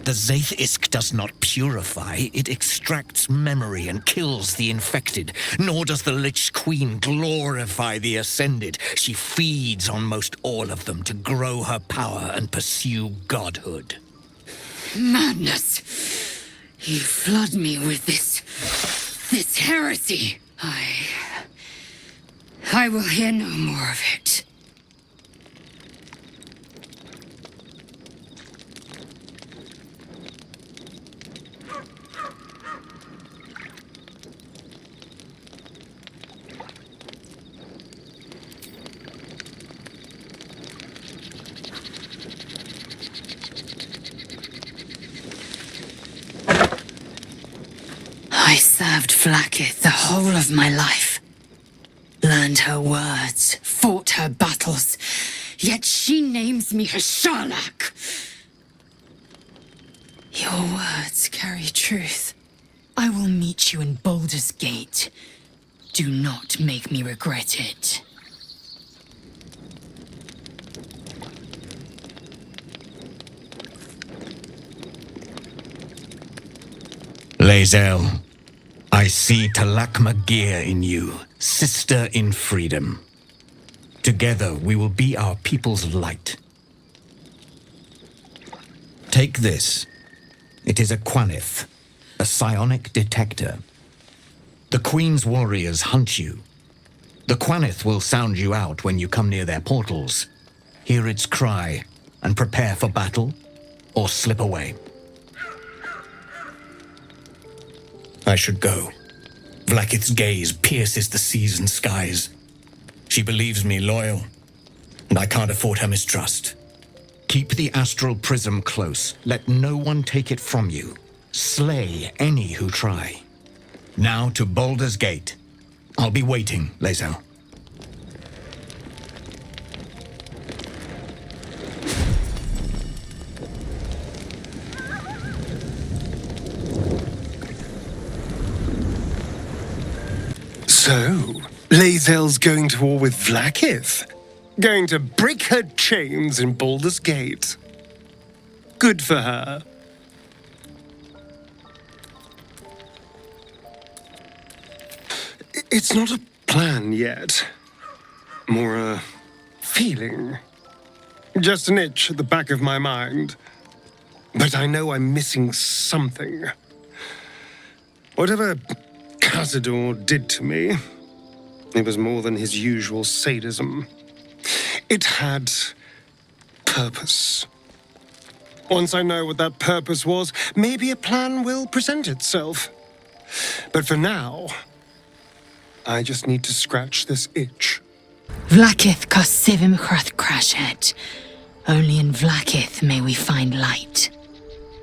The Zaith Isk does not purify, it extracts memory and kills the infected. Nor does the Lich Queen glorify the ascended. She feeds on most all of them to grow her power and pursue godhood. Madness! You flood me with this heresy. I will hear no more of it. I served Vlakith the whole of my life. Learned her words, fought her battles, yet she names me her Sharlak. Your words carry truth. I will meet you in Baldur's Gate. Do not make me regret it. Lae'zel, I see Talakma Gear in you, sister in freedom. Together we will be our people's light. Take this. It is a Quanith, a psionic detector. The Queen's warriors hunt you. The Quanith will sound you out when you come near their portals. Hear its cry and prepare for battle, or slip away. I should go. Vlaakith's gaze pierces the seas and skies. She believes me loyal, and I can't afford her mistrust. Keep the astral prism close. Let no one take it from you. Slay any who try. Now to Baldur's Gate. I'll be waiting, Lae'zel. So, Lae'zel's going to war with Vlaakith? Going to break her chains in Baldur's Gate? Good for her. It's not a plan yet. More a feeling. Just an itch at the back of my mind. But I know I'm missing something. Whatever Cazador did to me, it was more than his usual sadism. It had purpose. Once I know what that purpose was, maybe a plan will present itself. But for now, I just need to scratch this itch. Vlaakith Karsivim Hrath Crashet. Only in Vlaakith may we find light.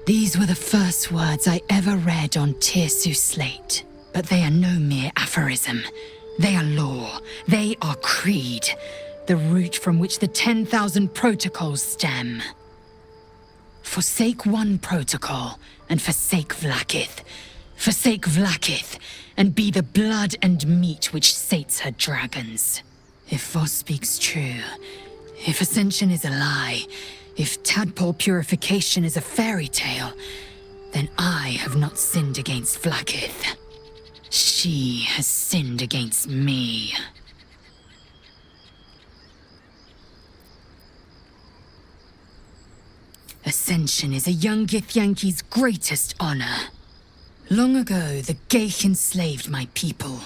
These were the first words I ever read on Tirsu's slate. But they are no mere aphorism. They are law. They are creed. The root from which the 10,000 protocols stem. Forsake one protocol, and forsake Vlaakith. Forsake Vlaakith, and be the blood and meat which sates her dragons. If Voss speaks true, if Ascension is a lie, if tadpole purification is a fairy tale, then I have not sinned against Vlaakith. She has sinned against me. Ascension is a young Githyanki's greatest honor. Long ago, the Geich enslaved my people.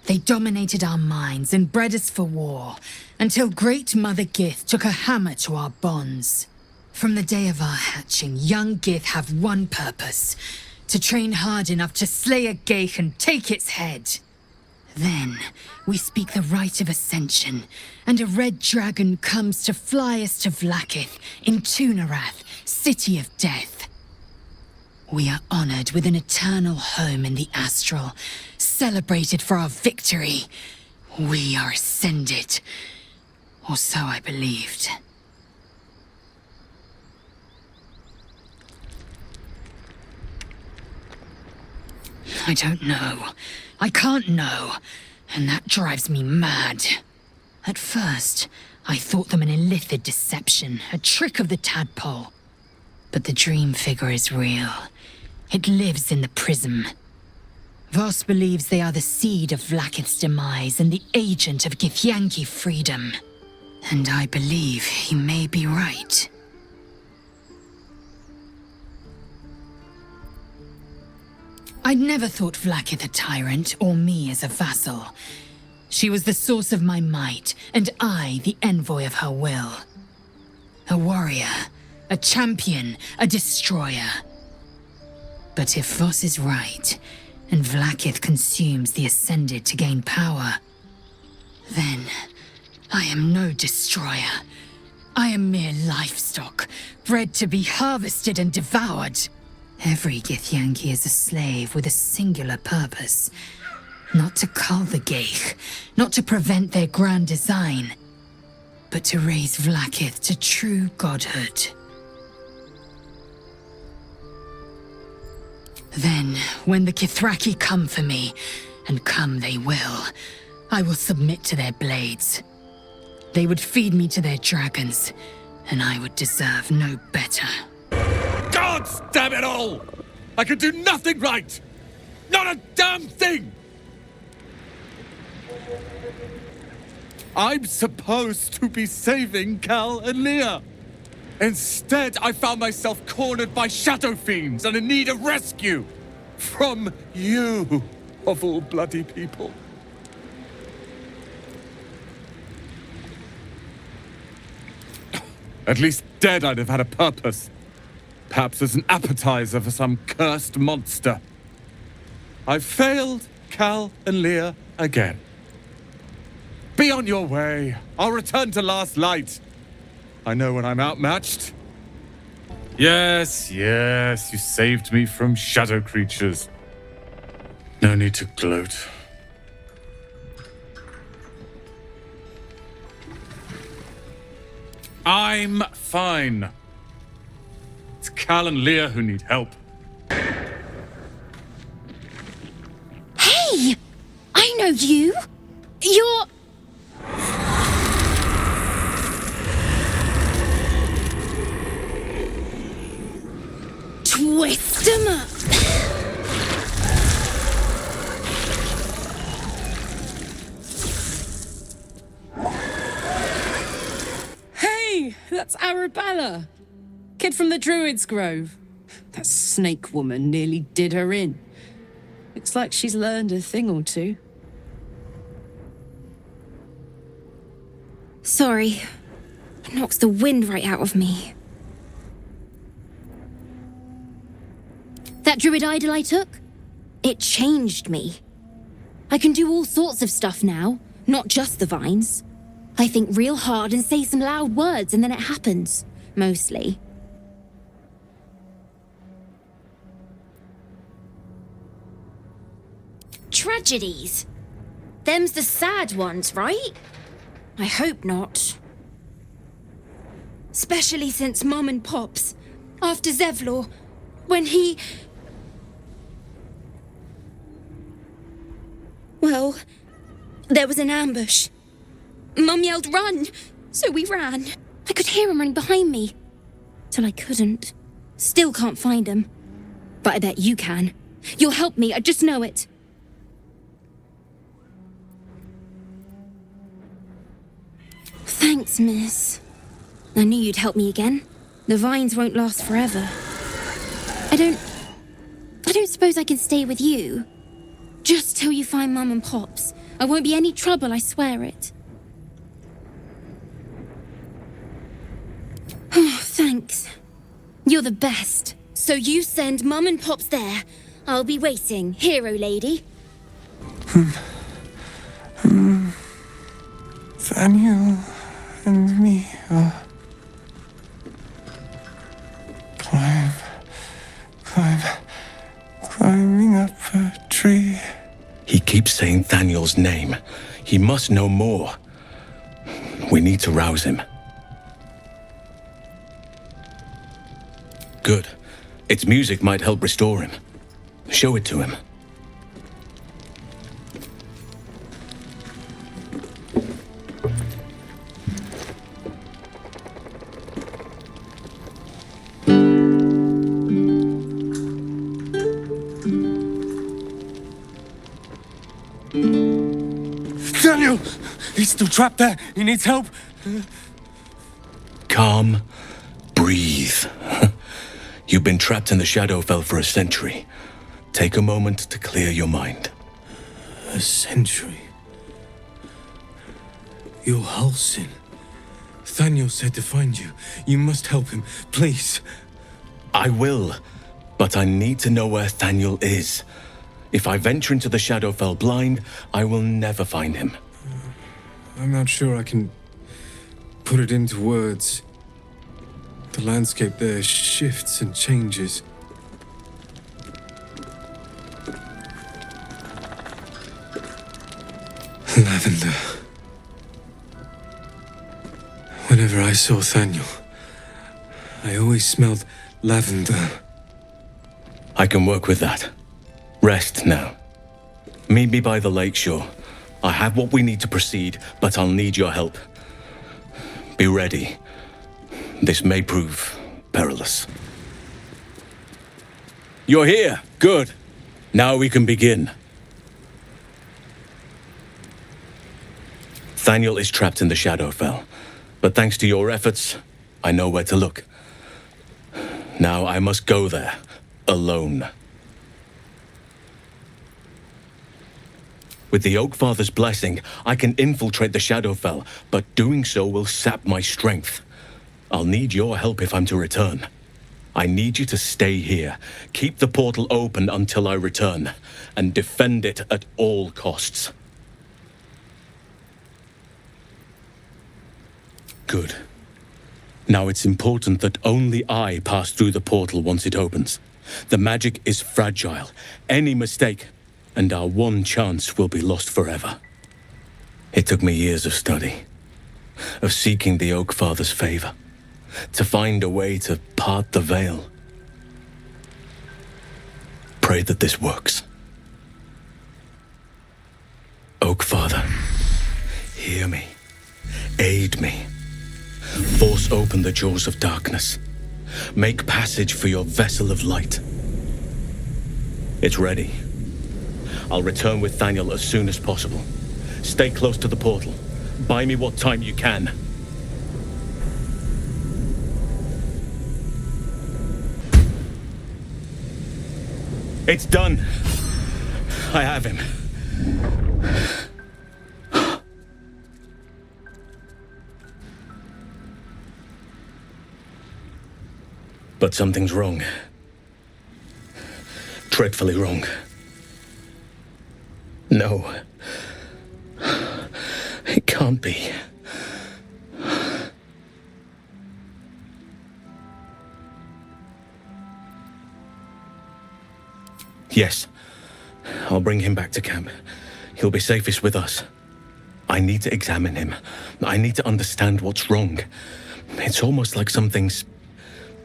They dominated our minds and bred us for war, until Great Mother Gith took a hammer to our bonds. From the day of our hatching, young Gith have one purpose: to train hard enough to slay a Geich and take its head. Then, we speak the rite of Ascension, and a red dragon comes to fly us to Vlaakith in Tunarath, City of Death. We are honored with an eternal home in the Astral, celebrated for our victory. We are ascended. Or so I believed. I don't know. I can't know. And that drives me mad. At first, I thought them an illithid deception, a trick of the tadpole. But the dream figure is real. It lives in the prism. Voss believes they are the seed of Vlaakith's demise and the agent of Githyanki freedom. And I believe he may be right. I'd never thought Vlaakith a tyrant, or me as a vassal. She was the source of my might, and I the envoy of her will. A warrior, a champion, a destroyer. But if Voss is right, and Vlaakith consumes the Ascended to gain power, then I am no destroyer. I am mere livestock, bred to be harvested and devoured. Every Githyanki is a slave with a singular purpose. Not to cull the Geich, not to prevent their grand design, but to raise Vlaakith to true godhood. Then, when the Kithraki come for me, and come they will, I will submit to their blades. They would feed me to their dragons, and I would deserve no better. God damn it all! I can do nothing right! Not a damn thing! I'm supposed to be saving Cal and Leah. Instead, I found myself cornered by shadow fiends and in need of rescue. From you. of all bloody people. At least dead I'd have had a purpose. Perhaps as an appetizer for some cursed monster. I've failed Cal and Leah again. Be on your way. I'll return to Last Light. I know when I'm outmatched. Yes, you saved me from shadow creatures. No need to gloat. I'm fine. It's Cal and Leah who need help. Hey! I know you! You're... Twist 'em up! Hey, that's Arabella. Kid from the Druid's Grove. That snake woman nearly did her in. Looks like she's learned a thing or two. Sorry. It knocks the wind right out of me. That druid idol I took? It changed me. I can do all sorts of stuff now, not just the vines. I think real hard and say some loud words and then it happens. Mostly. Tragedies. Them's the sad ones, right? I hope not. Especially since Mum and Pops, after Zevlor, when he... Well, there was an ambush. Mum yelled, "Run!" So we ran. I could hear him running behind me. Till I couldn't. Still can't find him. But I bet you can. You'll help me, I just know it. Thanks, miss. I knew you'd help me again. The vines won't last forever. I don't suppose I can stay with you. Just till you find Mum and Pops. I won't be any trouble, I swear it. Oh, thanks. You're the best. So you send Mum and Pops there. I'll be waiting, hero lady. Daniel and me are climbing up a tree. He keeps saying Thaniel's name. He must know more. We need to rouse him. Good. Its music might help restore him. Show it to him. Daniel! He's still trapped there. He needs help. Calm. Breathe. You've been trapped in the Shadowfell for a century. Take a moment to clear your mind. A century? You're Halsin. Thaniel said to find you. You must help him, please. I will, but I need to know where Thaniel is. If I venture into the Shadowfell blind, I will never find him. I'm not sure I can put it into words. The landscape there shifts and changes. Lavender. Whenever I saw Thaniel, I always smelled lavender. I can work with that. Rest now. Meet me by the lakeshore. I have what we need to proceed, but I'll need your help. Be ready. This may prove perilous. You're here. Good. Now we can begin. Thaniel is trapped in the Shadowfell, but thanks to your efforts, I know where to look. Now I must go there, alone. With the Oakfather's blessing, I can infiltrate the Shadowfell, but doing so will sap my strength. I'll need your help if I'm to return. I need you to stay here, keep the portal open until I return, and defend it at all costs. Good. Now it's important that only I pass through the portal once it opens. The magic is fragile. Any mistake, and our one chance will be lost forever. It took me years of study, of seeking the Oakfather's favor, to find a way to part the veil. Pray that this works. Oakfather, hear me. Aid me. Force open the jaws of darkness. Make passage for your vessel of light. It's ready. I'll return with Thaniel as soon as possible. Stay close to the portal. Buy me what time you can. It's done. I have him. But something's wrong. Dreadfully wrong. No. It can't be. Yes. I'll bring him back to camp. He'll be safest with us. I need to examine him. I need to understand what's wrong. It's almost like something's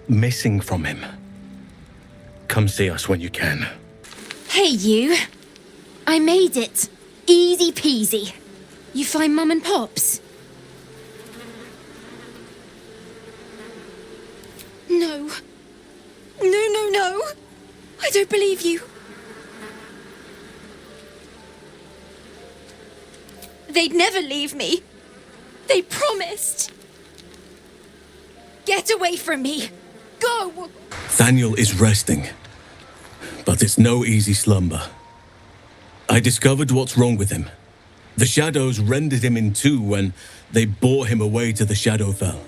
missing from him. Come see us when you can. Hey, you. I made it. Easy peasy. You find Mum and Pops? No. No. I don't believe you. They'd never leave me. They promised. Get away from me. Go! Thaniel is resting, but it's no easy slumber. I discovered what's wrong with him. The shadows rendered him in two when they bore him away to the Shadowfell.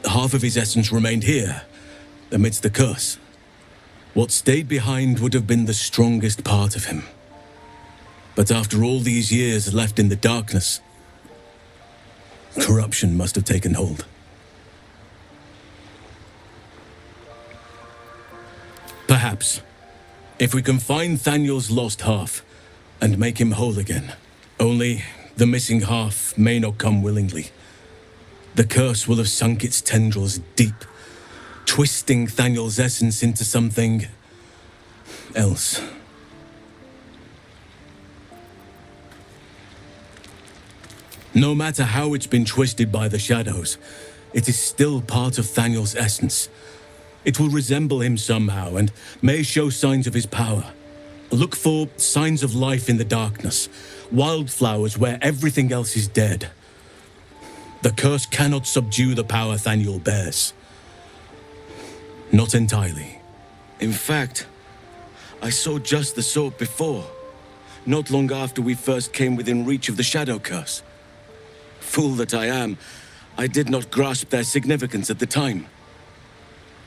Half of his essence remained here, amidst the curse. What stayed behind would have been the strongest part of him. But after all these years left in the darkness, corruption must have taken hold. Perhaps, if we can find Thaniel's lost half and make him whole again. Only the missing half may not come willingly. The curse will have sunk its tendrils deep, twisting Thaniel's essence into something else. No matter how it's been twisted by the shadows, it is still part of Thaniel's essence. It will resemble him somehow and may show signs of his power. Look for signs of life in the darkness, wildflowers where everything else is dead. The curse cannot subdue the power Thaniel bears. Not entirely. In fact, I saw just the sort before, not long after we first came within reach of the shadow curse. Fool that I am, I did not grasp their significance at the time.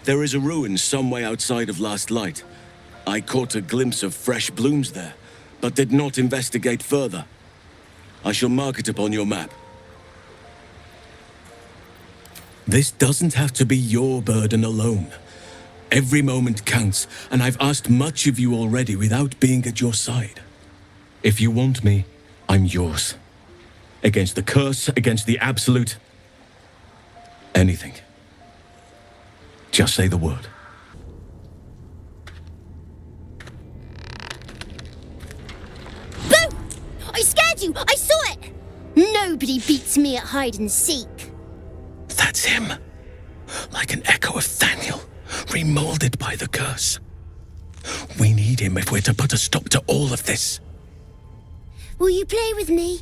There is a ruin some way outside of Last Light. I caught a glimpse of fresh blooms there, but did not investigate further. I shall mark it upon your map. This doesn't have to be your burden alone. Every moment counts, and I've asked much of you already without being at your side. If you want me, I'm yours. Against the curse, against the absolute. Anything. Just say the word. Boo! I scared you! I saw it! Nobody beats me at hide and seek. That's him. Like an echo of Thaniel, remolded by the curse. We need him if we're to put a stop to all of this. Will you play with me?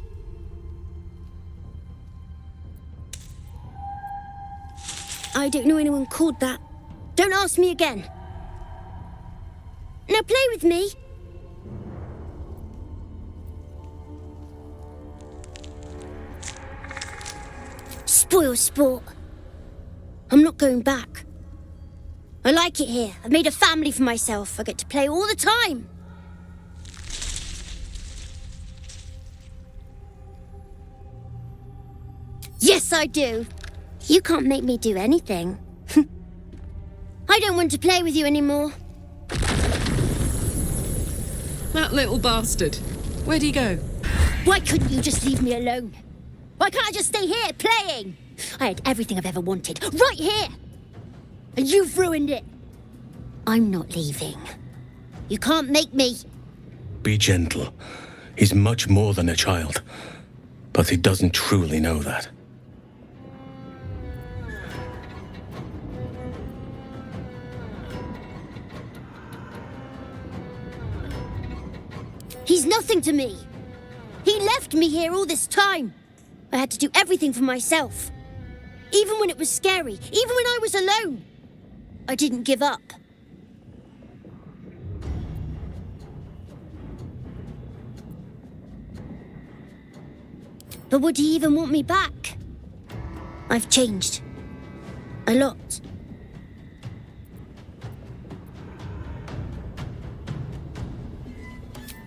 I don't know anyone called that. Don't ask me again. Now play with me. Spoil sport. I'm not going back. I like it here. I've made a family for myself. I get to play all the time. Yes, I do. You can't make me do anything. I don't want to play with you anymore. That little bastard. Where'd he go? Why couldn't you just leave me alone? Why can't I just stay here, playing? I had everything I've ever wanted, right here! And you've ruined it. I'm not leaving. You can't make me. Be gentle. He's much more than a child. But he doesn't truly know that. He's nothing to me. He left me here all this time. I had to do everything for myself. Even when it was scary, even when I was alone. I didn't give up. But would he even want me back? I've changed. A lot.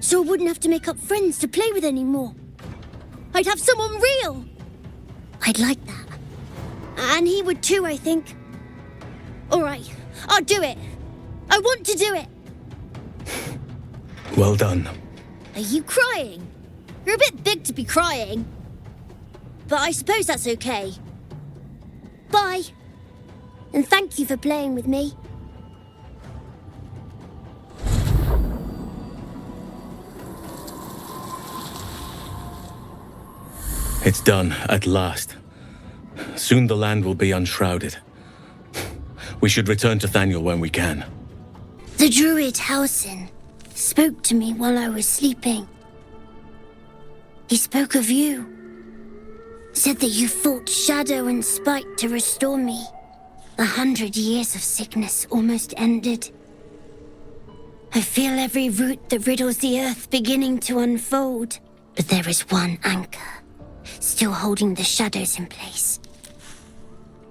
So I wouldn't have to make up friends to play with anymore. I'd have someone real. I'd like that. And he would too, I think. All right, I'll do it. I want to do it. Well done. Are you crying? You're a bit big to be crying. But I suppose that's okay. Bye. And thank you for playing with me. It's done, at last. Soon the land will be unshrouded. We should return to Thaniel when we can. The druid Halsin spoke to me while I was sleeping. He spoke of you. Said that you fought shadow and spite to restore me. 100 years of sickness almost ended. I feel every root that riddles the earth beginning to unfold. But there is one anchor, still holding the shadows in place.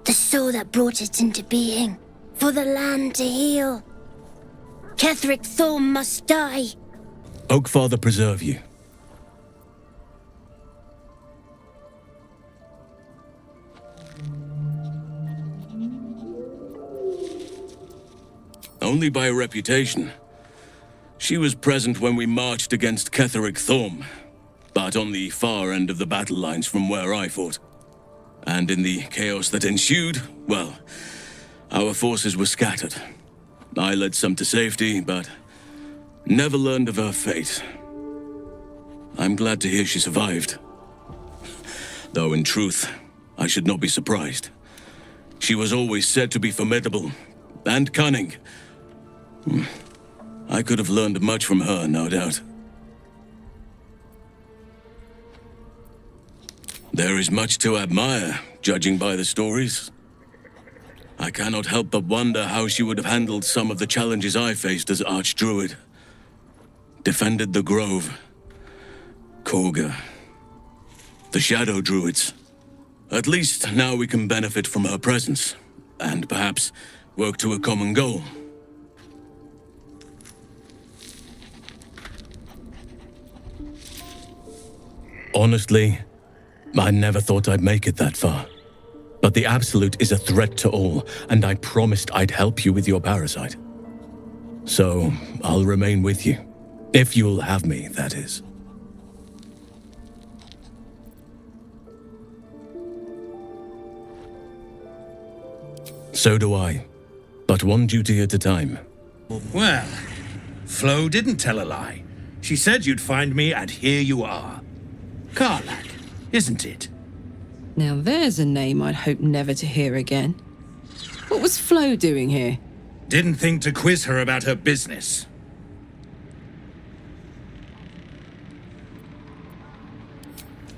The soul that brought it into being, for the land to heal. Ketheric Thorm must die. Oakfather preserve you. Only by reputation. She was present when we marched against Ketheric Thorm, but on the far end of the battle lines from where I fought. And in the chaos that ensued, well, our forces were scattered. I led some to safety, but never learned of her fate. I'm glad to hear she survived. Though in truth, I should not be surprised. She was always said to be formidable and cunning. I could have learned much from her, no doubt. There is much to admire, judging by the stories. I cannot help but wonder how she would have handled some of the challenges I faced as Archdruid. Defended the Grove, Korga, the Shadow Druids. At least now we can benefit from her presence, and perhaps work to a common goal. Honestly, I never thought I'd make it that far. But the Absolute is a threat to all, and I promised I'd help you with your parasite. So, I'll remain with you. If you'll have me, that is. So do I. But one duty at a time. Well, Flo didn't tell a lie. She said you'd find me, and here you are. Karlach, isn't it? Now there's a name I'd hope never to hear again. What was Flo doing here? Didn't think to quiz her about her business.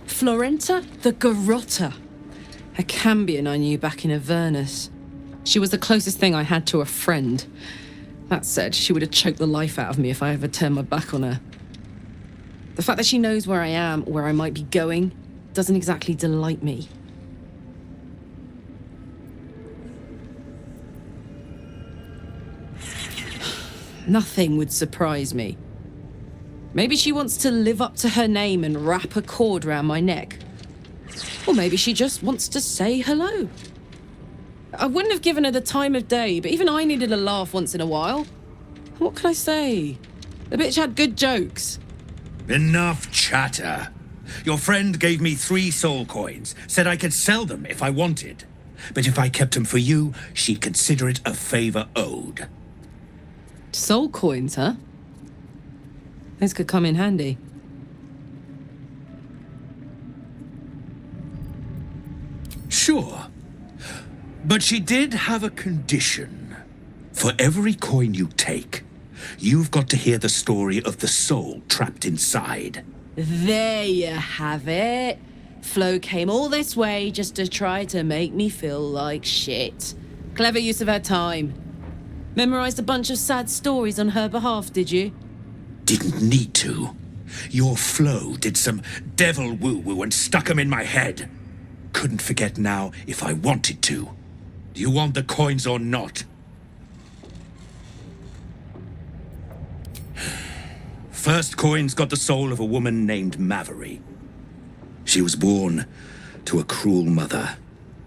Florenta the Garotta. A Cambion I knew back in Avernus. She was the closest thing I had to a friend. That said, she would have choked the life out of me if I ever turned my back on her. The fact that she knows where I am, where I might be going, doesn't exactly delight me. Nothing would surprise me. Maybe she wants to live up to her name and wrap a cord round my neck. Or maybe she just wants to say hello. I wouldn't have given her the time of day, but even I needed a laugh once in a while. What can I say? The bitch had good jokes. Enough chatter. Your friend gave me 3 soul coins, said I could sell them if I wanted. But if I kept them for you, she'd consider it a favor owed. Soul coins, huh? Those could come in handy. Sure. But she did have a condition. For every coin you take, you've got to hear the story of the soul trapped inside. There you have it. Flo came all this way just to try to make me feel like shit. Clever use of her time. Memorized a bunch of sad stories on her behalf, did you? Didn't need to. Your Flo did some devil woo-woo and stuck 'em in my head. Couldn't forget now if I wanted to. Do you want the coins or not? First coin's got the soul of a woman named Mavery. She was born to a cruel mother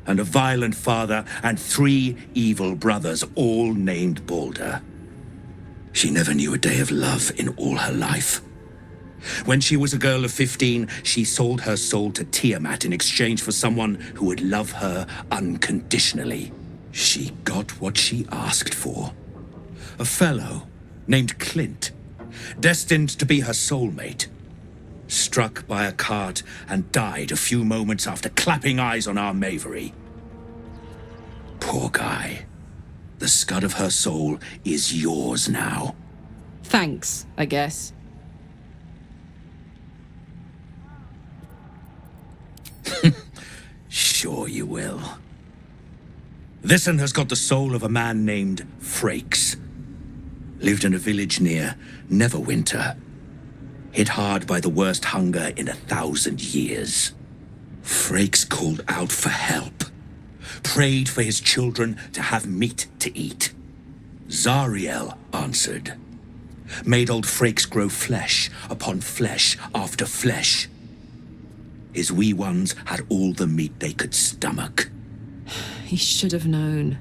and a violent father and 3 evil brothers, all named Baldur. She never knew a day of love in all her life. When she was a girl of 15, she sold her soul to Tiamat in exchange for someone who would love her unconditionally. She got what she asked for. A fellow named Clint, destined to be her soulmate, struck by a cart and died a few moments after clapping eyes on our Mavery. Poor guy. The scud of her soul is yours now. Thanks, I guess. Sure you will. This'n has got the soul of a man named Frakes. Lived in a village near Neverwinter. Hit hard by the worst hunger in 1,000 years. Frakes called out for help. Prayed for his children to have meat to eat. Zariel answered. Made old Frakes grow flesh upon flesh after flesh. His wee ones had all the meat they could stomach. He should have known.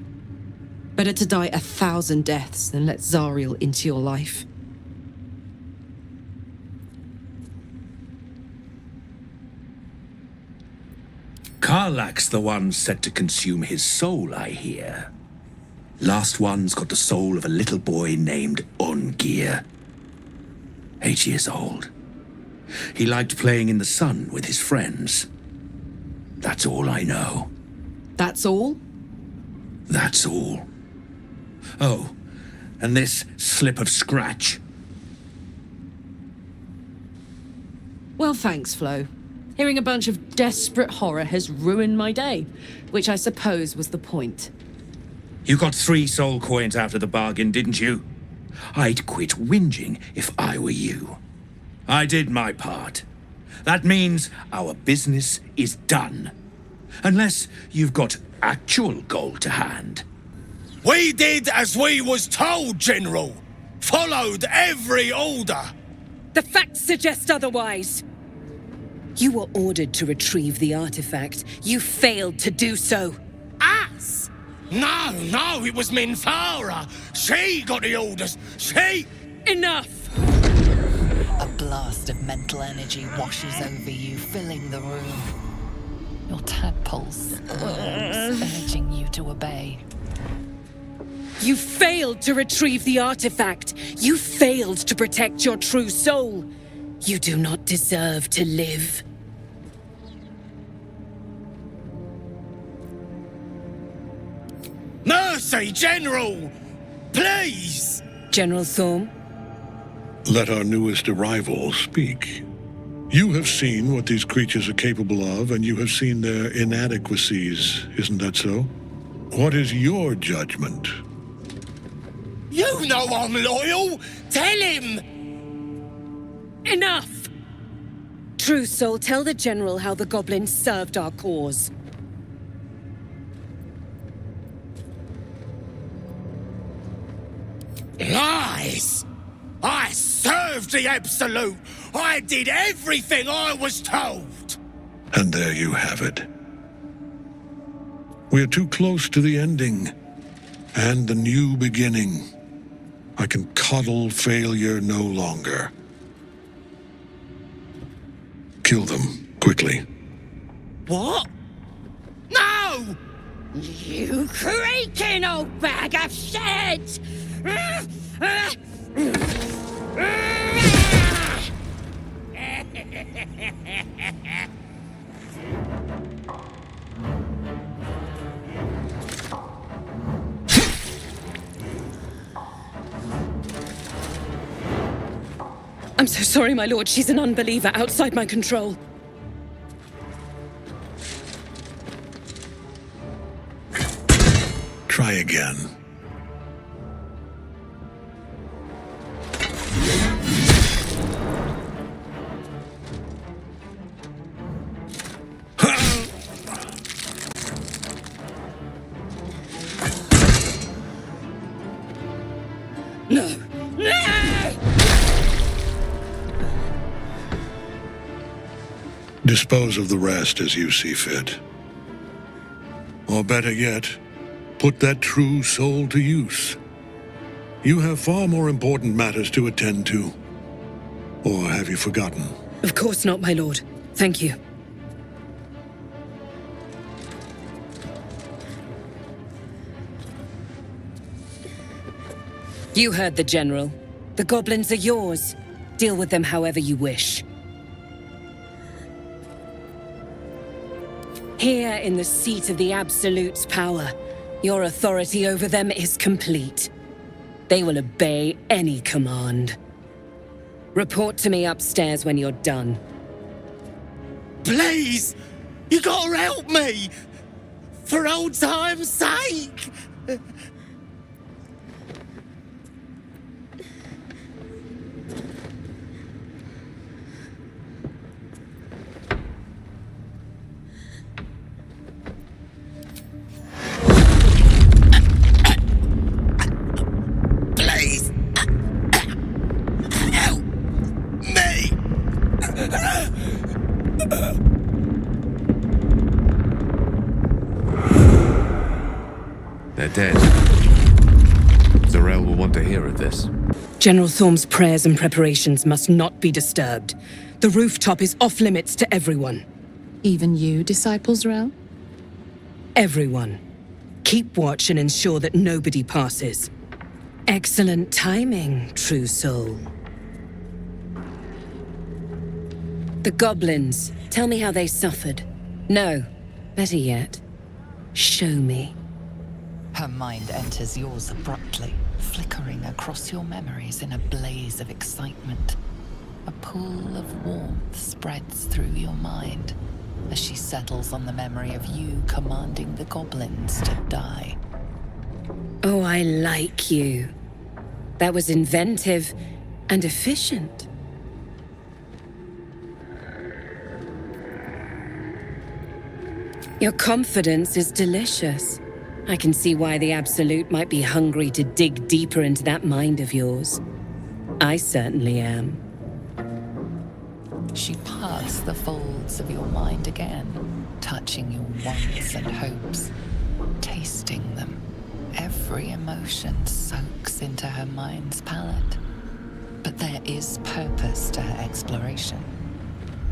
Better to die 1,000 deaths than let Zariel into your life. Karlak's the one set to consume his soul, I hear. Last one's got the soul of a little boy named Ongir. 8 years old. He liked playing in the sun with his friends. That's all I know. That's all? That's all. Oh, and this slip of scratch. Well, thanks, Flo. Hearing a bunch of desperate horror has ruined my day, which I suppose was the point. You got 3 soul coins after the bargain, didn't you? I'd quit whinging if I were you. I did my part. That means our business is done. Unless you've got actual gold to hand. We did as we was told, General. Followed every order. The facts suggest otherwise. You were ordered to retrieve the artifact. You failed to do so. Us? No, it was Minthara. She got the orders. She... Enough! A blast of mental energy washes over you, filling the room. Your tadpoles, urging you to obey. You failed to retrieve the artifact. You failed to protect your true soul. You do not deserve to live. Mercy, General! Please! General Thorm? Let our newest arrival speak. You have seen what these creatures are capable of, and you have seen their inadequacies, isn't that so? What is your judgment? You know I'm loyal! Tell him! Enough! True Soul, tell the General how the goblins served our cause. Lies! I served the Absolute! I did everything I was told! And there you have it. We're too close to the ending. And the new beginning. I can coddle failure no longer. Kill them, quickly. What? No! You creaking old bag of shit! I'm so sorry, my lord. She's an unbeliever outside my control. Try again. No! No! Dispose of the rest as you see fit. Or better yet, put that true soul to use. You have far more important matters to attend to. Or have you forgotten? Of course not, my lord. Thank you. You heard the General. The goblins are yours. Deal with them however you wish. Here in the seat of the Absolute's power, your authority over them is complete. They will obey any command. Report to me upstairs when you're done. Please! You gotta help me! For old time's sake! Please! Help me! They're dead. Zarel will want to hear of this. General Thorm's prayers and preparations must not be disturbed. The rooftop is off limits to everyone. Even you, Disciple Zarel? Everyone. Keep watch and ensure that nobody passes. Excellent timing, true soul. The goblins. Tell me how they suffered. No, better yet, show me. Her mind enters yours abruptly, flickering across your memories in a blaze of excitement. A pool of warmth spreads through your mind as she settles on the memory of you commanding the goblins to die. Oh, I like you. That was inventive and efficient. Your confidence is delicious. I can see why the Absolute might be hungry to dig deeper into that mind of yours. I certainly am. She parts the folds of your mind again, touching your wants and hopes, tasting them. Every emotion soaks into her mind's palate. But there is purpose to her exploration.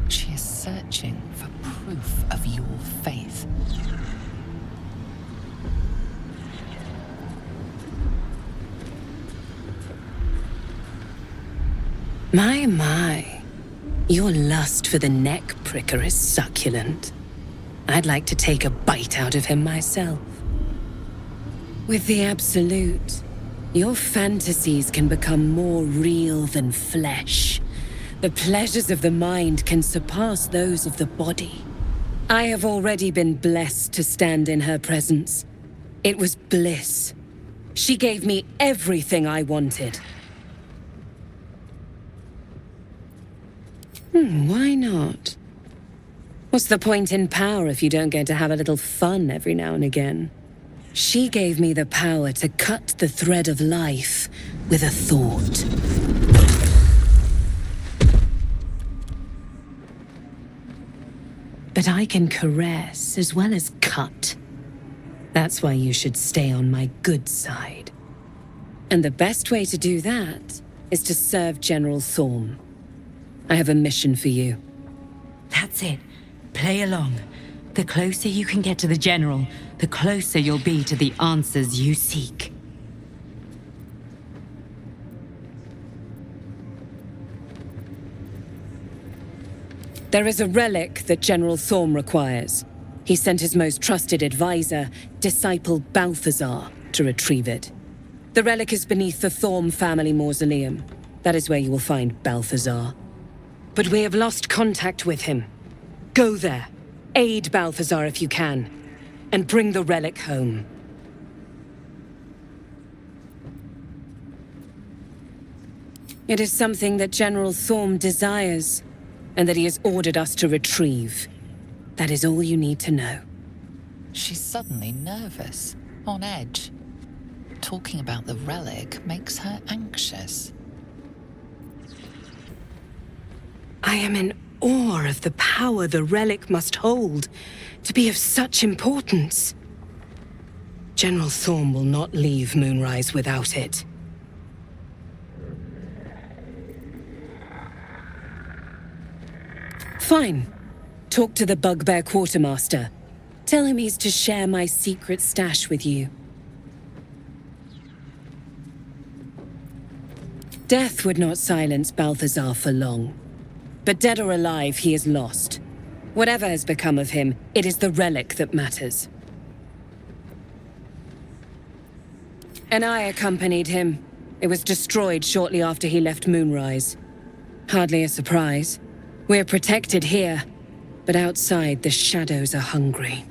She is searching for proof of your faith. My. Your lust for the neck pricker is succulent. I'd like to take a bite out of him myself. With the Absolute, your fantasies can become more real than flesh. The pleasures of the mind can surpass those of the body. I have already been blessed to stand in her presence. It was bliss. She gave me everything I wanted. Why not? What's the point in power if you don't get to have a little fun every now and again? She gave me the power to cut the thread of life with a thought. But I can caress as well as cut. That's why you should stay on my good side. And the best way to do that is to serve General Thorm. I have a mission for you. That's it. Play along. The closer you can get to the General, the closer you'll be to the answers you seek. There is a relic that General Thorm requires. He sent his most trusted advisor, disciple Balthazar, to retrieve it. The relic is beneath the Thorm family mausoleum. That is where you will find Balthazar. But we have lost contact with him. Go there, aid Balthazar if you can, and bring the relic home. It is something that General Thorm desires, and that he has ordered us to retrieve. That is all you need to know. She's suddenly nervous, on edge. Talking about the relic makes her anxious. I am in awe of the power the relic must hold to be of such importance. General Thorm will not leave Moonrise without it. Fine. Talk to the Bugbear Quartermaster. Tell him he's to share my secret stash with you. Death would not silence Balthazar for long. But dead or alive, he is lost. Whatever has become of him, it is the relic that matters. And I accompanied him. It was destroyed shortly after he left Moonrise. Hardly a surprise. We're protected here, but outside the shadows are hungry.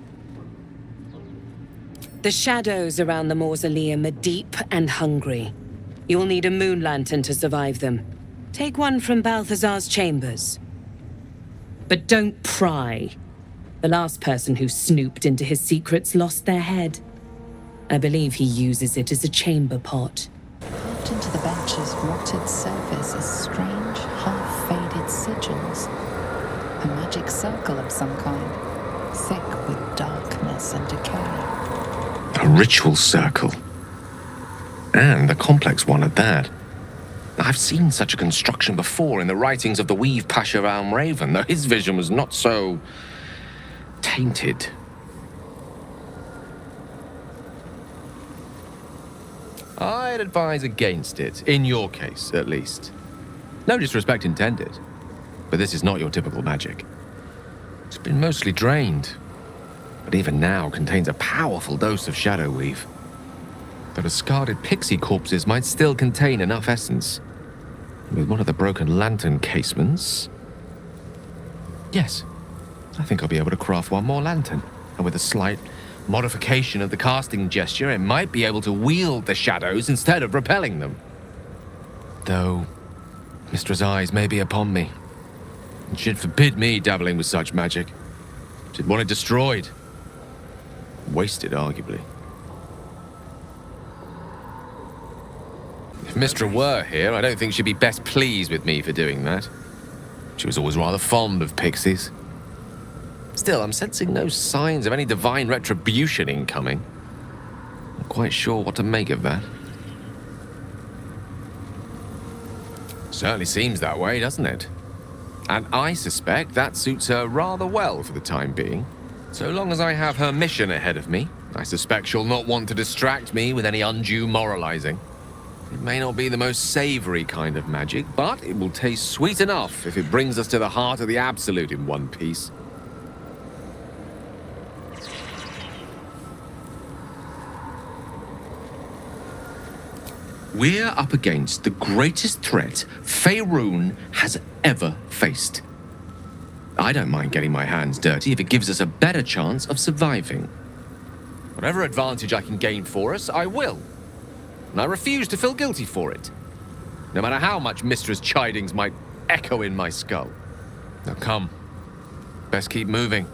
The shadows around the mausoleum are deep and hungry. You'll need a moon lantern to survive them. Take one from Balthazar's chambers. But don't pry. The last person who snooped into his secrets lost their head. I believe he uses it as a chamber pot. Carved into the bench's rotted surface are strange, half-faded sigils. A magic circle of some kind, thick with darkness and decay. A ritual circle. And a complex one at that. I've seen such a construction before in the writings of the Weave Pasha Raven, though his vision was not so tainted. I'd advise against it, in your case, at least. No disrespect intended, but this is not your typical magic. It's been mostly drained, but even now contains a powerful dose of shadow weave. The discarded pixie corpses might still contain enough essence. With one of the broken lantern casements... Yes, I think I'll be able to craft one more lantern. And with a slight modification of the casting gesture, it might be able to wield the shadows instead of repelling them. Though, Mistress' eyes may be upon me. And she'd forbid me dabbling with such magic. She'd want it destroyed. Wasted, arguably. If Mistra were here, I don't think she'd be best pleased with me for doing that. She was always rather fond of pixies. Still, I'm sensing no signs of any divine retribution incoming. Not quite sure what to make of that. Certainly seems that way, doesn't it? And I suspect that suits her rather well for the time being. So long as I have her mission ahead of me, I suspect she'll not want to distract me with any undue moralizing. It may not be the most savory kind of magic, but it will taste sweet enough if it brings us to the heart of the Absolute in one piece. We're up against the greatest threat Faerun has ever faced. I don't mind getting my hands dirty if it gives us a better chance of surviving. Whatever advantage I can gain for us, I will. And I refuse to feel guilty for it, no matter how much Mistress chidings might echo in my skull. Now come, best keep moving.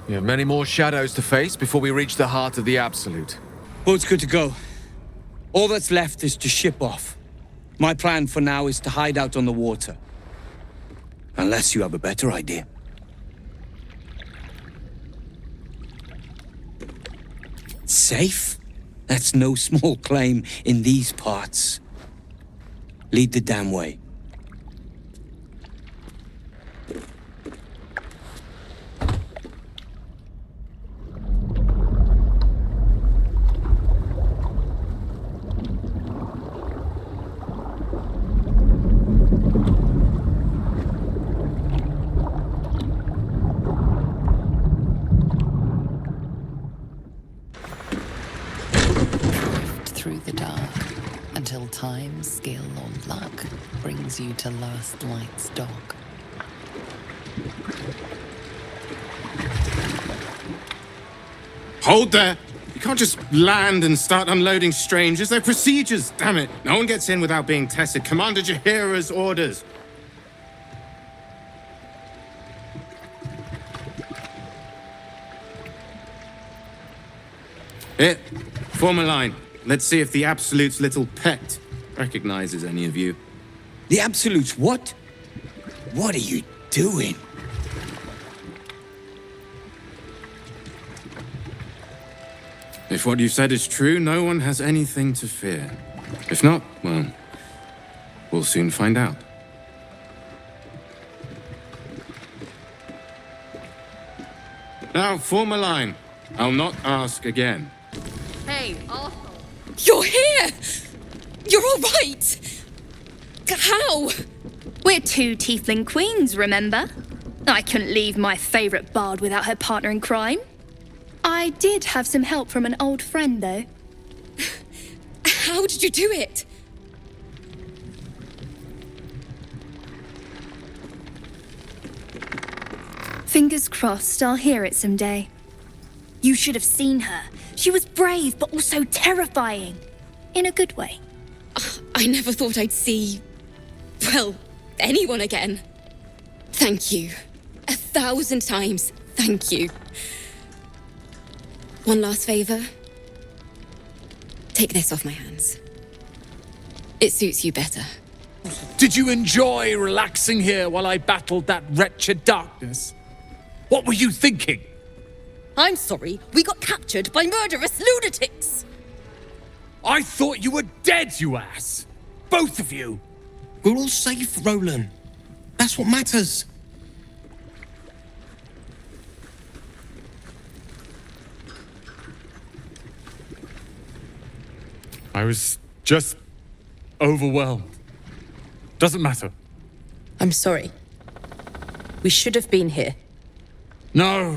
We have many more shadows to face before we reach the heart of the Absolute. Boat's good to go. All that's left is to ship off. My plan for now is to hide out on the water. Unless you have a better idea. Safe? That's no small claim in these parts. Lead the damn way. Through the dark, until time, skill, or luck brings you to Last Light's dock. Hold there! You can't just land and start unloading strangers. They're procedures, damn it! No one gets in without being tested. Commander Jaheira's orders. Here, form a line. Let's see if the Absolute's little pet recognizes any of you. The Absolute's what? What are you doing? If what you said is true, no one has anything to fear. If not, well, we'll soon find out. Now, form a line. I'll not ask again. Hey, Arthur. You're here! You're all right! How? We're two tiefling queens, remember? I couldn't leave my favourite bard without her partner in crime. I did have some help from an old friend, though. How did you do it? Fingers crossed I'll hear it someday. You should have seen her. She was brave, but also terrifying. In a good way. I never thought I'd see... well, anyone again. Thank you. 1,000 times, thank you. One last favor. Take this off my hands. It suits you better. Did you enjoy relaxing here while I battled that wretched darkness? What were you thinking? I'm sorry, we got captured by murderous lunatics! I thought you were dead, you ass! Both of you! We're all safe, Roland. That's what matters. I was just overwhelmed. Doesn't matter. I'm sorry. We should have been here. No,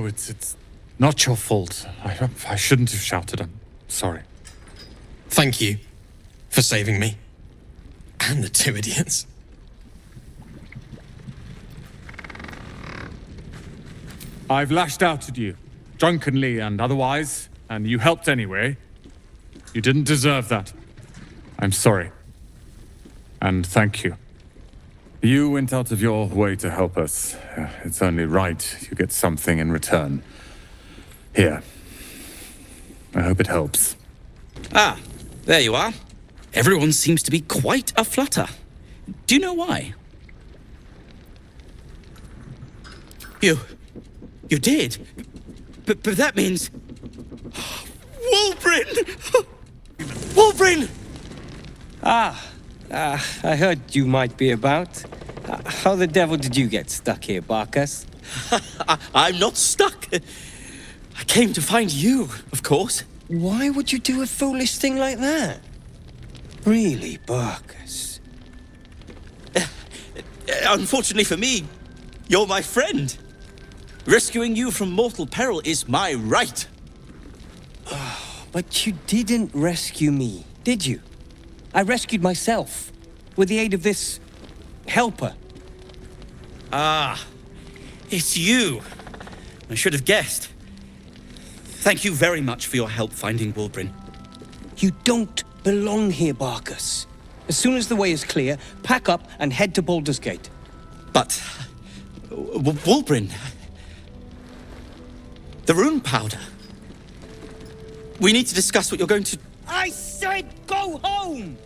it's not your fault. I shouldn't have shouted. I'm sorry. Thank you for saving me. And the two idiots. I've lashed out at you, drunkenly and otherwise, and you helped anyway. You didn't deserve that. I'm sorry. And thank you. You went out of your way to help us. It's only right you get something in return. Here. I hope it helps. Ah, there you are. Everyone seems to be quite aflutter. Do you know why? You did? But that means... Wulbrin! Wulbrin! I heard you might be about. How the devil did you get stuck here, Barkas? I'm not stuck. I came to find you, of course. Why would you do a foolish thing like that? Really, Barkas? Unfortunately for me, you're my friend. Rescuing you from mortal peril is my right. But you didn't rescue me, did you? I rescued myself, with the aid of this... helper. Ah, it's you. I should have guessed. Thank you very much for your help finding Wulbrin. You don't belong here, Barkas. As soon as the way is clear, pack up and head to Baldur's Gate. But... Wulbrin... The rune powder. We need to discuss what you're going to... I said go home!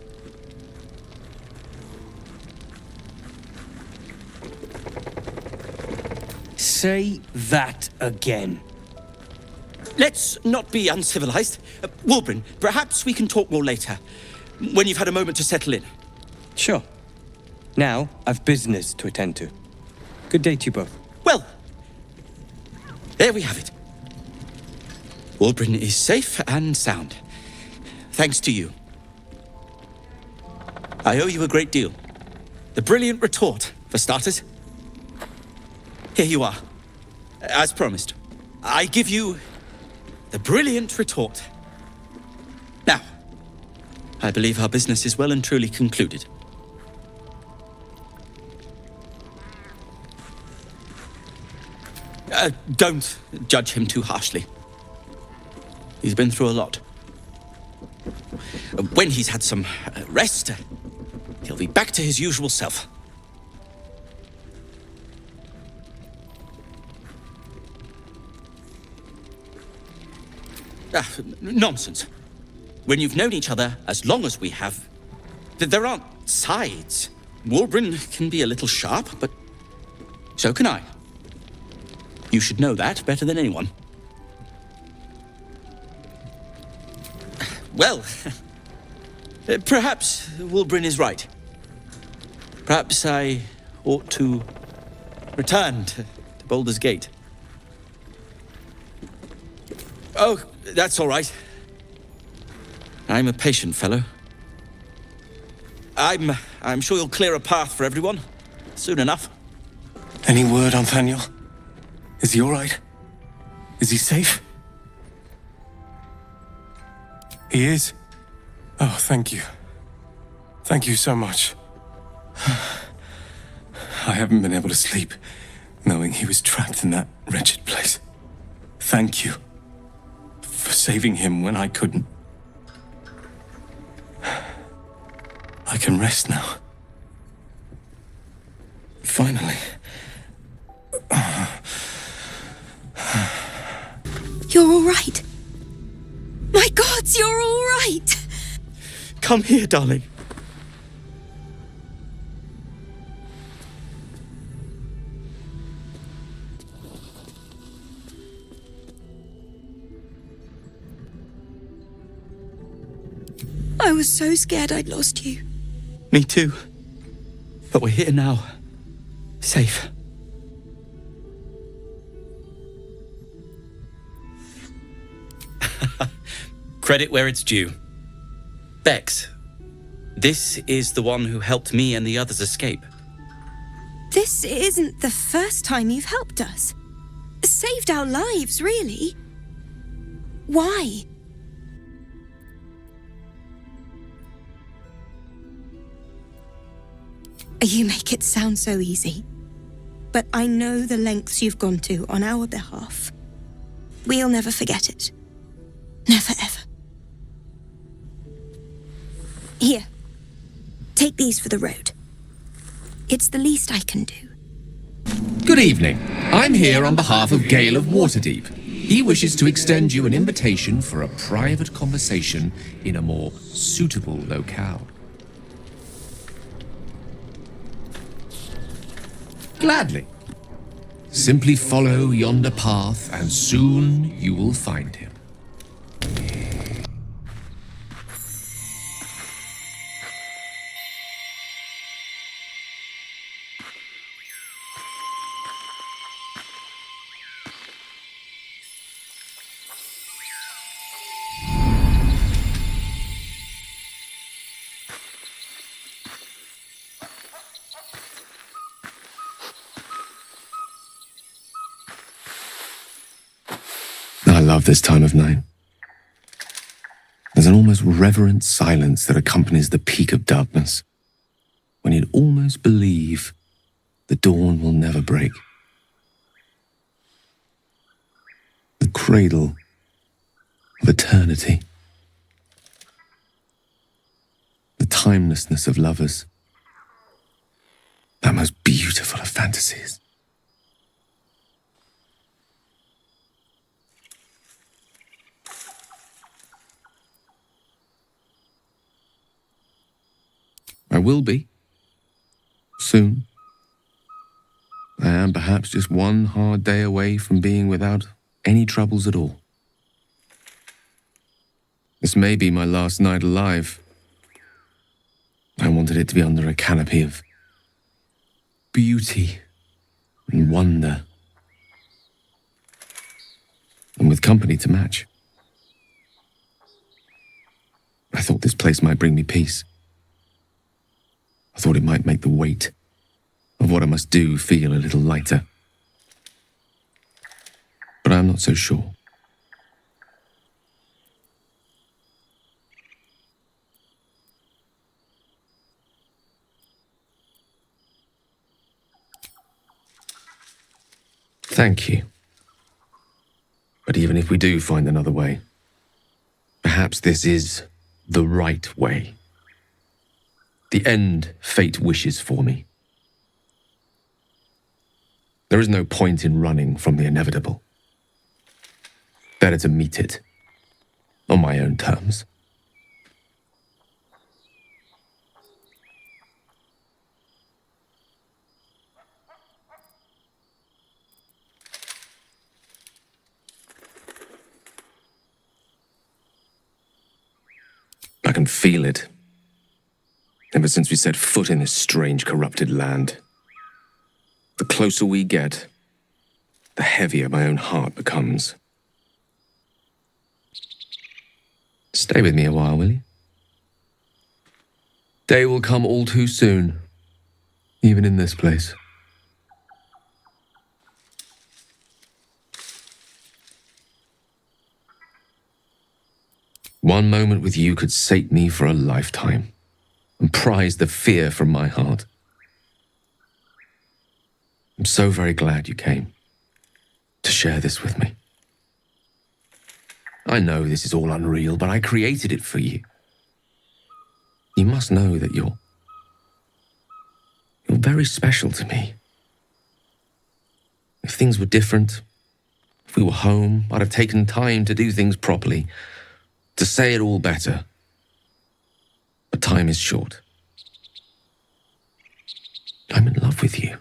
Say that again. Let's not be uncivilized. Wulbren, perhaps we can talk more later, when you've had a moment to settle in. Sure. Now, I've business to attend to. Good day to you both. Well, there we have it. Wulbren is safe and sound. Thanks to you. I owe you a great deal. The brilliant retort, for starters. Here you are. As promised, I give you the brilliant retort. Now, I believe our business is well and truly concluded. Don't judge him too harshly. He's been through a lot. When he's had some rest, he'll be back to his usual self. Nonsense. When you've known each other as long as we have, there aren't sides. Wulbren can be a little sharp, but so can I. You should know that better than anyone. Well, perhaps Wulbren is right. Perhaps I ought to return to Baldur's Gate. Oh, that's all right. I'm a patient fellow. I'm sure you'll clear a path for everyone soon enough. Any word on Thaniel? Is he all right? Is he safe? He is? Oh, thank you. Thank you so much. I haven't been able to sleep, knowing he was trapped in that wretched place. Thank you for saving him when I couldn't. I can rest now. Finally. You're all right. My gods, you're all right. Come here, darling. I was so scared I'd lost you. Me too. But we're here now. Safe. Credit where it's due. Bex, this is the one who helped me and the others escape. This isn't the first time you've helped us. Saved our lives, really. Why? You make it sound so easy. But I know the lengths you've gone to on our behalf. We'll never forget it. Never, ever. Here. Take these for the road. It's the least I can do. Good evening. I'm here on behalf of Gale of Waterdeep. He wishes to extend you an invitation for a private conversation in a more suitable locale. Gladly. Simply follow yonder path, and soon you will find him. I love this time of night. There's an almost reverent silence that accompanies the peak of darkness, when you'd almost believe the dawn will never break. The cradle of eternity. The timelessness of lovers. That most beautiful of fantasies. will be. Soon. I am perhaps just one hard day away from being without any troubles at all. This may be my last night alive. I wanted it to be under a canopy of beauty and wonder, and with company to match. I thought this place might bring me peace. I thought it might make the weight of what I must do feel a little lighter. But I'm not so sure. Thank you. But even if we do find another way, perhaps this is the right way. The end fate wishes for me. There is no point in running from the inevitable. Better to meet it on my own terms. I can feel it. Ever since we set foot in this strange, corrupted land. The closer we get, the heavier my own heart becomes. Stay with me a while, will you? Day will come all too soon, even in this place. One moment with you could sate me for a lifetime and prize the fear from my heart. I'm so very glad you came to share this with me. I know this is all unreal, but I created it for you. You must know that you're very special to me. If things were different, if we were home, I'd have taken time to do things properly, to say it all better. But time is short. I'm in love with you.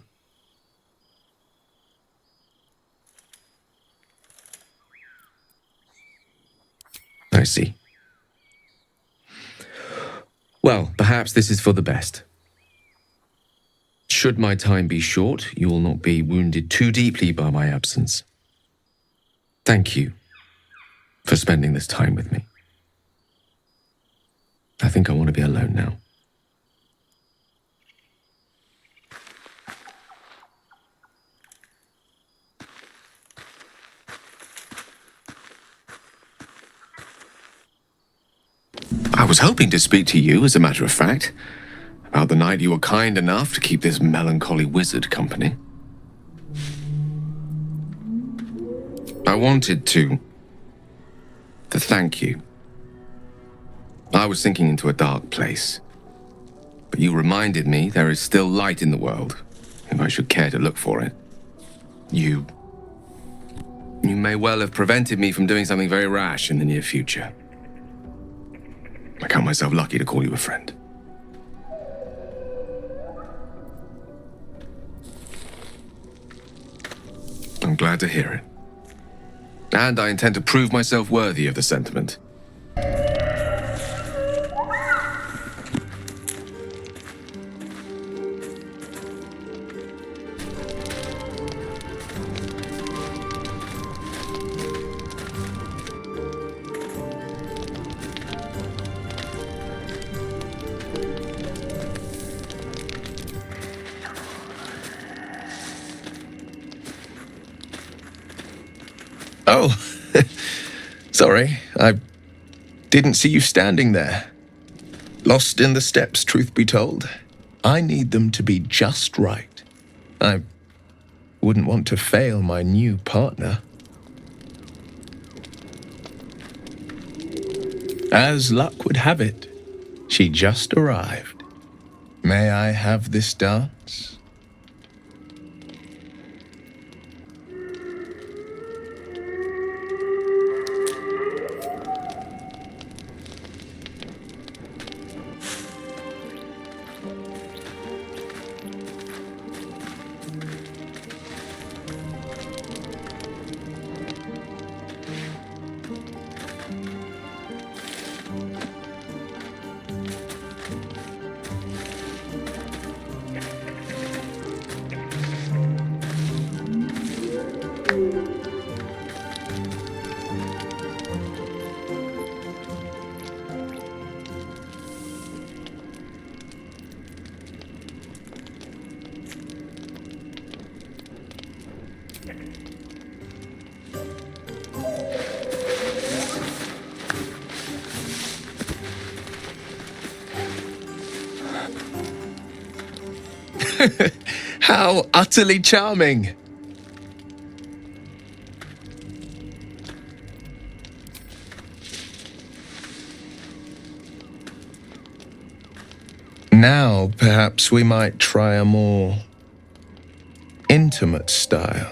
I see. Well, perhaps this is for the best. Should my time be short, you will not be wounded too deeply by my absence. Thank you for spending this time with me. I think I want to be alone now. I was hoping to speak to you, as a matter of fact, about the night you were kind enough to keep this melancholy wizard company. I wanted to thank you. I was sinking into a dark place, but you reminded me there is still light in the world, if I should care to look for it. You may well have prevented me from doing something very rash in the near future. I count myself lucky to call you a friend. I'm glad to hear it. And I intend to prove myself worthy of the sentiment. Oh, sorry, I didn't see you standing there. Lost in the steps, truth be told. I need them to be just right. I wouldn't want to fail my new partner. As luck would have it, she just arrived. May I have this dance? How utterly charming. Now, perhaps we might try a more intimate style.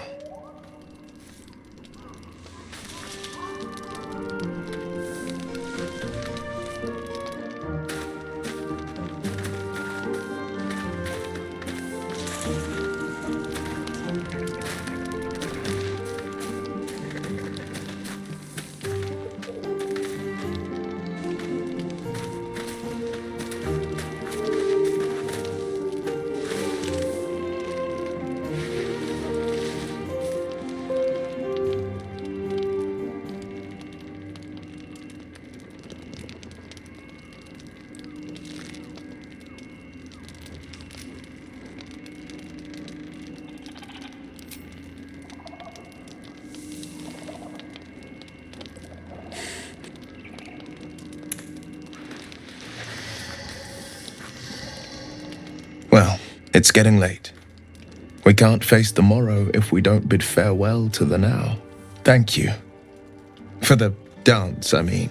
Well, it's getting late. We can't face the morrow if we don't bid farewell to the now. Thank you. For the dance, I mean.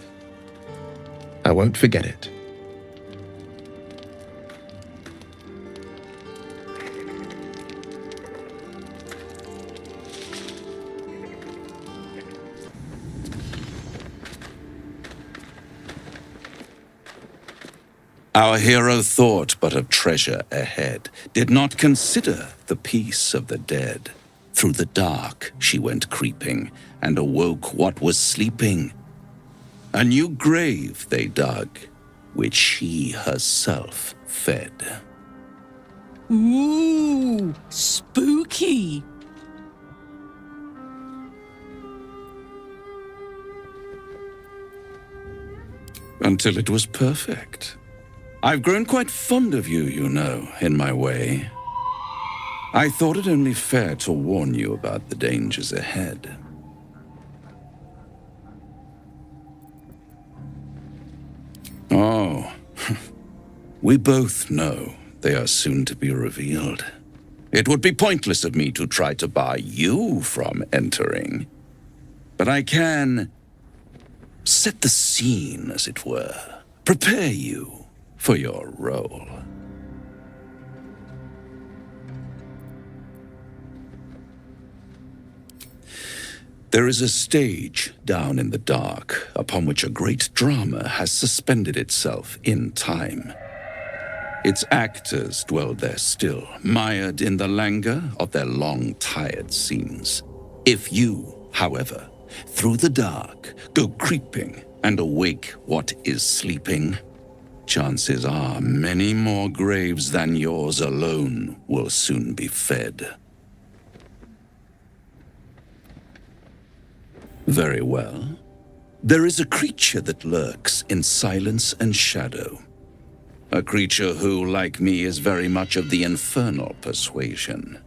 I won't forget it. Our hero thought but of treasure ahead, did not consider the peace of the dead. Through the dark she went creeping, and awoke what was sleeping. A new grave they dug, which she herself fed. Ooh, spooky. Until it was perfect. I've grown quite fond of you, you know, in my way. I thought it only fair to warn you about the dangers ahead. Oh, we both know they are soon to be revealed. It would be pointless of me to try to bar you from entering. But I can set the scene, as it were. Prepare you for your role. There is a stage down in the dark upon which a great drama has suspended itself in time. Its actors dwell there still, mired in the languor of their long tired scenes. If you, however, through the dark, go creeping and awake what is sleeping, chances are many more graves than yours alone will soon be fed. Very well. There is a creature that lurks in silence and shadow. A creature who, like me, is very much of the infernal persuasion.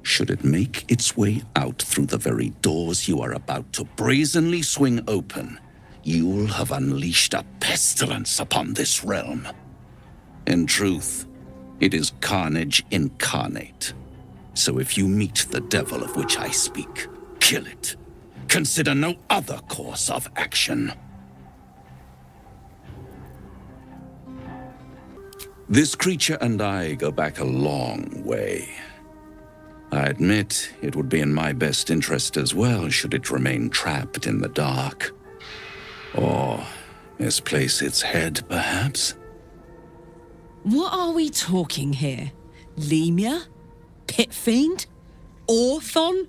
Should it make its way out through the very doors you are about to brazenly swing open, you'll have unleashed a pestilence upon this realm. In truth, it is carnage incarnate. So if you meet the devil of which I speak, kill it. Consider no other course of action. This creature and I go back a long way. I admit it would be in my best interest as well should it remain trapped in the dark. Or misplace its head, perhaps? What are we talking here? Lemur? Pit fiend? Orthon?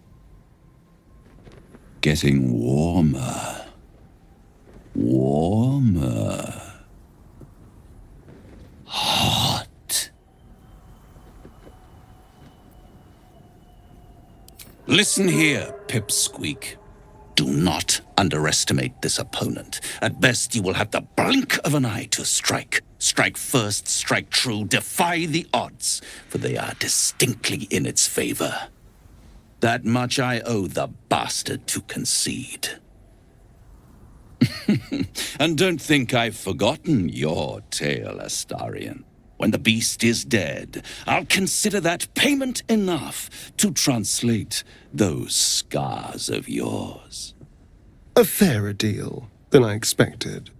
Getting warmer. Warmer. Hot. Listen here, Pipsqueak. Do not underestimate this opponent. At best, you will have the blink of an eye to strike. Strike first, strike true, defy the odds, for they are distinctly in its favor. That much I owe the bastard to concede. And don't think I've forgotten your tale, Astarion. When the beast is dead, I'll consider that payment enough to translate those scars of yours. A fairer deal than I expected.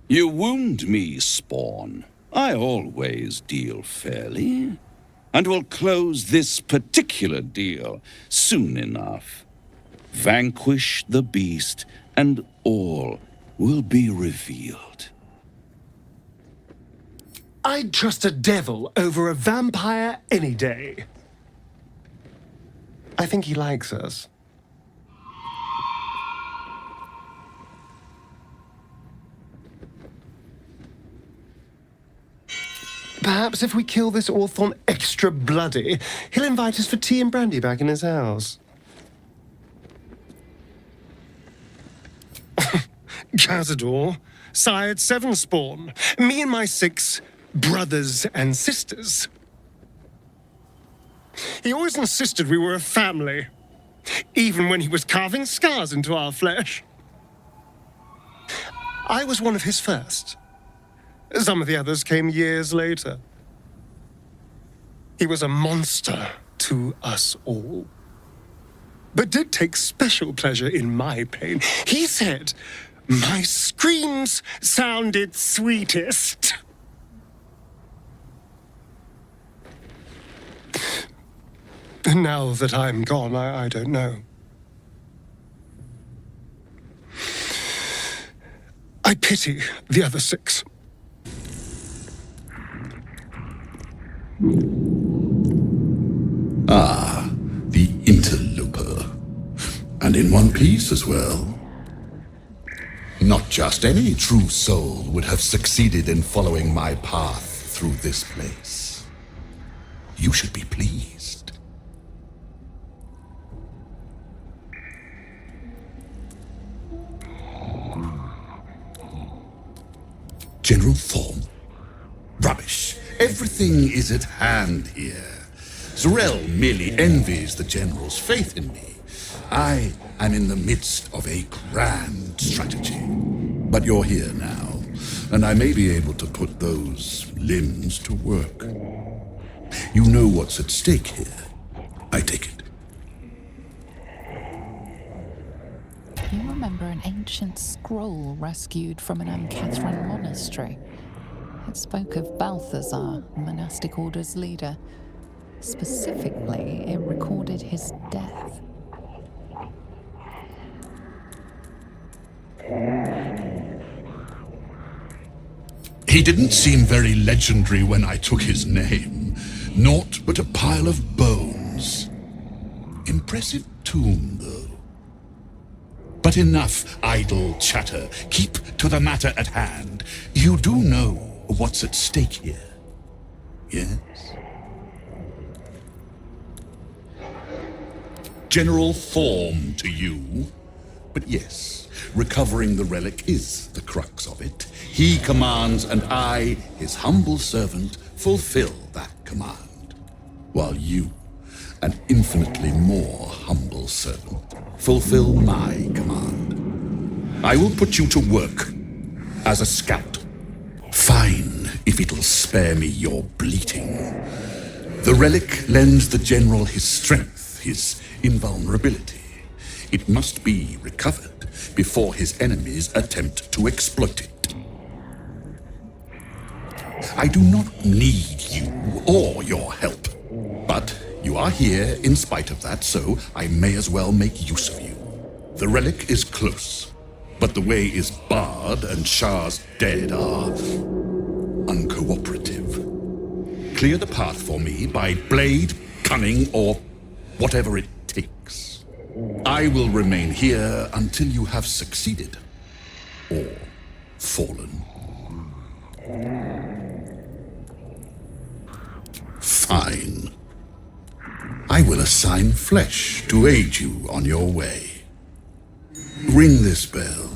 You wound me, Spawn. I always deal fairly. And will close this particular deal soon enough. Vanquish the beast, and all will be revealed. I'd trust a devil over a vampire any day. I think he likes us. Perhaps if we kill this Orthon extra bloody, he'll invite us for tea and brandy back in his house. Cazador, sired 7 spawn. Me and my 6 brothers and sisters. He always insisted we were a family, even when he was carving scars into our flesh. I was one of his first. Some of the others came years later. He was a monster to us all, but did take special pleasure in my pain. He said my screams sounded sweetest. Now that I'm gone, I don't know. I pity the other 6. Ah, the interloper. And in one piece as well. Not just any true soul would have succeeded in following my path through this place. You should be pleased. General Thorm? Rubbish. Everything is at hand here. Z'rell merely envies the General's faith in me. I am in the midst of a grand strategy. But you're here now, and I may be able to put those limbs to work. You know what's at stake here, I take it. You remember an ancient scroll rescued from an Ancathren monastery? It spoke of Balthazar, monastic order's leader. Specifically, it recorded his death. He didn't seem very legendary when I took his name. Naught but a pile of bones. Impressive tomb, though. But enough idle chatter. Keep to the matter at hand. You do know what's at stake here, yes? General Thorm to you. But yes, recovering the relic is the crux of it. He commands, and I, his humble servant, fulfill that command. While you, an infinitely more humble servant, fulfill my command. I will put you to work as a scout. Fine, if it'll spare me your bleating. The relic lends the General his strength, his invulnerability. It must be recovered before his enemies attempt to exploit it. I do not need you or your help, but you are here in spite of that, so I may as well make use of you. The relic is close, but the way is barred and Shah's dead are uncooperative. Clear the path for me by blade, cunning, or whatever it takes. I will remain here until you have succeeded or fallen. Fine. I will assign flesh to aid you on your way. Ring this bell,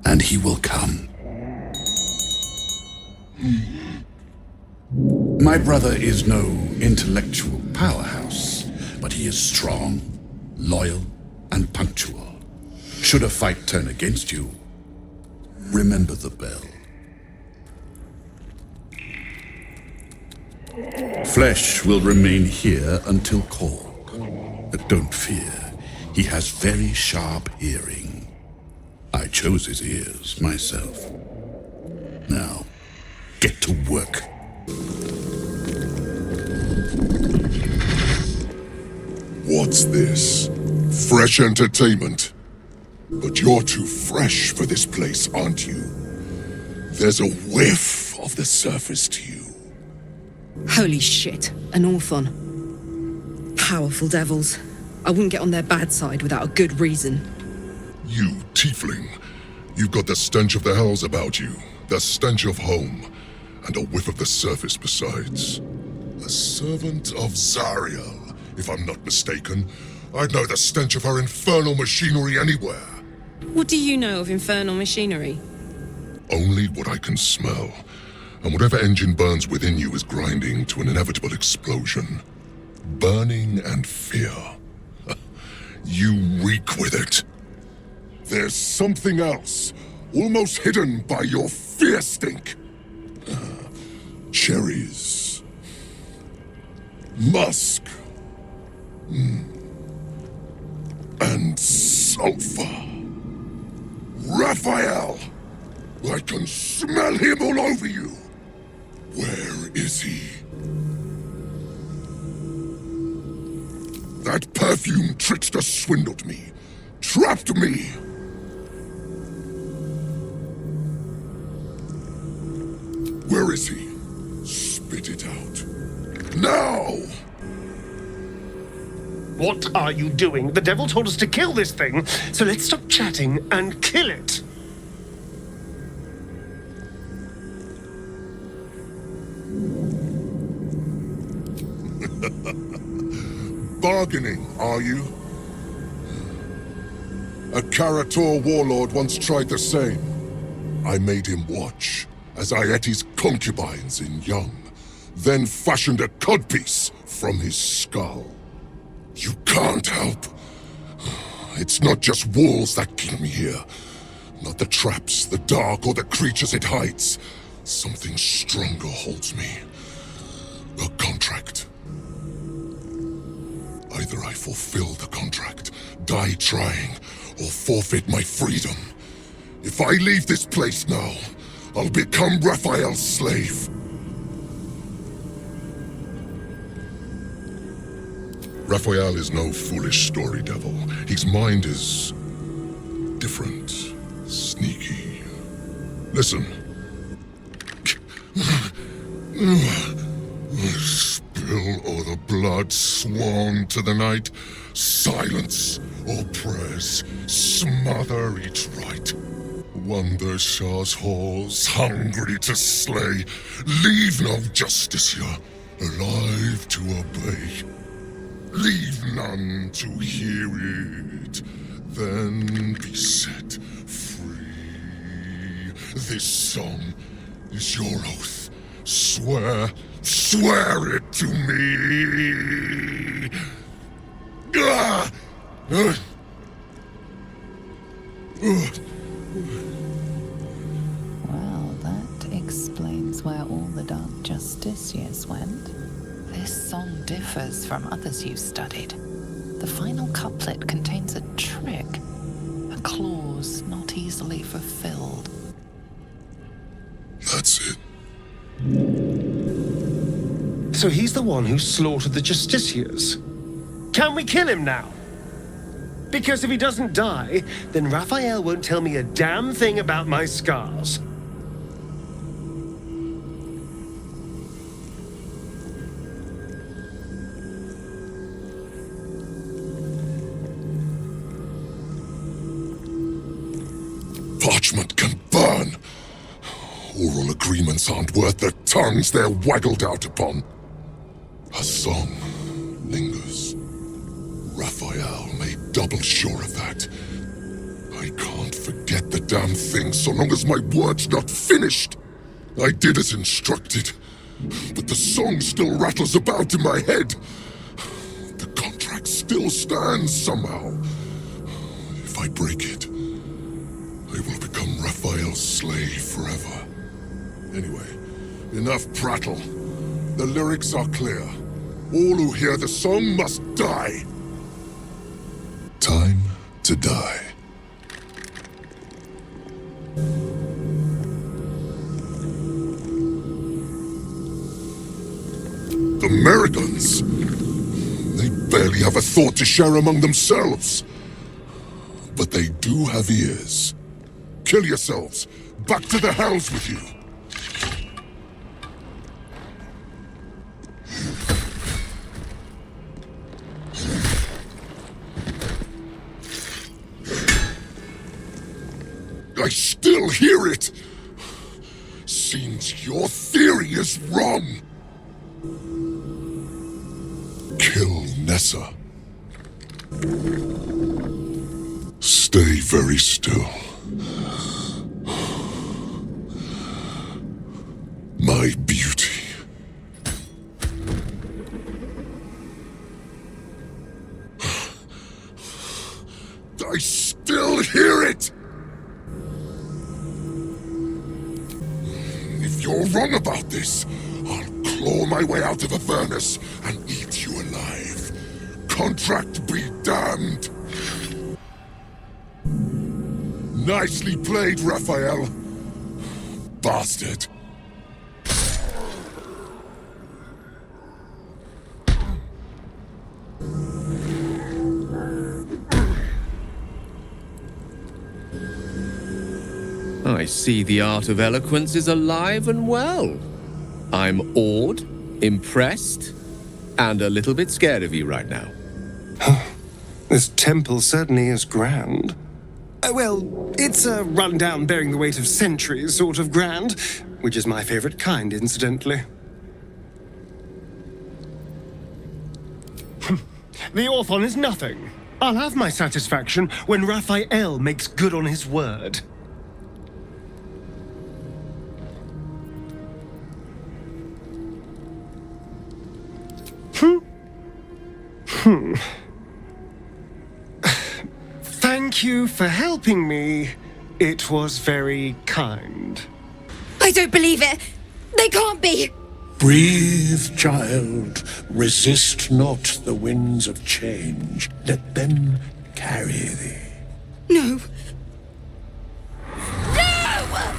and he will come. My brother is no intellectual powerhouse, but he is strong, loyal, and punctual. Should a fight turn against you, remember the bell. Flesh will remain here until called. But don't fear, he has very sharp hearing. I chose his ears myself. Now, get to work. What's this? Fresh entertainment? But you're too fresh for this place, aren't you? There's a whiff of the surface to you. Holy shit, an Orthon. Powerful devils. I wouldn't get on their bad side without a good reason. You, tiefling. You've got the stench of the hells about you, the stench of home, and a whiff of the surface besides. A servant of Zariel, if I'm not mistaken. I'd know the stench of her infernal machinery anywhere. What do you know of infernal machinery? Only what I can smell. And whatever engine burns within you is grinding to an inevitable explosion. Burning and fear. You reek with it. There's something else, almost hidden by your fear stink. Cherries. Musk. And sulfur. Raphael! I can smell him all over you! Where is he? That perfume trickster swindled me. Trapped me! Where is he? Spit it out. Now! What are you doing? The devil told us to kill this thing, so let's stop chatting and kill it. Bargaining, are you? A Karator warlord once tried the same. I made him watch as I ate his concubines in young, then fashioned a codpiece from his skull. You can't help. It's not just walls that keep me here. Not the traps, the dark, or the creatures it hides. Something stronger holds me. A contract. Either I fulfill the contract, die trying, or forfeit my freedom. If I leave this place now, I'll become Raphael's slave. Raphael is no foolish story devil. His mind is different, sneaky. Listen. Spill all the blood sworn to the night. Silence all prayers. Smother each rite. Wander Shah's halls, hungry to slay. Leave no justice here, alive to obey. Leave none to hear it, then be set free. This song is your oath. Swear it to me. Well, that explains where all the Dark Justiciars went. This song differs from others you've studied. The final couplet contains a trick, a clause not easily fulfilled. That's it. So he's the one who slaughtered the Justiciars. Can we kill him now? Because if he doesn't die, then Raphael won't tell me a damn thing about my scars. Parchment can burn. Oral agreements aren't worth the tongues they're waggled out upon. A song lingers. Raphael made double sure of that. I can't forget the damn thing so long as my word's not finished. I did as instructed, but the song still rattles about in my head. The contract still stands somehow. If I break it, I will become Raphael's slave forever. Anyway, enough prattle. The lyrics are clear. All who hear the song must die. Time to die. The Americans! They barely have a thought to share among themselves. But they do have ears. Kill yourselves. Back to the hells with you. I still hear it! Seems your theory is wrong. Kill Nessa. Stay very still. My beauty. I still hear it! If you're wrong about this, I'll claw my way out of Avernus and eat you alive. Contract be damned! Nicely played, Raphael. Bastard. I see the art of eloquence is alive and well. I'm awed, impressed, and a little bit scared of you right now. This temple certainly is grand. Well, it's a rundown bearing the weight of centuries sort of grand, which is my favorite kind, incidentally. The Orthon is nothing. I'll have my satisfaction when Raphael makes good on his word. Thank you for helping me. It was very kind. I don't believe it. They can't be. Breathe, child. Resist not the winds of change. Let them carry thee. No. No!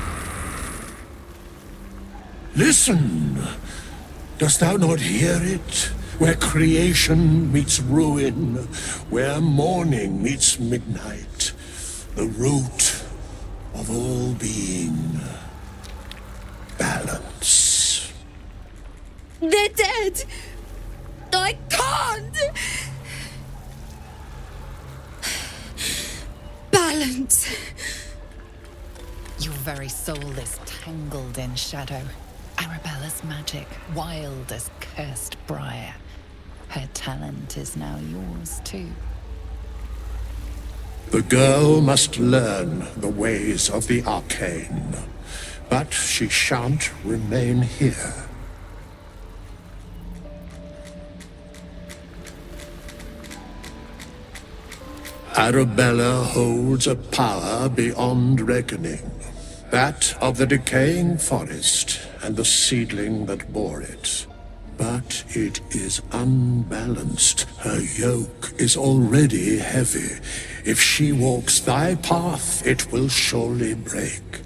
Listen. Dost thou not hear it? Where creation meets ruin, where morning meets midnight, the root of all being. Balance. They're dead. I can't. Balance. Your very soul is tangled in shadow. Arabella's magic, wild as cursed briar. Her talent is now yours, too. The girl must learn the ways of the arcane, but she shan't remain here. Arabella holds a power beyond reckoning, that of the decaying forest and the seedling that bore it. But it is unbalanced. Her yoke is already heavy. If she walks thy path, it will surely break.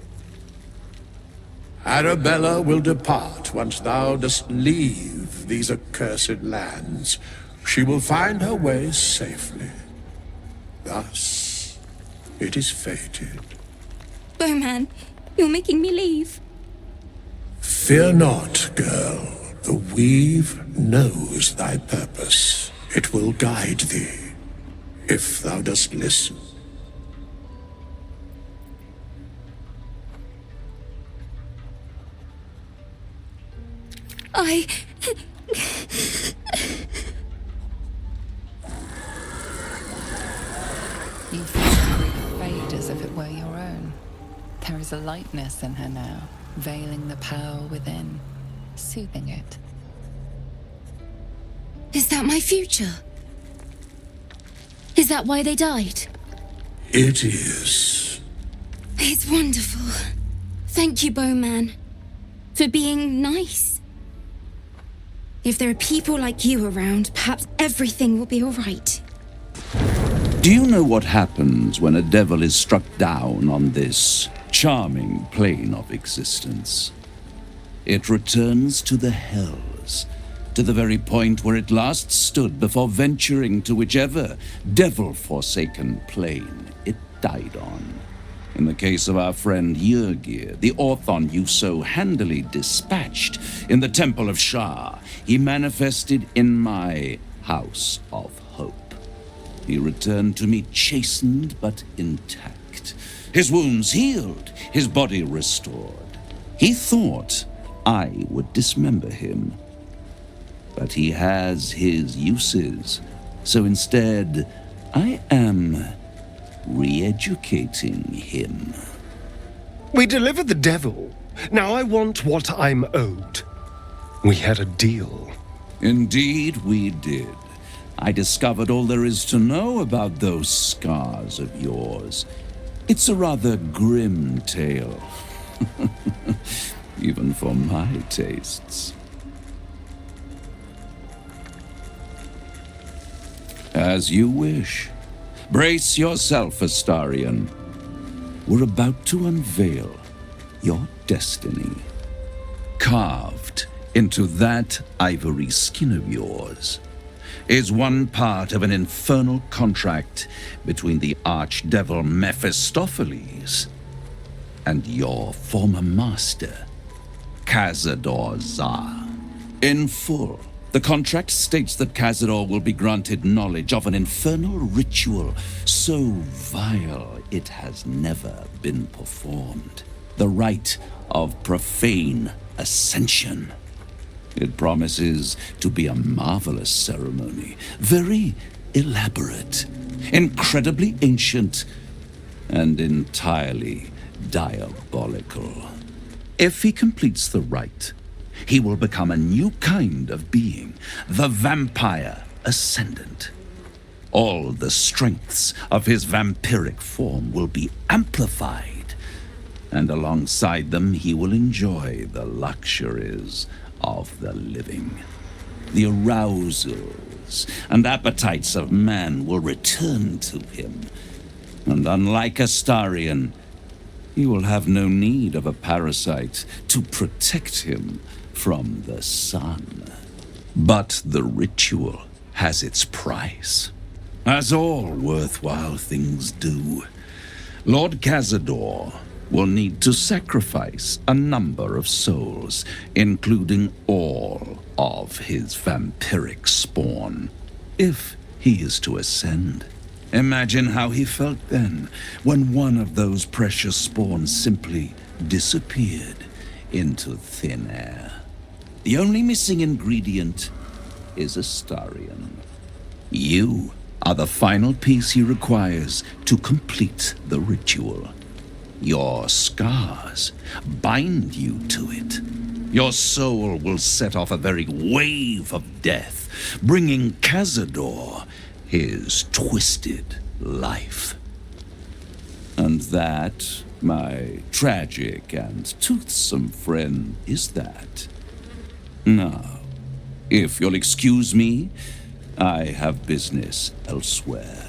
Arabella will depart once thou dost leave these accursed lands. She will find her way safely. Thus, it is fated. Bowman, you're making me leave. Fear not, girl. The weave knows thy purpose. It will guide thee, if thou dost listen. You feel the grief fade as if it were your own. There is a lightness in her now, veiling the power within, soothing it. Is that my future? Is that why they died? It is. It's wonderful. Thank you, Bowman, for being nice. If there are people like you around, perhaps everything will be all right. Do you know what happens when a devil is struck down on this charming plane of existence? It returns to the hells, to the very point where it last stood before venturing to whichever devil-forsaken plane it died on. In the case of our friend Yrgir, the Orthon you so handily dispatched in the Temple of Shar, he manifested in my House of Hope. He returned to me chastened but intact, his wounds healed, his body restored. He thought I would dismember him, but he has his uses, so instead I am re-educating him. We delivered the devil. Now I want what I'm owed. We had a deal. Indeed we did. I discovered all there is to know about those scars of yours. It's a rather grim tale, even for my tastes. As you wish. Brace yourself, Astarion. We're about to unveil your destiny. Carved into that ivory skin of yours is one part of an infernal contract between the archdevil Mephistopheles and your former master, Cazador Za. In full, the contract states that Cazador will be granted knowledge of an infernal ritual so vile it has never been performed. The rite of profane ascension. It promises to be a marvelous ceremony, very elaborate, incredibly ancient, and entirely diabolical. If he completes the rite, he will become a new kind of being, the Vampire Ascendant. All the strengths of his vampiric form will be amplified, and alongside them he will enjoy the luxuries of the living. The arousals and appetites of man will return to him, and unlike Astarion, he will have no need of a parasite to protect him from the sun. But the ritual has its price, as all worthwhile things do. Lord Cazador will need to sacrifice a number of souls, including all of his vampiric spawn, if he is to ascend. Imagine how he felt then, when one of those precious spawns simply disappeared into thin air. The only missing ingredient is Astarion. You are the final piece he requires to complete the ritual. Your scars bind you to it. Your soul will set off a very wave of death, bringing Cazador his twisted life. And that, my tragic and toothsome friend, is that. Now, if you'll excuse me, I have business elsewhere.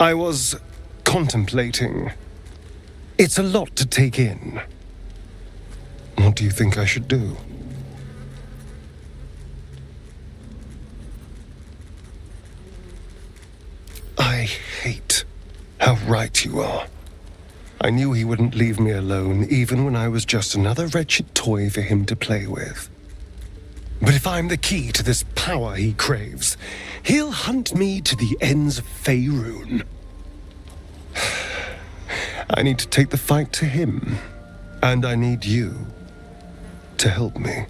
I was contemplating. It's a lot to take in. What do you think I should do? I hate how right you are. I knew he wouldn't leave me alone, even when I was just another wretched toy for him to play with. But if I'm the key to this power he craves, he'll hunt me to the ends of Faerun. I need to take the fight to him, and I need you to help me.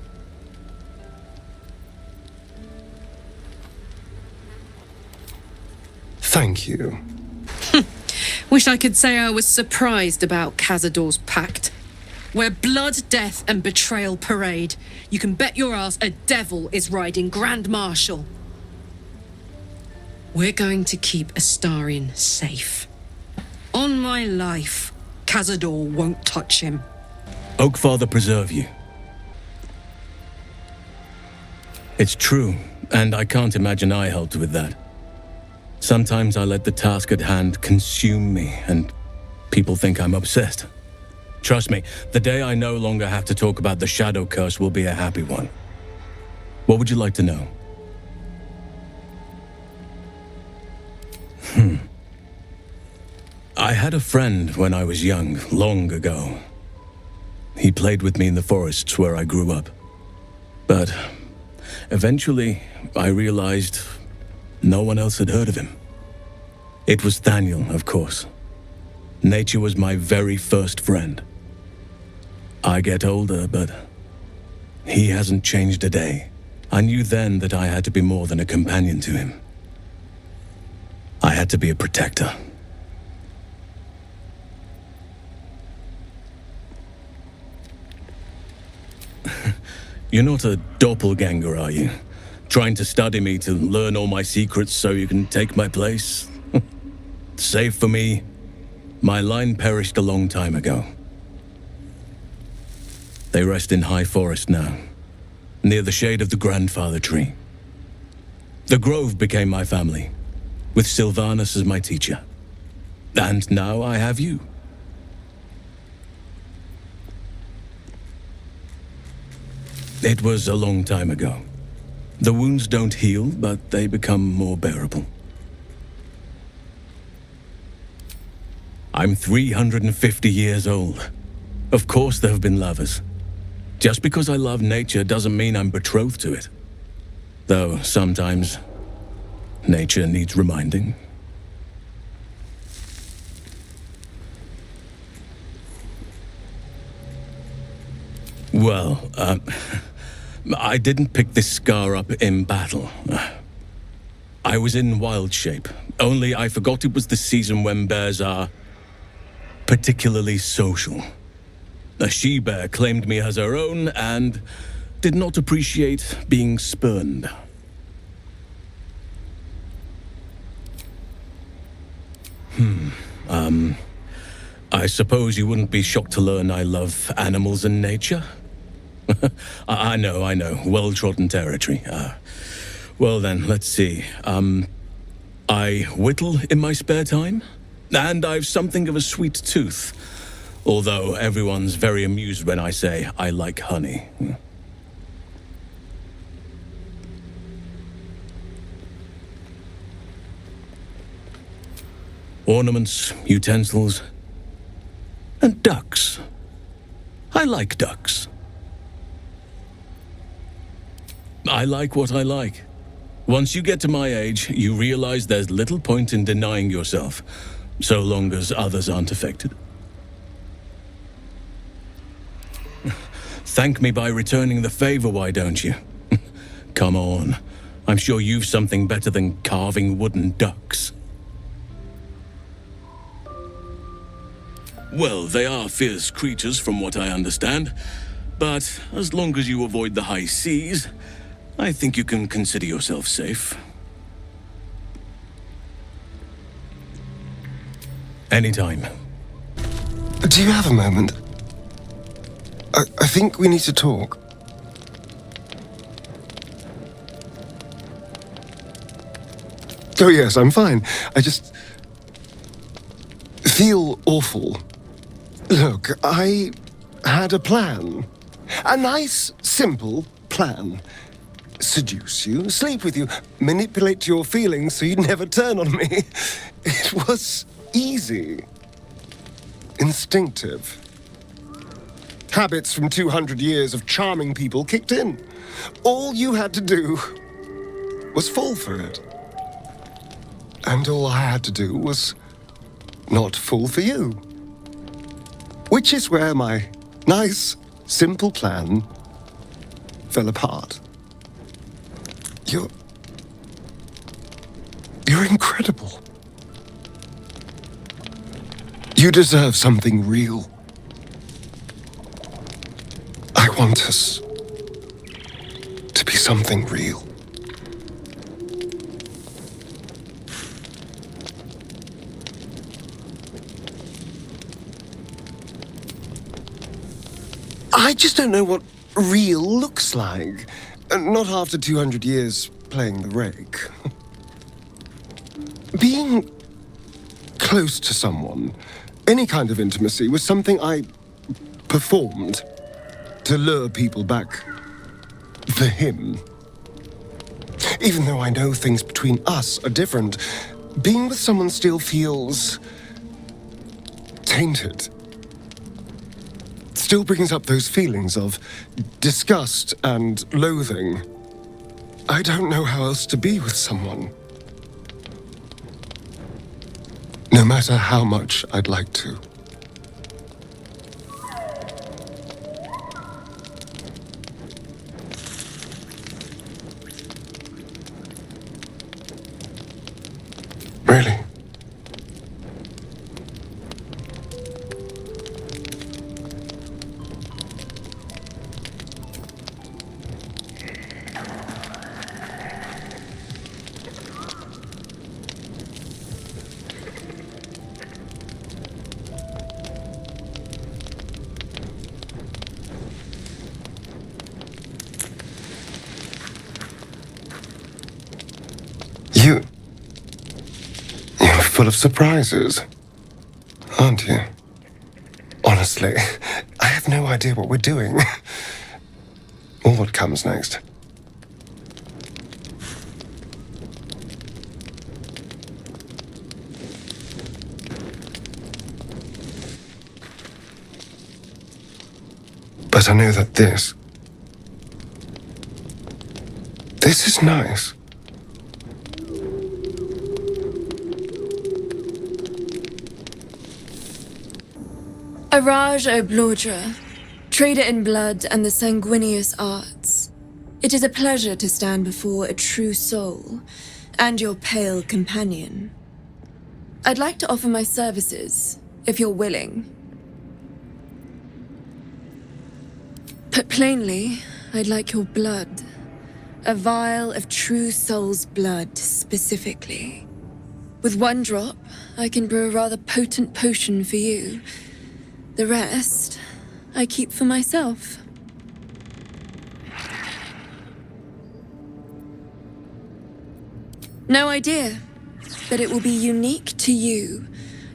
Thank you. Wish I could say I was surprised about Cazador's pact. where blood, death, and betrayal parade. You can bet your ass a devil is riding Grand Marshal. We're going to keep Astarion safe. On my life, Cazador won't touch him. Oakfather preserve you. It's true, and I can't imagine I helped with that. Sometimes I let the task at hand consume me, and people think I'm obsessed. Trust me, the day I no longer have to talk about the Shadow Curse will be a happy one. What would you like to know? I had a friend when I was young, long ago. He played with me in the forests where I grew up. But eventually, I realized no one else had heard of him. It was Thaniel, of course. Nature was my very first friend. I get older, but he hasn't changed a day. I knew then that I had to be more than a companion to him. I had to be a protector. You're not a doppelganger, are you? Trying to study me to learn all my secrets so you can take my place? Save for me, my line perished a long time ago. They rest in high forest now, near the shade of the grandfather tree. The grove became my family, with Sylvanus as my teacher. And now I have you. It was a long time ago. The wounds don't heal, but they become more bearable. I'm 350 years old. Of course there have been lovers. Just because I love nature doesn't mean I'm betrothed to it. Though sometimes nature needs reminding. Well, I didn't pick this scar up in battle. I was in wild shape, only I forgot it was the season when bears are particularly social. A she-bear claimed me as her own and did not appreciate being spurned. I suppose you wouldn't be shocked to learn I love animals and nature? I know, well-trodden territory. Well then, let's see. I whittle in my spare time, and I've something of a sweet tooth. Although everyone's very amused when I say I like honey. Ornaments, utensils, and ducks. I like ducks. I like what I like. Once you get to my age, you realize there's little point in denying yourself, so long as others aren't affected. Thank me by returning the favor, why don't you? Come on. I'm sure you've something better than carving wooden ducks. Well, they are fierce creatures from what I understand, but as long as you avoid the high seas, I think you can consider yourself safe. Anytime. Do you have a moment? I think we need to talk. Oh yes, I'm fine. I just feel awful. Look, I had a plan. A nice, simple plan. Seduce you, sleep with you, manipulate your feelings so you'd never turn on me. It was easy. Instinctive. Habits from 200 years of charming people kicked in. All you had to do was fall for it. And all I had to do was not fall for you. Which is where my nice, simple plan fell apart. You're incredible. You deserve something real. want us to be something real. I just don't know what real looks like. Not after 200 years playing the rake. Being close to someone, any kind of intimacy, was something I performed to lure people back for him. Even though I know things between us are different, being with someone still feels tainted. Still brings up those feelings of disgust and loathing. I don't know how else to be with someone. No matter how much I'd like to. Really? You're full of surprises, aren't you? Honestly, I have no idea what we're doing. Or what comes next. But I know that this is nice. Araj O'Blodra, trader in blood and the sanguineous arts. It is a pleasure to stand before a true soul, and your pale companion. I'd like to offer my services, if you're willing. Put plainly, I'd like your blood. A vial of true soul's blood, specifically. With one drop, I can brew a rather potent potion for you. The rest, I keep for myself. No idea, but it will be unique to you.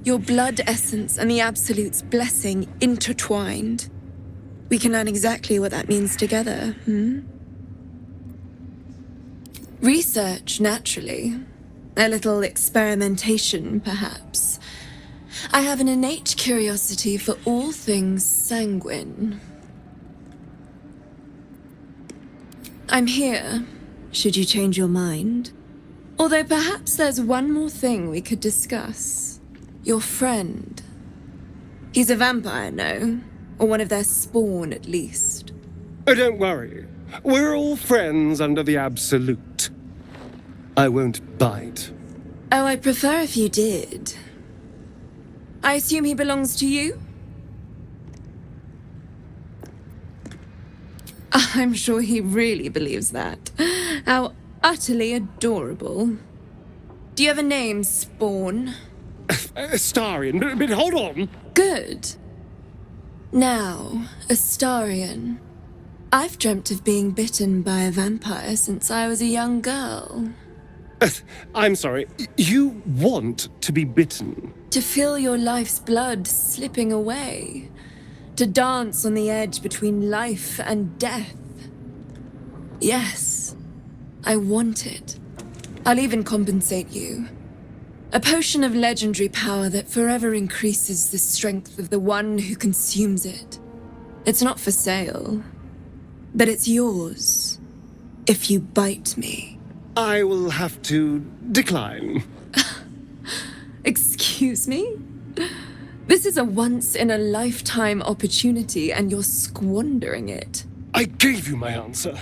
Your blood essence and the Absolute's blessing intertwined. We can learn exactly what that means together, Research, naturally. A little experimentation, perhaps. I have an innate curiosity for all things sanguine. I'm here, should you change your mind. Although perhaps there's one more thing we could discuss. Your friend. He's a vampire, no? Or one of their spawn, at least. Oh, don't worry. We're all friends under the Absolute. I won't bite. Oh, I'd prefer if you did. I assume he belongs to you? I'm sure he really believes that. How utterly adorable. Do you have a name, Spawn? Astarion, but hold on. Good. Now, Astarion. I've dreamt of being bitten by a vampire since I was a young girl. I'm sorry, you want to be bitten? To feel your life's blood slipping away. To dance on the edge between life and death. Yes, I want it. I'll even compensate you. A potion of legendary power that forever increases the strength of the one who consumes it. It's not for sale, but it's yours if you bite me. I will have to decline. Excuse me? This is a once-in-a-lifetime opportunity, and you're squandering it. I gave you my answer.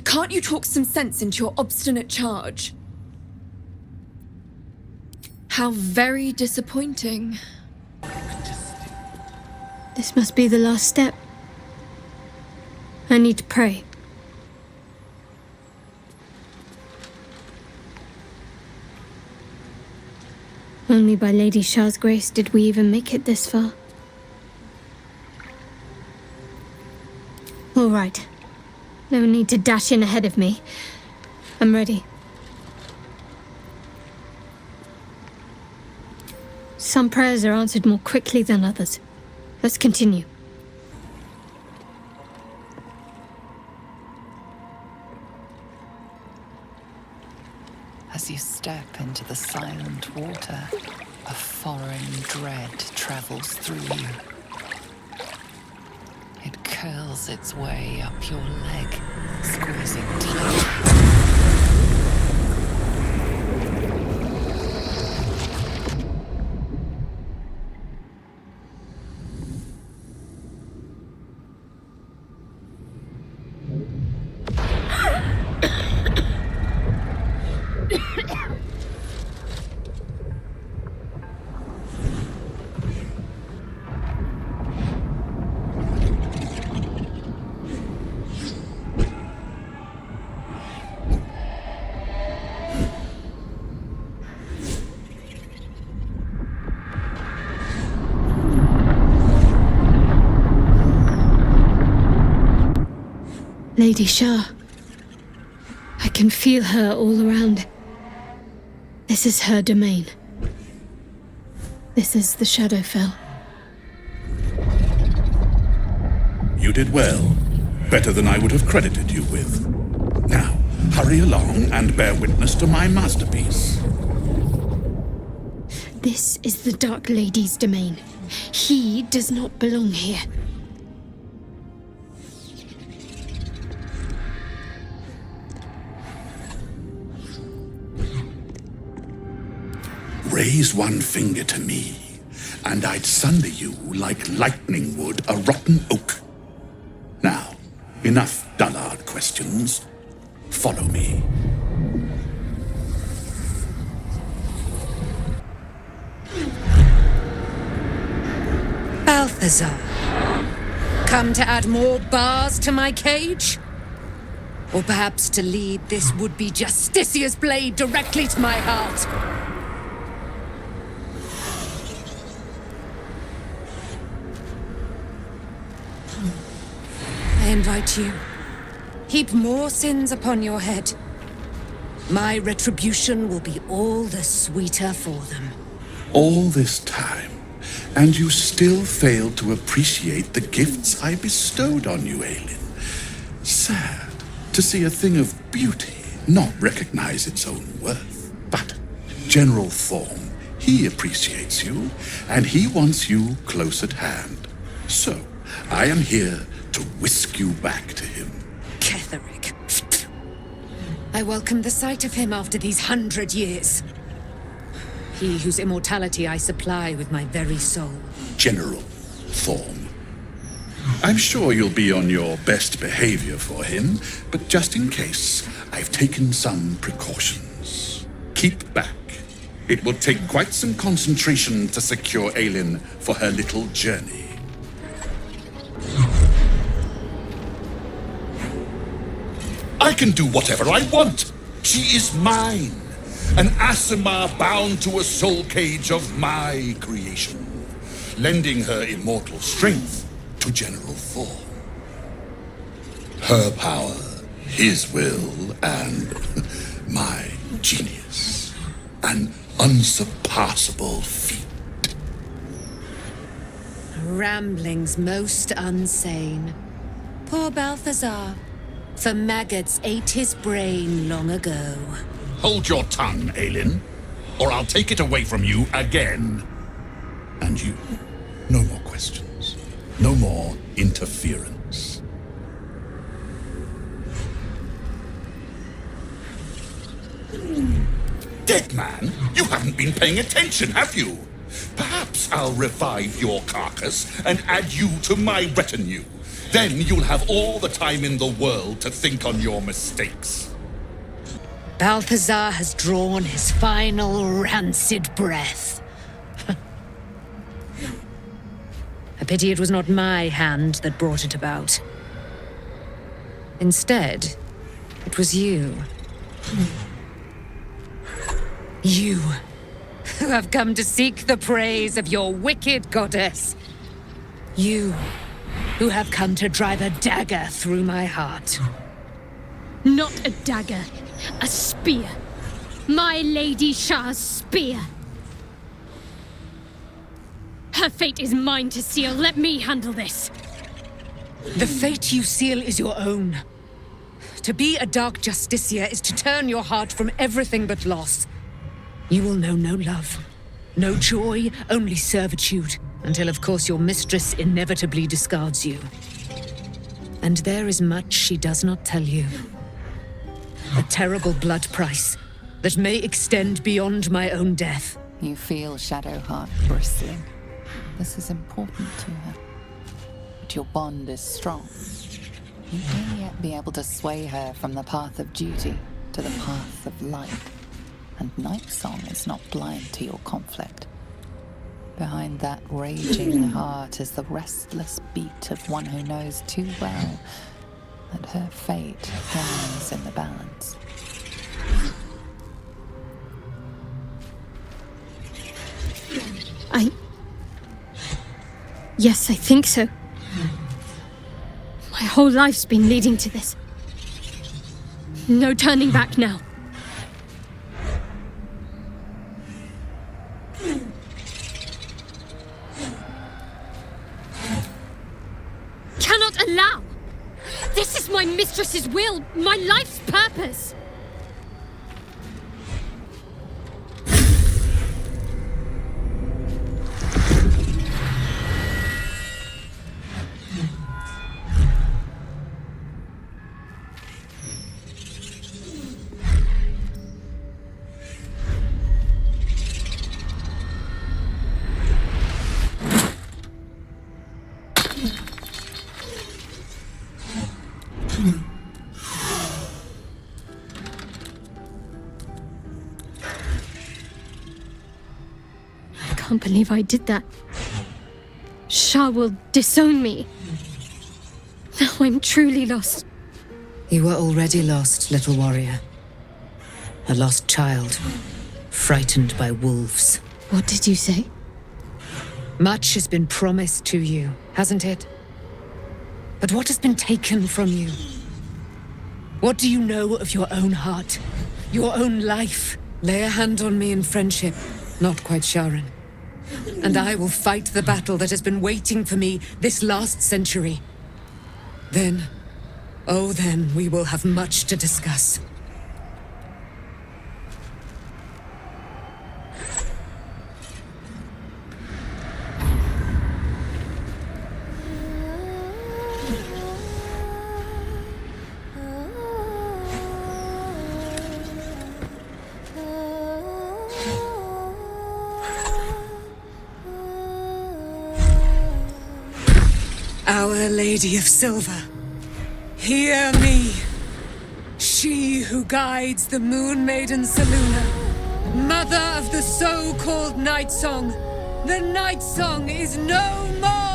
Can't you talk some sense into your obstinate charge? How very disappointing. This must be the last step. I need to pray. Only by Lady Shah's grace did we even make it this far. All right. No need to dash in ahead of me. I'm ready. Some prayers are answered more quickly than others. Let's continue. As you step into the silent water, a foreign dread travels through you. It curls its way up your leg, squeezing tight. Lady Shah. I can feel her all around. This is her domain. This is the Shadowfell. You did well. Better than I would have credited you with. Now, hurry along and bear witness to my masterpiece. This is the Dark Lady's domain. He does not belong here. Raise one finger to me, and I'd sunder you like lightning would a rotten oak. Now, enough dullard questions. Follow me. Balthazar, come to add more bars to my cage? Or perhaps to lead this would-be Justicia's blade directly to my heart? I invite you. Heap more sins upon your head. My retribution will be all the sweeter for them. All this time, and you still failed to appreciate the gifts I bestowed on you, Aelin. Sad to see a thing of beauty not recognize its own worth. But General Thorm, he appreciates you, and he wants you close at hand. So, I am here to whisk you back to him. Ketherick. I welcome the sight of him after these 100 years. He whose immortality I supply with my very soul. General Thorm. I'm sure you'll be on your best behavior for him, but just in case, I've taken some precautions. Keep back. It will take quite some concentration to secure Aelin for her little journey. I can do whatever I want. She is mine. An Aasimar bound to a soul cage of my creation, lending her immortal strength to General Thorm. Her power, his will, and my genius. An unsurpassable feat. Ramblings most unsane. Poor Balthazar. For maggots ate his brain long ago. Hold your tongue, Aelin, or I'll take it away from you again. And you, no more questions. No more interference. Dead man, you haven't been paying attention, have you? Perhaps I'll revive your carcass and add you to my retinue. Then you'll have all the time in the world to think on your mistakes. Balthazar has drawn his final rancid breath. A pity it was not my hand that brought it about. Instead, it was you. You, who have come to seek the praise of your wicked goddess. You, who have come to drive a dagger through my heart. Not a dagger, a spear. My Lady Shah's spear. Her fate is mine to seal. Let me handle this. The fate you seal is your own. To be a Dark Justiciar is to turn your heart from everything but loss. You will know no love, no joy, only servitude, until of course your mistress inevitably discards you. And there is much she does not tell you. A terrible blood price that may extend beyond my own death. You feel Shadowheart bristling. This is important to her. But your bond is strong. You may yet be able to sway her from the path of duty to the path of light. And Nightsong is not blind to your conflict. Behind that raging heart is the restless beat of one who knows too well that her fate hangs in the balance. Yes, I think so. My whole life's been leading to this. No turning back now. Cannot allow! This is my mistress's will, my life's purpose! I can't believe I did that. Shah will disown me. Now I'm truly lost. You were already lost, little warrior. A lost child, frightened by wolves. What did you say? Much has been promised to you, hasn't it? But what has been taken from you? What do you know of your own heart? Your own life? Lay a hand on me in friendship, not quite Sharon. And I will fight the battle that has been waiting for me this last century. Then, oh then, we will have much to discuss. Our Lady of Silver, hear me. She who guides the Moon Maiden Selûne, mother of the so-called Nightsong. The Nightsong is no more!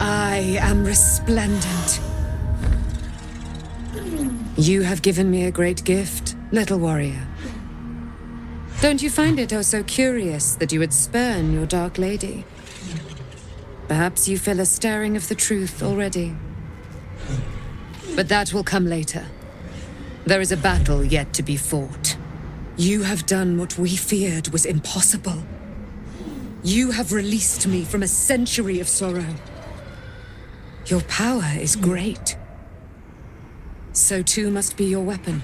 I am resplendent. You have given me a great gift, little warrior. Don't you find it oh so curious that you would spurn your dark lady? Perhaps you feel a stirring of the truth already. But that will come later. There is a battle yet to be fought. You have done what we feared was impossible. You have released me from a century of sorrow. Your power is great. So too must be your weapon.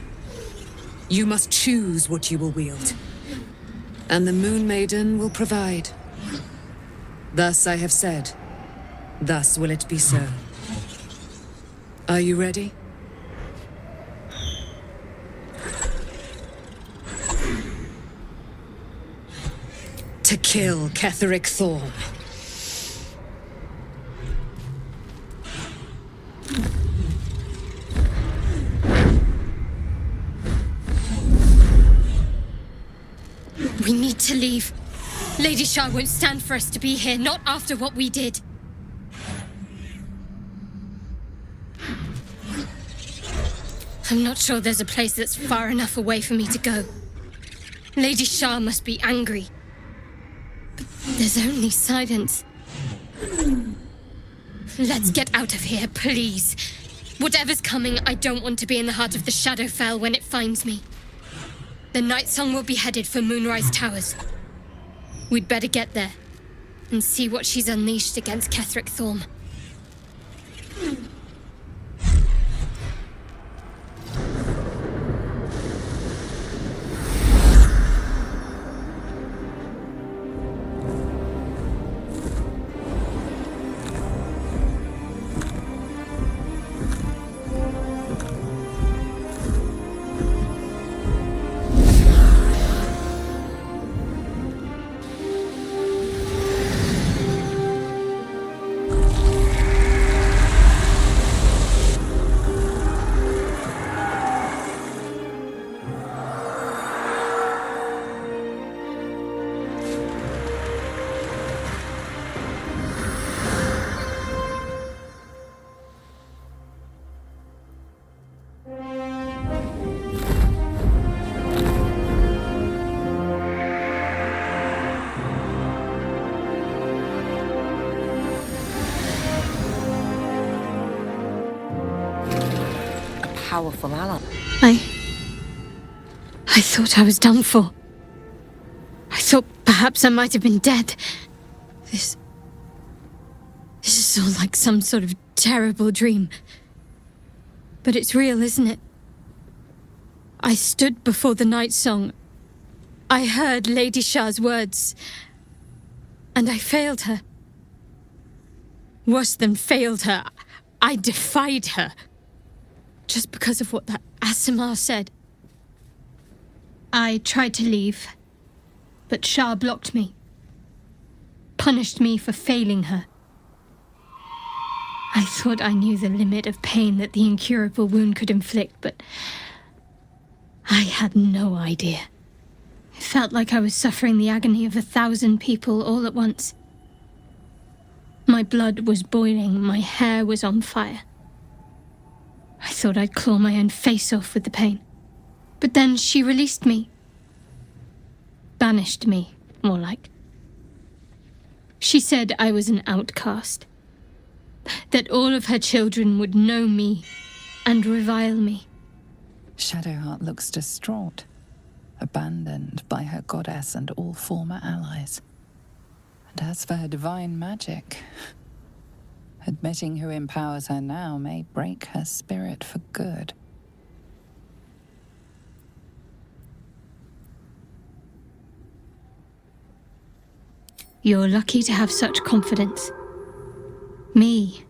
You must choose what you will wield. And the Moon Maiden will provide. Thus I have said. Thus will it be so. Are you ready? to kill Ketheric Thorm. We need to leave. Lady Shah won't stand for us to be here, not after what we did. I'm not sure there's a place that's far enough away for me to go. Lady Shah must be angry. But there's only silence. Let's get out of here, please. Whatever's coming, I don't want to be in the heart of the Shadowfell when it finds me. The Night Song will be headed for Moonrise Towers. We'd better get there and see what she's unleashed against Ketheric Thorm. Powerful ally. I thought I was done for. I thought perhaps I might have been dead. This is all like some sort of terrible dream. But it's real, isn't it? I stood before the Night Song. I heard Lady Shah's words. And I failed her. Worse than failed her, I defied her. Just because of what that Aasimar said. I tried to leave, but Shah blocked me. Punished me for failing her. I thought I knew the limit of pain that the incurable wound could inflict, but I had no idea. It felt like I was suffering the agony of 1,000 people all at once. My blood was boiling, my hair was on fire. I thought I'd claw my own face off with the pain. But then she released me. Banished me, more like. She said I was an outcast. That all of her children would know me and revile me. Shadowheart looks distraught, abandoned by her goddess and all former allies. And as for her divine magic, admitting who empowers her now may break her spirit for good. You're lucky to have such confidence. Me.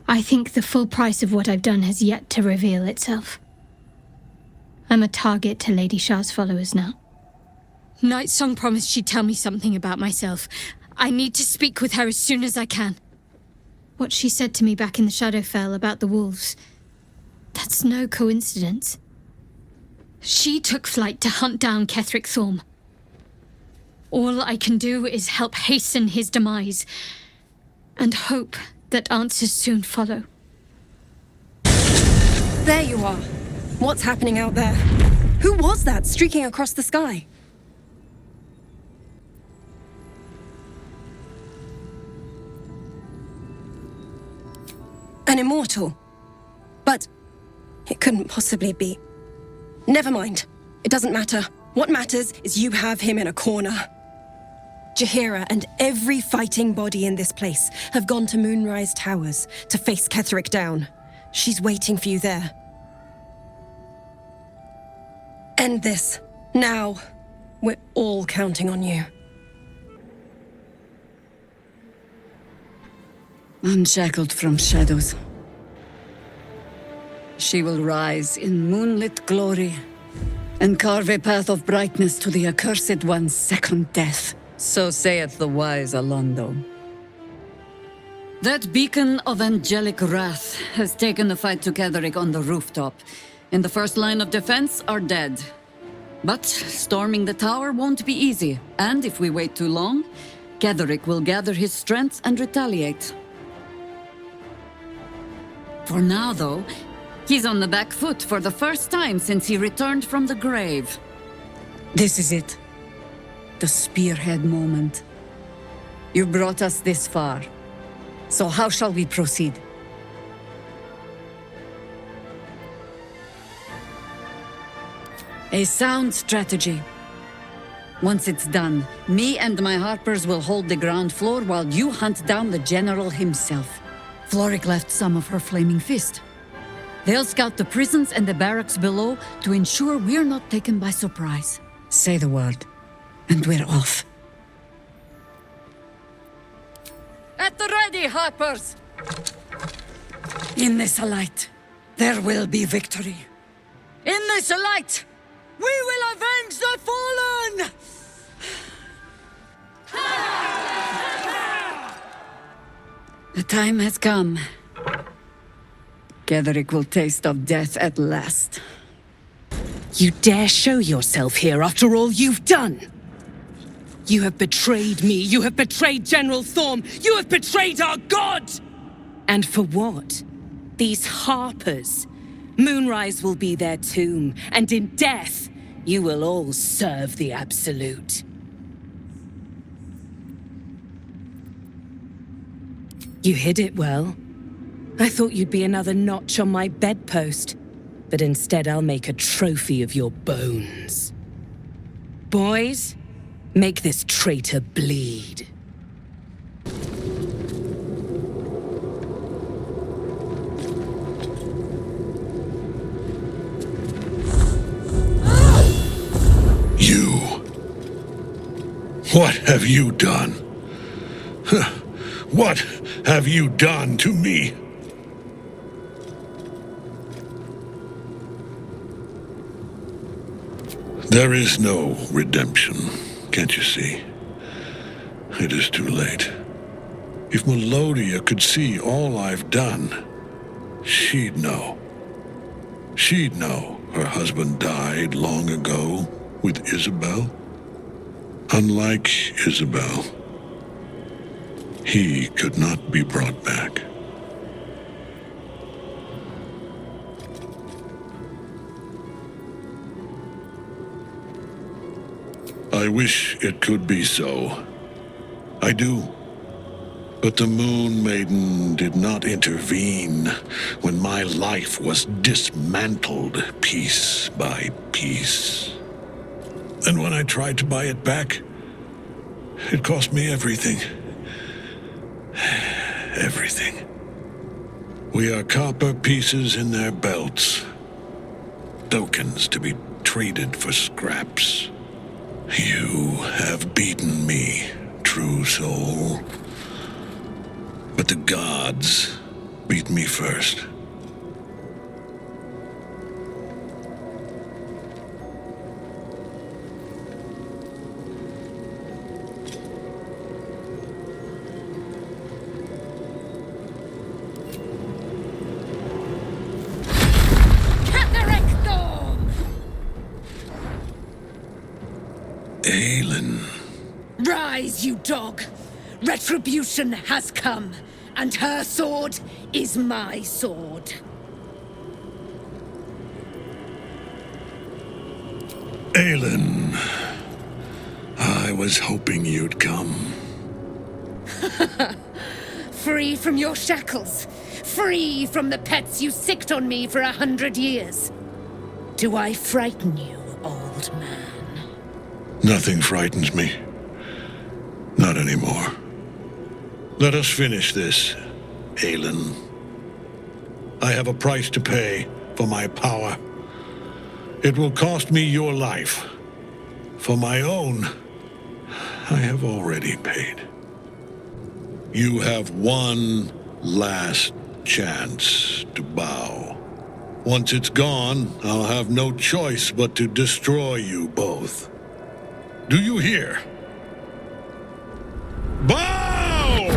I think the full price of what I've done has yet to reveal itself. I'm a target to Lady Shah's followers now. Night Song promised she'd tell me something about myself. I need to speak with her as soon as I can. What she said to me back in the Shadowfell about the wolves, that's no coincidence. She took flight to hunt down Ketheric Thorm. All I can do is help hasten his demise, and hope that answers soon follow. There you are. What's happening out there? Who was that streaking across the sky? An immortal. But it couldn't possibly be. Never mind. It doesn't matter. What matters is you have him in a corner. Jaheira and every fighting body in this place have gone to Moonrise Towers to face Ketheric down. She's waiting for you there. End this. Now. We're all counting on you. Unshackled from shadows, she will rise in moonlit glory and carve a path of brightness to the accursed one's second death. So saith the wise Alondo. That beacon of angelic wrath has taken the fight to Ketheric on the rooftop. In the first line of defense are dead. But storming the tower won't be easy, and if we wait too long, Ketheric will gather his strength and retaliate. For now, though, he's on the back foot for the first time since he returned from the grave. This is it. The spearhead moment. You brought us this far. So how shall we proceed? A sound strategy. Once it's done, me and my Harpers will hold the ground floor while you hunt down the General himself. Floric left some of her flaming fist. They'll scout the prisons and the barracks below to ensure we're not taken by surprise. Say the word, and we're off. At the ready, Harpers! In this light, there will be victory. In this light, we will avenge the fallen! The time has come. Ketheric will taste of death at last. You dare show yourself here after all you've done? You have betrayed me, you have betrayed General Thorm, you have betrayed our god! And for what? These Harpers. Moonrise will be their tomb, and in death, you will all serve the Absolute. You hid it well. I thought you'd be another notch on my bedpost, but instead I'll make a trophy of your bones. Boys, make this traitor bleed. You. What have you done? What have you done to me? There is no redemption, can't you see? It is too late. If Melodia could see all I've done, she'd know. She'd know her husband died long ago with Isabel. Unlike Isabel, he could not be brought back. I wish it could be so. I do. But the Moon Maiden did not intervene when my life was dismantled piece by piece. And when I tried to buy it back, it cost me everything. Everything. We are copper pieces in their belts. Tokens to be traded for scraps. You have beaten me, true soul. But the gods beat me first. Rise, you dog! Retribution has come, and her sword is my sword. Aelin, I was hoping you'd come. Free from your shackles, free from the pets you sicked on me for 100 years. Do I frighten you, old man? Nothing frightens me. Not anymore. Let us finish this, Aelin. I have a price to pay for my power. It will cost me your life. For my own, I have already paid. You have one last chance to bow. Once it's gone, I'll have no choice but to destroy you both. Do you hear? Bow!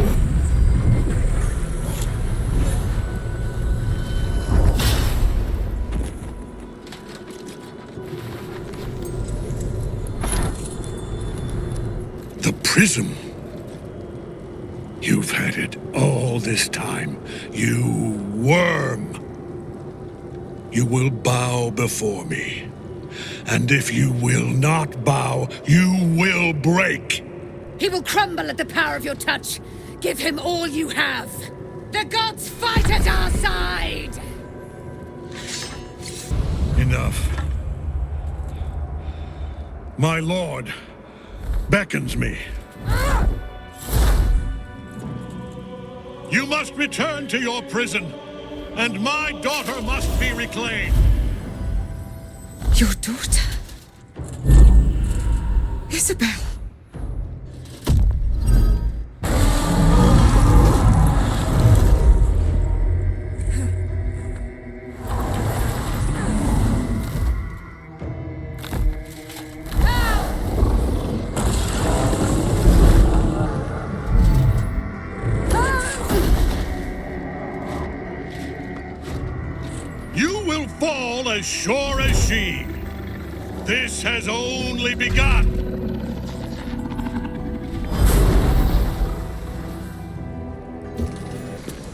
The prism. You've had it all this time, you worm. You will bow before me. And if you will not bow, you will break. He will crumble at the power of your touch. Give him all you have. The gods fight at our side! Enough. My lord beckons me. You must return to your prison, and my daughter must be reclaimed. Your daughter? Isabel. You will fall as sure as she. This has only begun.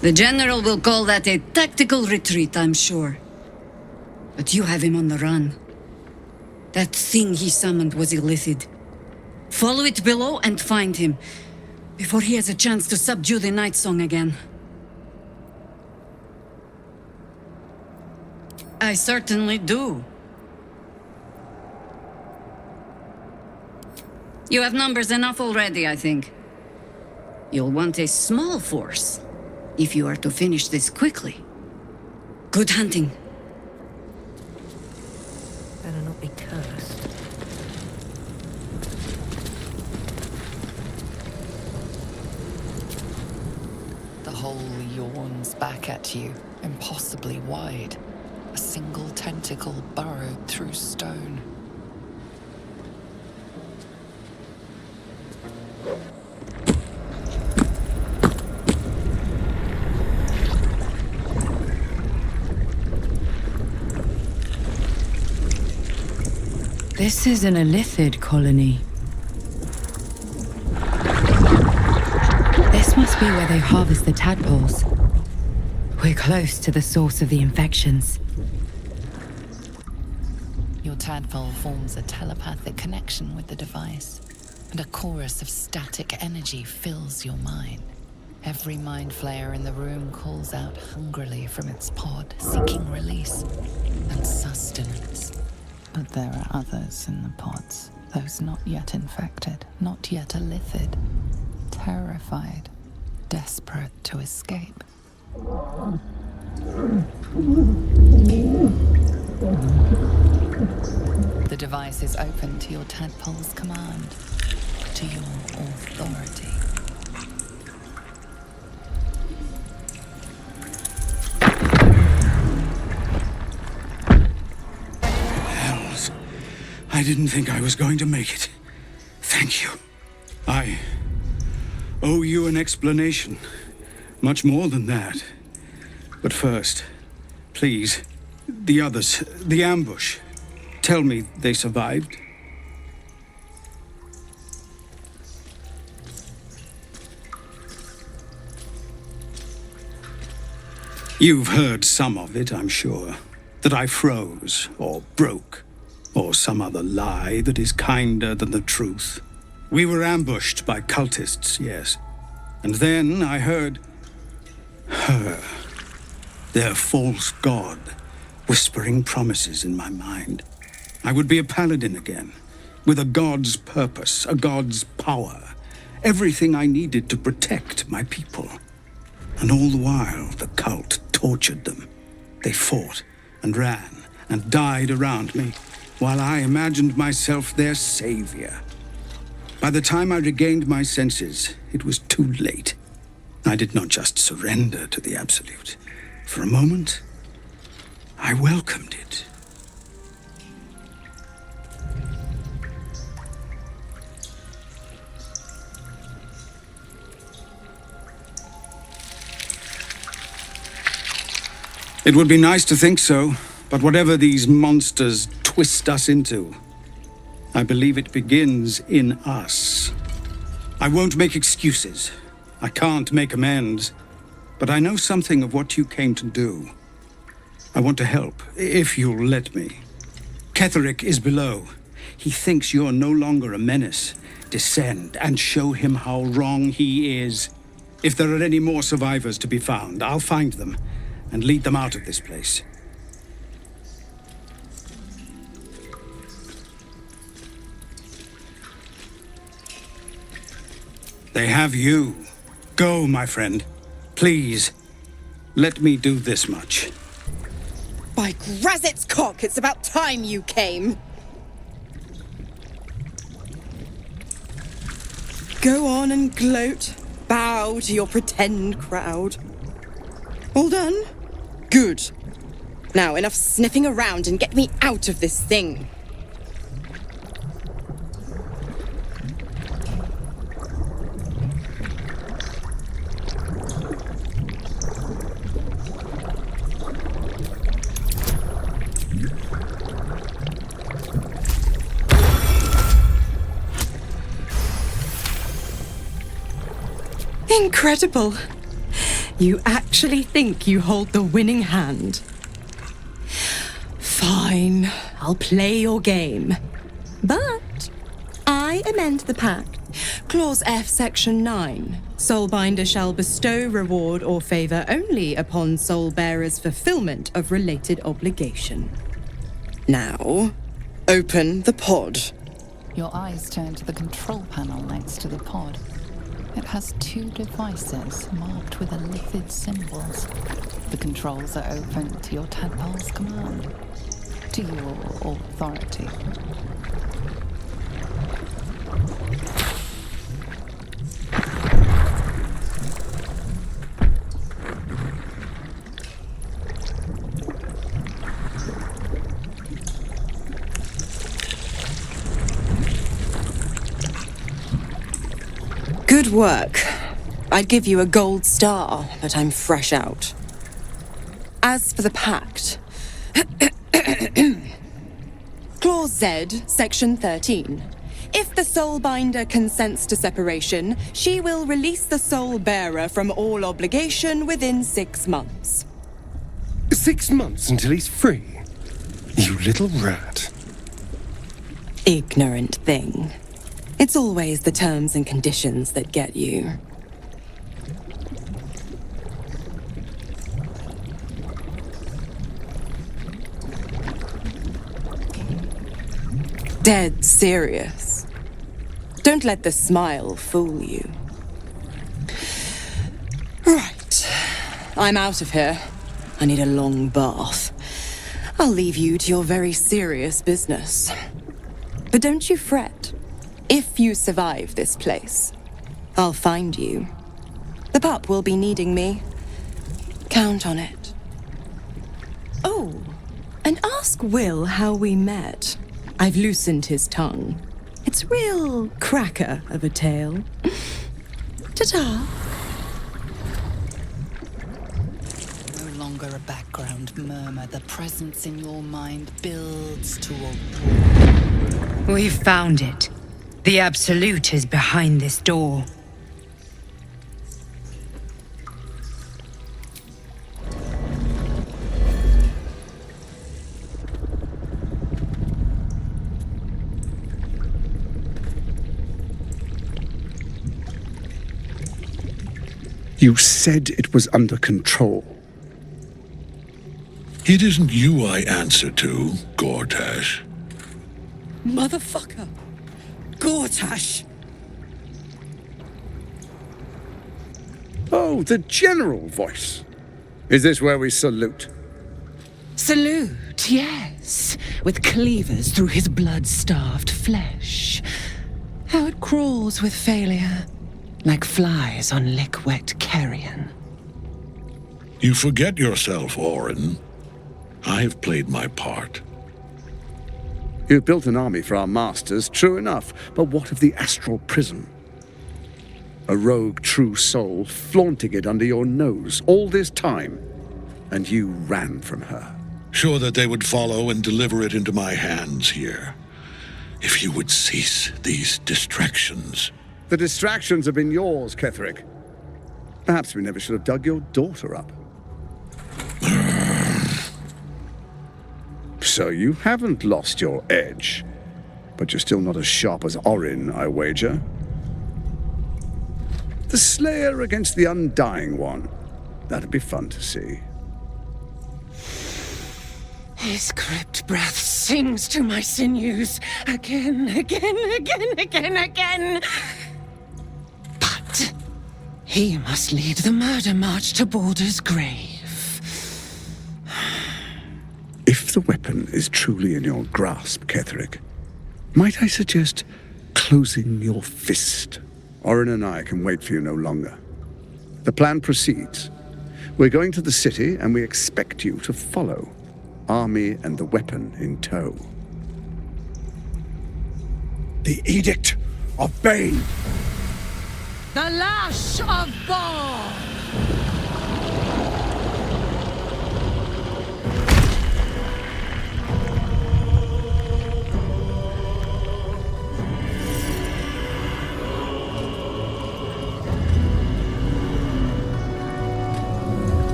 The General will call that a tactical retreat, I'm sure. But you have him on the run. That thing he summoned was illithid. Follow it below and find him, before he has a chance to subdue the Night Song again. I certainly do. You have numbers enough already, I think. You'll want a small force, if you are to finish this quickly. Good hunting. Better not be cursed. The hole yawns back at you, impossibly wide. A single tentacle burrowed through stone. This is an illithid colony. This must be where they harvest the tadpoles. We're close to the source of the infections. Your tadpole forms a telepathic connection with the device, and a chorus of static energy fills your mind. Every mind flayer in the room calls out hungrily from its pod, seeking release and sustenance. But there are others in the pods, those not yet infected, not yet illithid, terrified, desperate to escape. The device is open to your tadpole's command, to your authority. Hells. I didn't think I was going to make it. Thank you. I owe you an explanation. Much more than that. But first, please, the others, the ambush. Tell me they survived. You've heard some of it, I'm sure. That I froze, or broke, or some other lie that is kinder than the truth. We were ambushed by cultists, yes. And then I heard her, their false god, whispering promises in my mind. I would be a paladin again, with a god's purpose, a god's power, everything I needed to protect my people. And all the while, the cult tortured them. They fought and ran and died around me, while I imagined myself their savior. By the time I regained my senses, it was too late. I did not just surrender to the Absolute. For a moment, I welcomed it. It would be nice to think so, but whatever these monsters twist us into, I believe it begins in us. I won't make excuses. I can't make amends, but I know something of what you came to do. I want to help, if you'll let me. Ketherick is below. He thinks you're no longer a menace. Descend and show him how wrong he is. If there are any more survivors to be found, I'll find them and lead them out of this place. They have you. Go, my friend. Please, let me do this much. By Grazit's cock, it's about time you came. Go on and gloat. Bow to your pretend crowd. All done? Good. Now, enough sniffing around and get me out of this thing. Incredible. You actually think you hold the winning hand. Fine, I'll play your game. But I amend the pact. Clause F, Section 9. Soulbinder shall bestow reward or favor only upon soul bearers' fulfillment of related obligation. Now, open the pod. Your eyes turn to the control panel next to the pod. It has 2 devices marked with elithid symbols. The controls are open to your tadpole's command, to your authority. Good work. I'd give you a gold star, but I'm fresh out. As for the pact... Clause Z, Section 13. If the Soulbinder consents to separation, she will release the soul bearer from all obligation within 6 months. 6 months until he's free? You little rat. Ignorant thing. It's always the terms and conditions that get you. Dead serious. Don't let the smile fool you. Right. I'm out of here. I need a long bath. I'll leave you to your very serious business. But don't you fret. If you survive this place, I'll find you. The pup will be needing me. Count on it. Oh, and ask Will how we met. I've loosened his tongue. It's real cracker of a tale. Ta-ta. No longer a background murmur. The presence in your mind builds to a roar. We've found it. The Absolute is behind this door. You said it was under control. It isn't you I answer to, Gortash. Motherfucker. Gortash. Oh, the general voice. Is this where we salute? Salute, yes, with cleavers through his blood-starved flesh. How it crawls with failure, like flies on lick-wet carrion. You forget yourself, Orin. I have played my part. You've built an army for our masters, true enough, but what of the astral prism? A rogue true soul flaunting it under your nose all this time, and you ran from her. Sure that they would follow and deliver it into my hands here. If you would cease these distractions. The distractions have been yours, Ketheric. Perhaps we never should have dug your daughter up. So you haven't lost your edge, but you're still not as sharp as Orin, I wager. The Slayer against the Undying One. That'd be fun to see. His crypt breath sings to my sinews again. But he must lead the murder march to Baldur's grave. If the weapon is truly in your grasp, Ketheric, might I suggest closing your fist? Orin and I can wait for you no longer. The plan proceeds. We're going to the city, and we expect you to follow. Army and the weapon in tow. The Edict of Bane! The Lash of Bor!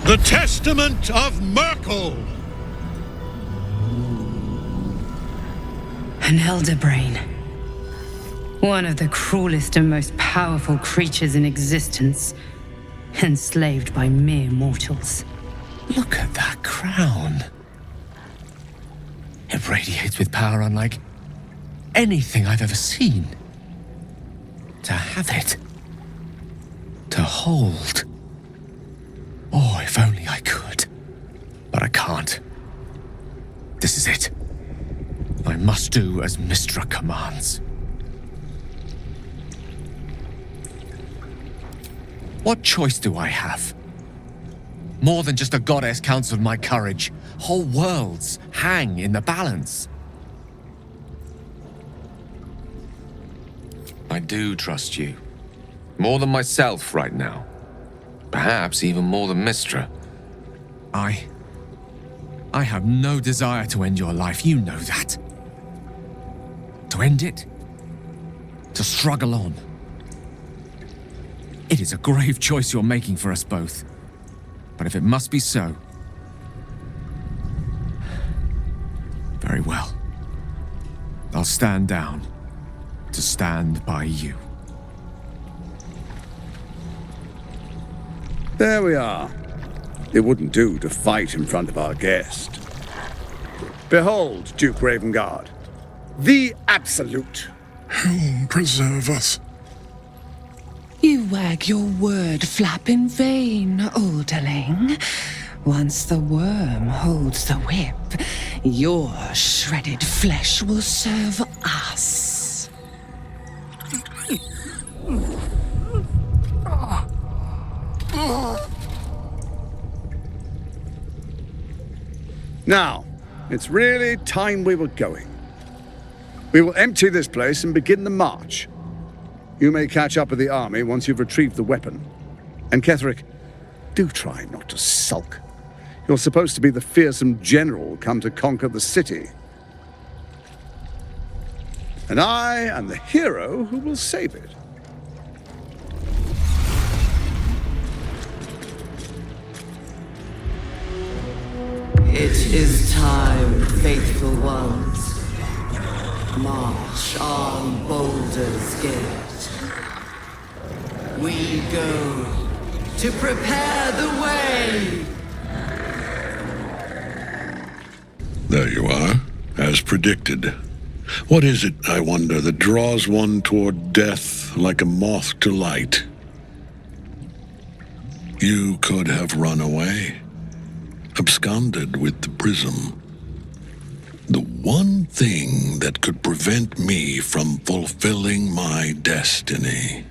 The Testament of Merkel! An elder brain. One of the cruelest and most powerful creatures in existence. Enslaved by mere mortals. Look at that crown. It radiates with power unlike anything I've ever seen. To have it. To hold. Oh, if only I could. But I can't. This is it. I must do as Mystra commands. What choice do I have? More than just a goddess counts with my courage. Whole worlds hang in the balance. I do trust you. More than myself right now. Perhaps even more than Mystra. I have no desire to end your life, you know that. To end it? To struggle on. It is a grave choice you're making for us both. But if it must be so... very well. I'll stand down to stand by you. There we are. It wouldn't do to fight in front of our guest. Behold, Duke Ravengard, the Absolute. Whom preserve us? You wag your word flap in vain, Alderling. Once the worm holds the whip, your shredded flesh will serve us. Now, it's really time we were going. We will empty this place and begin the march. You may catch up with the army once you've retrieved the weapon. And Ketheric, do try not to sulk. You're supposed to be the fearsome general come to conquer the city. And I am the hero who will save it. It is time, faithful ones. March on Baldur's Gate. We go to prepare the way. There you are, as predicted. What is it, I wonder, that draws one toward death like a moth to light? You could have run away, absconded with the prism. The one thing that could prevent me from fulfilling my destiny.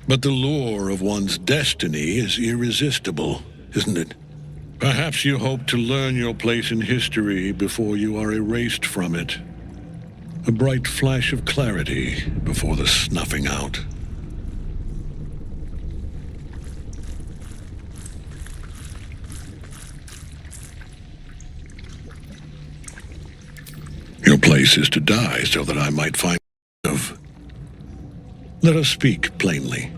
But the lure of one's destiny is irresistible, isn't it? Perhaps you hope to learn your place in history before you are erased from it. A bright flash of clarity before the snuffing out. Your place is to die so that I might find of. Let us speak plainly.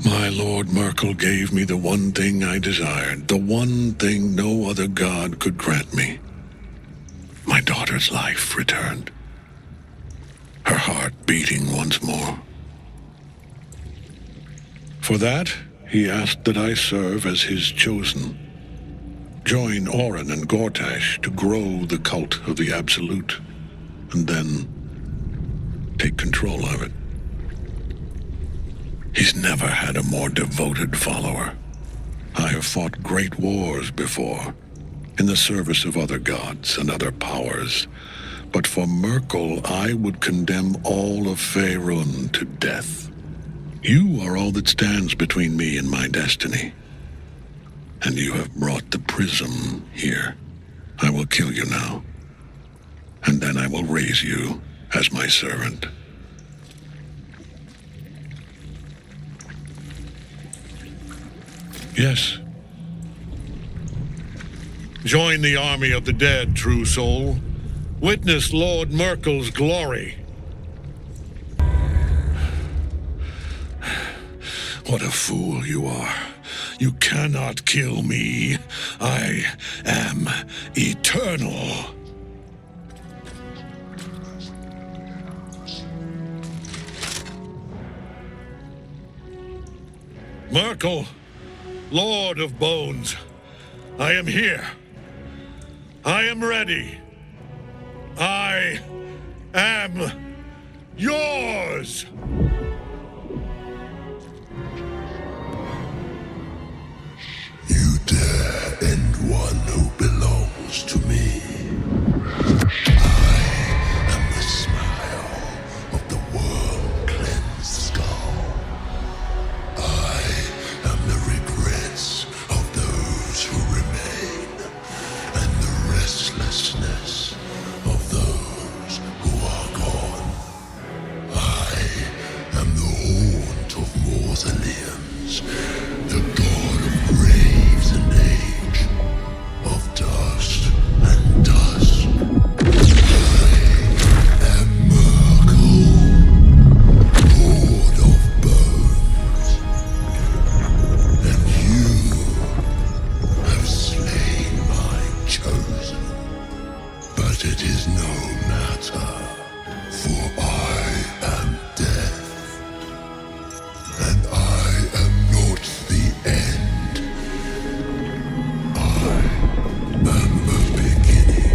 My Lord Merkel gave me the one thing I desired, the one thing no other god could grant me. My daughter's life returned. Her heart beating once more. For that, he asked that I serve as his chosen. Join Orin and Gortash to grow the cult of the Absolute, and then take control of it. He's never had a more devoted follower. I have fought great wars before, in the service of other gods and other powers, but for Merkel I would condemn all of Faerun to death. You are all that stands between me and my destiny. And you have brought the prism here. I will kill you now. And then I will raise you as my servant. Yes. Join the army of the dead, true soul. Witness Lord Merkel's glory. What a fool you are. You cannot kill me. I am eternal. Merkel, Lord of Bones, I am here. I am ready. I am yours. You dare end one who belongs to me. I am the smile of the world-cleansed skull. I am the regrets of those who remain, and the restlessness of those who are gone. I am the haunt of mausoleums, the god of graves and age, of dust and dusk. I am Merkel, lord of bones, and you have slain my chosen. But it is no matter, for I am death, and I am not the end. I am the beginning.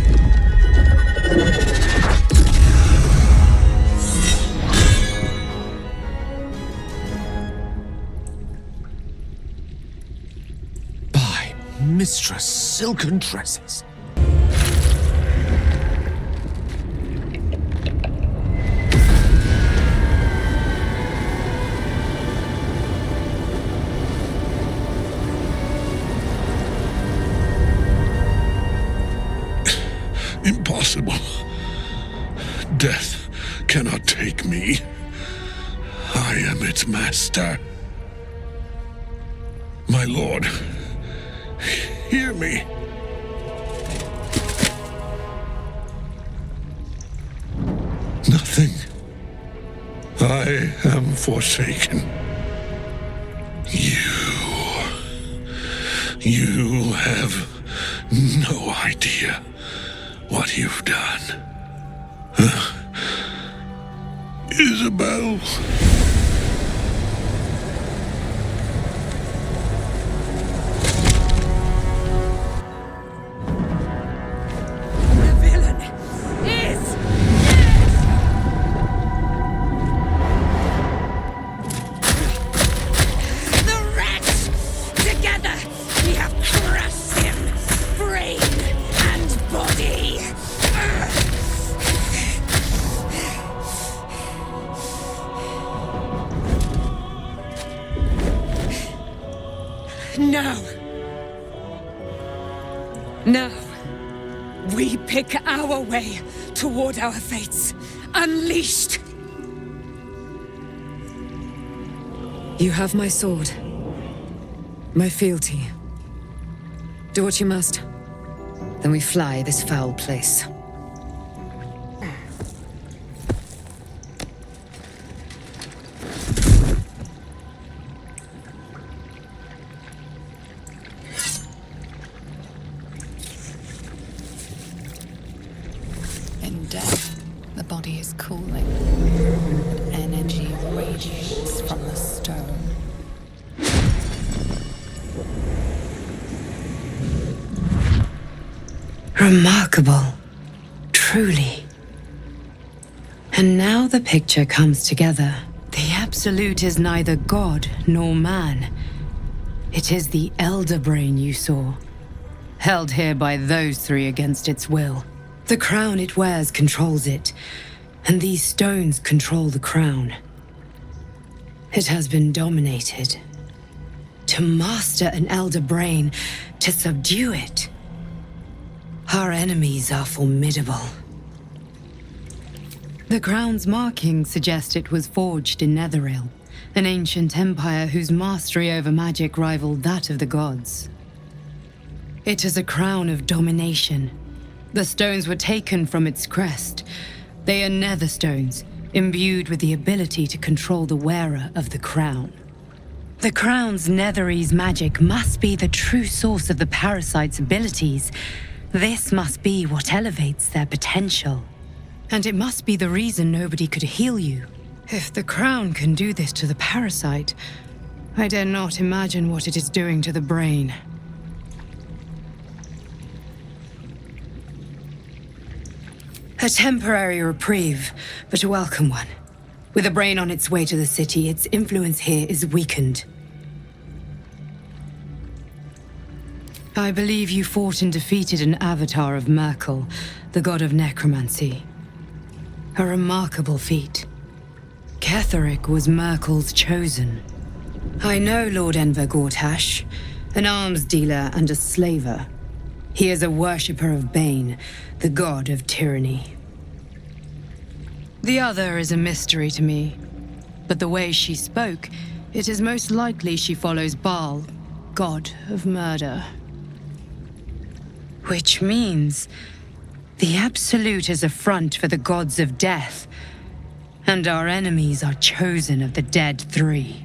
By Mistress Silken Tresses. Impossible. Death cannot take me. I am its master. My lord, hear me. Nothing. I am forsaken. You have no idea what you've done. Isabel. The villain is the wretch! Together we have crushed him, brain and body. Now, we pick our way toward our fates. Unleashed! You have my sword. My fealty. Do what you must. Then we fly this foul place. In death, the body is cooling. Energy radiates from the stone. Remarkable. Truly. And now the picture comes together. The Absolute is neither god nor man. It is the Elder Brain you saw, held here by those three against its will. The crown it wears controls it, and these stones control the crown. It has been dominated. To master an Elder Brain, to subdue it. Our enemies are formidable. The crown's markings suggest it was forged in Netheril, an ancient empire whose mastery over magic rivaled that of the gods. It is a crown of domination. The stones were taken from its crest. They are nether stones, imbued with the ability to control the wearer of the crown. The crown's Netherese magic must be the true source of the parasite's abilities. This must be what elevates their potential. And it must be the reason nobody could heal you. If the crown can do this to the parasite, I dare not imagine what it is doing to the brain. A temporary reprieve, but a welcome one. With the brain on its way to the city, its influence here is weakened. I believe you fought and defeated an avatar of Merkel, the god of necromancy. A remarkable feat. Ketheric was Merkel's chosen. I know Lord Enver Gortash, an arms dealer and a slaver. He is a worshipper of Bane, the god of tyranny. The other is a mystery to me, but the way she spoke, it is most likely she follows Baal, god of murder. Which means the Absolute is a front for the gods of death, and our enemies are chosen of the dead three.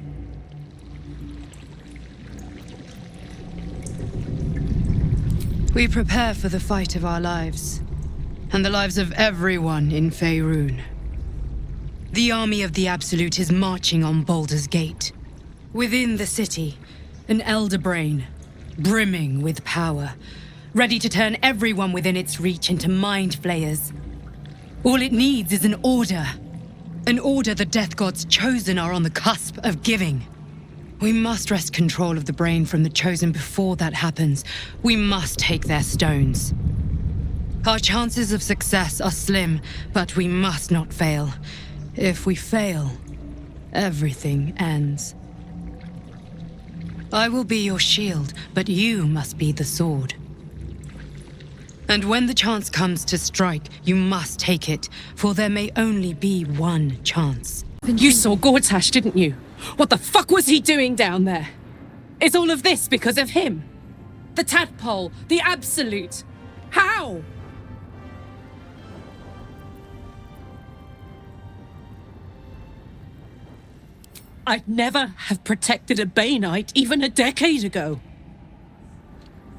We prepare for the fight of our lives, and the lives of everyone in Faerun. The army of the Absolute is marching on Baldur's Gate. Within the city, an Elder Brain, brimming with power, ready to turn everyone within its reach into mind flayers. All it needs is an order. An order the Death Gods chosen are on the cusp of giving. We must wrest control of the brain from the chosen before that happens. We must take their stones. Our chances of success are slim, but we must not fail. If we fail, everything ends. I will be your shield, but you must be the sword. And when the chance comes to strike, you must take it, for there may only be one chance. You saw Gortash, didn't you? What the fuck was he doing down there? Is all of this because of him? The tadpole, the Absolute. How? I'd never have protected a Baneite even a decade ago.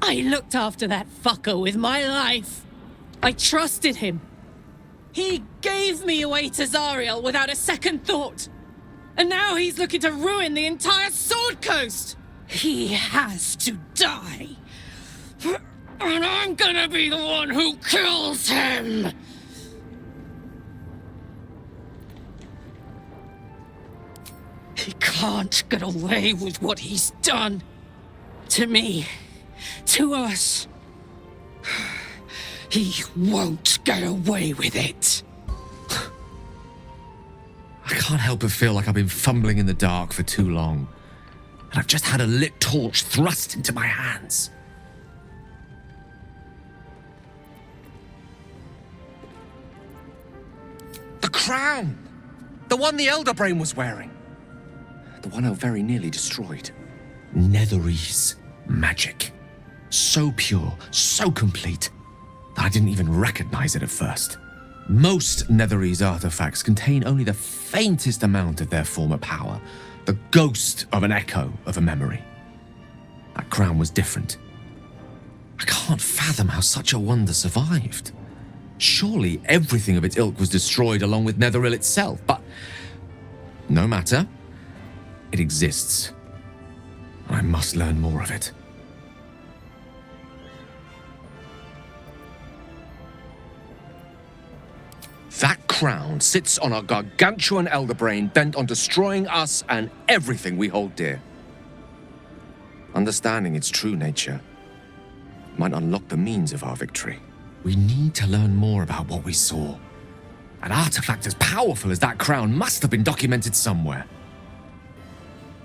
I looked after that fucker with my life. I trusted him. He gave me away to Zariel without a second thought. And now he's looking to ruin the entire Sword Coast. He has to die. And I'm gonna be the one who kills him. He can't get away with what he's done. To me. To us. He won't get away with it. I can't help but feel like I've been fumbling in the dark for too long. And I've just had a lit torch thrust into my hands. crown! The one the Elder Brain was wearing. The one I very nearly destroyed. Netherese magic. So pure, so complete, that I didn't even recognize it at first. Most Netherese artifacts contain only the faintest amount of their former power, the ghost of an echo of a memory. That crown was different. I can't fathom how such a wonder survived. Surely everything of its ilk was destroyed along with Netheril itself, but no matter. It exists. I must learn more of it. That crown sits on a gargantuan elder brain bent on destroying us and everything we hold dear. Understanding its true nature might unlock the means of our victory. We need to learn more about what we saw. An artifact as powerful as that crown must have been documented somewhere.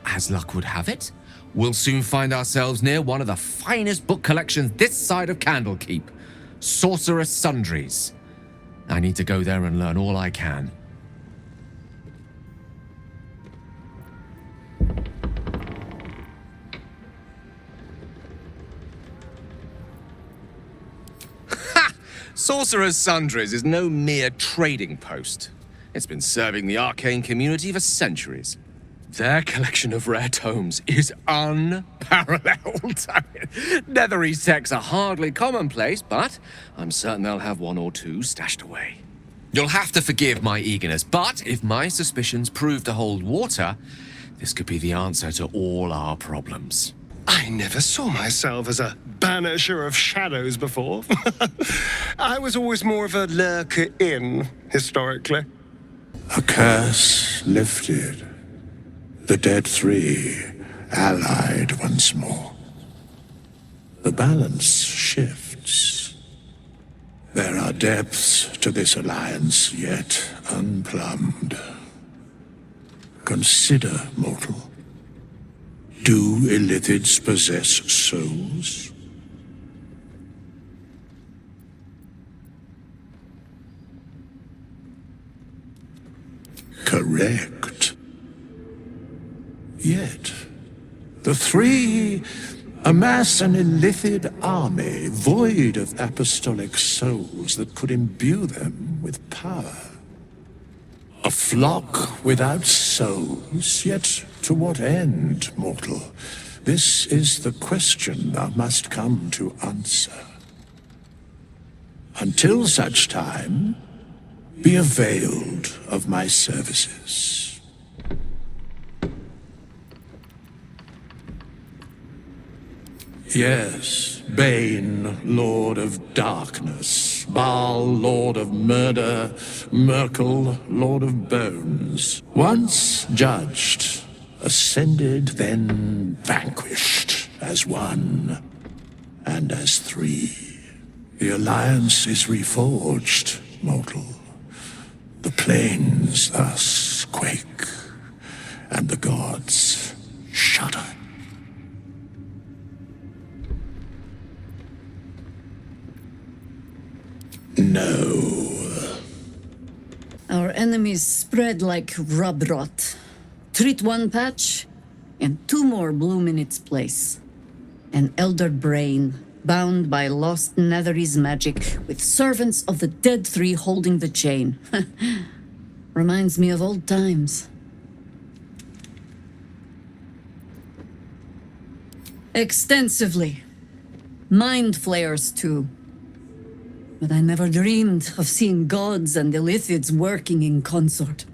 As luck would have it, we'll soon find ourselves near one of the finest book collections this side of Candlekeep, Sorcerous Sundries. I need to go there and learn all I can. Ha! Sorcerer's Sundries is no mere trading post. It's been serving the arcane community for centuries. Their collection of rare tomes is unparalleled. Netherese texts are hardly commonplace, but I'm certain they'll have one or two stashed away. You'll have to forgive my eagerness, but if my suspicions prove to hold water, this could be the answer to all our problems. I never saw myself as a banisher of shadows before. I was always more of a lurker-in, historically. A curse lifted. The dead three allied once more. The balance shifts. There are depths to this alliance yet unplumbed. Consider, mortal. Do Illithids possess souls? Correct. Yet, the three amass an Illithid army void of apostolic souls that could imbue them with power. A flock without souls, yet to what end, mortal? This is the question thou must come to answer. Until such time, be availed of my services. Yes, Bane, Lord of Darkness, Baal, Lord of Murder, Merkel, Lord of Bones. Once judged, ascended, then vanquished, as one, and as three. The alliance is reforged, mortal. The plains thus quake, and the gods shudder. No. Our enemies spread like rub rot. Treat one patch, and two more bloom in its place. An elder brain, bound by lost Netherese magic, with servants of the dead three holding the chain. Reminds me of old times. Extensively. Mind flayers, too. But I never dreamed of seeing gods and Illithids working in consort.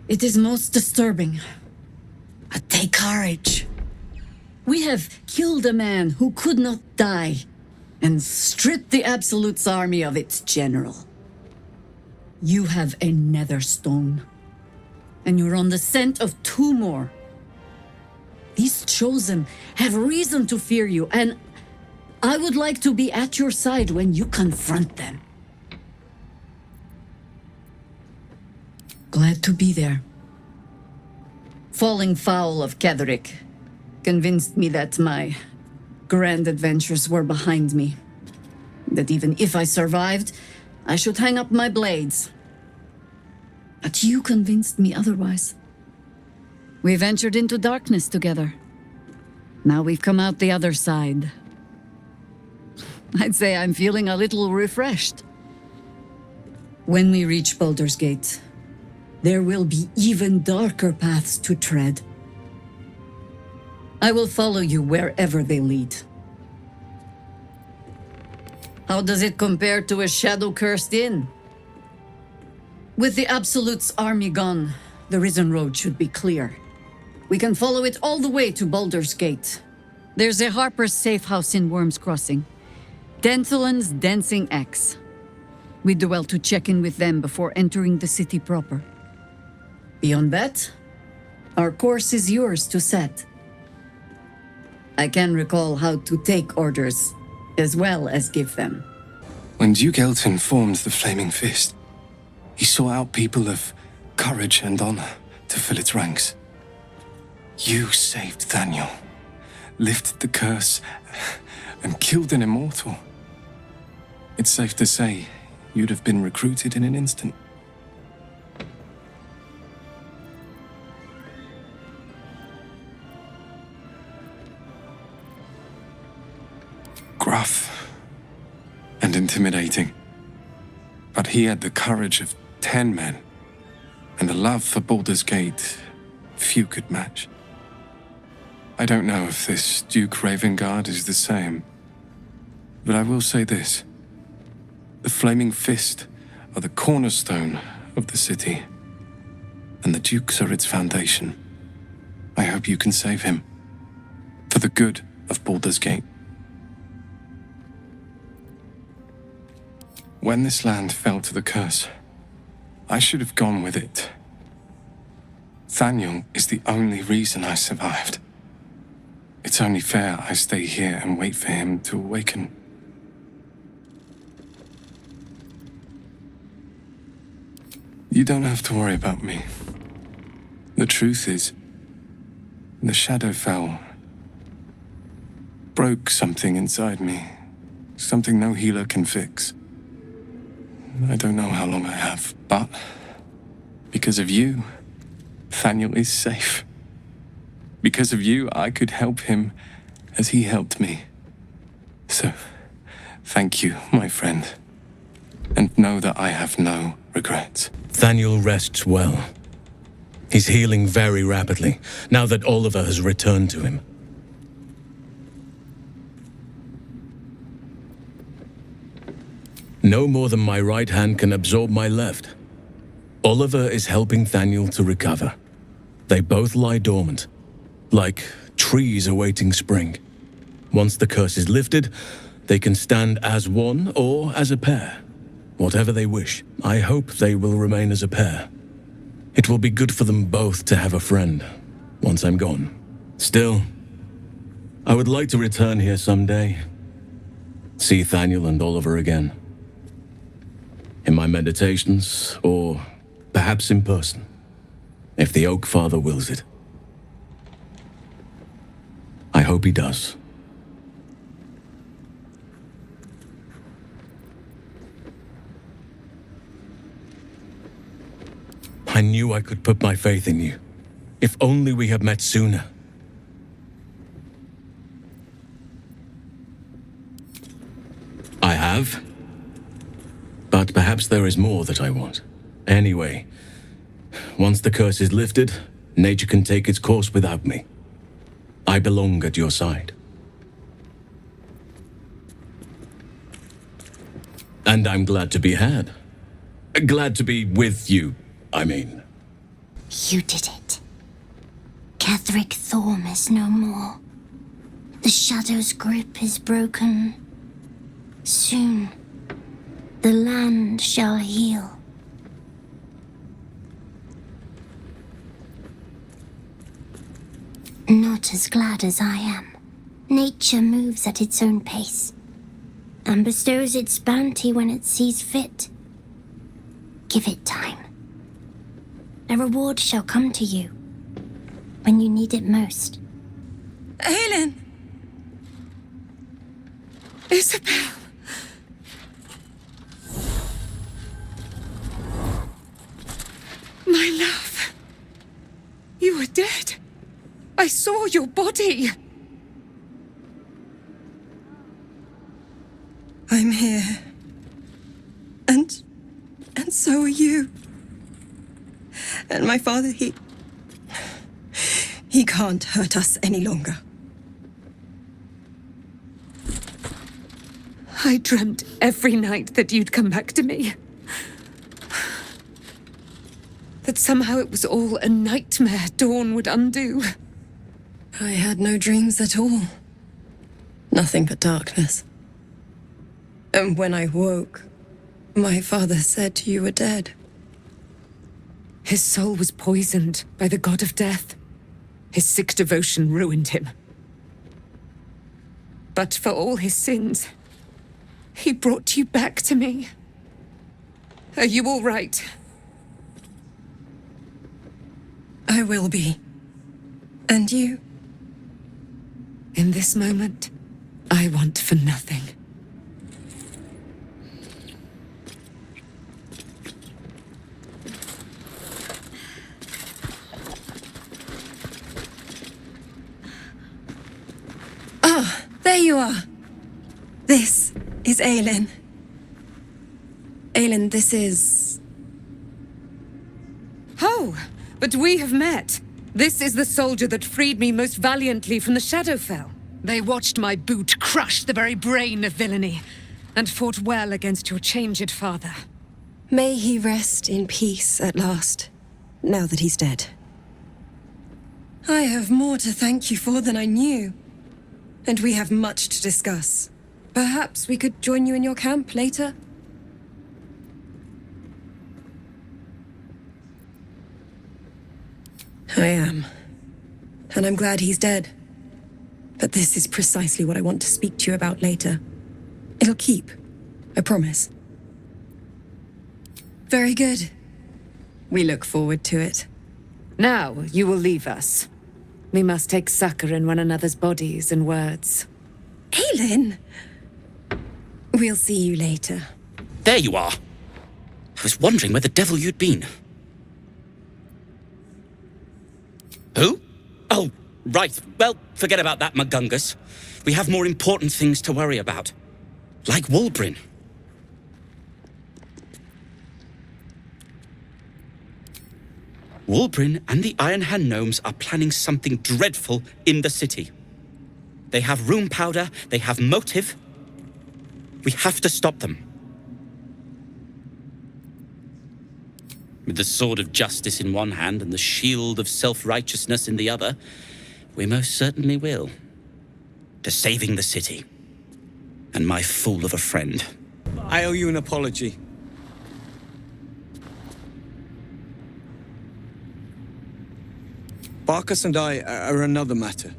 It is most disturbing. But take courage. We have killed a man who could not die, and stripped the Absolute's army of its general. You have a nether stone, and you're on the scent of two more. These chosen have reason to fear you, and I would like to be at your side when you confront them. Glad to be there. Falling foul of Ketheric convinced me that my grand adventures were behind me. That even if I survived, I should hang up my blades. But you convinced me otherwise. We ventured into darkness together. Now we've come out the other side. I'd say I'm feeling a little refreshed. When we reach Baldur's Gate, there will be even darker paths to tread. I will follow you wherever they lead. How does it compare to a shadow-cursed inn? With the Absolute's army gone, the Risen Road should be clear. We can follow it all the way to Baldur's Gate. There's a Harper's safe house in Worm's Crossing. Denthelin's Dancing Axe. We do well to check in with them before entering the city proper. Beyond that, our course is yours to set. I can recall how to take orders, as well as give them. When Duke Elton formed the Flaming Fist, he sought out people of courage and honor to fill its ranks. You saved Daniel, lifted the curse, and killed an immortal. It's safe to say you'd have been recruited in an instant. Gruff and intimidating, but he had the courage of 10 men and a love for Baldur's Gate few could match. I don't know if this Duke Ravengard is the same, but I will say this. The Flaming Fist are the cornerstone of the city, and the Dukes are its foundation. I hope you can save him, for the good of Baldur's Gate. When this land fell to the curse, I should have gone with it. Thaniel is the only reason I survived. It's only fair I stay here and wait for him to awaken. You don't have to worry about me. The truth is, the Shadowfell broke something inside me. Something no healer can fix. I don't know how long I have, but because of you, Thaniel is safe. Because of you, I could help him as he helped me. So, thank you, my friend. And know that I have no regrets. Thaniel rests well. He's healing very rapidly, now that Oliver has returned to him. No more than my right hand can absorb my left. Oliver is helping Thaniel to recover. They both lie dormant, like trees awaiting spring. Once the curse is lifted, they can stand as one or as a pair. Whatever they wish, I hope they will remain as a pair. It will be good for them both to have a friend, once I'm gone. Still, I would like to return here someday. See Thaniel and Oliver again. In my meditations, or perhaps in person, if the Oak Father wills it. I hope he does. I knew I could put my faith in you. If only we had met sooner. I have. But perhaps there is more that I want. Anyway, once the curse is lifted, nature can take its course without me. I belong at your side. And I'm glad to be had. Glad to be with you, I mean. You did it. Catherick Thorm is no more. The Shadow's grip is broken. Soon, the land shall heal. Not as glad as I am. Nature moves at its own pace, and bestows its bounty when it sees fit. Give it time. A reward shall come to you when you need it most. Helen! Isabel! I saw your body! I'm here. And so are you. And my father, he can't hurt us any longer. I dreamt every night that you'd come back to me. That somehow it was all a nightmare Dawn would undo. I had no dreams at all. Nothing but darkness. And when I woke, my father said you were dead. His soul was poisoned by the god of death. His sick devotion ruined him. But for all his sins, he brought you back to me. Are you all right? I will be. And you? In this moment, I want for nothing. Ah, there you are. This is Aelin. Aelin, this is... Oh, but we have met. This is the soldier that freed me most valiantly from the Shadowfell. They watched my boot crush the very brain of villainy, and fought well against your changed father. May he rest in peace at last, now that he's dead. I have more to thank you for than I knew. And we have much to discuss. Perhaps we could join you in your camp later? I am. And I'm glad he's dead. But this is precisely what I want to speak to you about later. It'll keep. I promise. Very good. We look forward to it. Now you will leave us. We must take succor in one another's bodies and words. Aelin! We'll see you later. There you are. I was wondering where the devil you'd been. Who? Oh, right. Well, forget about that, Magungus. We have more important things to worry about. Like Wulbrin. Wulbrin and the Iron Hand Gnomes are planning something dreadful in the city. They have room powder, they have motive. We have to stop them. With the sword of justice in one hand and the shield of self-righteousness in the other, we most certainly will. To saving the city. And my fool of a friend. I owe you an apology. Barkas and I are another matter.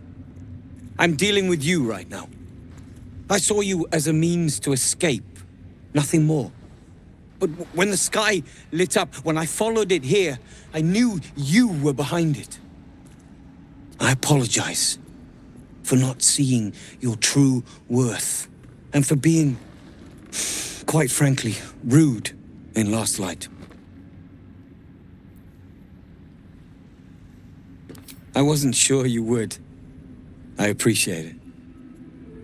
I'm dealing with you right now. I saw you as a means to escape, nothing more. But when the sky lit up, when I followed it here, I knew you were behind it. I apologize for not seeing your true worth, and for being, quite frankly, rude in Last Light. I wasn't sure you would. I appreciate it.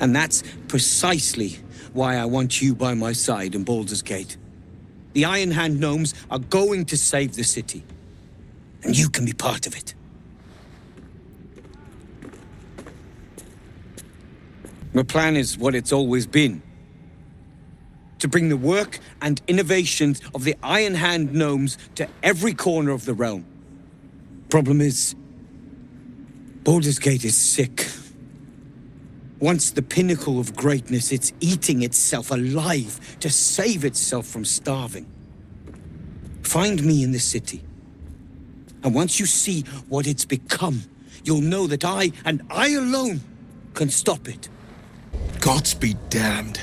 And that's precisely why I want you by my side in Baldur's Gate. The Iron Hand Gnomes are going to save the city. And you can be part of it. My plan is what it's always been. To bring the work and innovations of the Iron Hand Gnomes to every corner of the realm. Problem is, Baldur's Gate is sick. Once the pinnacle of greatness, it's eating itself alive to save itself from starving. Find me in the city. And once you see what it's become, you'll know that I, and I alone, can stop it. Gods be damned.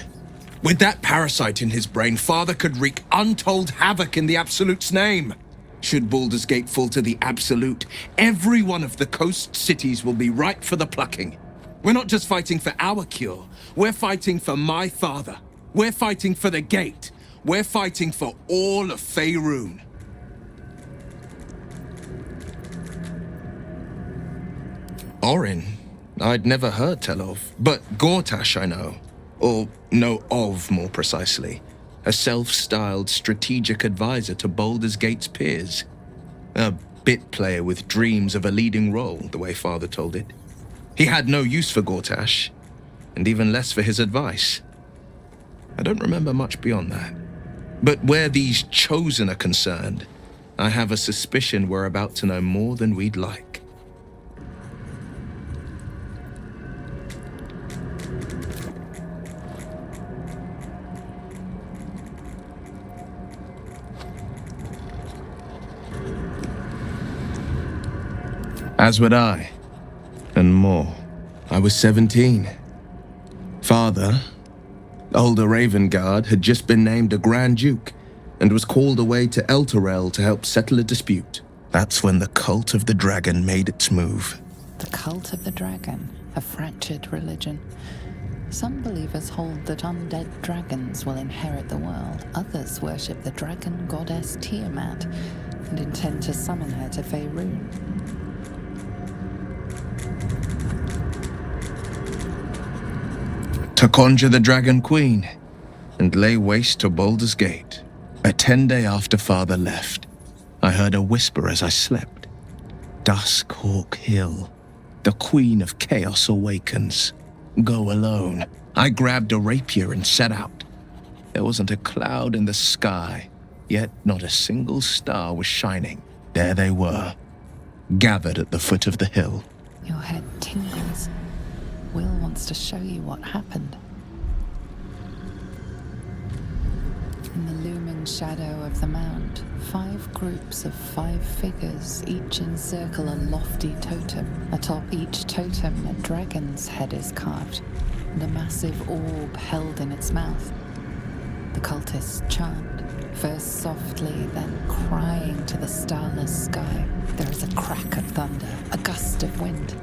With that parasite in his brain, Father could wreak untold havoc in the Absolute's name. Should Baldur's Gate fall to the Absolute, every one of the coast cities will be ripe for the plucking. We're not just fighting for our cure, we're fighting for my father. We're fighting for the Gate. We're fighting for all of Faerun. Orin, I'd never heard tell of, but Gortash I know. Or know of, more precisely. A self-styled strategic advisor to Baldur's Gate's peers. A bit player with dreams of a leading role, the way Father told it. He had no use for Gortash, and even less for his advice. I don't remember much beyond that. But where these Chosen are concerned, I have a suspicion we're about to know more than we'd like. As would I, and more. I was 17. Father, older Ravengard, had just been named a Grand Duke and was called away to Elturel to help settle a dispute. That's when the Cult of the Dragon made its move. The Cult of the Dragon, a fractured religion. Some believers hold that undead dragons will inherit the world. Others worship the dragon goddess Tiamat and intend to summon her to Faerun. To conjure the Dragon Queen and lay waste to Baldur's Gate. A 10-day after Father left, I heard a whisper as I slept. Duskhawk Hill, the Queen of Chaos awakens. Go alone. I grabbed a rapier and set out. There wasn't a cloud in the sky, yet not a single star was shining. There they were, gathered at the foot of the hill. Your head tingles. Will wants to show you what happened. In the looming shadow of the mound, 5 groups of 5 figures each encircle a lofty totem. Atop each totem, a dragon's head is carved, and a massive orb held in its mouth. The cultists chant, first softly, then crying to the starless sky. There is a crack of thunder, a gust of wind,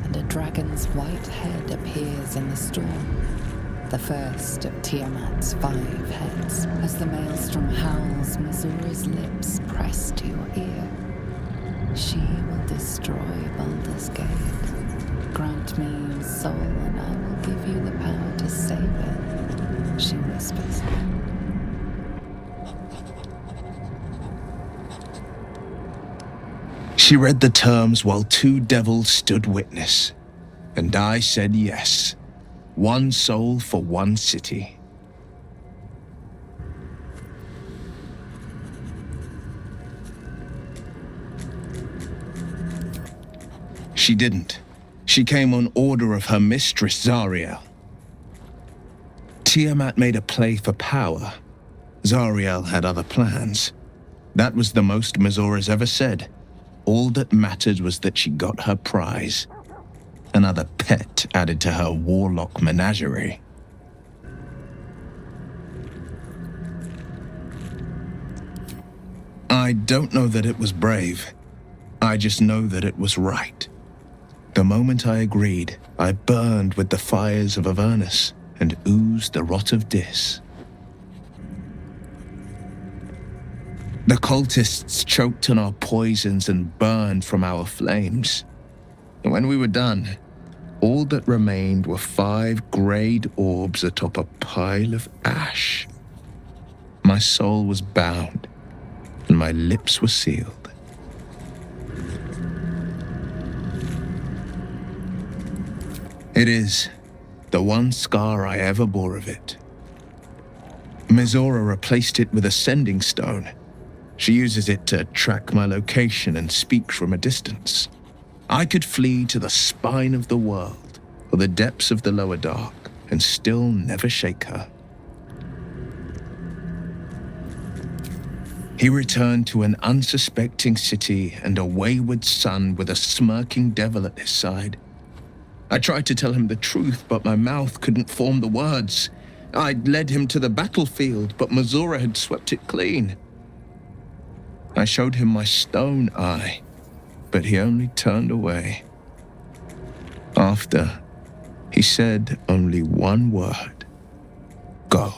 and a dragon's white head appears in the storm. The first of Tiamat's 5 heads. As the maelstrom howls, Missoura's lips press to your ear. She will destroy Baldur's Gate. Grant me your soul, and I will give you the power to save it, she whispers. She read the terms while 2 devils stood witness, and I said yes. 1 soul for 1 city. She didn't. She came on order of her mistress, Zariel. Tiamat made a play for power. Zariel had other plans. That was the most Missoura's ever said. All that mattered was that she got her prize. Another pet added to her warlock menagerie. I don't know that it was brave. I just know that it was right. The moment I agreed, I burned with the fires of Avernus and oozed the rot of Dis. The cultists choked on our poisons and burned from our flames. And when we were done, all that remained were 5 greyed orbs atop a pile of ash. My soul was bound, and my lips were sealed. It is the one scar I ever bore of it. Missoura replaced it with a sending stone. She uses it to track my location and speak from a distance. I could flee to the spine of the world, or the depths of the lower dark, and still never shake her. He returned to an unsuspecting city and a wayward son with a smirking devil at his side. I tried to tell him the truth, but my mouth couldn't form the words. I'd led him to the battlefield, but Missoura had swept it clean. I showed him my stone eye, but he only turned away. After, he said only one word. Go.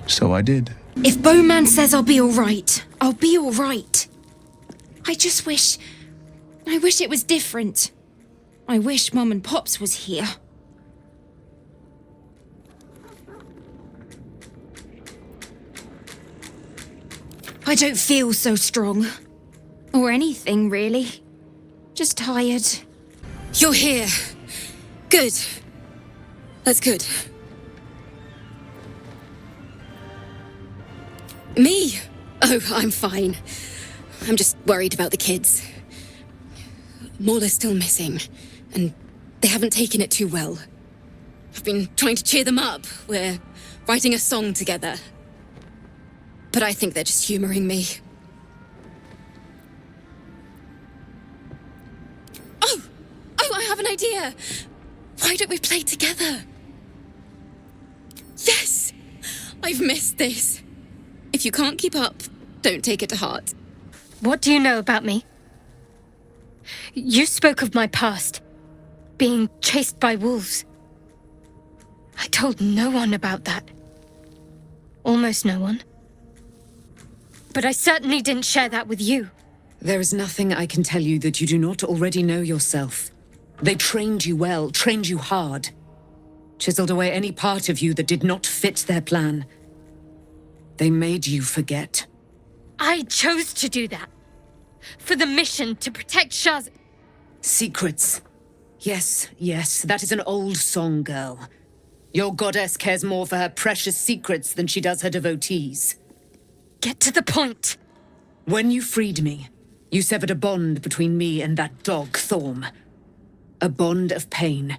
So I did. If Bowman says I'll be alright, I'll be alright. I wish it was different. I wish Mum and Pops was here. I don't feel so strong. Or anything, really. Just tired. You're here. Good. That's good. Me? Oh, I'm fine. I'm just worried about the kids. Morla's still missing, and they haven't taken it too well. I've been trying to cheer them up. We're writing a song together. But I think they're just humoring me. Oh, I have an idea. Why don't we play together? Yes! I've missed this. If you can't keep up, don't take it to heart. What do you know about me? You spoke of my past, being chased by wolves. I told no one about that. Almost no one. But I certainly didn't share that with you. There is nothing I can tell you that you do not already know yourself. They trained you well, trained you hard. Chiseled away any part of you that did not fit their plan. They made you forget. I chose to do that. For the mission to protect Shaz. Secrets. Yes, yes, that is an old song, girl. Your goddess cares more for her precious secrets than she does her devotees. Get to the point. When you freed me, you severed a bond between me and that dog, Thorm. A bond of pain.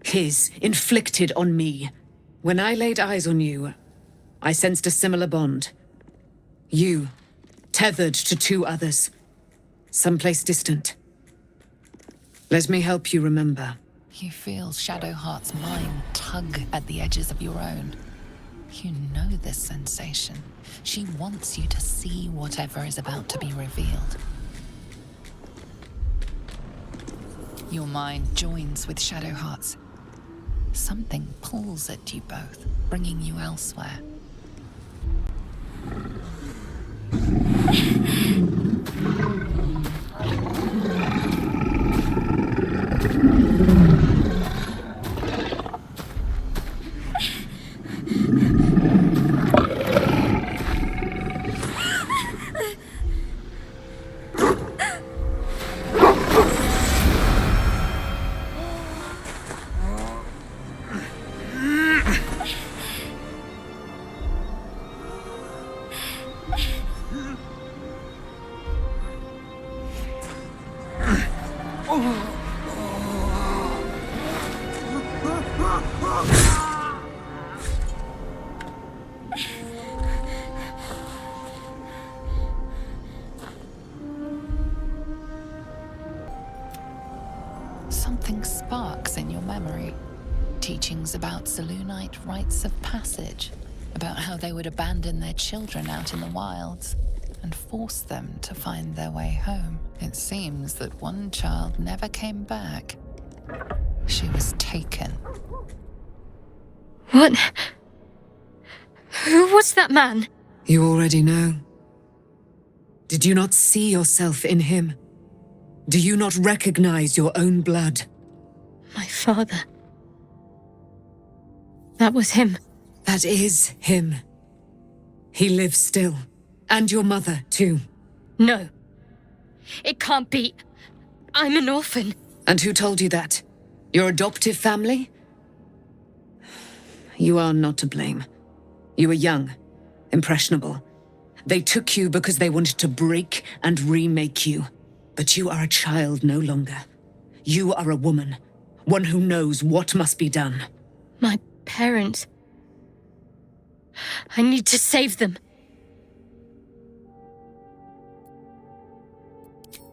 His, inflicted on me. When I laid eyes on you, I sensed a similar bond. You, tethered to two others. Someplace distant. Let me help you remember. You feel Shadowheart's mind tug at the edges of your own. You know this sensation. She wants you to see whatever is about to be revealed. Your mind joins with Shadowheart's. Something pulls at you both, bringing you elsewhere. Something sparks in your memory. Teachings about Selûnite rites of passage, about how they would abandon their children out in the wilds and force them to find their way home. It seems that one child never came back. She was taken. What? Who was that man? You already know. Did you not see yourself in him? Do you not recognize your own blood? My father. That was him. That is him. He lives still. And your mother, too. No. It can't be. I'm an orphan. And who told you that? Your adoptive family? You are not to blame. You were young, impressionable. They took you because they wanted to break and remake you. But you are a child no longer. You are a woman, one who knows what must be done. My parents. I need to save them.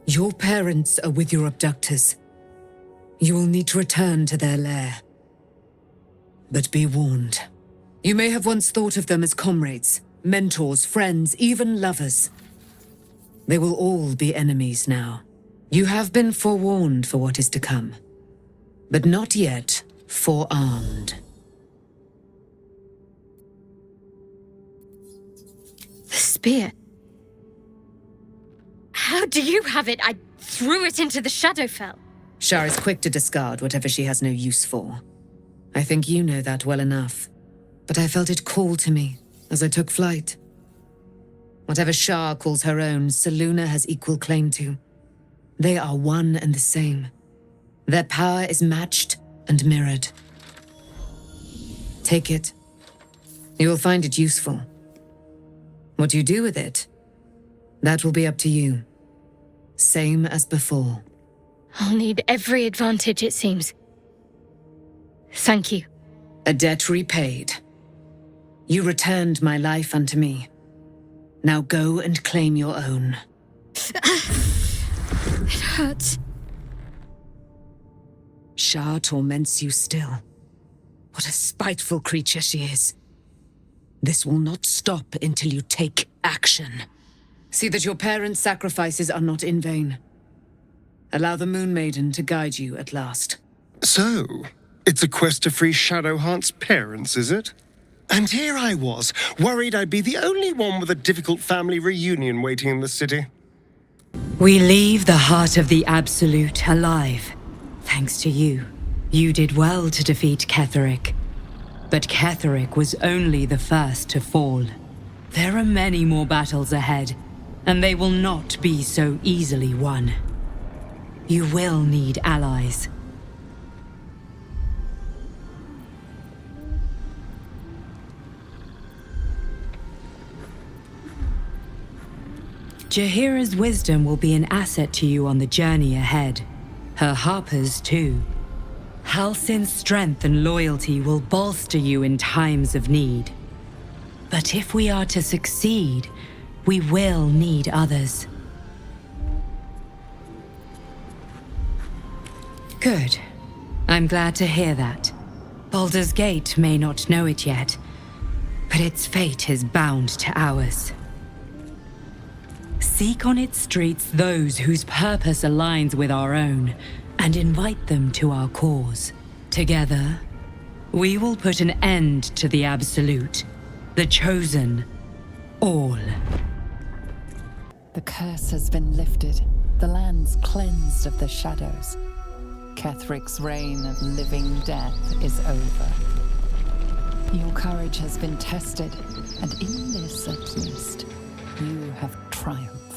Your parents are with your abductors. You will need to return to their lair. But be warned. You may have once thought of them as comrades, mentors, friends, even lovers. They will all be enemies now. You have been forewarned for what is to come, but not yet forearmed. The spear. How do you have it? I threw it into the Shadowfell. Shar is quick to discard whatever she has no use for. I think you know that well enough. But I felt it call to me as I took flight. Whatever Shar calls her own, Selûne has equal claim to. They are one and the same. Their power is matched and mirrored. Take it. You will find it useful. What you do with it, that will be up to you. Same as before. I'll need every advantage, it seems. Thank you. A debt repaid. You returned my life unto me. Now go and claim your own. It hurts. Shar torments you still. What a spiteful creature she is. This will not stop until you take action. See that your parents' sacrifices are not in vain. Allow the Moon Maiden to guide you at last. So, it's a quest to free Shadowheart's parents, is it? And here I was, worried I'd be the only one with a difficult family reunion waiting in the city. We leave the heart of the Absolute alive. Thanks to you. You did well to defeat Ketheric. But Ketheric was only the first to fall. There are many more battles ahead, and they will not be so easily won. You will need allies. Jaheira's wisdom will be an asset to you on the journey ahead. Her harpers, too. Halsin's strength and loyalty will bolster you in times of need. But if we are to succeed, we will need others. Good. I'm glad to hear that. Baldur's Gate may not know it yet, but its fate is bound to ours. Seek on its streets those whose purpose aligns with our own, and invite them to our cause. Together, we will put an end to the Absolute, the Chosen, all. The curse has been lifted, the land's cleansed of the shadows. Ketheric's reign of living death is over. Your courage has been tested, and in this at least, you have triumphed.